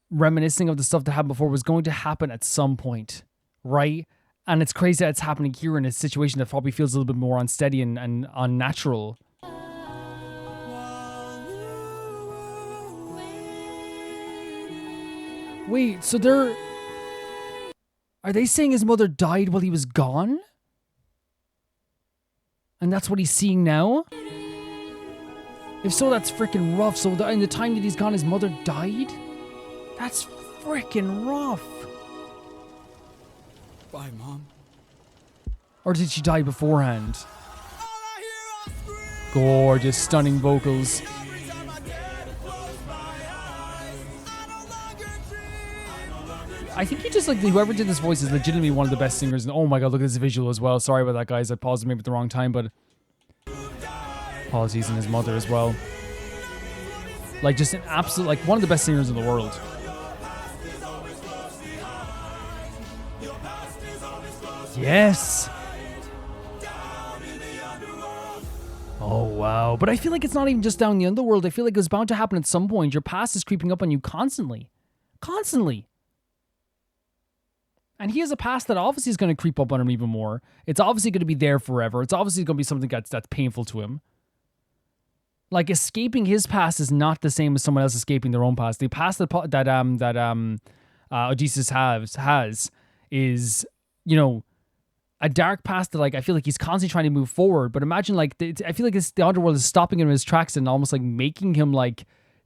reminiscing of the stuff that happened before was going to happen at some point, right? And it's crazy that it's happening here in a situation that probably feels a little bit more unsteady and unnatural. Wait, so are they saying his mother died while he was gone? And that's what he's seeing now? If so, that's freaking rough. So in the time that he's gone, his mother died? That's freaking rough. Bye, Mom. Or did she die beforehand? Gorgeous, stunning vocals. I think he just like whoever did this voice is legitimately one of the best singers. And oh my god, look at this visual as well. Sorry about that, guys. I paused maybe at the wrong time, but apologies and his mother as well. Like just an absolute, like one of the best singers in the world. Yes. Oh wow, but I feel like it's not even just down in the underworld. I feel like it's bound to happen at some point. Your past is creeping up on you constantly. And he has a past that obviously is going to creep up on him even more. It's obviously going to be there forever. It's obviously going to be something that's painful to him. Like escaping his past is not the same as someone else escaping their own past. The past that Odysseus has is, you know, a dark past that like I feel like he's constantly trying to move forward. But imagine like I feel like the underworld is stopping him in his tracks and almost like making him like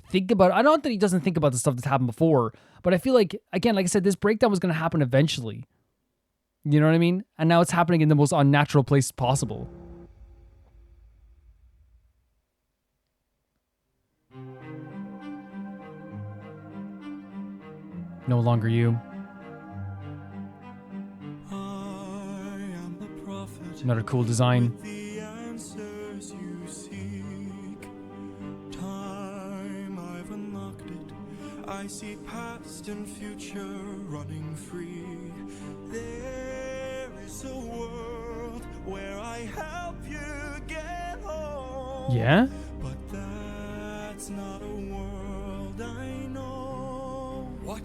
think about. I don't think he doesn't think about the stuff that's happened before, but I feel like, again, like I said, this breakdown was going to happen eventually. You know what I mean? And now it's happening in the most unnatural place possible. No longer you. Another cool design. I see past and future running free. There is a world where I help you get home. Yeah? But that's not a world I know. What?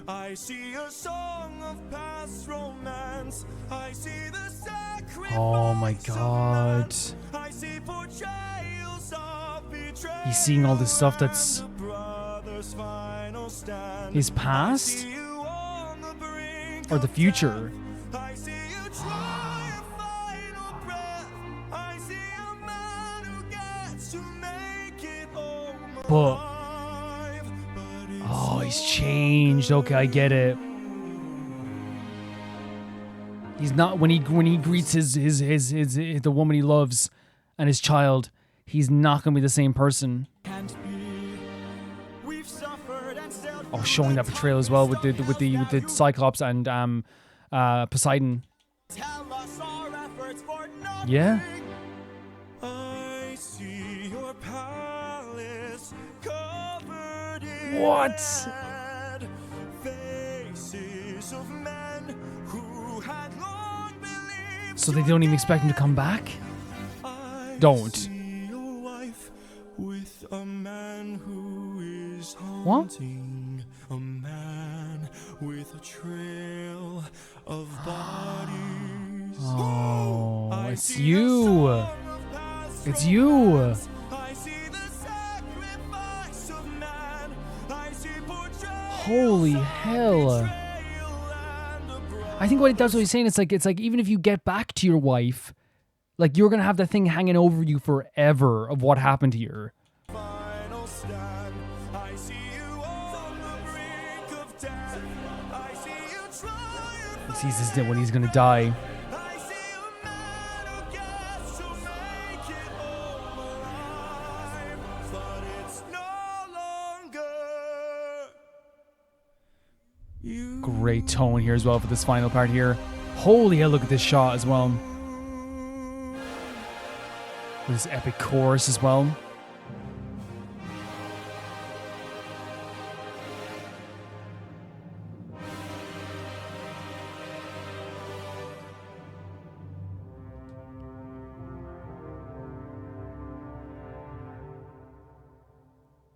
I see a song of past romance. I see the sacrifice. Oh my god. I see portrayals of betrayal. He's seeing all this stuff that's his past or the future. But oh, he's changed. Okay, I get it. He's not when he greets his the woman he loves and his child. He's not gonna be the same person. Oh, showing that betrayal as well with the Cyclops and Poseidon Tell us our efforts for nothing. Yeah. I see your palace covered in What? red. Faces of men who had long believed. So they don't even expect him to come back? Don't. Your wife with a man who is What? haunting. A man with a trail of bodies. Oh, it's you. It's you. I see the sacrifice of man. I see portrayal. Holy hell. I think that's what he's saying. It's like even if you get back to your wife, like you're gonna have that thing hanging over you forever of what happened here. Final stand. I see you on the brink of death. I see you try. He sees this when he's gonna die. I see a man who gets to make it all alive, but it's no longer you. Great tone here as well for this final part here. Holy hell, look at this shot as well. With this epic chorus as well.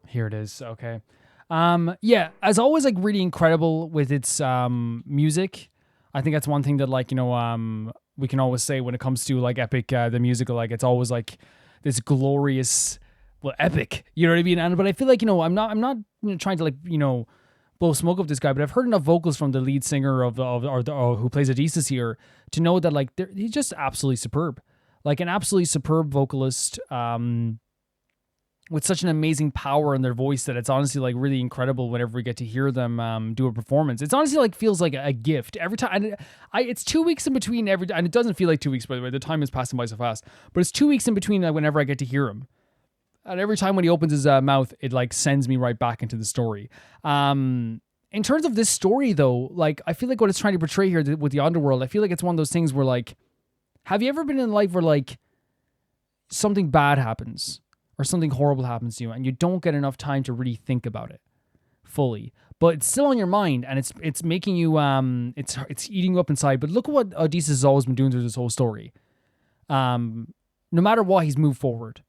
Here it is. Okay. Yeah, as always, like really incredible with its music. I think that's one thing that, like, you know, we can always say when it comes to like epic the musical, like it's always like this glorious, well, epic, you know what I mean? And but I feel like, you know, I'm not you know, trying to, like, you know, blow smoke up this guy, but I've heard enough vocals from the lead singer of who plays Odysseus here to know that, like, he's just absolutely superb, like an absolutely superb vocalist, with such an amazing power in their voice that it's honestly like really incredible whenever we get to hear them do a performance. It's honestly like feels like a gift every time. It's 2 weeks in between every, and it doesn't feel like 2 weeks, by the way. The time is passing by so fast, but it's 2 weeks in between whenever I get to hear him. And every time when he opens his mouth, it like sends me right back into the story. In terms of this story though, like I feel like what it's trying to portray here with the underworld, I feel like it's one of those things where, like, have you ever been in life where like something bad happens or something horrible happens to you and you don't get enough time to really think about it fully, but it's still on your mind and it's making you it's eating you up inside. But look at what Odysseus has always been doing through this whole story. No matter what, he's moved forward.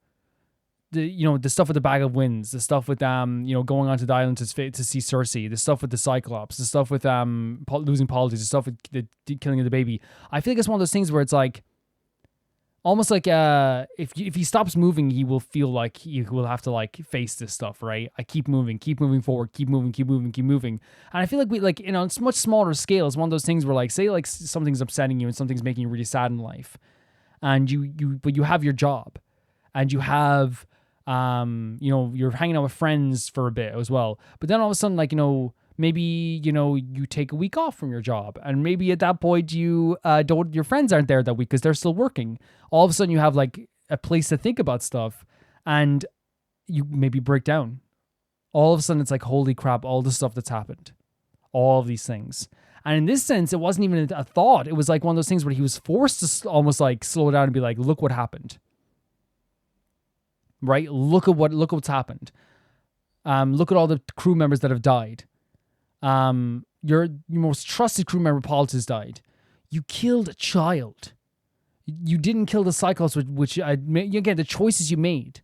The stuff with the bag of winds, the stuff with going onto the island to see Circe, the stuff with the Cyclops, the stuff with losing Polites, the stuff with the killing of the baby. I feel like it's one of those things where it's like almost like if he stops moving, he will feel like he will have to like face this stuff, right? I keep moving forward, keep moving. And I feel like we, like, you know, it's much smaller scale. It's one of those things where, like, say like something's upsetting you and something's making you really sad in life, and but you have your job, and you have you're hanging out with friends for a bit as well. But then all of a sudden, like, you know, maybe, you know, you take a week off from your job, and maybe at that point your friends aren't there that week because they're still working. All of a sudden you have like a place to think about stuff, and you maybe break down. All of a sudden it's like, holy crap, all the stuff that's happened, all of these things. And in this sense, it wasn't even a thought. It was like one of those things where he was forced to almost like slow down and be like, look what happened. Right? Look what's happened. Look at all the crew members that have died. Your most trusted crew member, Polites, died. You killed a child. You didn't kill the Cyclops, which again, the choices you made,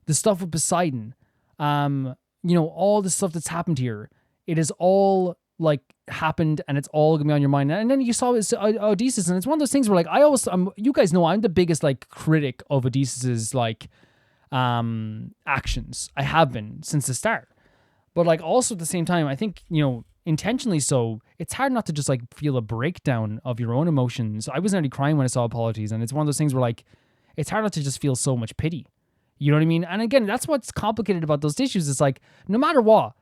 the stuff with Poseidon, all the stuff that's happened here. It is all like happened, and it's all gonna be on your mind. And then you saw Odysseus, and it's one of those things where, like, you guys know I'm the biggest like critic of Odysseus's like actions. I have been since the start. But like also at the same time, I think, you know, intentionally so, it's hard not to just like feel a breakdown of your own emotions. I was nearly crying when I saw Polites, and it's one of those things where, like, it's hard not to just feel so much pity. You know what I mean? And again, that's what's complicated about those issues. It's like, no matter what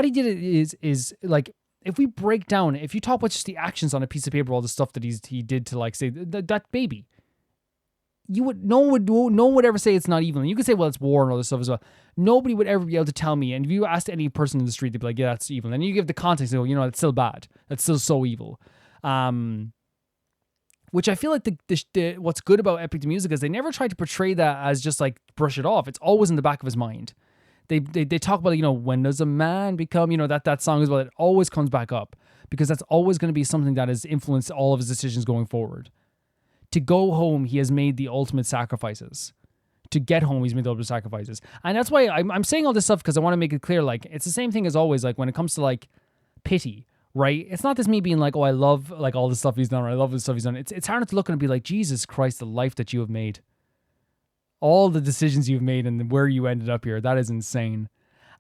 he did is like, if we break down, if you talk about just the actions on a piece of paper, all the stuff that he did to, like, say that baby, no one would ever say it's not evil. And you could say, well, it's war and all this stuff as well. Nobody would ever be able to tell me. And if you asked any person in the street, they'd be like, yeah, that's evil. And then you give the context, you know, it's still bad. That's still so evil. which I feel like what's good about Epic the Music is they never try to portray that as just like brush it off. It's always in the back of his mind. They talk about, when does a man become, that song as well. It always comes back up because that's always going to be something that has influenced all of his decisions going forward. To go home, he has made the ultimate sacrifices. To get home, he's made the ultimate sacrifices. And that's why I'm saying all this stuff, because I want to make it clear, like, it's the same thing as always, like, when it comes to, like, pity, right? It's not just me being like, oh, I love, like, all the stuff he's done, or I love the stuff he's done. It's hard to look and be like, Jesus Christ, the life that you have made. All the decisions you've made and where you ended up here, that is insane.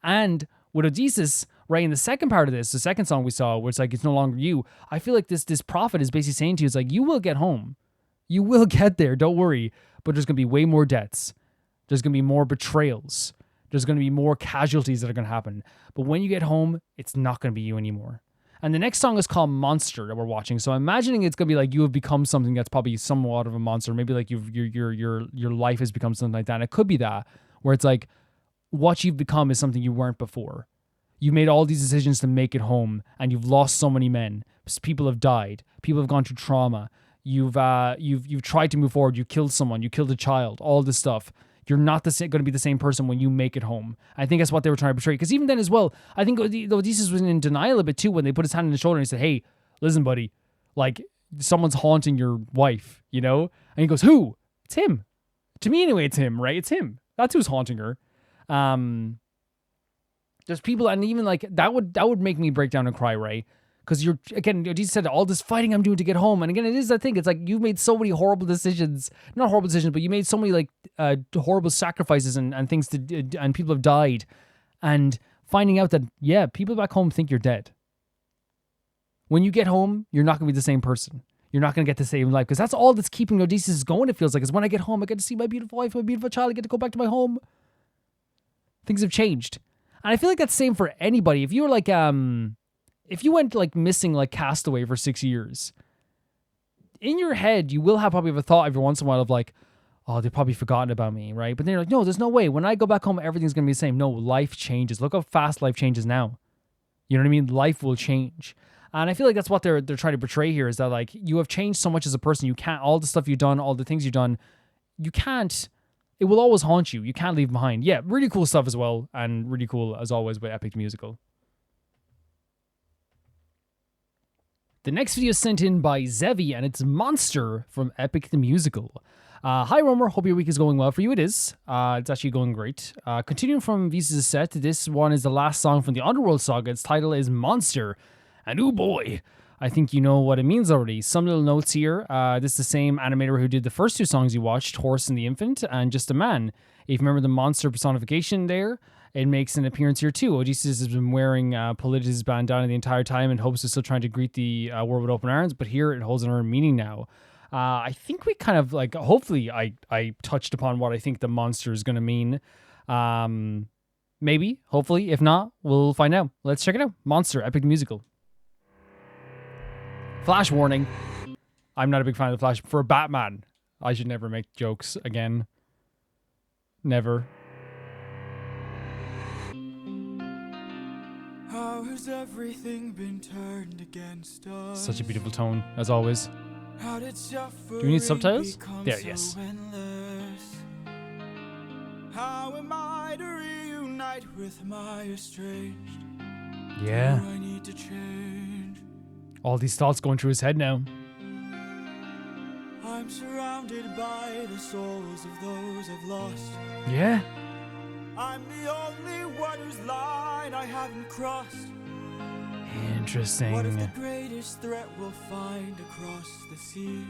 And with Odysseus, right, in the second part of this, the second song we saw, where it's like, it's no longer you, I feel like this prophet is basically saying to you, it's like, you will get home. You will get there, don't worry. But there's going to be way more deaths. There's going to be more betrayals. There's going to be more casualties that are going to happen. But when you get home, it's not going to be you anymore. And the next song is called Monster that we're watching. So I'm imagining it's going to be like you have become something that's probably somewhat of a monster. Maybe like your life has become something like that. And it could be that, where it's like what you've become is something you weren't before. You've made all these decisions to make it home, and you've lost so many men. People have died. People have gone through trauma. You've tried to move forward. You killed someone. You killed a child. All this stuff. You're not going to be the same person when you make it home. I think that's what they were trying to portray. Because even then as well, I think Odysseus was in denial a bit too when they put his hand on his shoulder and he said, hey, listen, buddy, like, someone's haunting your wife, And he goes, who? It's him. To me anyway, it's him, right? It's him. That's who's haunting her. There's people, and even like, that would make me break down and cry, right? Because Odysseus said, all this fighting I'm doing to get home. And again, it is that thing. It's like, you've made so many horrible decisions. Not horrible decisions, but you made so many like horrible sacrifices and things and people have died. And finding out that, yeah, people back home think you're dead. When you get home, you're not going to be the same person. You're not going to get the same life. Because that's all that's keeping Odysseus going, it feels like. Is when I get home, I get to see my beautiful wife, my beautiful child. I get to go back to my home. Things have changed. And I feel like that's the same for anybody. If you were like, if you went like missing like Castaway for 6 years, in your head, you will probably have a thought every once in a while of like, oh, they've probably forgotten about me, right? But then you're like, no, there's no way. When I go back home, everything's going to be the same. No, life changes. Look how fast life changes now. You know what I mean? Life will change. And I feel like that's what they're trying to portray here, is that like, you have changed so much as a person. You can't, all the stuff you've done, all the things you've done, you can't, it will always haunt you. You can't leave behind. Yeah, really cool stuff as well. And really cool as always with Epic the Musical. The next video is sent in by Zevi, and it's Monster from Epic the Musical. Hi, Romer. Hope your week is going well for you. It is. It's actually going great. Continuing from Visa's set, this one is the last song from the Underworld saga. Its title is Monster. And oh boy, I think you know what it means already. Some little notes here. This is the same animator who did the first two songs you watched, Horse and the Infant, and Just a Man. If you remember the monster personification there, it makes an appearance here too. Odysseus has been wearing Politis' bandana the entire time and hopes is still trying to greet the world with open arms, but here it holds another meaning now. I think we kind of like, hopefully I touched upon what I think the monster is going to mean. Maybe, hopefully. If not, we'll find out. Let's check it out. Monster, Epic Musical. Flash warning. I'm not a big fan of the Flash. For Batman, I should never make jokes again. Never. How has everything been turned against us? Such a beautiful tone, as always. How did Do we need subtitles? There, yes. How am I to reunite with my estranged? Yeah. Do I need to change? All these thoughts going through his head now. I'm surrounded by the souls of those I've lost. Yeah. I'm the only one whose line I haven't crossed. Interesting. What if the greatest threat we'll find across the sea?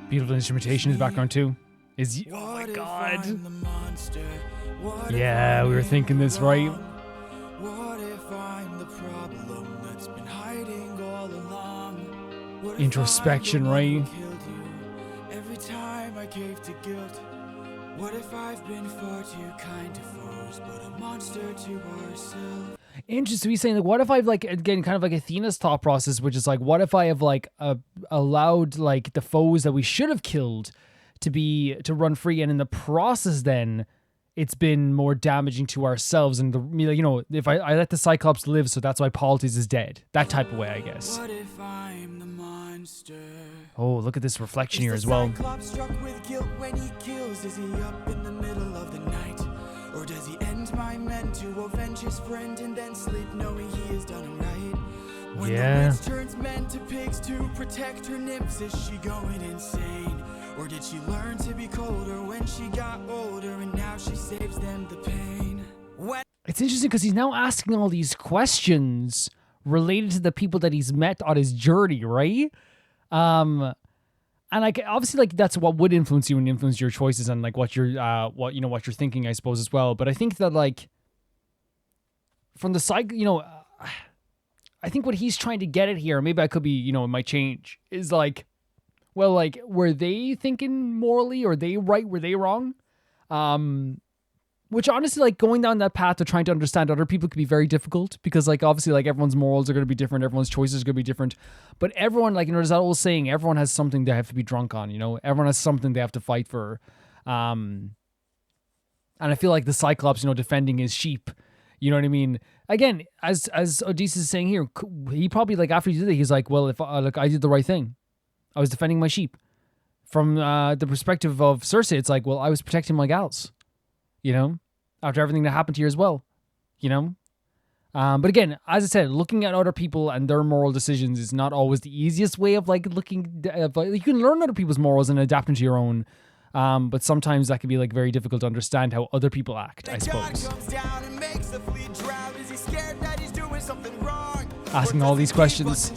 Beautiful instrumentation in the background too. Oh my god. Yeah, we were thinking this, right? What if I'm the problem that's been hiding all along? Introspection, right? Every time I cave to guilt. What if I've been far too kind to foes, but a monster to ourselves? Interesting. He's saying, like, what if I've, like, again, kind of like Athena's thought process, which is like, what if I have, like, allowed, like, the foes that we should have killed to run free, and in the process then it's been more damaging to ourselves. And if I let the Cyclops live, so that's why Polites is dead. That type of way, I guess. What if I'm the monster? Oh, look at this reflection here as well. Cyclops struck with guilt when he kills? Is he up in the middle of the night? Or does he end my men to avenge his friend and then sleep knowing he has done right? When the witch turns men to pigs to protect her nymphs, is she going insane? Or did she learn to be colder when she got older and now she saves them the pain? It's interesting because he's now asking all these questions related to the people that he's met on his journey, right? And like obviously like that's what would influence you and influence your choices and like what you're what you're thinking, I suppose, as well. But I think that like from the side, I think what he's trying to get at here, maybe I could be, it might change, is like, well, like, were they thinking morally? Or they right? Were they wrong? Which honestly, like, going down that path of trying to understand other people could be very difficult because, like, obviously, like, everyone's morals are going to be different. Everyone's choices are going to be different. But everyone, like, there's that old saying, everyone has something they have to be drunk on, Everyone has something they have to fight for. And I feel like the Cyclops, defending his sheep, you know what I mean? Again, as Odysseus is saying here, he probably, like, after he did it, he's like, well, if I did the right thing. I was defending my sheep. From the perspective of Cersei, it's like, well, I was protecting my gals, after everything that happened to you as well, But again, as I said, looking at other people and their moral decisions is not always the easiest way of like looking. You can learn other people's morals and adapt them to your own. But sometimes that can be like very difficult to understand how other people act, I suppose. Asking all these questions.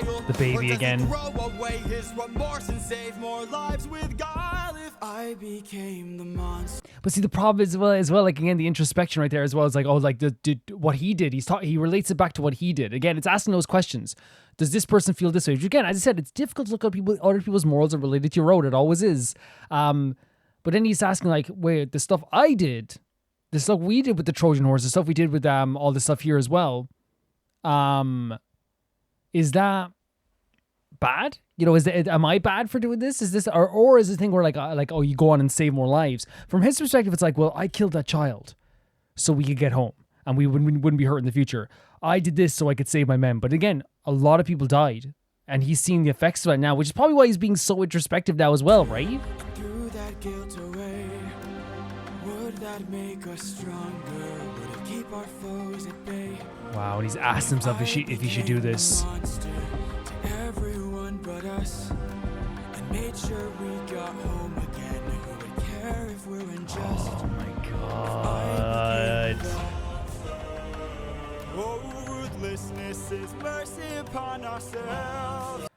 Oh, the baby again. But see, the problem is as well, like again, the introspection right there as well is like, oh, like what he did. He relates it back to what he did. Again, it's asking those questions. Does this person feel this way? Which again, as I said, it's difficult to look at other people's morals are related to your own. It always is. But then he's asking like, wait, the stuff I did, the stuff we did with the Trojan horse, the stuff we did with all the stuff here as well. Is that bad? Am I bad for doing this? Is this or is the thing where like oh, you go on and save more lives? From his perspective, it's like, well, I killed that child so we could get home and we wouldn't be hurt in the future. I did this so I could save my men. But again, a lot of people died and he's seeing the effects of it now, which is probably why he's being so introspective now as well, right? Threw that guilt away. Would that make us stronger? Would it keep our foes at bay? Wow, and he's asked himself if he should do this. Everyone but us, and made sure we got home again. Who would care if we're unjust? Oh my god. Oh, ruthlessness is mercy upon ourselves.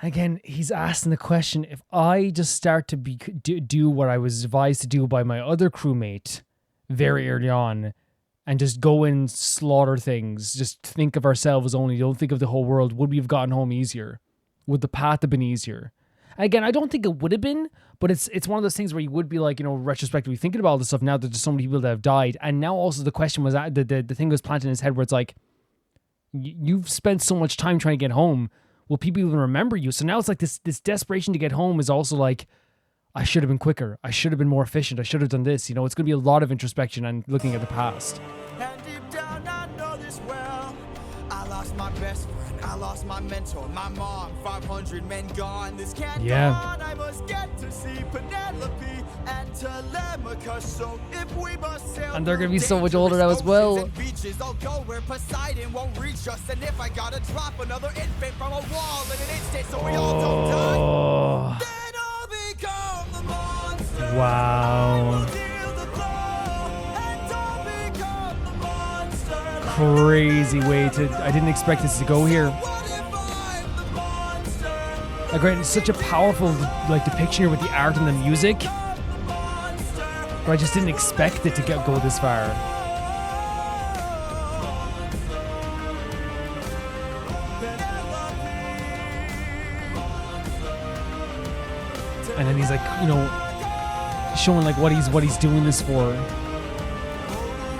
Again, he's asking the question, if I just start to do what I was advised to do by my other crewmate very early on, and just go and slaughter things, just think of ourselves only, don't think of the whole world, would we have gotten home easier? Would the path have been easier? Again, I don't think it would have been, but it's one of those things where you would be like, retrospectively thinking about all this stuff now that there's so many people that have died. And now also the question was, the thing was planted in his head where it's like, you've spent so much time trying to get home, will people even remember you? So now it's like this desperation to get home is also like, I should have been quicker. I should have been more efficient. I should have done this. It's going to be a lot of introspection and looking at the past. And deep down, I know this well. I lost my best friend. I lost my mentor, my mom. 500 men gone. This can't go on. I must get to see Penelope and Telemachus. So if we must sail, and they're going to be so much older now as well. Beaches, I'll go where Poseidon won't reach us. And if I gotta drop another infant from a wall in an instant so we all don't die, then I'll become the monster. Wow. Crazy way I didn't expect this to go here. Like, right, it's such a powerful like depiction here with the art and the music, but I just didn't expect it to go this far. And then he's like, showing like what he's doing this for.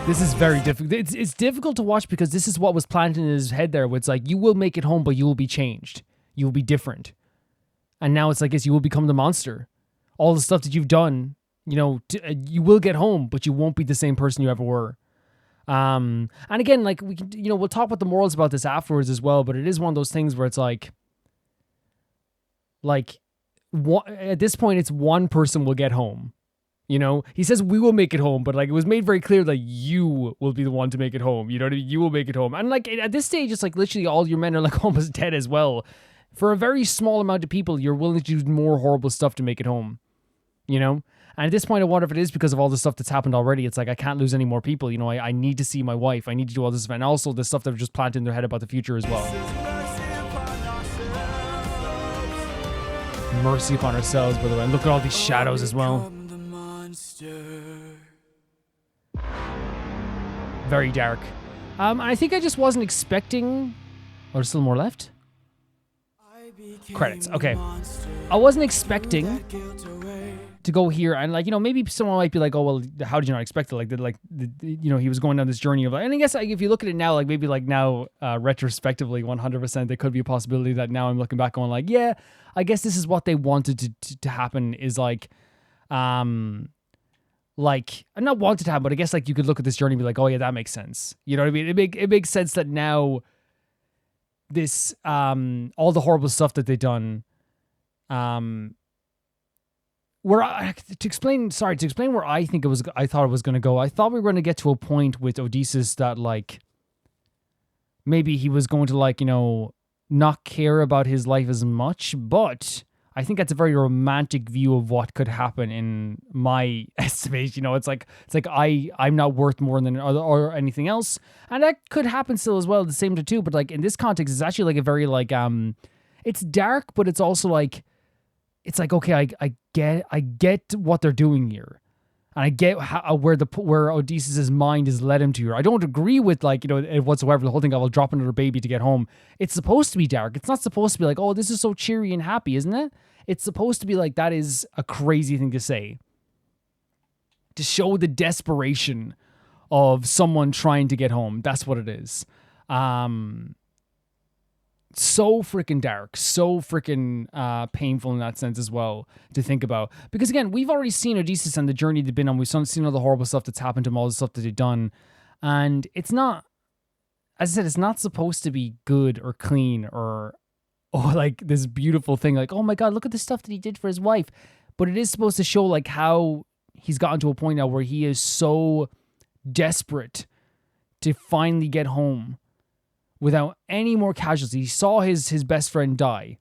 This is very difficult. It's difficult to watch because this is what was planted in his head there. Where it's like, you will make it home, but you will be changed. You will be different. And now it's like, yes, you will become the monster. All the stuff that you've done, you know, you will get home, but you won't be the same person you ever were. And again, like, we can, you know, we'll talk about the morals about this afterwards as well, but it is one of those things where it's like at this point, it's one person will get home. You know, he says we will make it home, but like it was made very clear that you will be the one to make it home. You know what I mean? You will make it home. And like at this stage, it's like literally all your men are like almost dead as well. For a very small amount of people, you're willing to do more horrible stuff to make it home. You know? And at this point, I wonder if it is because of all the stuff that's happened already. It's like, I can't lose any more people. You know, I need to see my wife. I need to do all this. And also the stuff that have just planted in their head about the future as well. Mercy upon ourselves, by the way. And look at all these shadows as well. Very dark. I think I just wasn't expecting... Oh, there's still more left? Credits. Okay. I wasn't expecting to go here, and like, you know, maybe someone might be like, oh, well, how did you not expect it? Like, you know, he was going down this journey of, and I guess like, if you look at it now, like maybe like now, retrospectively, 100%, there could be a possibility that now I'm looking back going like, yeah, I guess this is what they wanted to happen is like, I'm not wanted to happen, but I guess like you could look at this journey and be like, oh yeah, that makes sense. You know what I mean? It makes sense that now this, all the horrible stuff that they've done, to explain where I thought it was going to go. I thought we were going to get to a point with Odysseus that like maybe he was going to like, you know, not care about his life as much, but I think that's a very romantic view of what could happen in my estimation. You know, it's like I'm not worth more than or anything else, and that could happen still as well at the same time too. But like in this context, it's actually like a very like it's dark, but it's also like it's like, okay, I get what they're doing here, and I get where Odysseus' mind has led him to here. I don't agree with like, you know, whatsoever the whole thing of I'll drop another baby to get home. It's supposed to be dark. It's not supposed to be like, oh, this is so cheery and happy, isn't it? It's supposed to be like, that is a crazy thing to say. To show the desperation of someone trying to get home. That's what it is. So freaking dark, so freaking painful in that sense as well to think about. Because again, we've already seen Odysseus and the journey they've been on. We've seen all the horrible stuff that's happened to him, all the stuff that they've done. And it's not, as I said, it's not supposed to be good or clean or like this beautiful thing. Like, oh my God, look at the stuff that he did for his wife. But it is supposed to show like how he's gotten to a point now where he is so desperate to finally get home without any more casualties. He saw his best friend die.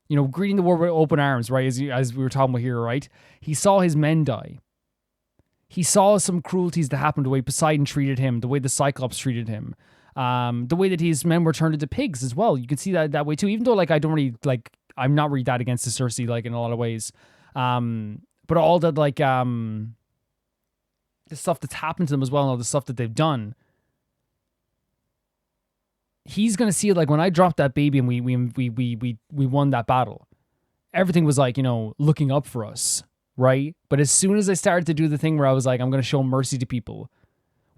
You know, greeting the war with open arms, right? As we were talking about here, right? He saw his men die. He saw some cruelties that happened, the way Poseidon treated him, the way the Cyclops treated him, the way that his men were turned into pigs as well. You can see that way too. Even though, like, I'm not really that against the Circe, like, in a lot of ways. But all that, like, the stuff that's happened to them as well, and all the stuff that they've done, he's gonna see it like when I dropped that baby and we won that battle. Everything was like, you know, looking up for us, right? But as soon as I started to do the thing where I was like, I'm gonna show mercy to people,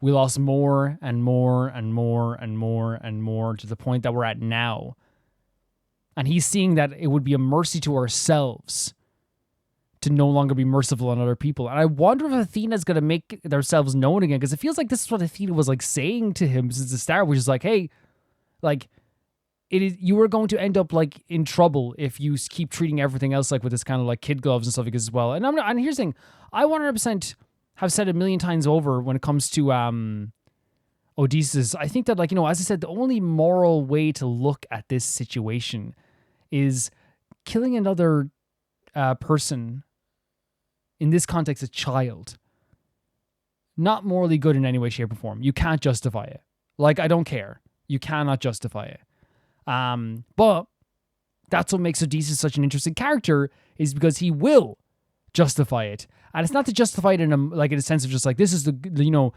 we lost more and more and more and more and more to the point that we're at now. And he's seeing that it would be a mercy to ourselves to no longer be merciful on other people. And I wonder if Athena's gonna make themselves known again, because it feels like this is what Athena was like saying to him since the start, which is like, hey, like, you are going to end up like in trouble if you keep treating everything else like with this kind of like kid gloves and stuff like this as well. And and here's the thing, I 100% have said a million times over when it comes to Odysseus. I think that, like, you know, as I said, the only moral way to look at this situation is killing another person, in this context, a child. Not morally good in any way, shape, or form. You can't justify it. Like, I don't care. You cannot justify it. But that's what makes Odysseus such an interesting character, is because he will justify it. And it's not to justify it in a sense of just like, this is the you know,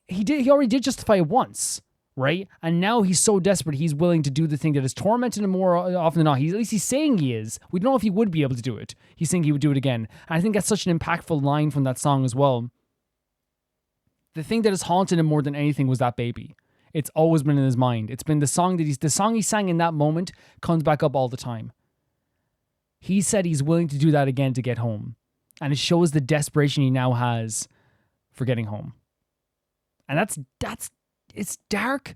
he already did justify it once, right? And now he's so desperate, he's willing to do the thing that is tormenting him more often than not. At least he's saying he is. We don't know if he would be able to do it. He's saying he would do it again. And I think that's such an impactful line from that song as well. the thing that has haunted him more than anything was that baby. It's always been in his mind. It's been the song he sang in that moment comes back up all the time. He said he's willing to do that again to get home. And it shows the desperation he now has for getting home. And it's dark.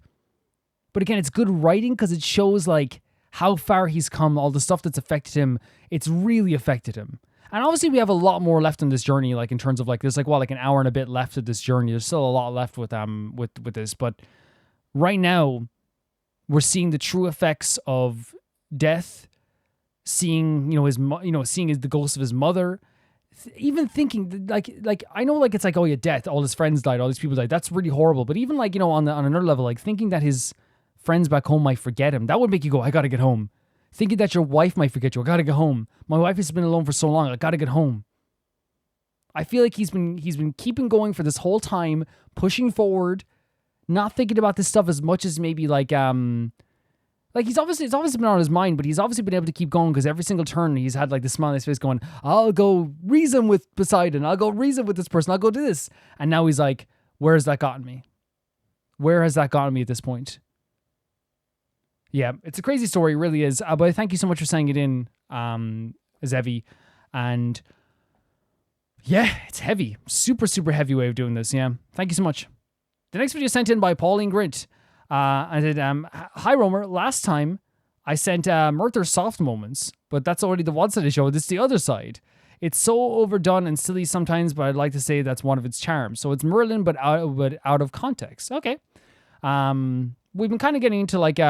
But again, it's good writing because it shows like how far he's come, all the stuff that's affected him. It's really affected him. And obviously we have a lot more left on this journey, like in terms of like, there's like, an hour and a bit left of this journey. There's still a lot left with this, but right now we're seeing the true effects of death, seeing, the ghost of his mother, even thinking like, I know like, it's like, oh yeah, death, all his friends died, all these people died. That's really horrible. But even like, on another level, like thinking that his friends back home might forget him, that would make you go, I gotta get home. Thinking that your wife might forget you. I gotta get home. My wife has been alone for so long. I gotta get home. I feel like he's been keeping going for this whole time, pushing forward, not thinking about this stuff as much as maybe like it's obviously been on his mind, but he's obviously been able to keep going because every single turn he's had like the smile on his face going, I'll go reason with Poseidon. I'll go reason with this person. I'll go do this. And now he's like, where has that gotten me? Where has that gotten me at this point? Yeah, it's a crazy story, it really is. But thank you so much for sending it in, Zevi. And yeah, it's heavy. Super, super heavy way of doing this. Yeah, thank you so much. The next video sent in by Pauline Grint. I said, hi, Romer. Last time I sent Murther Soft Moments, but that's already the one side of the show. This is the other side. It's so overdone and silly sometimes, but I'd like to say that's one of its charms. So it's Merlin, but out of context. Okay. We've been kind of getting into like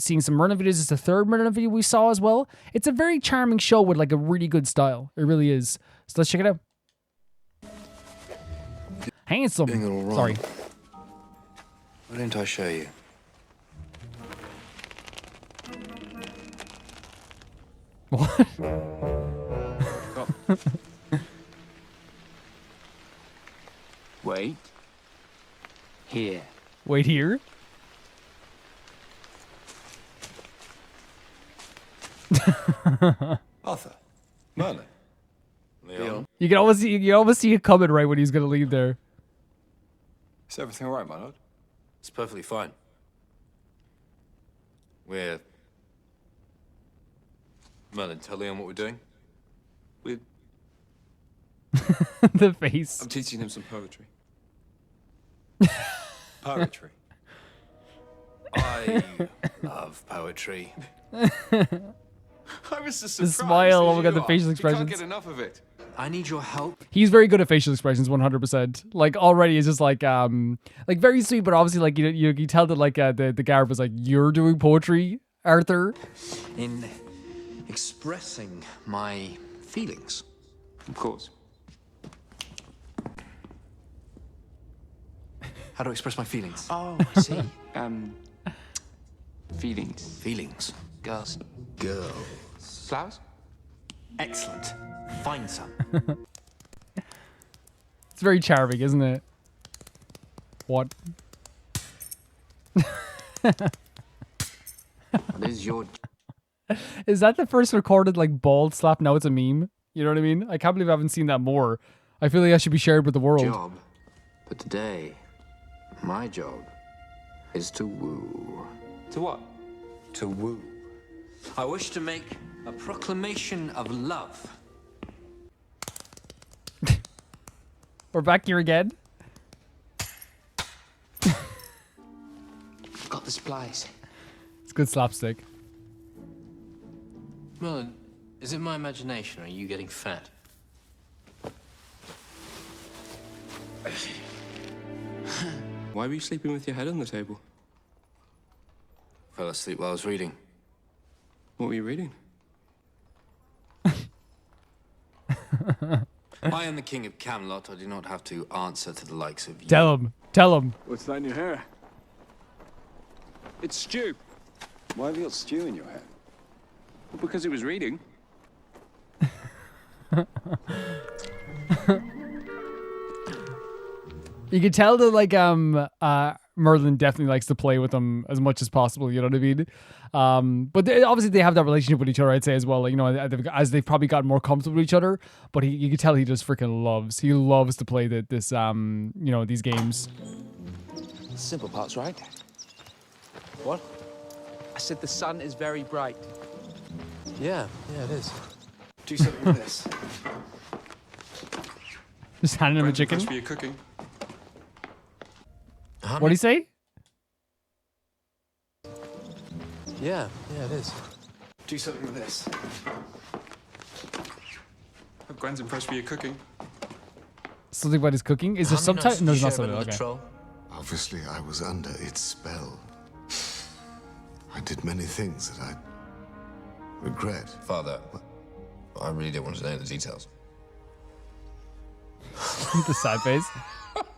seeing some Merlin videos. It's the third Merlin video we saw as well. It's a very charming show with like a really good style. It really is. So let's check it out. Handsome. Sorry. Why don't I show you? What? Wait. Here. Wait here? Arthur. Merlin. Leon. You can almost see it coming right when he's gonna leave there. Is everything all right, my lord? It's perfectly fine. We're... Merlin, tell Leon what we're doing. We're... The face. I'm teaching him some poetry. Poetry. I love poetry. I was just The surprised. smile, oh my god, the facial You expressions. can't get enough of it. I need your help. He's very good at facial expressions, 100%. Like already, it's just like very sweet, but obviously like you tell that like the Garb was like, you're doing poetry, Arthur. In expressing my feelings. Of course. How do I express my feelings? Oh, I see. Feelings. Feelings. Girls. Girls. Flowers? Excellent. Find some. It's very charming, isn't it? What? What is your... Is that the first recorded like bald slap? Now it's a meme. You know what I mean? I can't believe I haven't seen that more. I feel like that should be shared with the world. Job. But today, my job is to woo. To what? To woo. I wish to make a proclamation of love. We're back here again. Got the supplies. It's good slapstick. Merlin, is it my imagination or are you getting fat? Why were you sleeping with your head on the table? Fell asleep while I was reading. What were you reading? I am the king of Camelot. I do not have to answer to the likes of you. Tell him. Tell him. What's that in your hair? It's stew. Why have you got stew in your hair? Well, because it was reading. You could tell that like Merlin definitely likes to play with him as much as possible. You know what I mean? But obviously they have that relationship with each other, I'd say, as well. Like, you know, as they've probably gotten more comfortable with each other. But you can tell he just freaking loves. He loves to play this you know, these games. Simple parts, right? What? I said the sun is very bright. Yeah, it is. Do something with this. Just handing him a chicken. For your cooking. What do you say? Yeah, it is. Do something with this. Hope Gwen's impressed with your cooking. Something about his cooking? Is there subtitle? No, there's not subtitle. Okay. Obviously, I was under its spell. I did many things that I regret. Father, I really don't want to know the details. The sad face.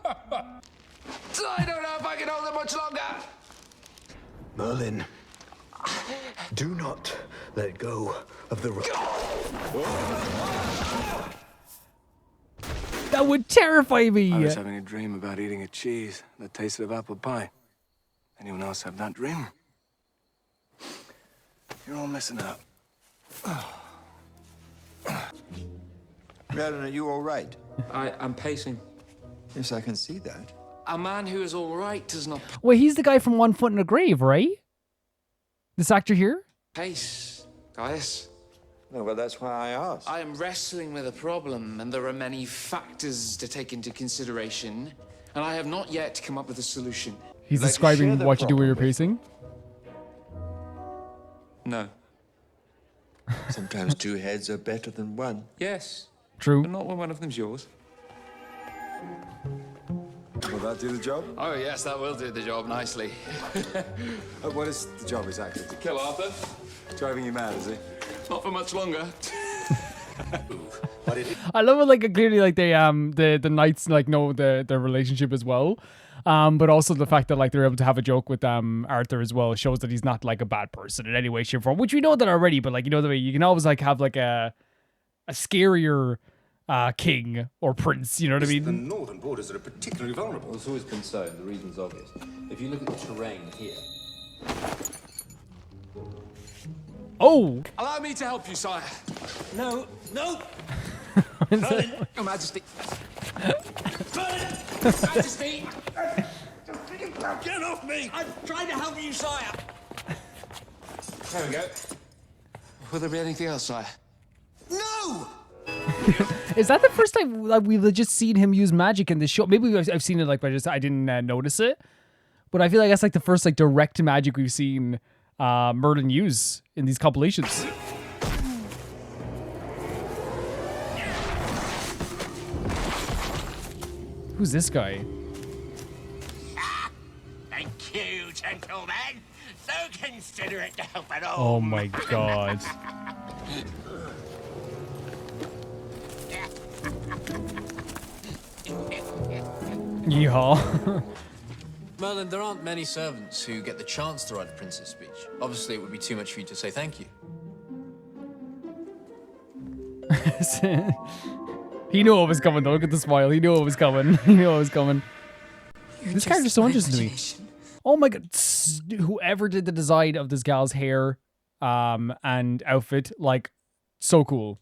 I don't know if I can hold it much longer. Merlin, do not let go of the rope. That would terrify me. I was having a dream about eating a cheese that tasted of apple pie. Anyone else have that dream? You're all messing up. Merlin, are you all right? I'm pacing. Yes, I can see that. A man who is all right does not Wait, he's the guy from One Foot in a Grave, right? This actor here? pace, Gaius. No, well, that's why I asked. I am wrestling with a problem, and there are many factors to take into consideration, and I have not yet come up with a solution. He's describing what you do when you're pacing. No. Sometimes two heads are better than one. Yes. True. But not when one of them's yours. Will that do the job? Oh, yes, that will do the job nicely. What is the job exactly? To kill Arthur? Driving you mad, is he? Not for much longer. I love it, like, clearly, like, they, the knights, like, know their relationship as well. But also the fact that, like, they're able to have a joke with Arthur as well shows that he's not, like, a bad person in any way, shape, or form, which we know that already, but, like, you know, the way you can always, like, have, like, a scarier king or prince, you know what I mean? The northern borders are particularly vulnerable. Well, it's always been so, and the reason's obvious. If you look at the terrain here... Oh! Allow me to help you, sire. No! Merlin! Your Majesty. Merlin! Majesty! Get off me! I'm trying to help you, sire. There we go. Will there be anything else, sire? No! Is that the first time like, we've just seen him use magic in this show? Maybe I've seen it, like, but I didn't notice it. But I feel like that's like the first like direct magic we've seen Merlin use in these compilations. Who's this guy? Thank you, gentlemen. So considerate to help at all. Oh my god. Yeehaw. Merlin, there aren't many servants who get the chance to write the prince's speech. Obviously, it would be too much for you to say thank you. He knew what was coming though. Look at the smile. He knew what was coming. He knew what was coming. This character's so interesting to me. Oh my god. Whoever did the design of this gal's hair and outfit, like, so cool.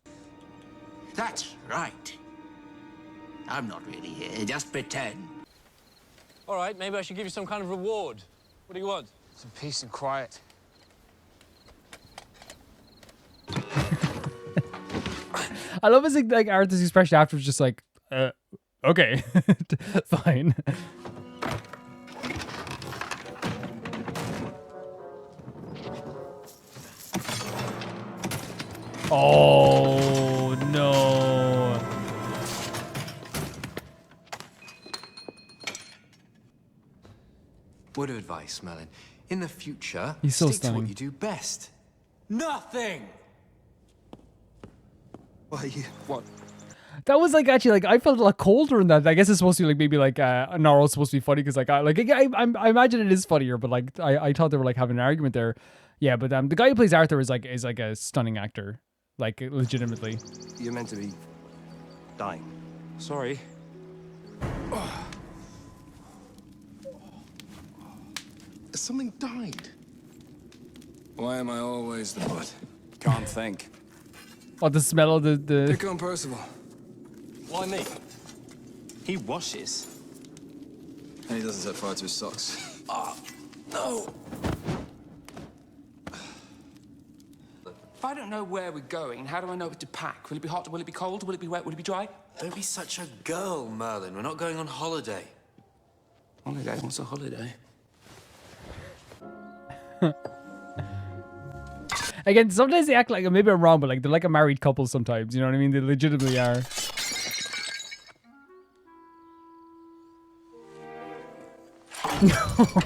That's right. I'm not really here. Just pretend. All right, maybe I should give you some kind of reward. What do you want? Some peace and quiet. I love his, like, Arthur's expression afterwards, just like, okay, fine. Oh, no. Word of advice, Merlin. In the future, He's so stick to stunning. what you do best. Nothing! Why, what? That was like actually like I felt a lot colder in that. I guess it's supposed to be like maybe like no, it's supposed to be funny because like I imagine it is funnier, but like I thought they were like having an argument there. Yeah, but the guy who plays Arthur is like a stunning actor, like legitimately. You're meant to be dying. Sorry. Something died. Why am I always the butt? Can't think. Oh, the smell of the... Pick on Percival. Why me? He washes. And he doesn't set fire to his socks. Oh, no. If I don't know where we're going, how do I know what to pack? Will it be hot? Will it be cold? Will it be wet? Will it be dry? Don't be such a girl, Merlin. We're not going on holiday. Holiday? What's a holiday? Again, sometimes they act like, maybe I'm wrong, but like they're like a married couple sometimes. You know what I mean? They legitimately are.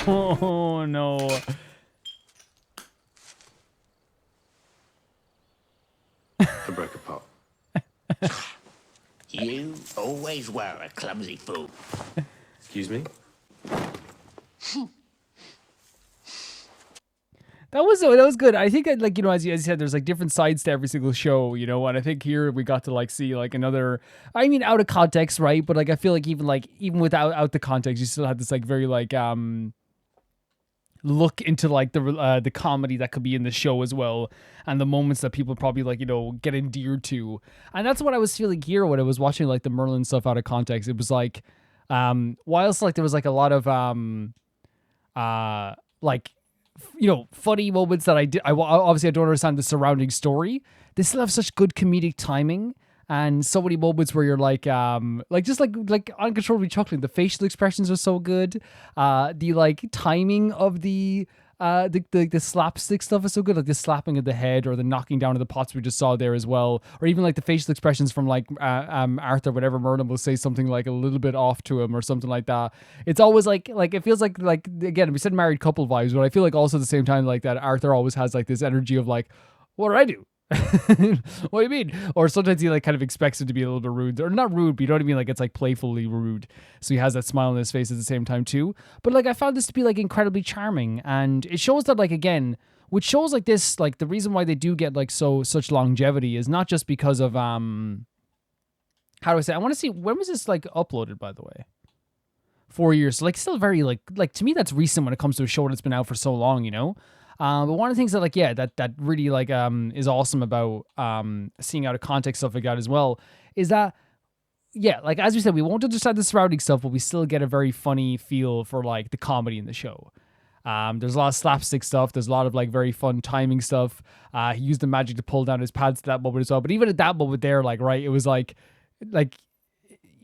Oh, no. I broke a pot. You always were a clumsy fool. Excuse me? That was good. I think, like, you know, as you said, there's like different sides to every single show, you know, and I think here we got to like see like another, I mean, out of context, right? But like, I feel like even without out the context, you still had this like very like, look into like the comedy that could be in the show as well, and the moments that people probably like, you know, get endeared to. And that's what I was feeling here when I was watching like the Merlin stuff out of context. It was like, whilst like there was like a lot of, like, you know, funny moments that I obviously I don't understand the surrounding story. They still have such good comedic timing and so many moments where you're like just like uncontrollably chuckling. The facial expressions are so good. The like timing of the slapstick stuff is so good, like the slapping of the head or the knocking down of the pots we just saw there as well, or even like the facial expressions from like Arthur whenever Merlin will say something like a little bit off to him or something like that. It's always like it feels like again, we said married couple vibes, but I feel like also at the same time like that Arthur always has like this energy of like, what do I do? What do you mean? Or sometimes he like kind of expects it to be a little bit rude, or not rude, but you know what I mean, like it's like playfully rude, so he has that smile on his face at the same time too. But like I found this to be like incredibly charming, and it shows that like, again, which shows like this, like the reason why they do get like such longevity is not just because of how do I say, I want to see, when was this like uploaded, by the way? 4 years, so like still very like to me that's recent when it comes to a show that's been out for so long, you know. But one of the things that like, yeah, that really like is awesome about seeing out of context stuff like that as well is that, yeah, like as we said, we won't understand the surrounding stuff, but we still get a very funny feel for like the comedy in the show. There's a lot of slapstick stuff. There's a lot of like very fun timing stuff. He used the magic to pull down his pants at that moment as well. But even at that moment there, like, right, it was like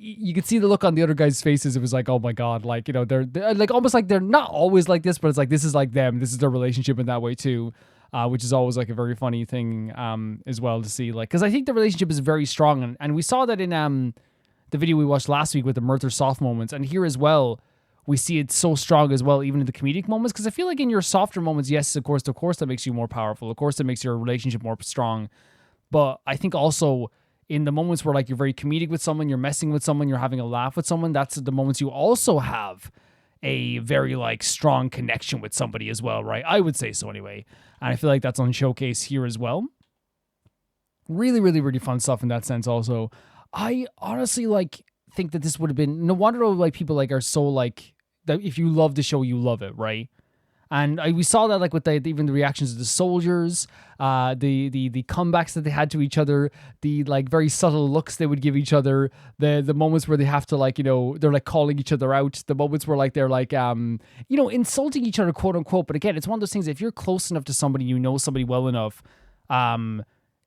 you could see the look on the other guys' faces. It was like, oh my God, like, you know, they're like almost like they're not always like this, but it's like, this is like them. This is their relationship in that way too, which is always like a very funny thing as well to see. Like, because I think the relationship is very strong. And we saw that in the video we watched last week with the Merthyr soft moments. And here as well, we see it so strong as well, even in the comedic moments. Because I feel like in your softer moments, yes, of course, that makes you more powerful. Of course, that makes your relationship more strong. But I think also in the moments where like you're very comedic with someone, you're messing with someone, you're having a laugh with someone, that's the moments you also have a very like strong connection with somebody as well, right? I would say so anyway. And I feel like that's on showcase here as well. Really, really, really fun stuff in that sense also. I honestly like think that this would have been, no wonder like people like are so like, that if you love the show, you love it, right? And we saw that like with even the reactions of the soldiers, the comebacks that they had to each other, the like very subtle looks they would give each other, the moments where they have to like, you know, they're like calling each other out, the moments where like they're like, you know, insulting each other, quote unquote. But again, it's one of those things, if you're close enough to somebody, you know somebody well enough,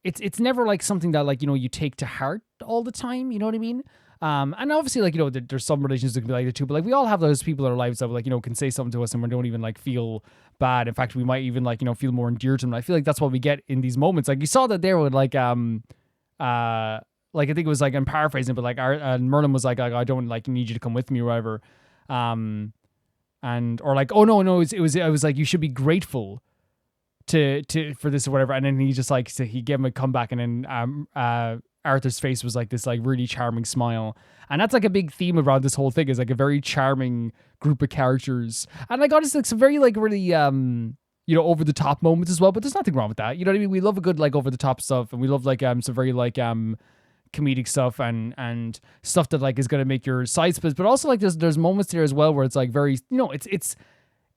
it's never like something that like, you know, you take to heart all the time, you know what I mean? And obviously, like, you know, there's some relations that can be like that too, but like we all have those people in our lives that like, you know, can say something to us and we don't even like feel bad. In fact, we might even like, you know, feel more endeared to them. I feel like that's what we get in these moments. Like you saw that there with like I think it was like, I'm paraphrasing, but like Merlin was like, I don't like need you to come with me or whatever. And or like, oh no, it was like, you should be grateful to for this or whatever. And then he just like, so he gave him a comeback, and then Arthur's face was like this like really charming smile. And that's like a big theme around this whole thing, is like a very charming group of characters. And I got like some very like really you know, over the top moments as well, but there's nothing wrong with that. You know what I mean? We love a good like over the top stuff, and we love like some very like comedic stuff and stuff that like is gonna make your side splits. But also like there's moments there as well where it's like very, you know,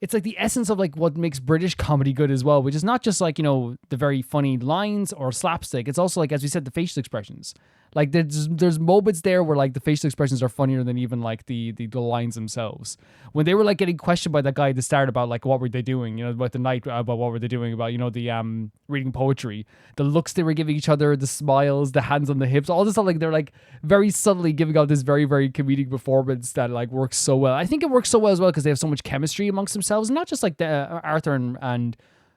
it's like the essence of like what makes British comedy good as well, which is not just like, you know, the very funny lines or slapstick. It's also like, as we said, the facial expressions. Like there's moments there where like the facial expressions are funnier than even like the lines themselves. When they were like getting questioned by that guy at the start about like what were they doing, you know, about the night, about what were they doing, about, you know, the reading poetry, the looks they were giving each other, the smiles, the hands on the hips, all this stuff, like they're like very subtly giving out this very, very comedic performance that like works so well. I think it works so well as well because they have so much chemistry amongst themselves, not just like the Arthur and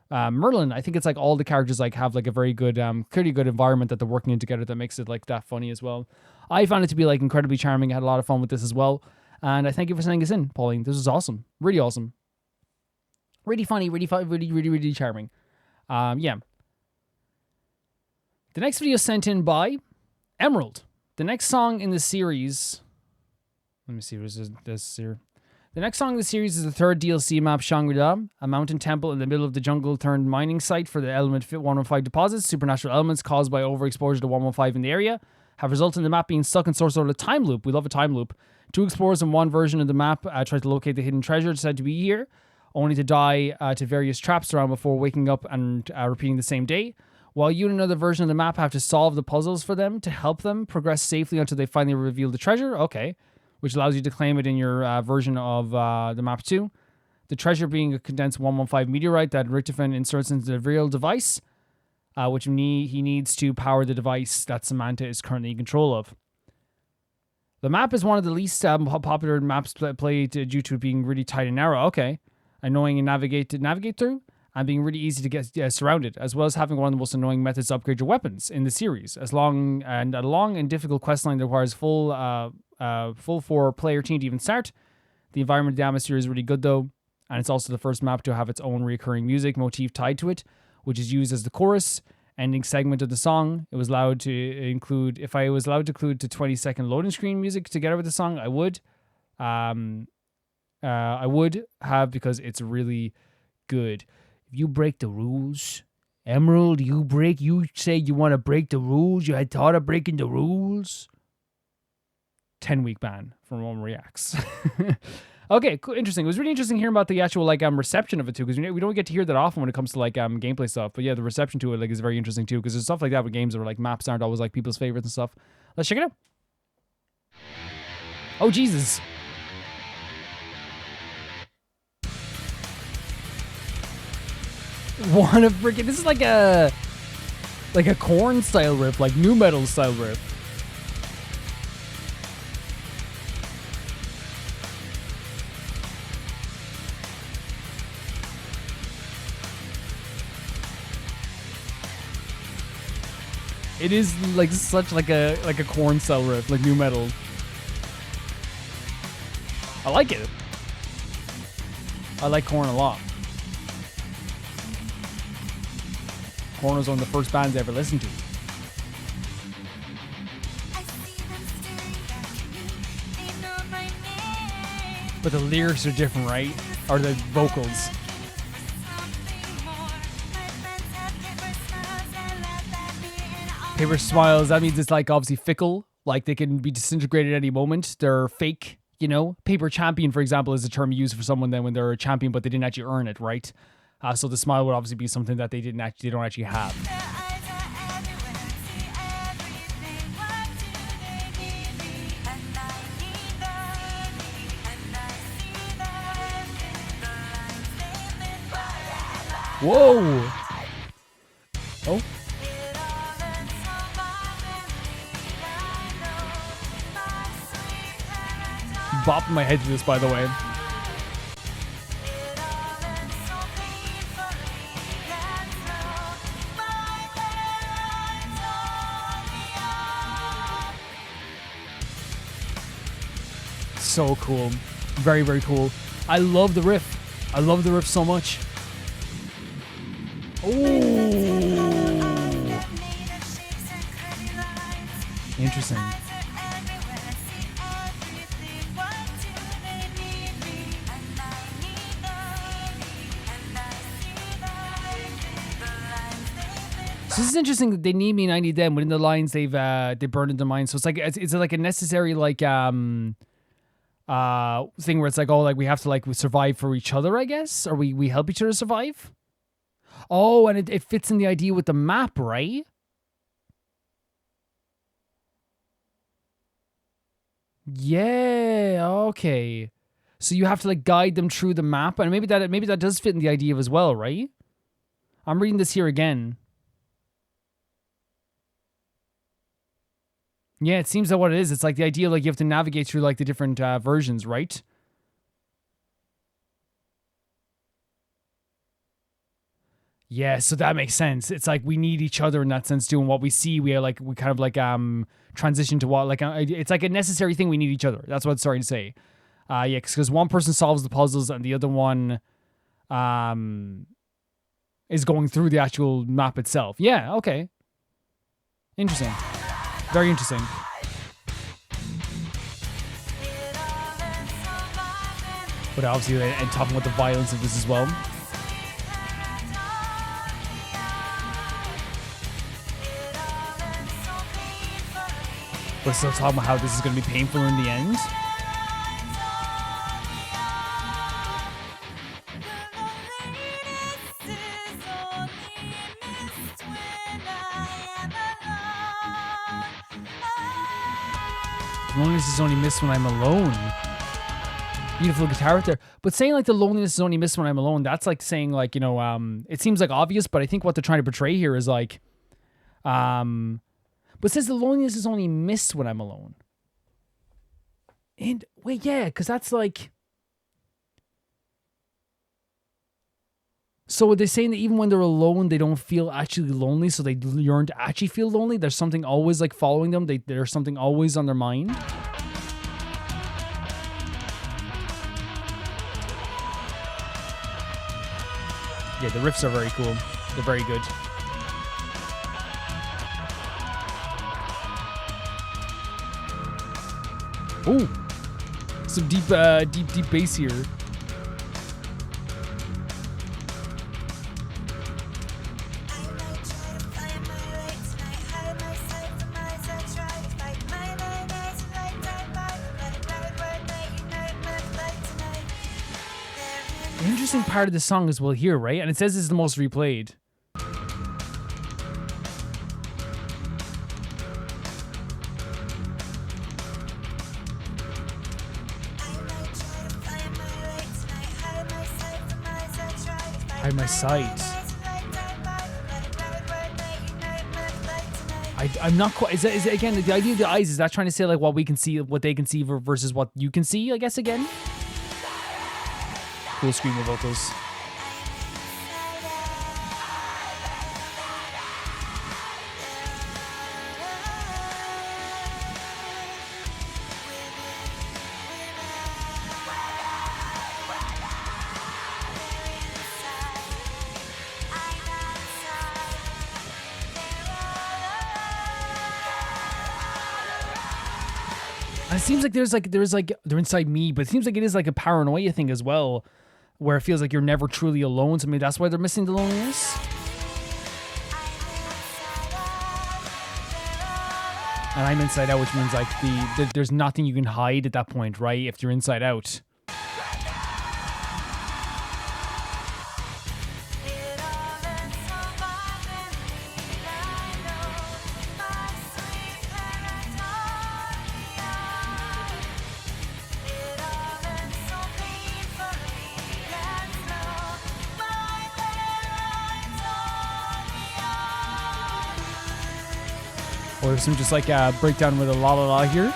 Merlin. I think it's like all the characters like have like a very good, clearly good environment that they're working in together that makes it like that funny as well. I found it to be like incredibly charming. I had a lot of fun with this as well. And I thank you for sending us in, Pauline. This was awesome. Really awesome. Really funny, really charming. Yeah. The next video sent in by Emerald. The next song in the series, let me see, was this here? The next song in the series is the third DLC map, Shangri-La, a mountain temple in the middle of the jungle turned mining site for the element 115 deposits. Supernatural elements caused by overexposure to 115 in the area have resulted in the map being stuck in some sort of time loop. We love a time loop. Two explorers in one version of the map try to locate the hidden treasure said to be here, only to die to various traps around before waking up and repeating the same day. While you and another version of the map have to solve the puzzles for them to help them progress safely until they finally reveal the treasure. Okay. Which allows you to claim it in your version of the map too. The treasure being a condensed 115 meteorite that Richtofen inserts into the real device, which he needs to power the device that Samantha is currently in control of. The map is one of the least popular maps played due to it being really tight and narrow. Okay. Annoying and navigate through, and being really easy to get surrounded, as well as having one of the most annoying methods to upgrade your weapons in the series. A long and difficult questline that requires full 4-player team to even start. The environment of the atmosphere is really good though, and it's also the first map to have its own recurring music motif tied to it, which is used as the chorus ending segment of the song. It was allowed to include, if I was allowed to include the 20-second loading screen music together with the song, I would. I would have, because it's really good. If you break the rules, Emerald, you say you want to break the rules, you had thought of breaking the rules. 10-week ban from Roman Reacts. Okay, cool, interesting. It was really interesting hearing about the actual like reception of it too, because we don't get to hear that often when it comes to like gameplay stuff. But yeah, the reception to it like is very interesting too, because there's stuff like that with games that are like maps aren't always like people's favorites and stuff. Let's check it out. Oh Jesus. What a freaking, this is like a Korn style riff, like new metal style riff. It is like such like a Korn style riff, like new metal. I like it. I like Korn a lot. Korn was one of the first bands I ever listened to. But the lyrics are different, right? Or the vocals. Paper smiles, that means it's like obviously fickle. Like they can be disintegrated at any moment. They're fake, you know? Paper champion, for example, is a term used for someone then when they're a champion, but they didn't actually earn it, right? So the smile would obviously be something that they don't actually have. Whoa! Oh. Bopping my head to this, by the way. So cool. Very, very cool. I love the riff. I love the riff so much. Ooh. Interesting. So this is interesting that they need me and I need them. Within the lines, they burned into mine. So it's like it's like a necessary like thing where it's like, oh, like we have to like survive for each other, I guess, or we help each other survive. Oh, and it fits in the idea with the map, right? Yeah, okay. So you have to like guide them through the map, and maybe that does fit in the idea as well, right? I'm reading this here again. Yeah, it seems that what it is. It's like the idea like you have to navigate through like the different versions, right? Yeah, so that makes sense. It's like we need each other in that sense too. And what we see, we kind of like transition to what like it's like a necessary thing. We need each other. That's what it's starting to say. Yeah, because one person solves the puzzles and the other one is going through the actual map itself. Yeah, okay. Interesting. Very interesting. But obviously, and talking about the violence of this as well. We're still talking about how this is going to be painful in the end. Loneliness is only missed when I'm alone. Beautiful guitar right there. But saying like the loneliness is only missed when I'm alone, that's like saying like, you know, it seems like obvious, but I think what they're trying to portray here is like, but it says the loneliness is only missed when I'm alone. And wait, yeah, because that's like, so are they saying that even when they're alone, they don't feel actually lonely, so they yearn to actually feel lonely? There's something always like following them. There's something always on their mind. Yeah, the riffs are very cool. They're very good. Ooh, some deep bass here. Interesting part of the song as well here, right? And it says it's the most replayed. Hide my sight. I'm not quite. Is it again the idea of the eyes? Is that trying to say like what we can see, what they can see versus what you can see? I guess again. Cool screamer vocals. And it seems like there's like they're inside me, but it seems like it is like a paranoia thing as well, where it feels like you're never truly alone. So maybe that's why they're missing the loneliness. And I'm inside out, which means like there's nothing you can hide at that point, right? If you're inside out. Or some just like a breakdown with a la la la here.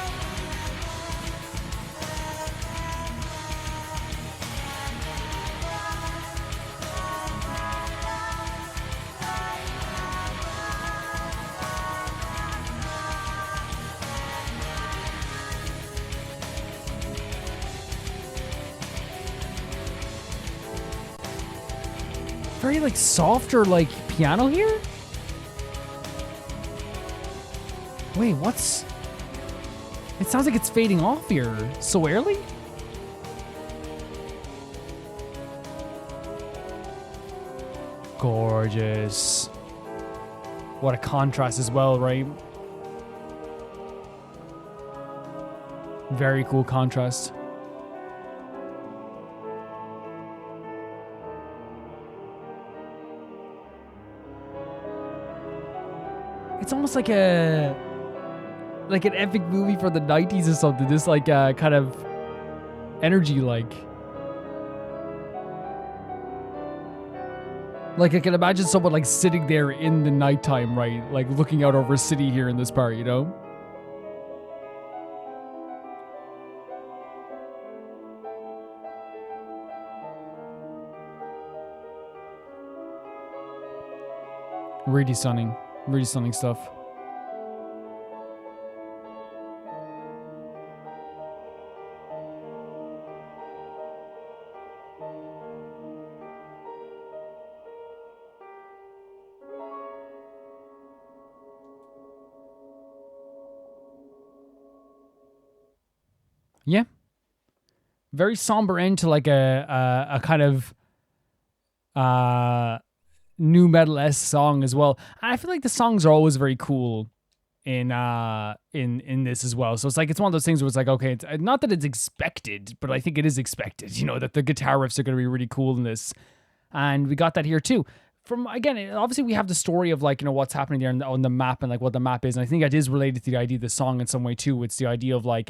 Very like softer like piano here. Wait, what's... It sounds like it's fading off here so early? Gorgeous. What a contrast as well, right? Very cool contrast. it's almost like an epic movie for the 90s or something. This like kind of energy, like I can imagine someone like sitting there in the nighttime, right? Like looking out over a city here in this part, you know? Really stunning stuff. Yeah. Very somber end to like a kind of new metal-esque song as well. And I feel like the songs are always very cool in this as well. So it's like it's one of those things where it's like, okay, it's not that it's expected, but I think it is expected, you know, that the guitar riffs are going to be really cool in this. And we got that here too. From again, obviously we have the story of like, you know, what's happening there on the map and like what the map is. And I think that is related to the idea of the song in some way too. It's the idea of like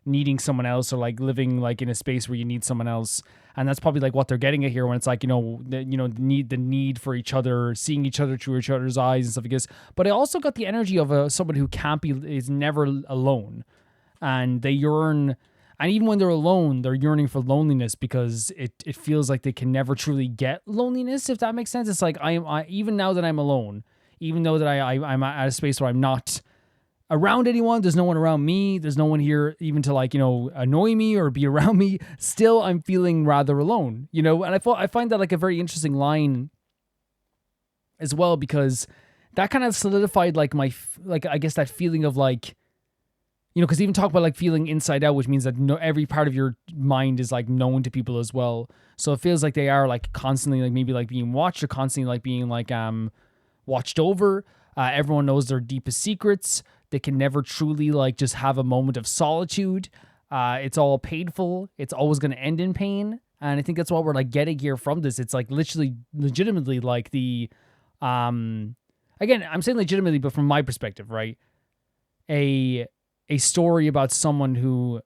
needing someone else or like living like in a space where you need someone else. And that's probably like what they're getting at here when it's like, you know, the need for each other, seeing each other through each other's eyes and stuff like this. But I also got the energy of someone who is never alone, and they yearn. And even when they're alone, they're yearning for loneliness because it feels like they can never truly get loneliness, if that makes sense. It's like I even now that I'm alone, even though that I'm at a space where I'm not around anyone, there's no one around me, there's no one here even to like, you know, annoy me or be around me, still I'm feeling rather alone, you know. And I find that like a very interesting line as well, because that kind of solidified like I guess that feeling of like, you know, because even talk about like feeling inside out, which means that every part of your mind is like known to people as well. So it feels like they are like constantly like maybe like being watched or constantly like being like watched over. Everyone knows their deepest secrets. They can never truly like just have a moment of solitude. It's all painful. It's always going to end in pain. And I think that's what we're like getting here from this. It's like legitimately like the, again, I'm saying legitimately, but from my perspective, right? A story about someone who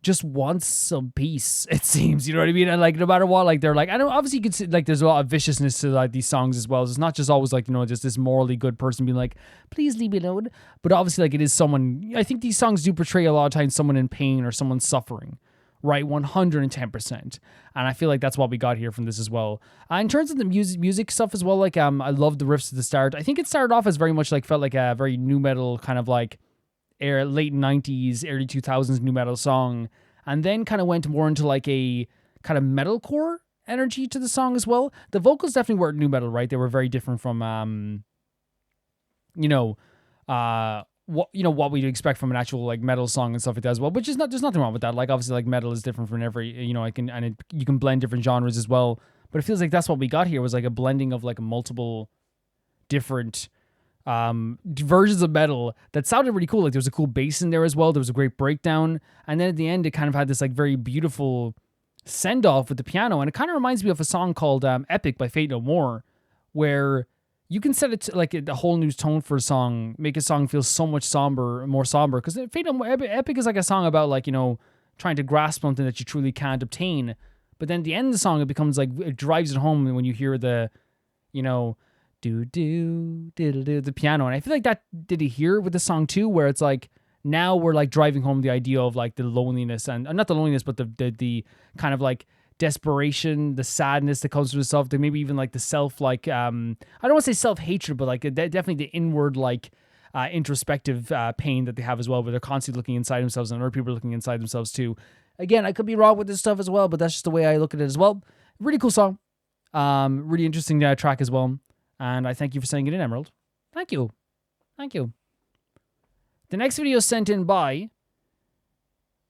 just wants some peace, it seems, you know what I mean? And like, no matter what, like they're like, I know obviously you could see like there's a lot of viciousness to like these songs as well. So it's not just always like, you know, just this morally good person being like, please leave me alone. But obviously like it is someone, I think these songs do portray a lot of times someone in pain or someone suffering, right? 110%. And I feel like that's what we got here from this as well. In terms of the music stuff as well, like I love the riffs at the start. I think it started off as very much like felt like a very new metal kind of like late 90s, early 2000s new metal song, and then kind of went more into like a kind of metalcore energy to the song as well. The vocals definitely weren't new metal, right? They were very different from what we'd expect from an actual like metal song and stuff like that as well, which is there's nothing wrong with that. Like obviously like metal is different from every, you know, you can blend different genres as well, but it feels like that's what we got here was like a blending of like multiple different versions of metal that sounded really cool. Like there was a cool bass in there as well. There was a great breakdown. And then at the end, it kind of had this like very beautiful send off with the piano. And it kind of reminds me of a song called Epic by Fate No More, where you can set it to like a whole new tone for a song, make a song feel so much more somber. Because Fate No More, Epic is like a song about like, you know, trying to grasp something that you truly can't obtain. But then at the end of the song, it becomes like, it drives it home when you hear the, you know, the piano. And I feel like that did it here with the song too, where it's like now we're like driving home the idea of like the loneliness and not the loneliness, but the kind of like desperation, the sadness that comes from itself, the maybe even like the self, like I don't want to say self-hatred, but like definitely the inward like introspective pain that they have as well, where they're constantly looking inside themselves and other people are looking inside themselves too. Again, I could be wrong with this stuff as well, but that's just the way I look at it as well. Really cool song. Really interesting track as well. And I thank you for sending it in, Emerald. Thank you. Thank you. The next video sent in by,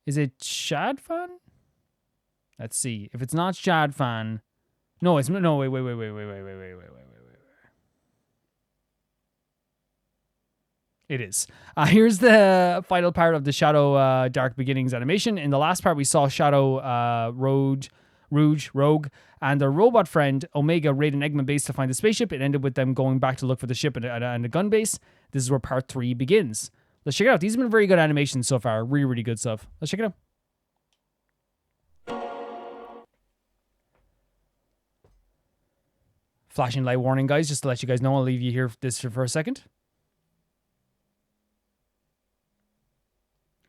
is it Shadfan? Let's see. If it's not Shadfan, no, it's no. Wait. It is. Here's the final part of the Shadow Dark Beginnings animation. In the last part, we saw Shadow Rouge, Rogue, and their robot friend Omega raid an Eggman base to find the spaceship. It ended with them going back to look for the ship and a gun base. This is where part 3 begins. Let's check it out. These have been very good animations so far. Really, really good stuff. Let's check it out. Flashing light warning, guys, just to let you guys know. I'll leave you here for a second.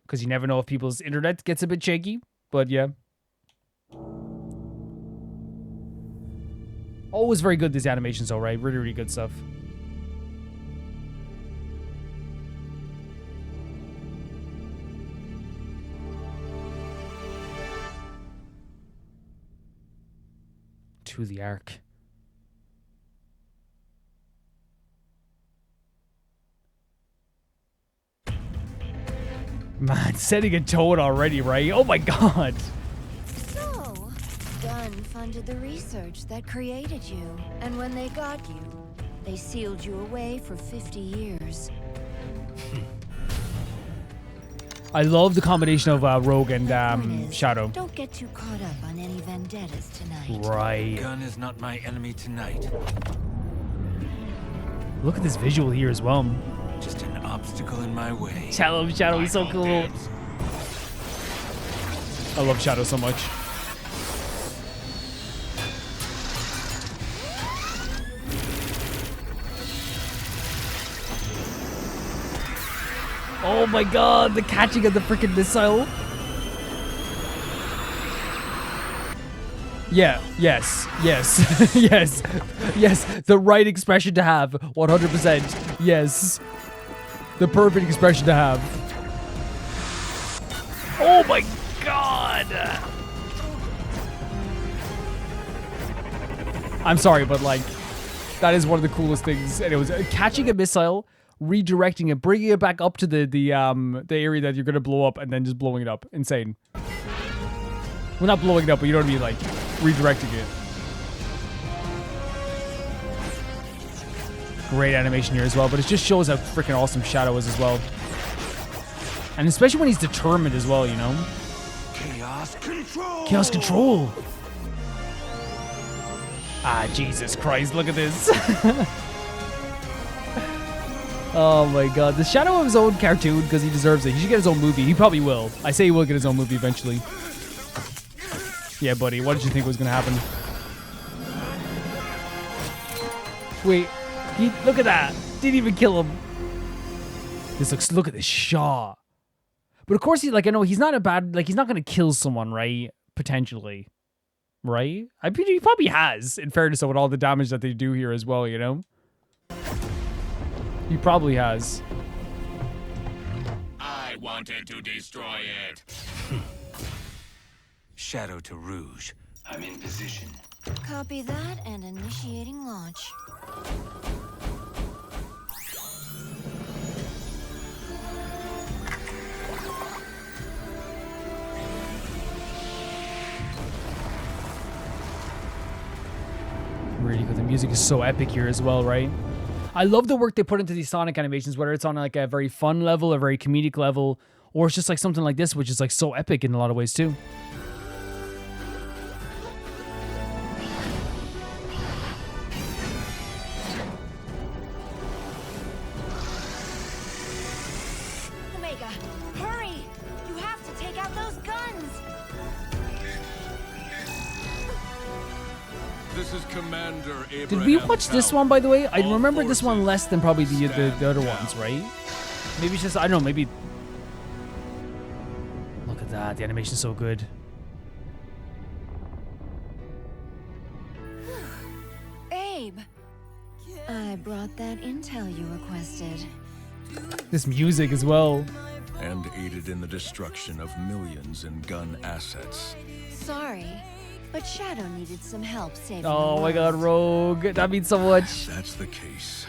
Because you never know if people's internet gets a bit shaky. But yeah. Always very good, these animations, though, right? Really, really good stuff. To the Ark. Man, setting a tone already, right? Oh my god. So, Gunn funded the research that created you. And when they got you, they sealed you away for 50 years. I love the combination of Rogue and Shadow. Don't get too caught up on any vendettas tonight. Right. Gun is not my enemy tonight. Look at this visual here as well. Just an obstacle in my way. Shadow, he's so cool. I love Shadow so much. Oh my god, the catching of the freaking missile. Yeah, yes, yes, yes. The right expression to have, 100%. Yes. The perfect expression to have. Oh my god. I'm sorry, but like, that is one of the coolest things. And it was catching a missile, redirecting it, bringing it back up to the area that you're gonna blow up, and then just blowing it up. Insane. Well, not blowing it up, but you know what I mean, like redirecting it. Great animation here as well, but it just shows how freaking awesome Shadow is as well. And especially when he's determined as well, you know? Chaos control! Chaos control! Ah, Jesus Christ, look at this. Oh my god. The Shadow of his own cartoon, because he deserves it. He should get his own movie. He probably will. I say he will get his own movie eventually. Yeah, buddy, what did you think was going to happen? Wait. Look at that. Didn't even kill him. Look at this shot. But of course, I know he's not a bad, he's not going to kill someone, right? Potentially. Right? I mean, he probably has, in fairness, with all the damage that they do here as well, you know? He probably has. I wanted to destroy it. Shadow to Rouge. I'm in position. Copy that and initiating launch. Really good. The music is so epic here as well, right? I love the work they put into these Sonic animations, whether it's on like a very fun level, a very comedic level, or it's just like something like this, which is like so epic in a lot of ways too. Omega, hurry! You have to take out those guns! This is Commander Abraham. Did we watch this one, by the way? I remember this one less than probably the other ones, right? Maybe it's just, I don't know, maybe... Look at that, the animation's so good. Abe! I brought that intel you requested. This music as well. And aided in the destruction of millions in gun assets. Sorry, but Shadow needed some help saving Oh the my god, world. Rogue. That means so much. That's the case.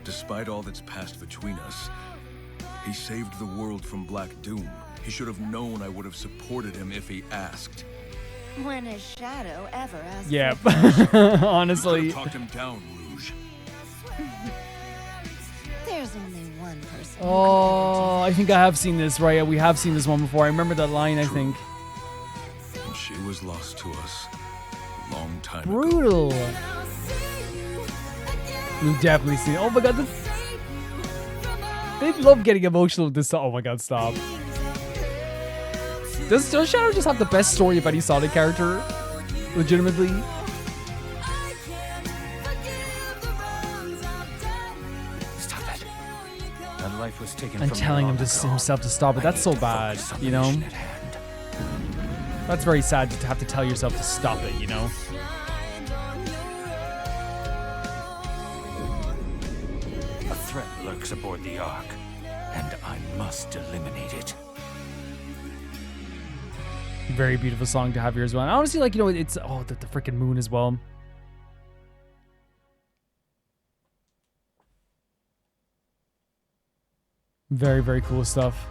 Despite all that's passed between us, he saved the world from Black Doom. He should have known I would have supported him if he asked. When has Shadow ever asked? Yeah, for honestly. Talked him down, Rouge. There's only one person. Oh, I think I have seen this, right? We have seen this one before. I remember that line, I think. She was lost to us a long time ago. Brutal. We've definitely seen. Oh my god, they love getting emotional with this. Oh my god, stop. Does Shadow just have the best story of any Sonic character? Legitimately. Stop it. That life was taken And from telling me him long to ago. himself to stop it. That's so bad, you know? That's very sad to have to tell yourself to stop it, you know? A threat lurks aboard the Ark, and I must eliminate it. Very beautiful song to have here as well. And honestly, like, you know, it's, oh, the freaking moon as well. Very, very cool stuff.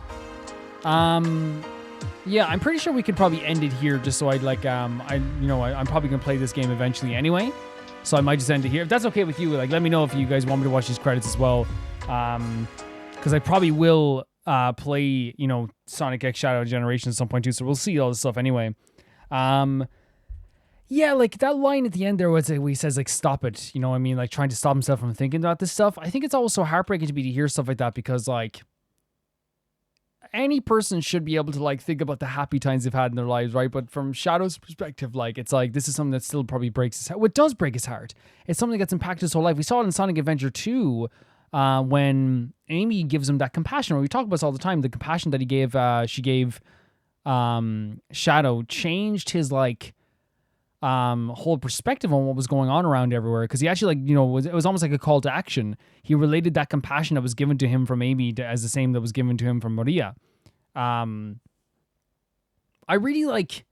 Yeah, I'm pretty sure we could probably end it here just so I'd like, I'm probably going to play this game eventually anyway. So I might just end it here. If that's okay with you, like, let me know if you guys want me to watch these credits as well. Because I probably will play, you know, Sonic X Shadow Generation at some point too. So we'll see all this stuff anyway. Yeah, like that line at the end there was where he says like, stop it. You know what I mean? Like trying to stop himself from thinking about this stuff. I think it's always so heartbreaking to me to hear stuff like that because like any person should be able to like think about the happy times they've had in their lives, right? But from Shadow's perspective, like it's like this is something that still probably breaks his heart. What does break his heart? It's something that's impacted his whole life. We saw it in Sonic Adventure 2 when Amy gives him that compassion. We talk about this all the time. The compassion that she gave Shadow changed his like whole perspective on what was going on around everywhere, because he actually, like, you know, it was almost like a call to action. He related that compassion that was given to him from Amy as the same that was given to him from Maria. I really like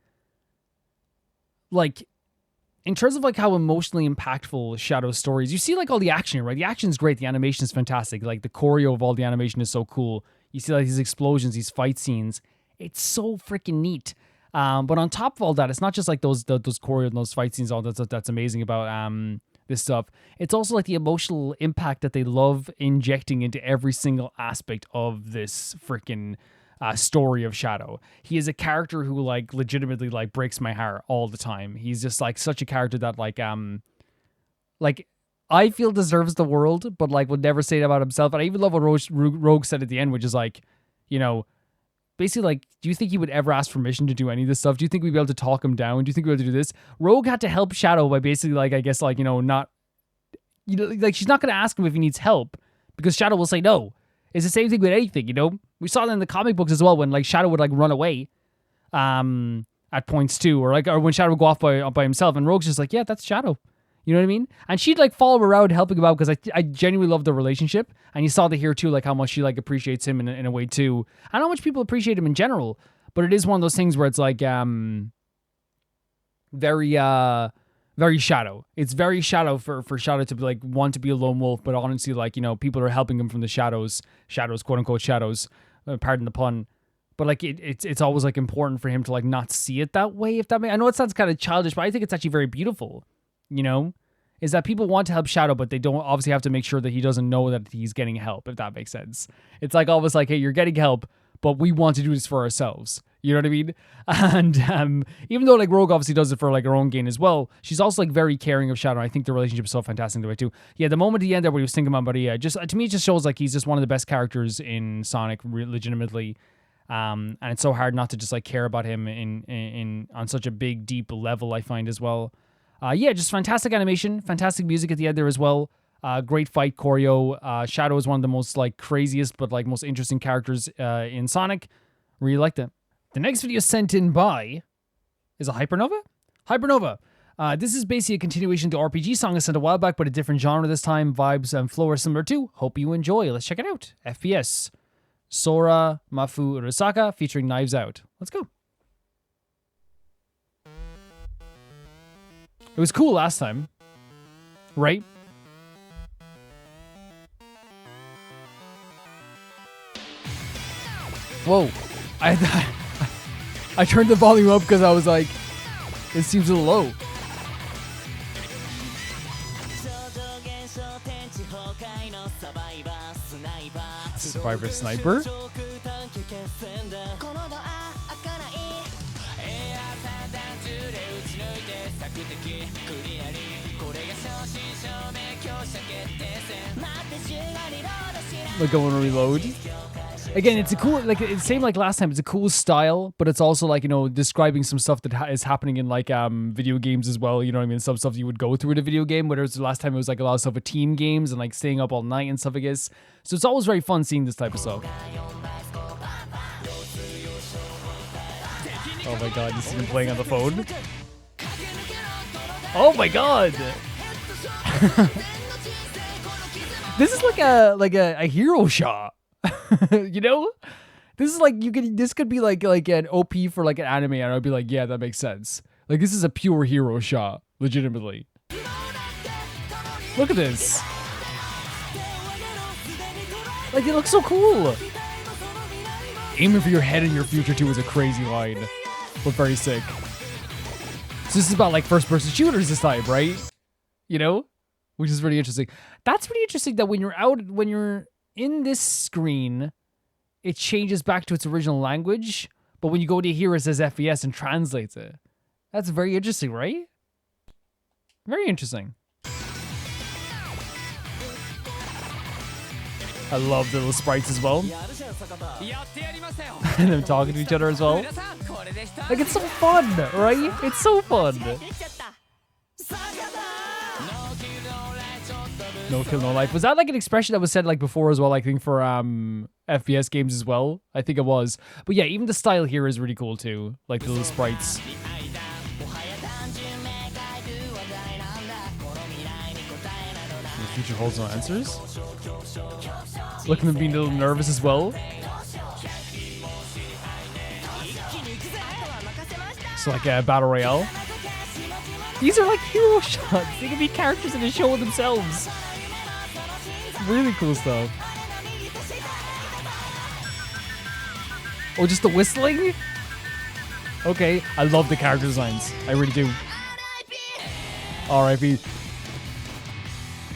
in terms of like how emotionally impactful Shadow's stories, you see like all the action, right? The action's great, the animation is fantastic, like the choreo of all the animation is so cool. You see like these explosions, these fight scenes, it's so freaking neat. But on top of all that, it's not just like those choreo and those fight scenes, all that's amazing about this stuff. It's also like the emotional impact that they love injecting into every single aspect of this freaking story of Shadow. He is a character who like legitimately like breaks my heart all the time. He's just like such a character that like I feel deserves the world, but like would never say it about himself. And I even love what Rogue said at the end, which is like, you know, basically, like, do you think he would ever ask permission to do any of this stuff? Do you think we'd be able to talk him down? Do you think we'd be able to do this? Rogue had to help Shadow by basically, like, I guess, like, you know, not, you know, like, she's not going to ask him if he needs help because Shadow will say no. It's the same thing with anything, you know? We saw that in the comic books as well when, like, Shadow would, like, run away at points too, or when Shadow would go off by himself, and Rogue's just like, yeah, that's Shadow. You know what I mean? And she'd like follow him around helping him out because I genuinely love the relationship. And you saw that here too, like how much she like appreciates him in a way too. And how much people appreciate him in general. But it is one of those things where it's like very Shadow. It's very Shadow for Shadow to be like want to be a lone wolf, but honestly, like, you know, people are helping him from the shadows, quote unquote shadows, pardon the pun. But like it's always like important for him to like not see it that way, if that makes, I know it sounds kind of childish, but I think it's actually very beautiful. You know, is that people want to help Shadow, but they don't obviously have to make sure that he doesn't know that he's getting help, if that makes sense. It's like almost like, hey, you're getting help, but we want to do this for ourselves. You know what I mean? And even though like Rogue obviously does it for like her own gain as well, she's also like very caring of Shadow. I think the relationship is so fantastic the way too. Yeah, the moment at the end there where he was thinking about Maria, just to me it just shows like he's just one of the best characters in Sonic, legitimately. And it's so hard not to just like care about him in on such a big, deep level, I find as well. Yeah, just fantastic animation, fantastic music at the end there as well. Great fight choreo. Shadow is one of the most like craziest but like most interesting characters in Sonic. Really liked it. The next video sent in by is a Hypernova? Hypernova. This is basically a continuation of the RPG song I sent a while back, but a different genre this time. Vibes and flow are similar too. Hope you enjoy. Let's check it out. FPS. Sora Mafu Urasaka featuring Knives Out. Let's go. It was cool last time, right? Whoa. I turned the volume up because I was like, it seems a little low. Survivor Sniper? Like going to reload. Again, it's a cool, like it's same like last time. It's a cool style, but it's also like, you know, describing some stuff that is happening in like video games as well. You know what I mean? Some stuff you would go through in a video game. Whereas the last time it was like a lot of stuff with team games and like staying up all night and stuff, I guess. So it's always very fun seeing this type of stuff. Oh my god, you see him playing on the phone? Oh my god! This is like a hero shot. You know? This is like this could be like an OP for like an anime, and I'd be like, yeah, that makes sense. Like this is a pure hero shot, legitimately. Look at this. Like it looks so cool. Aiming for your head in your future too is a crazy line, but very sick. So this is about like first-person shooters this time, right? You know, which is really interesting. That's pretty interesting that when you're in this screen, it changes back to its original language, but when you go to here, it says FES and translates it. That's very interesting, right? Very interesting. I love the little sprites as well. And them talking to each other as well. Like, it's so fun, right? It's so fun. No kill, no life. Was that like an expression that was said like before as well, I think, for FPS games as well? I think it was. But yeah, even the style here is really cool too. Like the little sprites. The future holds no answers. Look at them being a little nervous as well. So like a battle royale. These are like hero shots. They can be characters in a show themselves. Really cool stuff. Oh, just the whistling? Okay, I love the character designs. I really do. R.I.P.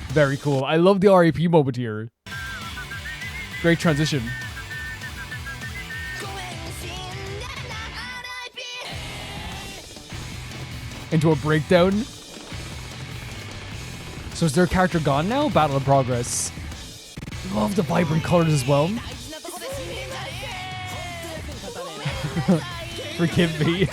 Very cool. I love the R.I.P. moment here. Great transition. Into a breakdown. So is their character gone now? Battle in progress. Love the vibrant colors as well. Forgive me.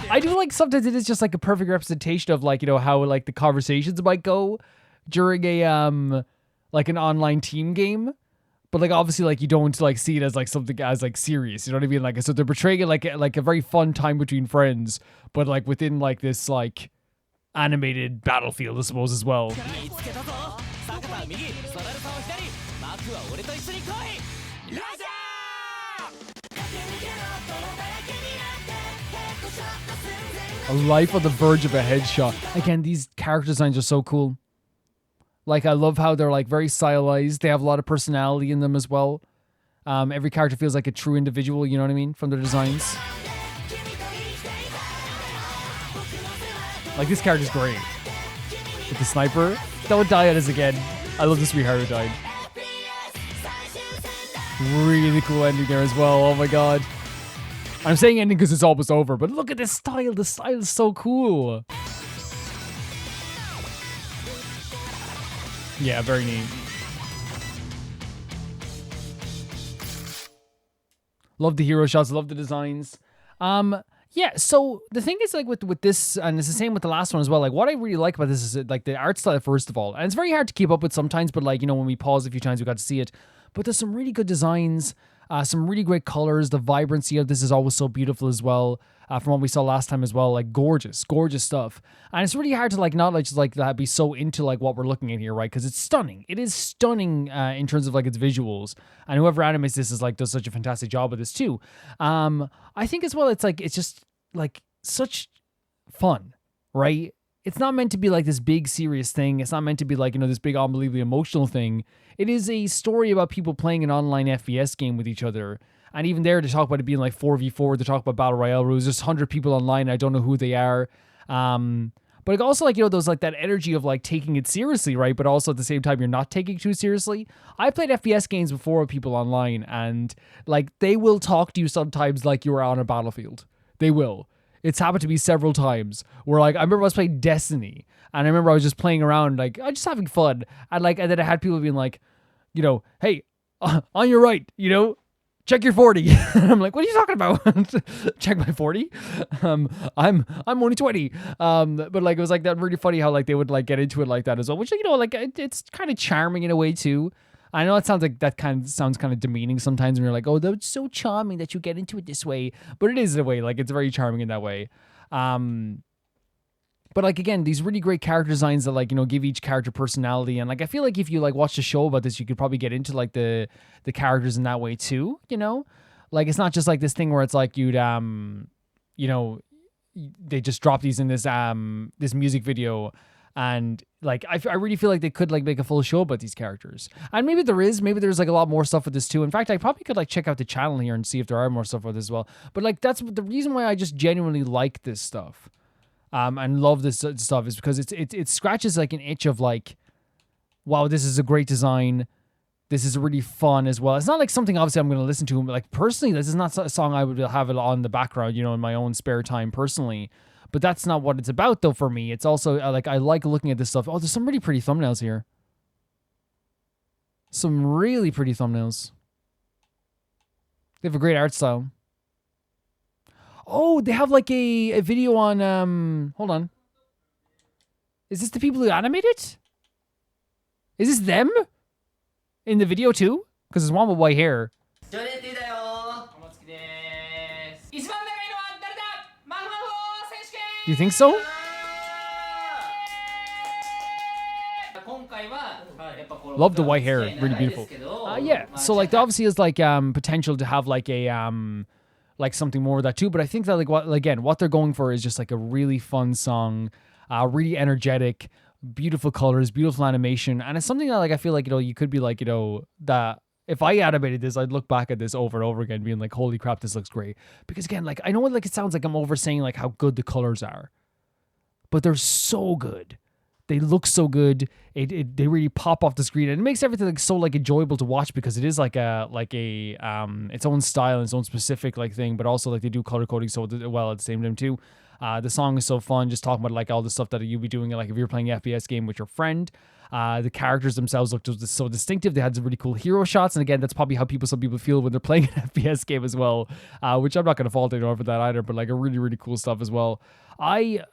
I do like sometimes it is just like a perfect representation of like, you know, how like the conversations might go during a like an online team game. But like obviously like you don't like see it as like something as like serious, you know what I mean? Like so they're portraying it like a very fun time between friends, but like within like this like animated battlefield, I suppose, as well. A life on the verge of a headshot. Again, these character designs are so cool. Like, I love how they're, like, very stylized. They have a lot of personality in them as well. Every character feels like a true individual, you know what I mean? From their designs. Like, this character's great. With the sniper. Don't die on us again. I love the sweetheart who died. Really cool ending there as well. Oh my god. I'm saying ending because it's almost over, but look at this style. The style is so cool. Yeah, very neat. Love the hero shots. Love the designs. Yeah, so the thing is like with this, and it's the same with the last one as well, like what I really like about this is like the art style first of all. And it's very hard to keep up with sometimes, but like, you know, when we pause a few times we got to see it. But there's some really good designs, some really great colors. The vibrancy of this is always so beautiful as well. From what we saw last time as well, like gorgeous stuff. And it's really hard to like not like just like that be so into like what we're looking at here, right? Because it's stunning. It is stunning in terms of like its visuals. And whoever animates this is like does such a fantastic job with this too. I think as well, it's like it's just like such fun, right? It's not meant to be like this big serious thing. It's not meant to be like, you know, this big unbelievably emotional thing. It is a story about people playing an online FPS game with each other. And even there, to talk about it being like 4v4, to talk about Battle Royale rules, there's 100 people online. I don't know who they are. But But also, like, you know, those like that energy of like taking it seriously, right? But also at the same time, you're not taking it too seriously. I played FPS games before with people online, and like they will talk to you sometimes like you were on a battlefield. They will. It's happened to me several times where, like, I remember I was playing Destiny, and I remember I was just playing around, like, I just having fun, and like, and then I had people being like, you know, hey, on your right, you know, check your 40. And I'm like, what are you talking about? Check my 40. I'm only 20. But like, it was like that really funny how like they would like get into it like that as well, which, you know, like it's kind of charming in a way too. I know it sounds like that sounds kind of demeaning sometimes when you're like, oh, that's so charming that you get into it this way. But it is in a way, like it's very charming in that way. But like, again, these really great character designs that like, you know, give each character personality. And like, I feel like if you like watch a show about this, you could probably get into like the characters in that way too, you know? Like, it's not just like this thing where it's like you'd, you know, they just drop these in this, this music video. And like, I really feel like they could like make a full show about these characters. And maybe there's like a lot more stuff with this too. In fact, I probably could like check out the channel here and see if there are more stuff with this as well. But like, that's the reason why I just genuinely like this stuff. And love this stuff is because it scratches like an itch of like, wow, this is a great design. This is really fun as well. It's not like something obviously I'm going to listen to. But like personally, this is not a song I would have it on the background, you know, in my own spare time personally. But that's not what it's about though for me. It's also like I like looking at this stuff. Oh, there's some really pretty thumbnails here. Some really pretty thumbnails. They have a great art style. Oh, they have like a video on, hold on. Is this the people who animate it? Is this them? In the video too? Because there's one with white hair. Do you think so? Love the white hair. Really beautiful. Yeah. So like there obviously is like potential to have like a like something more with that too. But I think that like what they're going for is just like a really fun song, really energetic, beautiful colors, beautiful animation. And it's something that like I feel like, you know, you could be like, you know, that if I animated this, I'd look back at this over and over again being like, holy crap, this looks great. Because again, like I know like it sounds like I'm over saying like how good the colors are, but they're so good. They look so good. They really pop off the screen, and it makes everything like so like enjoyable to watch because it is like a its own style and its own specific like thing, but also like they do color coding so well at the same time too. The song is so fun, just talking about like all the stuff that you'd be doing like if you're playing an FPS game with your friend. The characters themselves looked so distinctive. They had some really cool hero shots, and again, that's probably how some people feel when they're playing an FPS game as well. Which I'm not going to fault anyone for that either, but like a really really cool stuff as well. I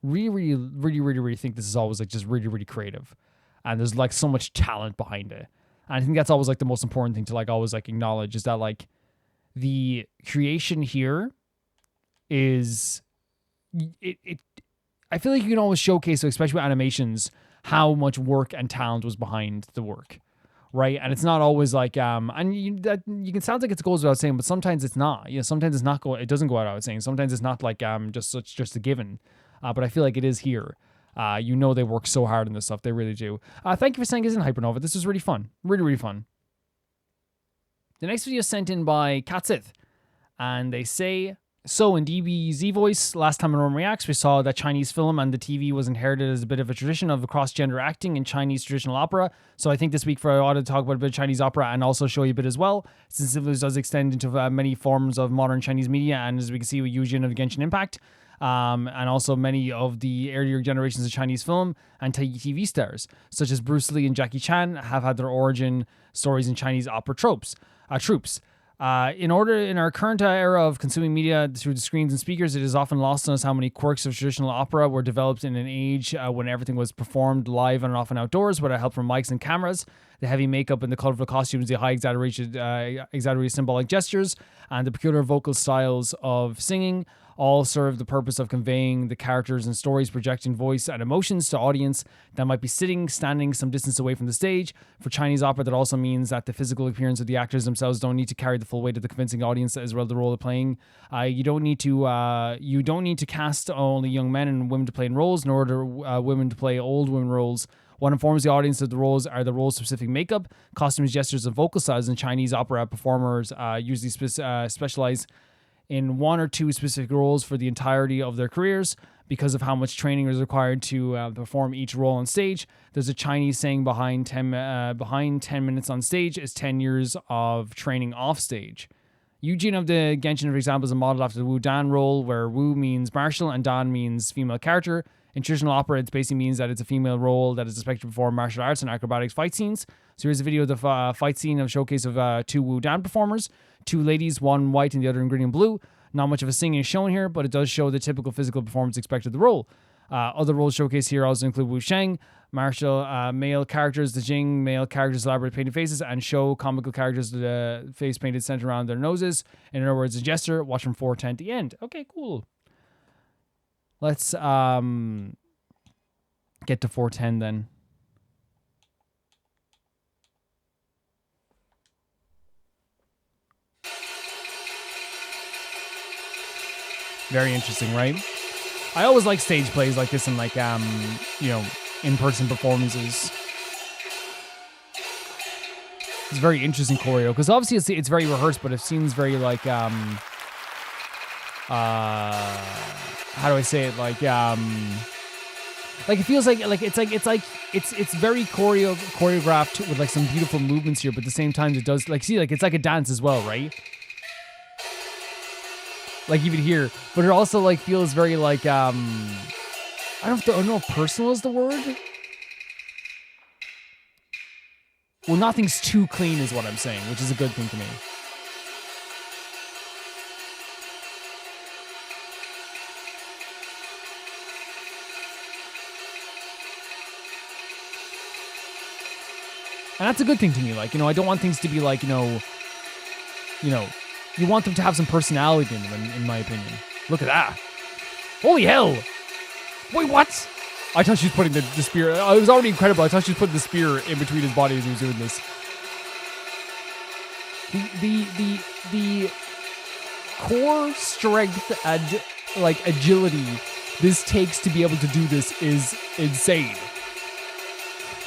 really think this is always like just really really creative, and there's like so much talent behind it. And I think that's always like the most important thing to like always like acknowledge is that like the creation here is it. I feel like you can always showcase, especially with animations, how much work and talent was behind the work, right? And it's not always like and you can sound like it goes without saying, but sometimes it's not. You know, sometimes it's not it doesn't go without saying. Sometimes it's not like just a given. But I feel like it is here. You know, they work so hard on this stuff. They really do. Thank you for saying it's in Hypernova. This was really fun. Really, really fun. The next video is sent in by Katsith, and they say, so in DBZ voice, last time in Rome Reacts, we saw that Chinese film and the TV was inherited as a bit of a tradition of cross-gender acting in Chinese traditional opera. So I think this week I ought to talk about a bit of Chinese opera and also show you a bit as well, since it does extend into many forms of modern Chinese media, and as we can see with Yujin of Genshin Impact, and also many of the earlier generations of Chinese film and TV stars, such as Bruce Lee and Jackie Chan, have had their origin stories in Chinese opera troops. In our current era of consuming media through the screens and speakers, it is often lost on us how many quirks of traditional opera were developed in an age when everything was performed live and often outdoors, with help from mics and cameras. The heavy makeup and the colorful costumes, the high exaggerated symbolic gestures, and the peculiar vocal styles of singing all serve the purpose of conveying the characters and stories, projecting voice and emotions to audience that might be standing some distance away from the stage. For Chinese opera, that also means that the physical appearance of the actors themselves don't need to carry the full weight of the convincing audience as well the role of playing. You don't need to cast only young men and women to play in roles, nor order women to play old women roles. What informs the audience of the roles are the role-specific makeup, costumes, gestures, and vocal styles. In Chinese opera, performers usually specialize in one or two specific roles for the entirety of their careers. because of how much training is required to perform each role on stage. There's a Chinese saying behind 10 minutes on stage is 10 years of training off stage. Eugene of the Genshin, for example, is a model after the Wu Dan role, where Wu means martial and Dan means female character. In traditional opera, it basically means that it's a female role that is expected to perform martial arts and acrobatics fight scenes. So here's a video of the fight scene of showcase of 2 Wu Dan performers. 2 ladies, one white and the other in green and blue. Not much of a singing is shown here, but it does show the typical physical performance expected of the role. Other roles showcased here also include Wu Sheng, martial male characters, the Jing, male characters, elaborate painted faces, and show comical characters, the face painted centered around their noses. In other words, a jester. Watch from 410 to the end. Okay, cool. Let's get to 410 then. Very interesting, right? I always like stage plays like this and like in-person performances. It's very interesting choreo because obviously it's very rehearsed, but it seems very like how do I say it, like it feels like it's very choreographed with like some beautiful movements here, but at the same time it does like it's like a dance as well, right? Like even here, but it also like feels very like I don't know if personal is the word. Well, nothing's too clean is what I'm saying, which is a good thing to me. And that's a good thing to me. Like, I don't want things to be like, you want them to have some personality in them, in my opinion. Look at that. Holy hell. Wait, what? I thought she was putting the spear. It was already incredible. I thought she was putting the spear in between his body as he was doing this. The core strength and like agility this takes to be able to do this is insane.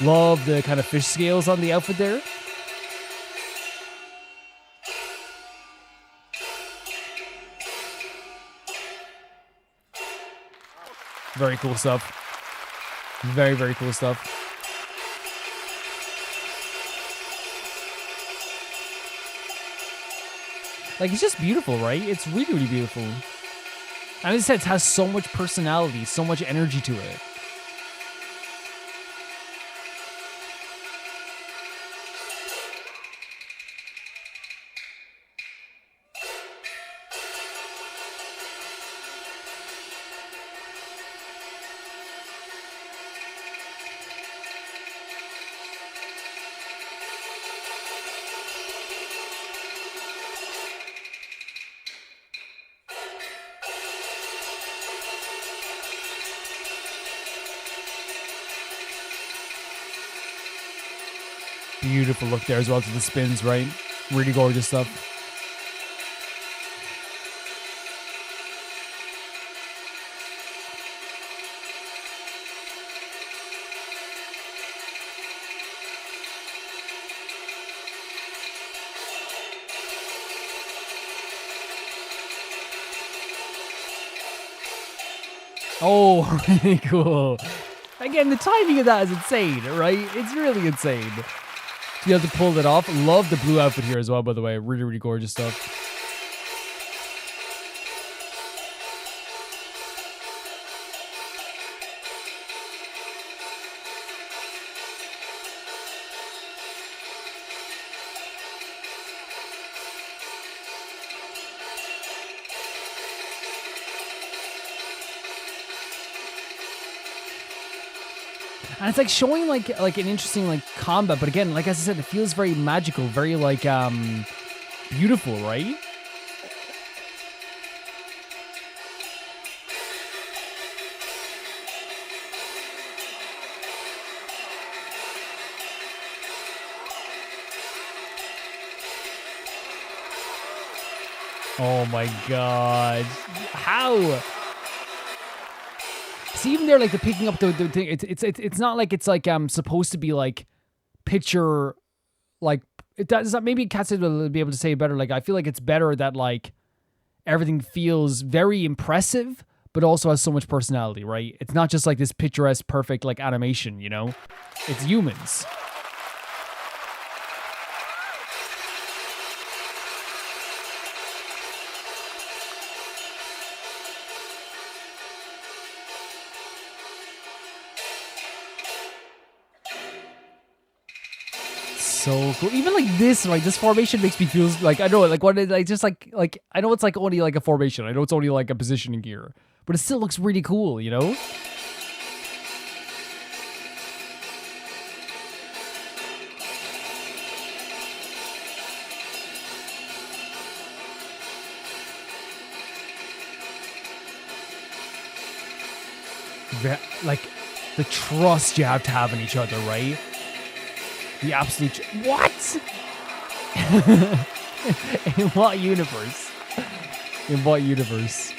Love the kind of fish scales on the outfit there. Very cool stuff. Very, very cool stuff. Like, it's just beautiful, right? It's really, really beautiful. And as I said, it has so much personality, so much energy to it. Beautiful look there as well to the spins, right? Really gorgeous stuff. Oh, really cool. Again, the timing of that is insane, right? It's really insane. To be able to pull it off. Love the blue outfit here as well, by the way. Really, really gorgeous stuff. And it's like showing like an interesting like combat, but again, like as I said, it feels very magical, very like beautiful, right? Oh my god. How? See, even there, like the picking up the thing, it's not like it's like supposed to be like picture like it does not. Maybe Kat will be able to say it better. Like I feel like it's better that like everything feels very impressive, but also has so much personality, right? It's not just like this picturesque, perfect like animation, you know? It's humans. So cool. Even like this, right? This formation makes me feel like I know, like what, like just like I know it's like only like a formation. I know it's only like a positioning gear, but it still looks really cool, you know? Like the trust you have to have in each other, right? The absolute what? In what universe? In what universe?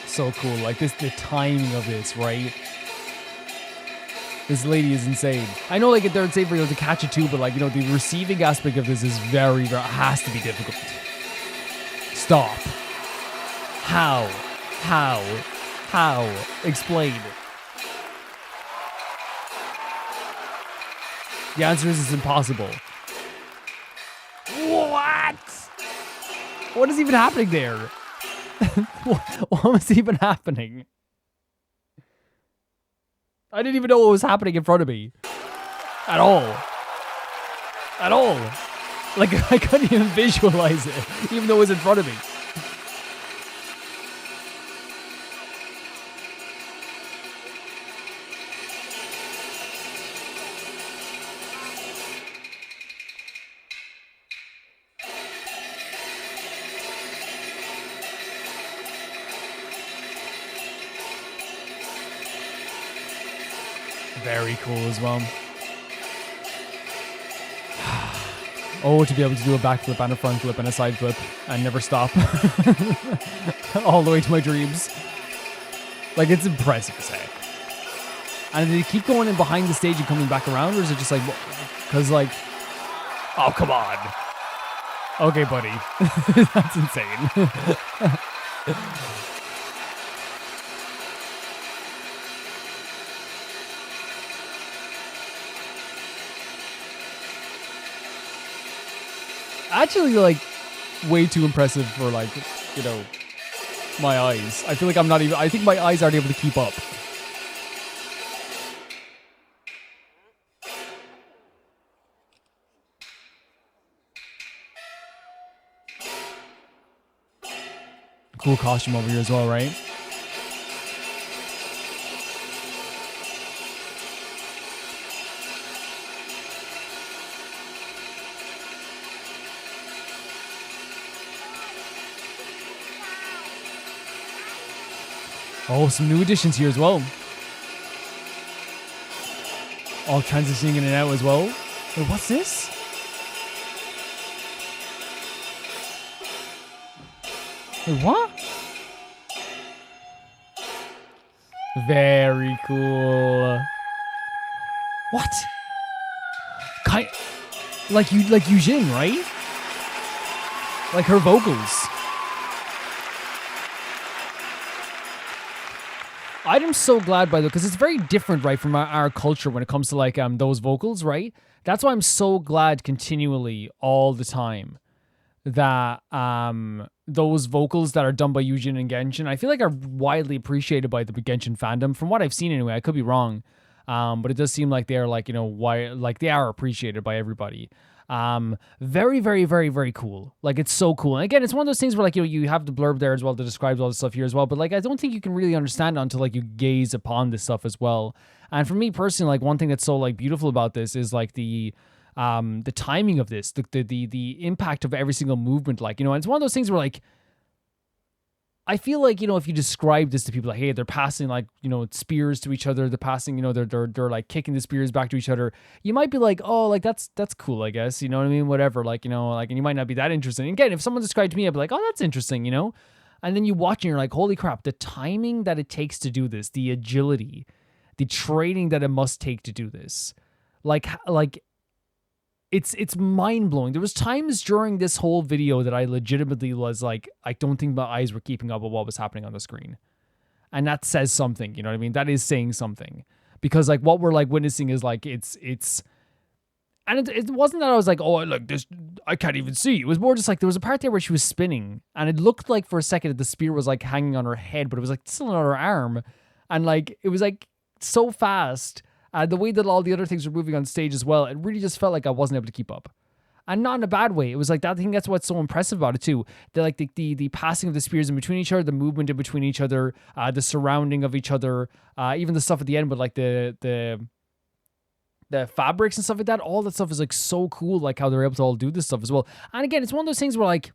So cool. Like this, the timing of this, right? This lady is insane. I know, like, they're insane for you to catch it too, but like, you know, the receiving aspect of this is very, has to be difficult. Stop. How? Explain. The answer is it's impossible. What? What is even happening there? What was even happening? I didn't even know what was happening in front of me. At all. Like, I couldn't even visualize it, even though it was in front of me. Very cool as well. Oh, to be able to do a backflip and a front flip and a side flip and never stop. All the way to my dreams. Like, it's impressive as heck. And do they keep going in behind the stage and coming back around, or is it just like, because like, oh, come on. Okay, buddy. That's insane. Actually, like, way too impressive for, like, you know, my eyes. I feel like I'm not even, I think my eyes aren't able to keep up. Cool costume over here as well, right? Oh, some new additions here as well. All transitioning in and out as well. Wait, what's this? Wait, what? Very cool. What? Like Yujin, right? Like her vocals. I'm so glad, by the way, because it's very different, right, from our culture when it comes to like those vocals, right? That's why I'm so glad continually all the time that those vocals that are done by Yujin and Genshin, I feel like are widely appreciated by the Genshin fandom. From what I've seen anyway, I could be wrong, but it does seem like they're like, you know, why, like they are appreciated by everybody. Very, very, very, very cool. Like, it's so cool. And again, it's one of those things where, like, you know, you have the blurb there as well that describes all this stuff here as well. But like, I don't think you can really understand it until like you gaze upon this stuff as well. And for me personally, like, one thing that's so like beautiful about this is like the timing of this, the impact of every single movement. Like, you know, and it's one of those things where like, I feel like, you know, if you describe this to people, like, hey, they're passing like, you know, spears to each other, they're passing, you know, they're like kicking the spears back to each other. You might be like, oh, like that's cool, I guess. You know what I mean? Whatever. Like, you know, like, and you might not be that interested. And again, if someone described to me, I'd be like, oh, that's interesting, you know? And then you watch and you're like, holy crap, the timing that it takes to do this, the agility, the training that it must take to do this. Like it's mind-blowing. There was times during this whole video that I legitimately was like, I don't think my eyes were keeping up with what was happening on the screen. And that says something, you know what I mean? That is saying something. Because like what we're like witnessing is like it's and it wasn't that I was like, oh, look, this, I can't even see. It was more just like there was a part there where she was spinning and it looked like for a second that the spear was like hanging on her head, but it was like still on her arm. And like, it was like so fast. The way that all the other things were moving on stage as well, it really just felt like I wasn't able to keep up. And not in a bad way. It was like that. I think that's what's so impressive about it too. Like the passing of the spears in between each other, the movement in between each other, the surrounding of each other, even the stuff at the end with like the fabrics and stuff like that. All that stuff is like so cool. Like how they're able to all do this stuff as well. And again, it's one of those things where like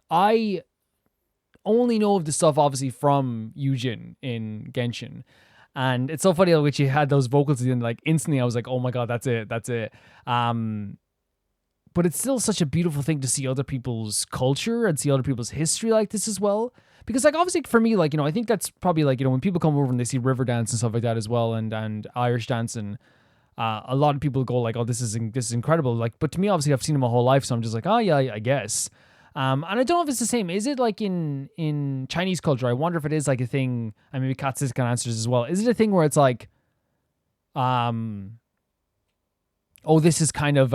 I only know of this stuff obviously from Yujin in Genshin. And it's so funny like you had those vocals at the end, like instantly I was like, oh my god, that's it. But it's still such a beautiful thing to see other people's culture and see other people's history like this as well. Because like obviously for me, like, you know, I think that's probably like, you know, when people come over and they see river dance and stuff like that as well, and Irish dancing, a lot of people go like, oh, this is incredible. Like, but to me, obviously I've seen them my whole life, so I'm just like, oh yeah, I guess. And I don't know if it's the same. Is it like in Chinese culture? I wonder if it is like a thing, and maybe Katsis can answer this as well. Is it a thing where it's like, oh, this is kind of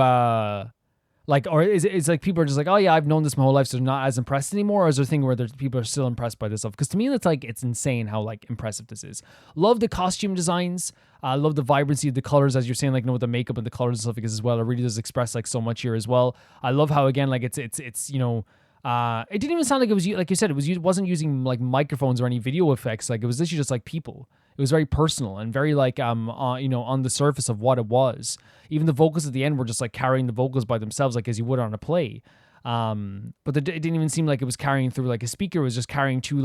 like, or is it, it's like people are just like, oh yeah, I've known this my whole life, so they're not as impressed anymore? Or is there a thing where people are still impressed by this stuff? Because to me, it's like, it's insane how like impressive this is. Love the costume designs. Love the vibrancy of the colors, as you're saying, like, you know, with the makeup and the colors and stuff like this as well. It really does express like so much here as well. I love how, again, like it's you know, it didn't even sound like it was, like you said, it wasn't using like microphones or any video effects. Like it was literally just like people. It was very personal and very like, you know, on the surface of what it was. Even the vocals at the end were just like carrying the vocals by themselves, like as you would on a play. But it didn't even seem like it was carrying through like a speaker. It was just carrying to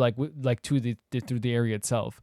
through the area itself.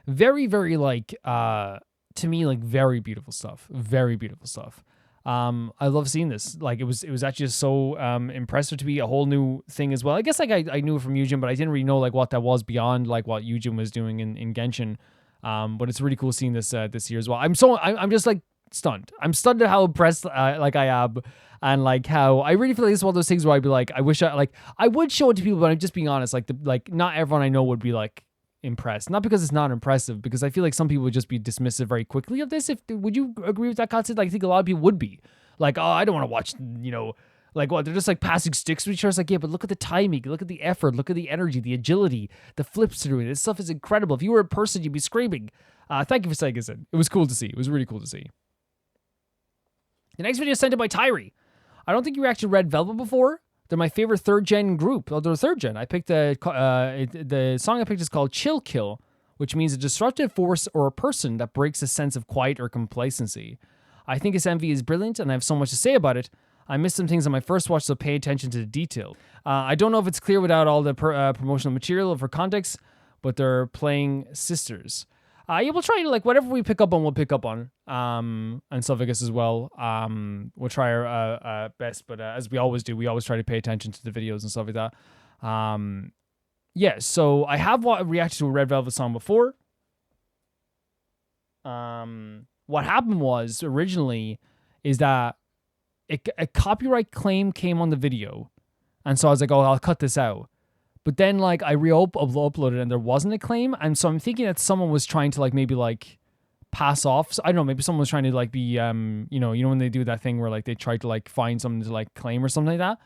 Very, very like, to me, like very beautiful stuff. Very beautiful stuff. I love seeing this. Like it was actually just so impressive to be a whole new thing as well. I guess like I knew it from Yujin, but I didn't really know like what that was beyond like what Yujin was doing in Genshin. But it's really cool seeing this this year as well. I'm just like stunned. I'm stunned at how impressed like I am, and like how I really feel like it's one of those things where I'd be like, I wish I would show it to people, but I'm just being honest. Like not everyone I know would be like impressed. Not because it's not impressive, because I feel like some people would just be dismissive very quickly of this. Would you agree with that concept? Like I think a lot of people would be like, oh, I don't want to watch, you know, like what, they're just like passing sticks with each other. It's like, yeah, but look at the timing, look at the effort, look at the energy, the agility, the flips through it. This stuff is incredible. If you were a person, you'd be screaming. Thank you for saying this in. It was cool to see. It was really cool to see. The next video is sent in by Tyree. I don't think you actually read Velvet before. They're my favorite third gen group. Oh, they're third gen. I picked the song I picked is called Chill Kill, which means a disruptive force or a person that breaks a sense of quiet or complacency. I think its MV is brilliant, and I have so much to say about it. I missed some things on my first watch, so pay attention to the detail. I don't know if it's clear without all the promotional material for context, but they're playing sisters. Yeah, we'll try to, like, whatever we pick up on, we'll pick up on, and stuff, I guess, as well. We'll try our best, but as we always do, we always try to pay attention to the videos and stuff like that. Yeah, so I have reacted to a Red Velvet song before. What happened was, originally, is that a copyright claim came on the video, and so I was like, oh, I'll cut this out. But then, like, I uploaded and there wasn't a claim. And so I'm thinking that someone was trying to, like, maybe, like, pass off. So, I don't know, maybe someone was trying to, like, be, you know when they do that thing where, like, they try to, like, find something to, like, claim or something like that.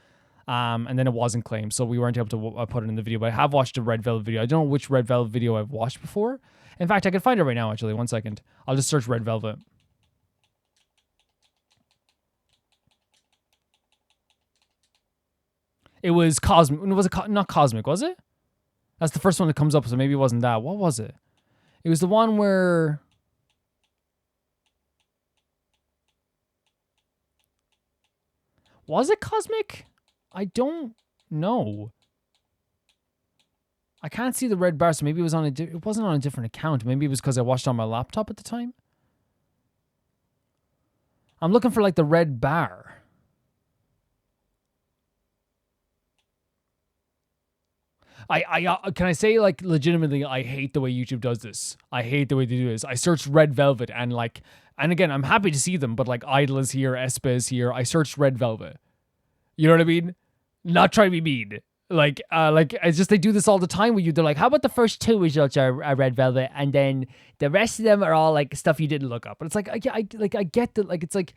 And then it wasn't claimed. So we weren't able to put it in the video. But I have watched a Red Velvet video. I don't know which Red Velvet video I've watched before. In fact, I can find it right now, actually. 1 second. I'll just search Red Velvet. It was Cosmic. Was it not Cosmic, was it? That's the first one that comes up, so maybe it wasn't that. What was it? It was the one where... Was it Cosmic? I don't know. I can't see the red bar, so maybe it was on it wasn't on a different account. Maybe it was because I watched on my laptop at the time. I'm looking for, like, the red bar. Can I say, like, legitimately, I hate the way YouTube does this. I hate the way they do this. I searched Red Velvet and again, I'm happy to see them, but like Idol is here, Espa is here. I searched Red Velvet. You know what I mean? Not trying to be mean. Like it's just they do this all the time with you. They're like, how about the first 2 results are Red Velvet, and then the rest of them are all like stuff you didn't look up. And it's like, I get that. Like, it's like,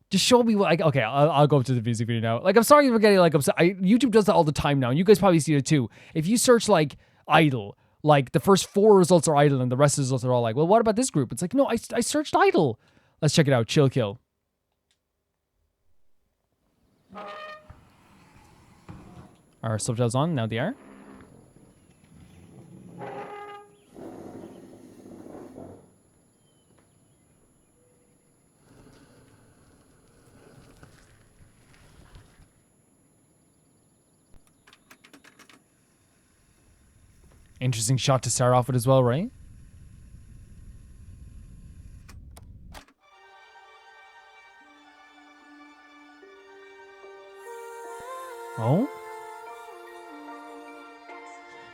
just show me what. Okay, I'll go to the music video now. Like, I'm sorry for getting like upset. YouTube does that all the time now, and you guys probably see it too. If you search like Idol, like the first 4 results are Idol, and the rest of the results are all like, well, what about this group? It's like, no, I searched Idol. Let's check it out. Chill Kill. Our subtitles on, now they are. Interesting shot to start off with as well, right? Oh?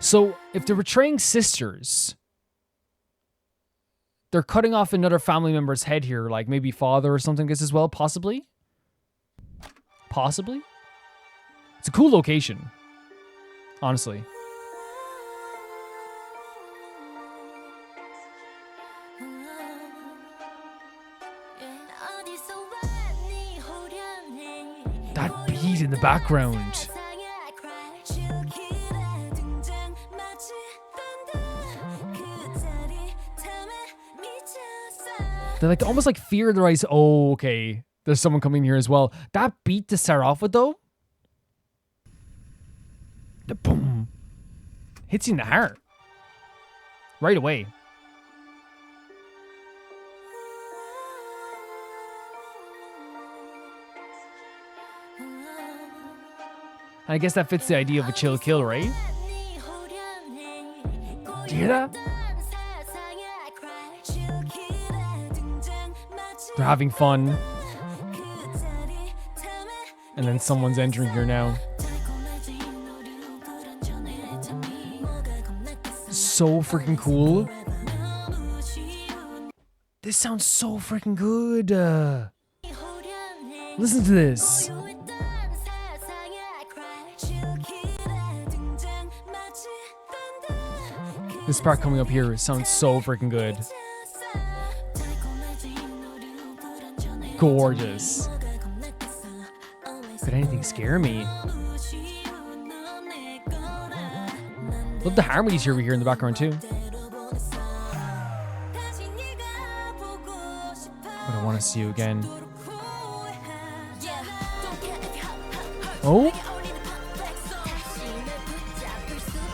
So, if they're betraying sisters, they're cutting off another family member's head here, like maybe father or something, I guess, as well, possibly? Possibly? It's a cool location, honestly. That beat in the background. They're like almost like fear in their eyes. Oh, okay. There's someone coming here as well. That beat to start off with, though. The boom. Hits you in the heart. Right away. And I guess that fits the idea of a chill kill, right? Do you hear that? They're having fun. And then someone's entering here now. So freaking cool. This sounds so freaking good. Listen to this. This part coming up here sounds so freaking good. Gorgeous. Could anything scare me? Love the harmonies here we hear in the background too. But I want to see you again. Oh?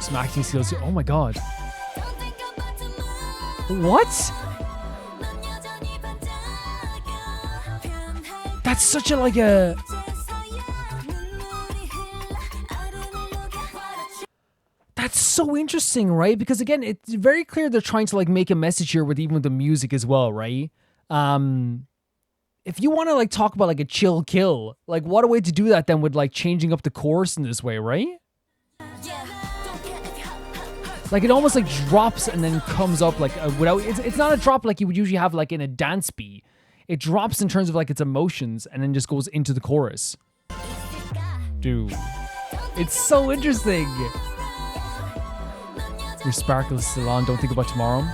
Some acting skills. Oh my god. What? That's such a like a... That's so interesting, right? Because again, it's very clear they're trying to like make a message here with even with the music as well, right? If you want to like talk about like a chill kill, like what a way to do that then with like changing up the chorus in this way, right? Like it almost like drops and then comes up like without, it's not a drop like you would usually have like in a dance beat. It drops in terms of like its emotions and then just goes into the chorus. Dude, it's so interesting. Your sparkle is still on, don't think about tomorrow.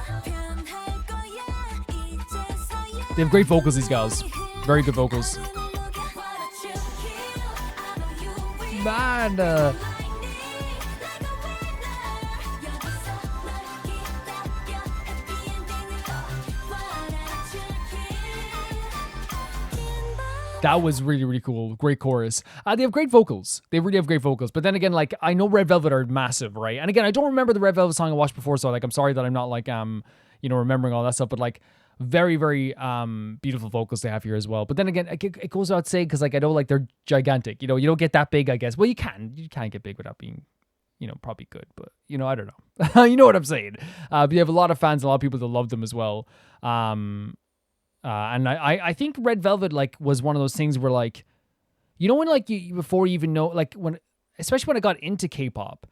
They have great vocals, these guys. Very good vocals. Man, that was really, really cool. Great chorus. They have great vocals. They really have great vocals. But then again, like, I know Red Velvet are massive, right? And again, I don't remember the Red Velvet song I watched before, so like, I'm sorry that I'm not like, you know, remembering all that stuff. But like, very, very beautiful vocals they have here as well. But then again, it goes without saying, because like, I know like they're gigantic. You know, you don't get that big, I guess. Well, you can get big without being, you know, probably good. But, you know, I don't know. You know what I'm saying. But you have a lot of fans, a lot of people that love them as well. And I think Red Velvet like was one of those things where like, you know, when like you before you even know, like when, especially when I got into K-pop,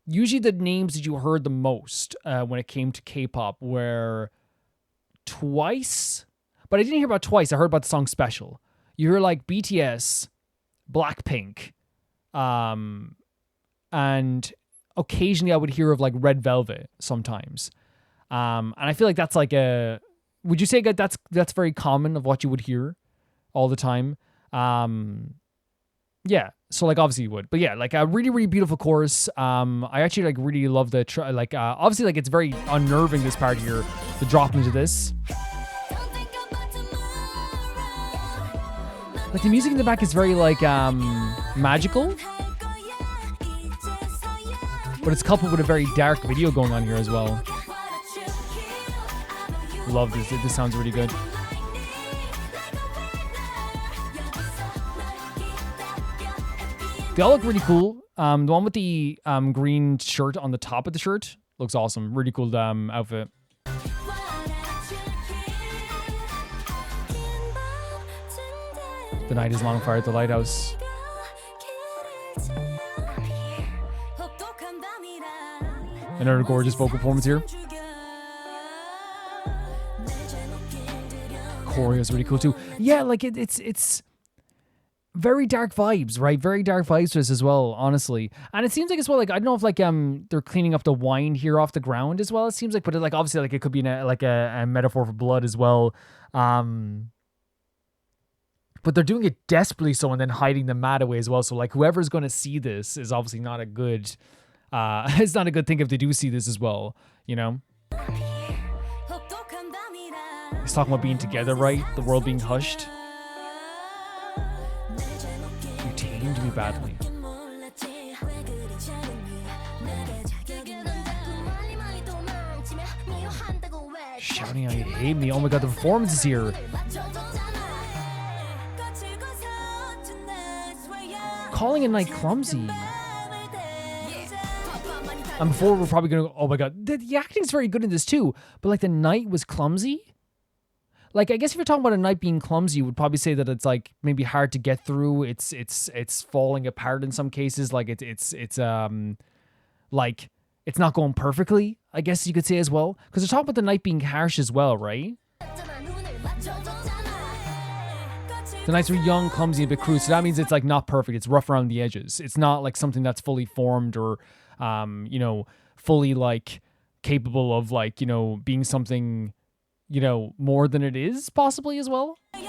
usually the names that you heard the most when it came to K-pop were Twice, but I didn't hear about Twice. I heard about the song Special. You hear like BTS, Blackpink, and occasionally I would hear of like Red Velvet sometimes. And I feel like that's like would you say that that's very common of what you would hear all the time? Yeah. So like obviously you would, but yeah, like a really, really beautiful chorus. I actually like really love the obviously like it's very unnerving this part here, the drop into this. Like the music in the back is very like magical, but it's coupled with a very dark video going on here as well. Love this. This sounds really good. They all look really cool. The one with the green shirt on the top of the shirt looks awesome. Really cool outfit. The night is long, fire at the lighthouse. Another gorgeous vocal performance here. Choreo is really cool too. Yeah, like it's very dark vibes, right? Very dark vibes to this as well, honestly. And it seems like as well, like I don't know if like they're cleaning up the wine here off the ground as well. It seems like, but like obviously like it could be a metaphor for blood as well. But they're doing it desperately so, and then hiding the mat away as well. So like whoever's going to see this is obviously not a good. It's not a good thing if they do see this as well. You know. He's talking about being together, right? The world being hushed. You tamed me badly. Shouting out you hate me. Oh my god, the performance is here. Calling a night clumsy. And before we're probably gonna, oh my god, the acting's very good in this too. But like the knight was clumsy. Like I guess if you're talking about a knight being clumsy, you would probably say that it's like maybe hard to get through. It's falling apart in some cases. Like it's like it's not going perfectly, I guess you could say as well. Because they're talking about the knight being harsh as well, right? The knights are young, clumsy, a bit crude. So that means it's like not perfect. It's rough around the edges. It's not like something that's fully formed or fully like capable of like, being something, more than it is possibly as well. And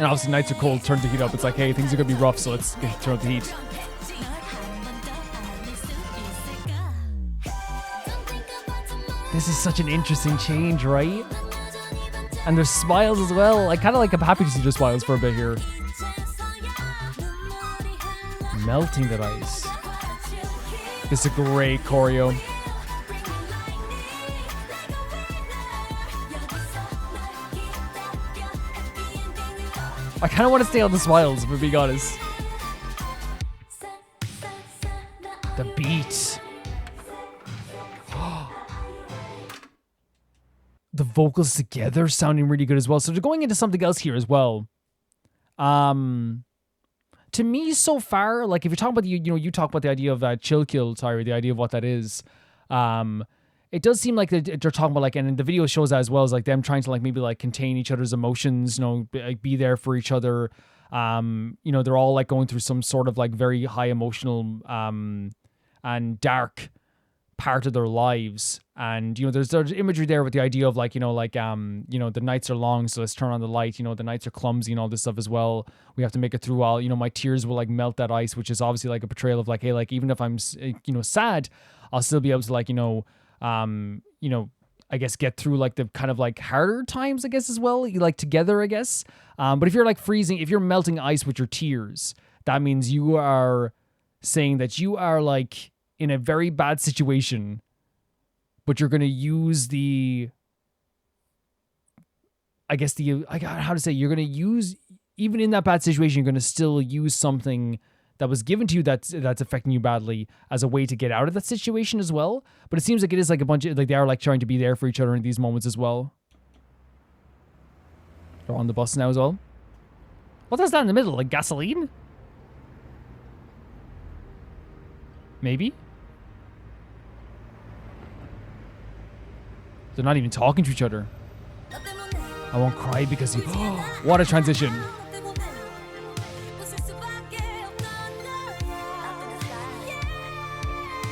obviously nights are cold, turn the heat up. It's like, hey, things are gonna be rough, so let's turn up the heat. This is such an interesting change, right? And there's smiles as well. I kind of like, I'm happy to see their smiles for a bit here. Melting that ice. This is a great choreo. I kind of want to stay on the smiles, if we're being honest. The beat. The vocals together sounding really good as well. So they're going into something else here as well. To me, so far, like if you're talking about you talk about the idea of chill kill, Tyre, the idea of what that is. It does seem like they're talking about like, and the video shows that as well, as like them trying to like maybe like contain each other's emotions, like be there for each other. They're all like going through some sort of like very high emotional and dark part of their lives. And there's imagery there with the idea of like the nights are long, so let's turn on the light. The nights are clumsy and all this stuff as well. We have to make it through all. My tears will like melt that ice, which is obviously like a portrayal of like, hey, like even if I'm sad, I'll still be able to like I guess get through like the kind of like harder times, I guess, as well, like together, I guess. But if you're like freezing, if you're melting ice with your tears, that means you are saying that you are like in a very bad situation, but you're going to use you're going to use, even in that bad situation, you're going to still use something that was given to you that's affecting you badly as a way to get out of that situation as well. But it seems like it is like a bunch of, like they are like trying to be there for each other in these moments as well. They're on the bus now as well. What is that in the middle? Like gasoline? Maybe? They're not even talking to each other. I won't cry because you... What a transition.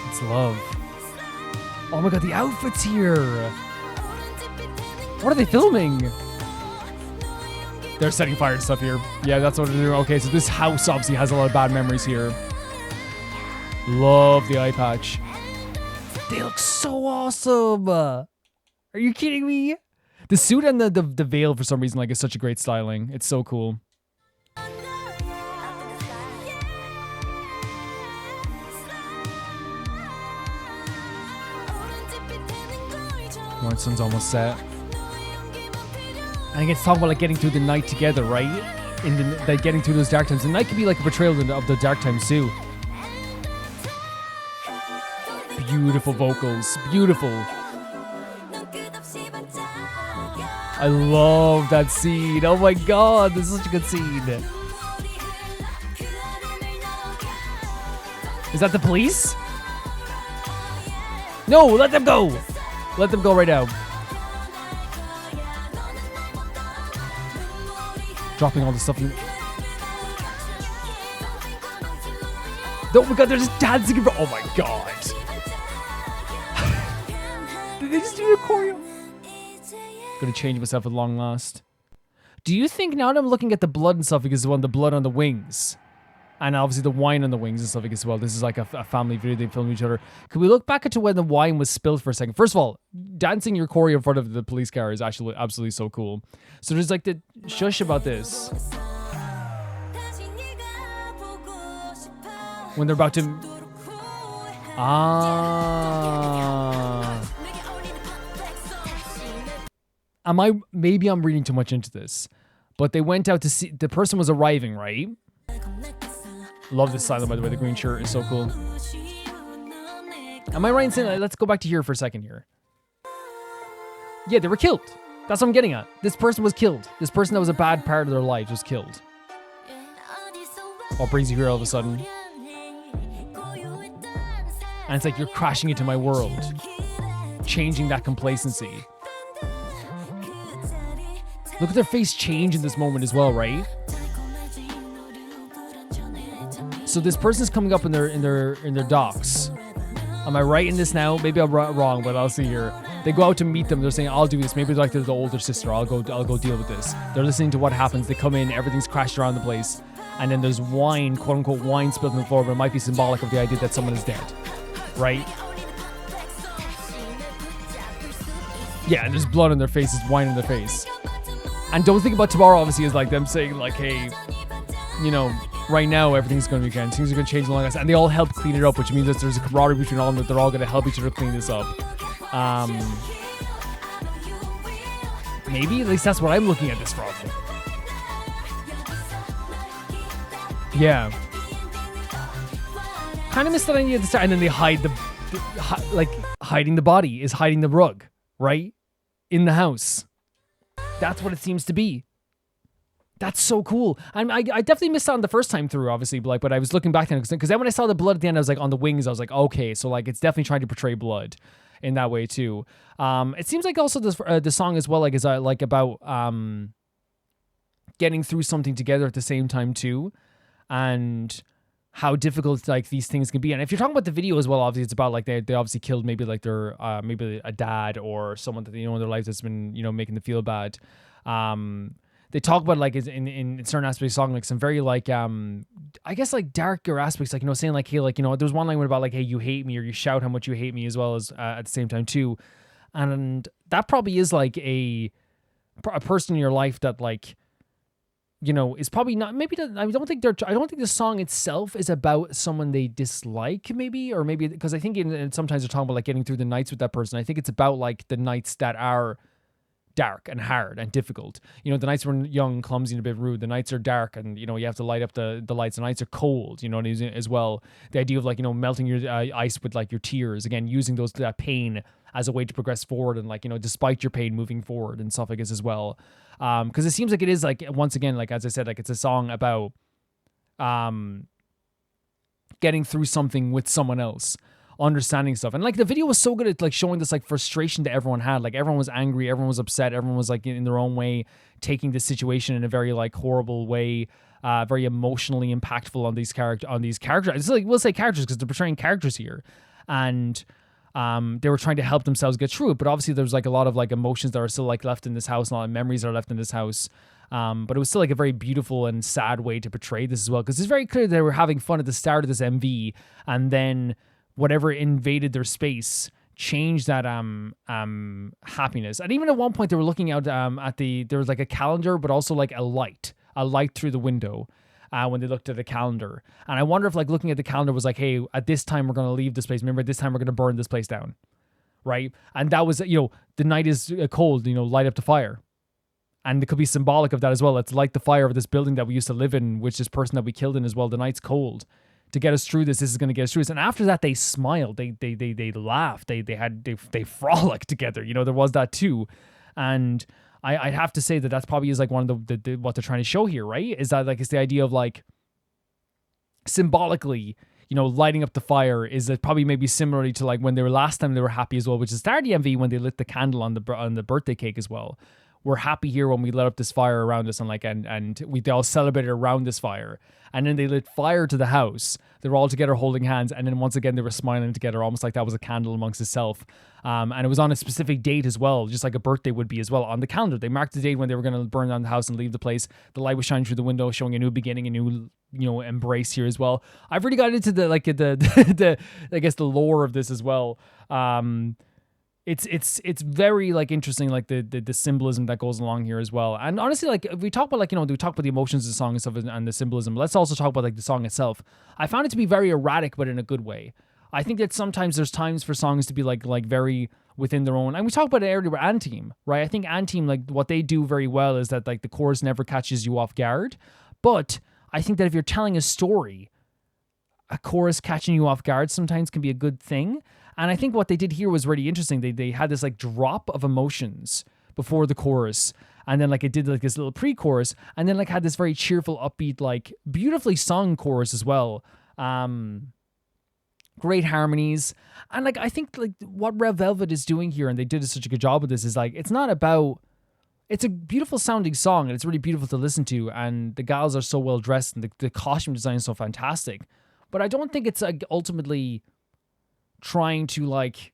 It's love. Oh my god, the outfits here. What are they filming? They're setting fire to stuff here. Yeah, that's what they're doing. Okay, so this house obviously has a lot of bad memories here. Love the eye patch. They look so awesome. Are you kidding me? The suit and the veil for some reason like is such a great styling. It's so cool. One sun's almost set. And I get to talk about like getting through the night together, right? Like getting through those dark times. The night could be like a portrayal of the dark times too. Beautiful vocals. Beautiful. I love that scene. Oh my god, this is such a good scene. Is that the police? No, let them go. Let them go right now. Dropping all the stuff. Oh my god, they're just dancing. Oh my god. Did they just do a choreo? Gonna change myself at long last. Do you think now that I'm looking at the blood and stuff because the blood on the wings, and obviously the wine on the wings and stuff as well. This is like a family video. They film each other. Could we look back to when the wine was spilled for a second? First of all, dancing your choreo in front of the police car is actually absolutely so cool. So there's like the shush about this. When they're about to... Maybe I'm reading too much into this, but they went out to see, the person was arriving, right? Love this silent, by the way. The green shirt is so cool. Am I right in saying, let's go back to here for a second here. Yeah, they were killed. That's what I'm getting at. This person was killed. This person that was a bad part of their life was killed. What brings you here all of a sudden? And it's like you're crashing into my world. Changing that complacency. Look at their face change in this moment as well, right? So this person's coming up in their docks. Am I right in this now? Maybe I'm wrong, but I'll see here. They go out to meet them. They're saying, "I'll do this." Maybe like they're the older sister. I'll go deal with this. They're listening to what happens. They come in, everything's crashed around the place, and then there's wine, quote unquote, wine spilled on the floor, but it might be symbolic of the idea that someone is dead, right? Yeah, and there's blood on their faces, wine in their face. And don't think about tomorrow, obviously, is like them saying, like, hey, you know, right now everything's going to be again. Things are going to change along us. And they all help clean it up, which means that there's a camaraderie between all of them, that they're all going to help each other clean this up. Maybe, at least that's what I'm looking at this from. Yeah. Kind of missed that idea at the start. And then they hide hiding the body is hiding the rug, right? In the house. That's what it seems to be. That's so cool. I definitely missed out on the first time through, obviously, but I was looking back then, because then when I saw the blood at the end, I was like, on the wings, I was like, okay, so like it's definitely trying to portray blood in that way too. It seems like also this the song as well, like is like about getting through something together at the same time too, and how difficult like these things can be. And if you're talking about the video as well, obviously it's about like they obviously killed maybe like their maybe a dad or someone that they know in their life that's been, you know, making them feel bad. They talk about like in certain aspects of the song, like some very like I guess like darker aspects, like, you know, saying like, hey, like, you know, there's one line about like, hey, you hate me, or you shout how much you hate me, as well as at the same time too. And that probably is like a person in your life that, like, you know, is probably not, maybe that, I don't think the song itself is about someone they dislike, maybe, or maybe because I think sometimes they're talking about like getting through the nights with that person. I think it's about like the nights that are dark and hard and difficult. You know, the nights when young, clumsy, and a bit rude. The nights are dark, and, you know, you have to light up the lights. The nights are cold, you know, as well. The idea of like, you know, melting your ice with like your tears. Again, using that pain as a way to progress forward, and like, you know, despite your pain, moving forward and stuff like this as well. Because it seems like it is like, once again, like as I said, like it's a song about getting through something with someone else, understanding stuff. And like the video was so good at like showing this like frustration that everyone had. Like everyone was angry, everyone was upset, everyone was like in their own way taking this situation in a very like horrible way, very emotionally impactful on these characters. It's like, we'll say characters because they're portraying characters here. And they were trying to help themselves get through it, but obviously there's like a lot of like emotions that are still like left in this house, and a lot of memories that are left in this house. But it was still like a very beautiful and sad way to portray this as well, because it's very clear they were having fun at the start of this MV, and then whatever invaded their space changed that happiness. And even at one point they were looking out there was like a calendar, but also like a light through the window when they looked at the calendar. And I wonder if like looking at the calendar was like, hey, at this time we're going to leave this place. Remember, at this time we're going to burn this place down, right? And that was, you know, the night is cold, you know, light up the fire. And it could be symbolic of that as well. Let's light the fire of this building that we used to live in, which this person that we killed in as well. The night's cold. To get us through this is going to get us through this. And after that, they smiled. They laughed. They frolicked together. You know, there was that too. And I'd have to say that probably is like one of the what they're trying to show here, right? Is that like it's the idea of like symbolically, you know, lighting up the fire is that probably maybe similarly to like when they were last time they were happy as well, which is the MV when they lit the candle on the birthday cake as well. We're happy here when we lit up this fire around us, and like and we all celebrated around this fire. And then they lit fire to the house. They were all together holding hands, and then once again they were smiling together, almost like that was a candle amongst itself. And it was on a specific date as well, just like a birthday would be as well on the calendar. They marked the date when they were going to burn down the house and leave the place. The light was shining through the window, showing a new beginning, a new, you know, embrace here as well. I've really got into the like the I guess the lore of this as well. It's very like interesting, like the symbolism that goes along here as well. And honestly, like if we talk about like, you know, we talk about the emotions of the song and stuff and the symbolism, let's also talk about like the song itself. I found it to be very erratic, but in a good way. I think that sometimes there's times for songs to be like very within their own. And we talked about it earlier with Anteam, right? I think Anteam, like what they do very well is that like the chorus never catches you off guard. But I think that if you're telling a story, a chorus catching you off guard sometimes can be a good thing. And I think what they did here was really interesting. They had this like drop of emotions before the chorus, and then like it did like this little pre-chorus, and then like had this very cheerful, upbeat, like beautifully sung chorus as well. Great harmonies. And like I think like what Red Velvet is doing here, and they did such a good job with this, is like it's a beautiful sounding song, and it's really beautiful to listen to, and the gals are so well dressed, and the costume design is so fantastic. But I don't think it's like ultimately trying to like,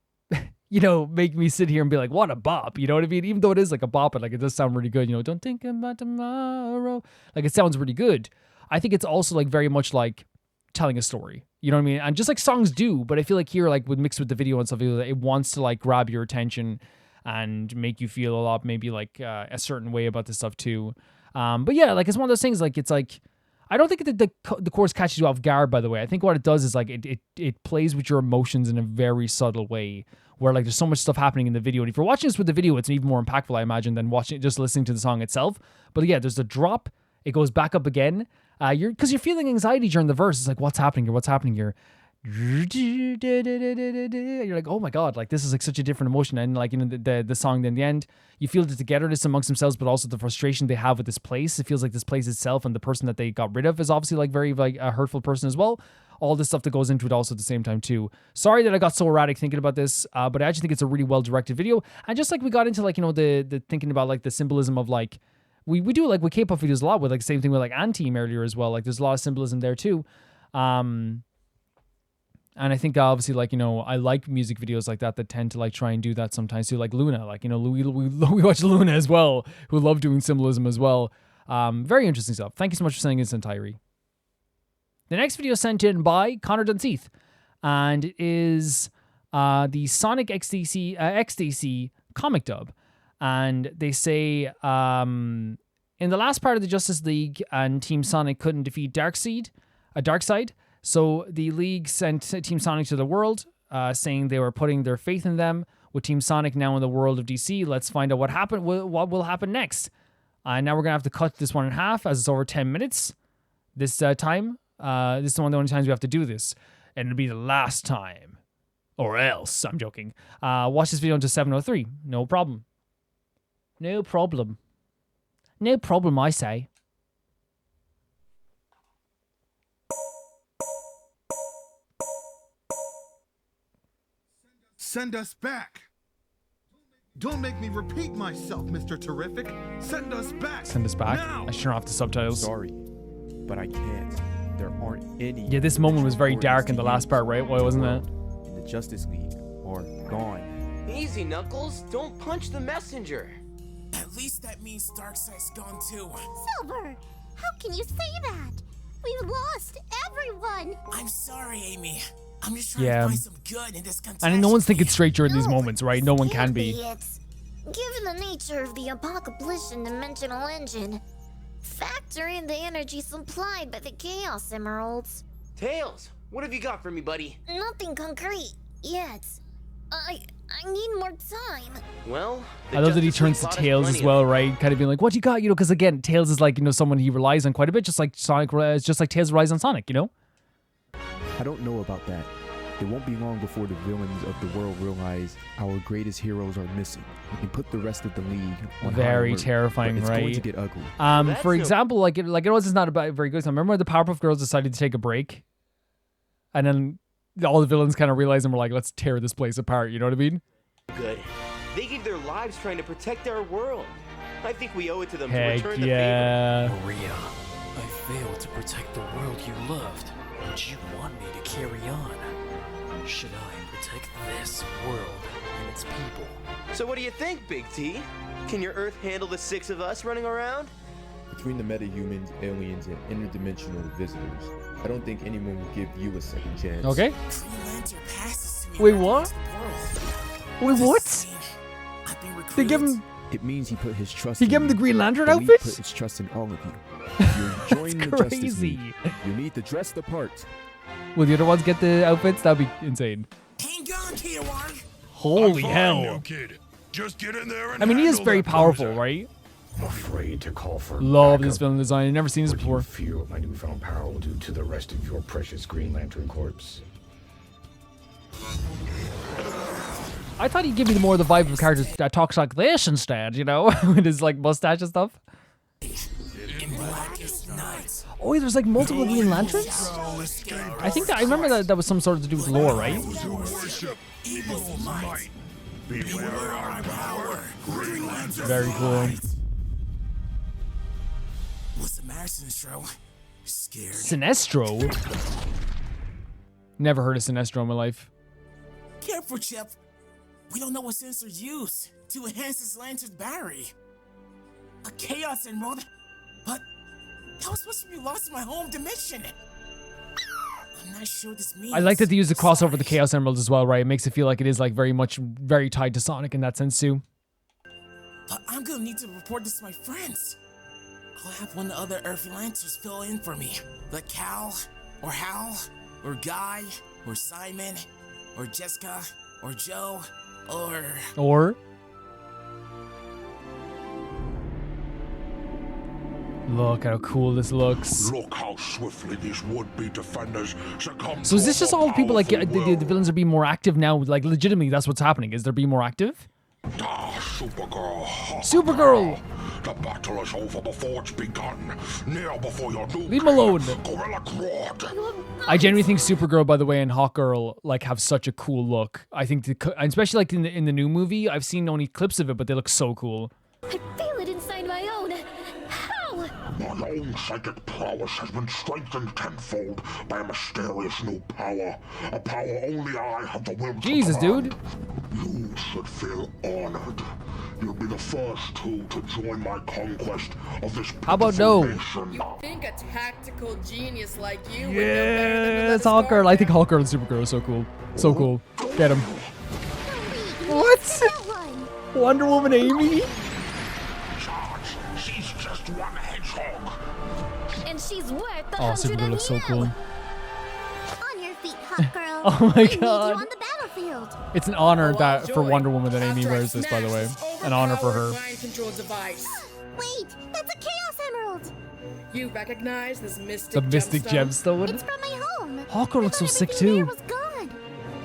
you know, make me sit here and be like, what a bop, you know what I mean? Even though it is like a bop, and like it does sound really good, you know, don't think about tomorrow. Like it sounds really good. I think it's also like very much like telling a story, you know what I mean? And just like songs do, but I feel like here, like with mixed with the video and stuff, it wants to like grab your attention and make you feel a lot, maybe like a certain way about this stuff too. But yeah, like it's one of those things, like it's like, I don't think that the chorus catches you off guard, by the way. I think what it does is like it plays with your emotions in a very subtle way, where like there's so much stuff happening in the video. And if you're watching this with the video, it's even more impactful, I imagine, than just listening to the song itself. But yeah, there's a drop. It goes back up again. Because you're feeling anxiety during the verse. It's like, what's happening here? What's happening here? You're like, oh my god, like this is like such a different emotion. And like, you know, the song, then in the end, you feel the togetherness amongst themselves, but also the frustration they have with this place. It feels like this place itself and the person that they got rid of is obviously like very like a hurtful person as well. All this stuff that goes into it also at the same time too. Sorry that I got so erratic thinking about this, but I actually think it's a really well directed video. And just like we got into like, you know, the thinking about like the symbolism of like, we do like with K-pop videos a lot, with like the same thing with like Anteam earlier as well. Like there's a lot of symbolism there too. And I think obviously, like, you know, I like music videos like that tend to like try and do that sometimes too. Like Loona, like, you know, we watch Loona as well, who love doing symbolism as well. Very interesting stuff. Thank you so much for sending this in, Tyree. The next video sent in by Connor Dunseith, and it is the Sonic XDC comic dub. And they say, in the last part of the Justice League and Team Sonic couldn't defeat Darkseid, so the League sent Team Sonic to the world, saying they were putting their faith in them. With Team Sonic now in the world of DC, let's find out what happened. What will happen next? Now we're gonna have to cut this one in half, as it's over 10 minutes. This time, this is one of the only times we have to do this, and it'll be the last time, or else. I'm joking. Watch this video until 7:03. No problem. No problem. No problem, I say. Send us back. Don't make me repeat myself, Mr. Terrific. Send us back. Send us back. Now. I turn off the subtitles. Sorry, but I can't. There aren't any. Yeah, this moment was very dark in the last part, right? Why wasn't it? In the Justice League are gone. Easy, Knuckles. Don't punch the messenger. At least that means Darkseid's gone too. Silver, how can you say that? We've lost everyone. I'm sorry, Amy. I'm just trying Yeah. to find some good in this I mean, no one's thinking straight during these moments, right? No one can be. Given the nature of the apocalyptic dimensional engine, factor in the energy supplied by the Chaos Emeralds. Tails, what have you got for me, buddy? Nothing concrete yet. I need more time. Well, I love that he turns to Tails as well, right? Kind of being like, "What you got?" You know, because again, Tails is like, you know, someone he relies on quite a bit, just like Sonic, just like Tails relies on Sonic, you know. I don't know about that. It won't be long before the villains of the world realize our greatest heroes are missing. We can put the rest of the league on high Very alert, terrifying, but it's right? going to get ugly. For example, like it was not about very good. So remember when the Powerpuff Girls decided to take a break, and then all the villains kind of realized and were like, "Let's tear this place apart." You know what I mean? Good. They gave their lives trying to protect our world. I think we owe it to them Heck to return the yeah. favor. Maria, I failed to protect the world you loved, but you want me to carry on. Should I protect this world and its people? So what do you think, Big T? Can your Earth handle the 6 of us running around? Between the metahumans, aliens, and interdimensional visitors, I don't think anyone will give you a second chance. Okay. Green Lantern passes to me Wait, right what? into the world. Wait, what? I've been recruited. They give him. It means he put his trust He in gave him you. the Green Lantern The League outfit? put his trust in all of you. If you're enjoying the Justice crazy. League, you need to dress the part. Will the other ones get the outfits? That'd be insane. Hang on, Kiwar. Holy hell! Kid. Just get in there and I mean, he is handle very that powerful, poser. right? I'm afraid to call for Love backup. this villain design. I've never seen this What do before. you fear what my newfound power will do to the rest of your precious Green Lantern corpse? I thought he'd give me more of the vibe of a character that talks like this instead, you know, with his like mustache and stuff. In blackest nights. Oh, wait, there's like multiple Green Lanterns? I think that I remember that was some sort of to do with lore, right? Evil's might. Beware our power. Green Lantern. Very cool. What's the matter, Sinestro? Scared. Sinestro? Never heard of Sinestro in my life. Careful, Chip. We don't know what sensor used to enhance his lantern's battery. A Chaos Emerald? But that was supposed to be lost in my home dimension. I'm not sure this means. I like that they use the crossover with the Chaos Emeralds as well, right? It makes it feel like it is like very tied to Sonic in that sense too. But I'm gonna need to report this to my friends. I'll have one of the other Earth Lanterns fill in for me. Like Cal, or Hal, or Guy, or Simon, or Jessica, or Joe, or... Look how cool this looks. Look how swiftly these would-be defenders succumb. So is this just all the people like the villains are being more active now? Like legitimately, that's what's happening. Is they're being more active? Supergirl. Supergirl. The battle is over before it's begun. Kneel before your doom. Leave him alone. Gorilla Grodd. I genuinely think Supergirl, by the way, and Hawkgirl like have such a cool look. I think, especially like in the new movie, I've seen only clips of it, but they look so cool. I feel it inside my own. How? My own psychic prowess has been strengthened tenfold by a mysterious new power. A power only I have the will to Jesus, dude. You should feel honored. You'll be the first two to join my conquest of this How about no? nation. You think a tactical genius like you would know Yeah, it's Hawkgirl. I think Hawkgirl and Supergirl are so cool. So cool. Get him. What? Wonder Woman Amy? She's just one hedgehog. And she's worth the Oh, 100 Supergirl of looks so you. cool. On your feet, hot girl. Oh my I need God. you on the battlefield. It's an honor that for Wonder Woman that Amy wears this, by the way. An honor for her. mind control device. Wait, that's a Chaos Emerald. You recognize this mystic The Mystic Gemstone. It's from my home. Hawkgirl looks so sick Everything there too. was gone.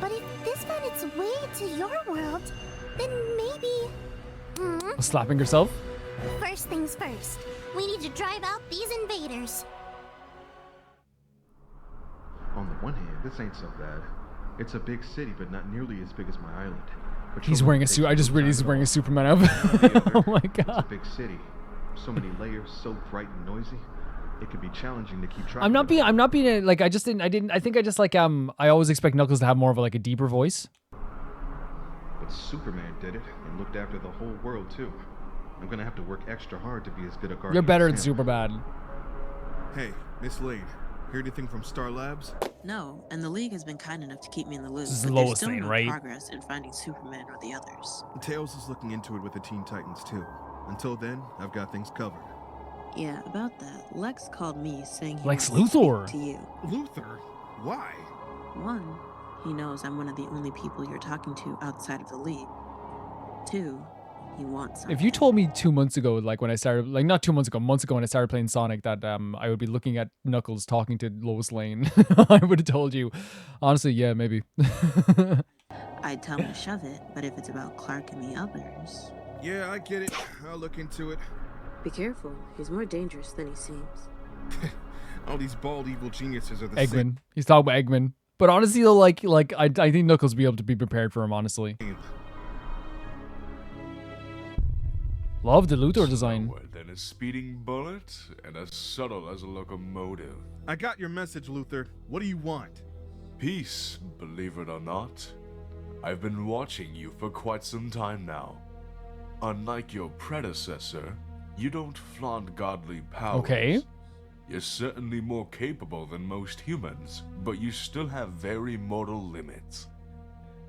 But if this found its way to your world, then maybe... Slapping herself. First things first. We need to drive out these invaders. On the one hand, this ain't so bad. It's a big city, but not nearly as big as my island. He's wearing a suit. I just read he's wearing a Superman outfit. Oh my god. It's a big city. So many layers, so bright and noisy. It can be challenging to keep track. I'm not being like I think I just like I always expect Knuckles to have more of like a deeper voice. But Superman did it and looked after the whole world too. I'm gonna have to work extra hard to be as good a guardian. You're better as than him. Superbad. Hey, Miss Lane, hear anything from Star Labs? No, and the League has been kind enough to keep me in the loop. This is but Lois there's still Lane, no right? progress in finding Superman or the others. Tails is looking into it with the Teen Titans too. Until then, I've got things covered. Yeah, about that. Lex called me saying he Lex wants to Luthor. speak to you. Luthor? Why? One, he knows I'm one of the only people you're talking to outside of the League. Two, he wants something. If you told me 2 months ago, like when I started, like not 2 months ago, months ago when I started playing Sonic, that I would be looking at Knuckles talking to Lois Lane, I would have told you. Honestly, yeah, maybe. I'd tell him to shove it, but if it's about Clark and the others... Yeah, I get it. I'll look into it. Be careful. He's more dangerous than he seems. All these bald evil geniuses are the Eggman. same. He's talking about Eggman. But honestly, though, like I think Knuckles will be able to be prepared for him, honestly. Love the Luthor design. Slower than a speeding bullet and as subtle as a locomotive. I got your message, Luthor. What do you want? Peace, believe it or not. I've been watching you for quite some time now. Unlike your predecessor, you don't flaunt godly powers. Okay. You're certainly more capable than most humans, but you still have very mortal limits.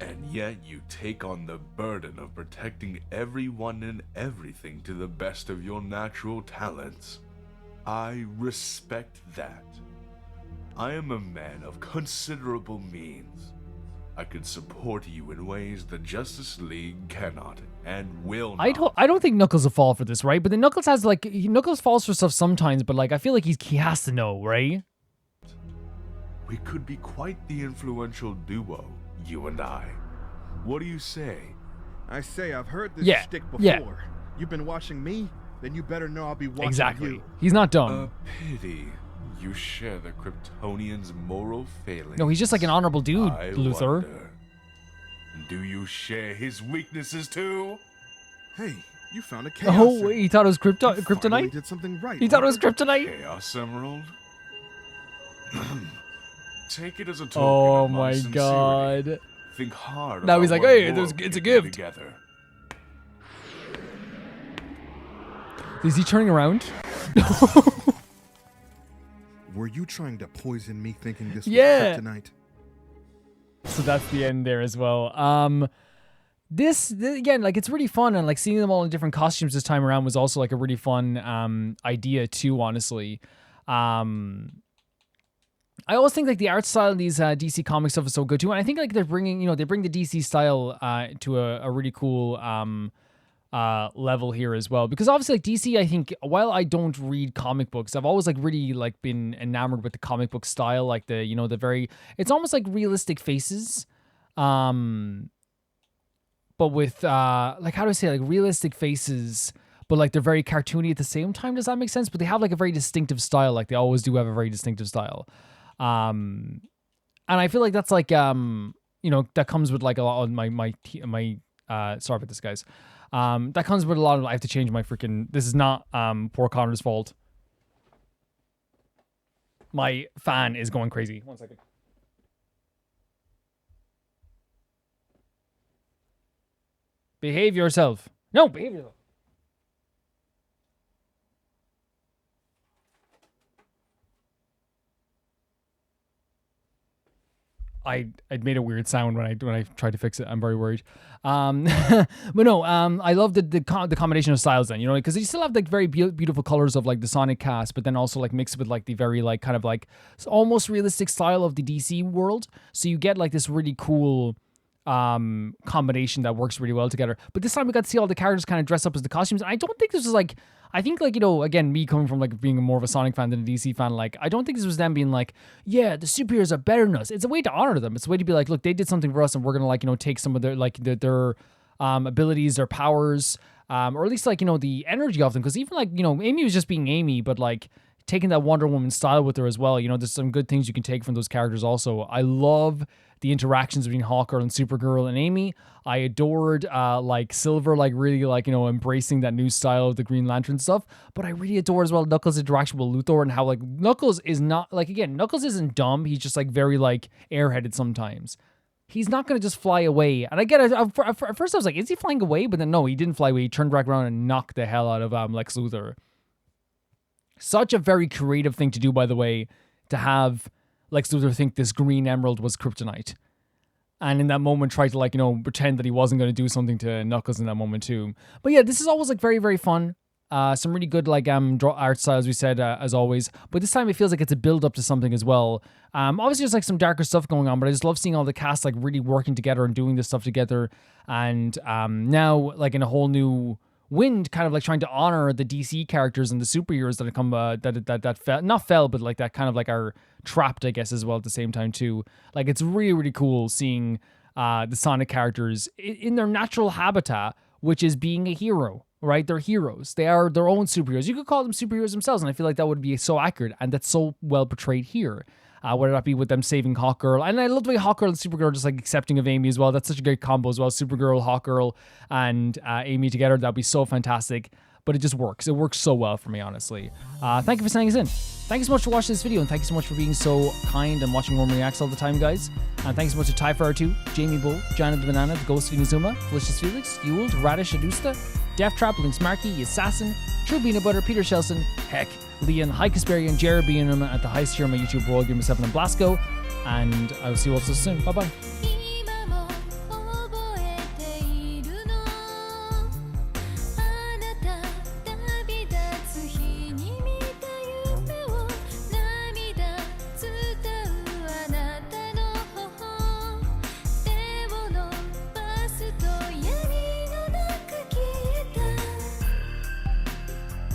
And yet you take on the burden of protecting everyone and everything to the best of your natural talents. I respect that. I am a man of considerable means. I can support you in ways the Justice League cannot and will not. I don't think Knuckles will fall for this, right? But then Knuckles has Knuckles falls for stuff sometimes, but like I feel like he has to know, right? We could be quite the influential duo, you and I. What do you say? I say I've heard this Yeah, shtick before. yeah. You've been watching me, then you better know I'll be watching Exactly. you. He's not A dumb. pity. You share the Kryptonian's moral failings. No, he's just like an honorable dude, I Luthor. wonder, do you share his weaknesses too? Hey, you found a chaos. Oh, wait, he thought it was Finally kryptonite? did something right. He thought it was Luthor. kryptonite? Chaos Emerald? Take it as a token Oh of my sincerity. god. Think hard Now about he's like, what hey, more it's we a can do gift. Together. Is he turning around? Were you trying to poison me thinking this Yeah. was kryptonite? So that's the end there as well. This again, like it's really fun, and like seeing them all in different costumes this time around was also like a really fun idea too. Honestly, I always think like the art style of these DC comic stuff is so good too, and I think like they're bringing they bring the DC style to a really cool level here as well, because obviously like DC, I think while I don't read comic books, I've always like really like been enamored with the comic book style, like the the very, it's almost like realistic faces, but with like, how do I say, like realistic faces, but like they're very cartoony at the same time. Does that make sense? But they have like a very distinctive style, like they always do have a very distinctive style, and I feel like that's like that comes with like a lot of my sorry about this, guys. That comes with a lot of, I have to change my freaking, this is not poor Connor's fault. My fan is going crazy. 1 second. Behave yourself. No, behave yourself. I made a weird sound when I tried to fix it. I'm very worried. But no, I love the combination of styles then, because you still have like very beautiful colors of like the Sonic cast, but then also like mixed with like the very like kind of like almost realistic style of the DC world. So you get like this really cool combination that works really well together. But this time we got to see all the characters kind of dress up as the costumes. And I don't think this was like, I think like, again, me coming from like being more of a Sonic fan than a DC fan, like I don't think this was them being like, yeah, the superheroes are better than us. It's a way to honor them. It's a way to be like, look, they did something for us and we're going to like, take some of their like their abilities, their powers, or at least like, the energy of them. Because even like, Amy was just being Amy, but like taking that Wonder Woman style with her as well. You know, there's some good things you can take from those characters also. I love the interactions between Hawkgirl and Supergirl and Amy. I adored like Silver, like really like, you know, embracing that new style of the Green Lantern stuff. But I really adore as well Knuckles' interaction with Luthor and how like Knuckles is not like, again, Knuckles isn't dumb. He's just like very like airheaded sometimes. He's not going to just fly away. And I get it. At first I was like, is he flying away? But then no, he didn't fly away. He turned back around and knocked the hell out of Lex Luthor. Such a very creative thing to do, by the way, to have Lex Luthor think this green emerald was kryptonite. And in that moment try to like, you know, pretend that he wasn't going to do something to Knuckles in that moment too. But yeah, this is always like very, very fun. Some really good like art style, as we said, as always. But this time it feels like it's a build up to something as well. Obviously there's like some darker stuff going on, but I just love seeing all the cast like really working together and doing this stuff together. And now like in a whole new wind, kind of like trying to honor the DC characters and the superheroes that have come that fell, but like that kind of like are trapped, I guess, as well at the same time too. Like it's really, really cool seeing the Sonic characters in their natural habitat, which is being a hero. Right? They're heroes. They are their own superheroes. You could call them superheroes themselves, and I feel like that would be so accurate, and that's so well portrayed here. Whether that be with them saving Hawkgirl. And I love the way Hawkgirl and Supergirl are just like accepting of Amy as well. That's such a great combo as well. Supergirl, Hawkgirl, and Amy together. That'd be so fantastic. But it just works. It works so well for me, honestly. Thank you for sending us in. Thank you so much for watching this video, and thank you so much for being so kind and watching Roman Reacts all the time, guys. And thanks so much to Tyfire2, Jamie Bull, Johnny the Banana, the Ghost Inazuma, Felicious Felix, Ewald, Radish Adusta, Death Trap, Lynx Markey, Assassin, True Peanut Butter, Peter Shelson, Heck, Leon, High Casparian, Jared Beanham at the highest tier of my YouTube world, Give Me 7 and Blasco. And I will see you all so soon. Bye bye.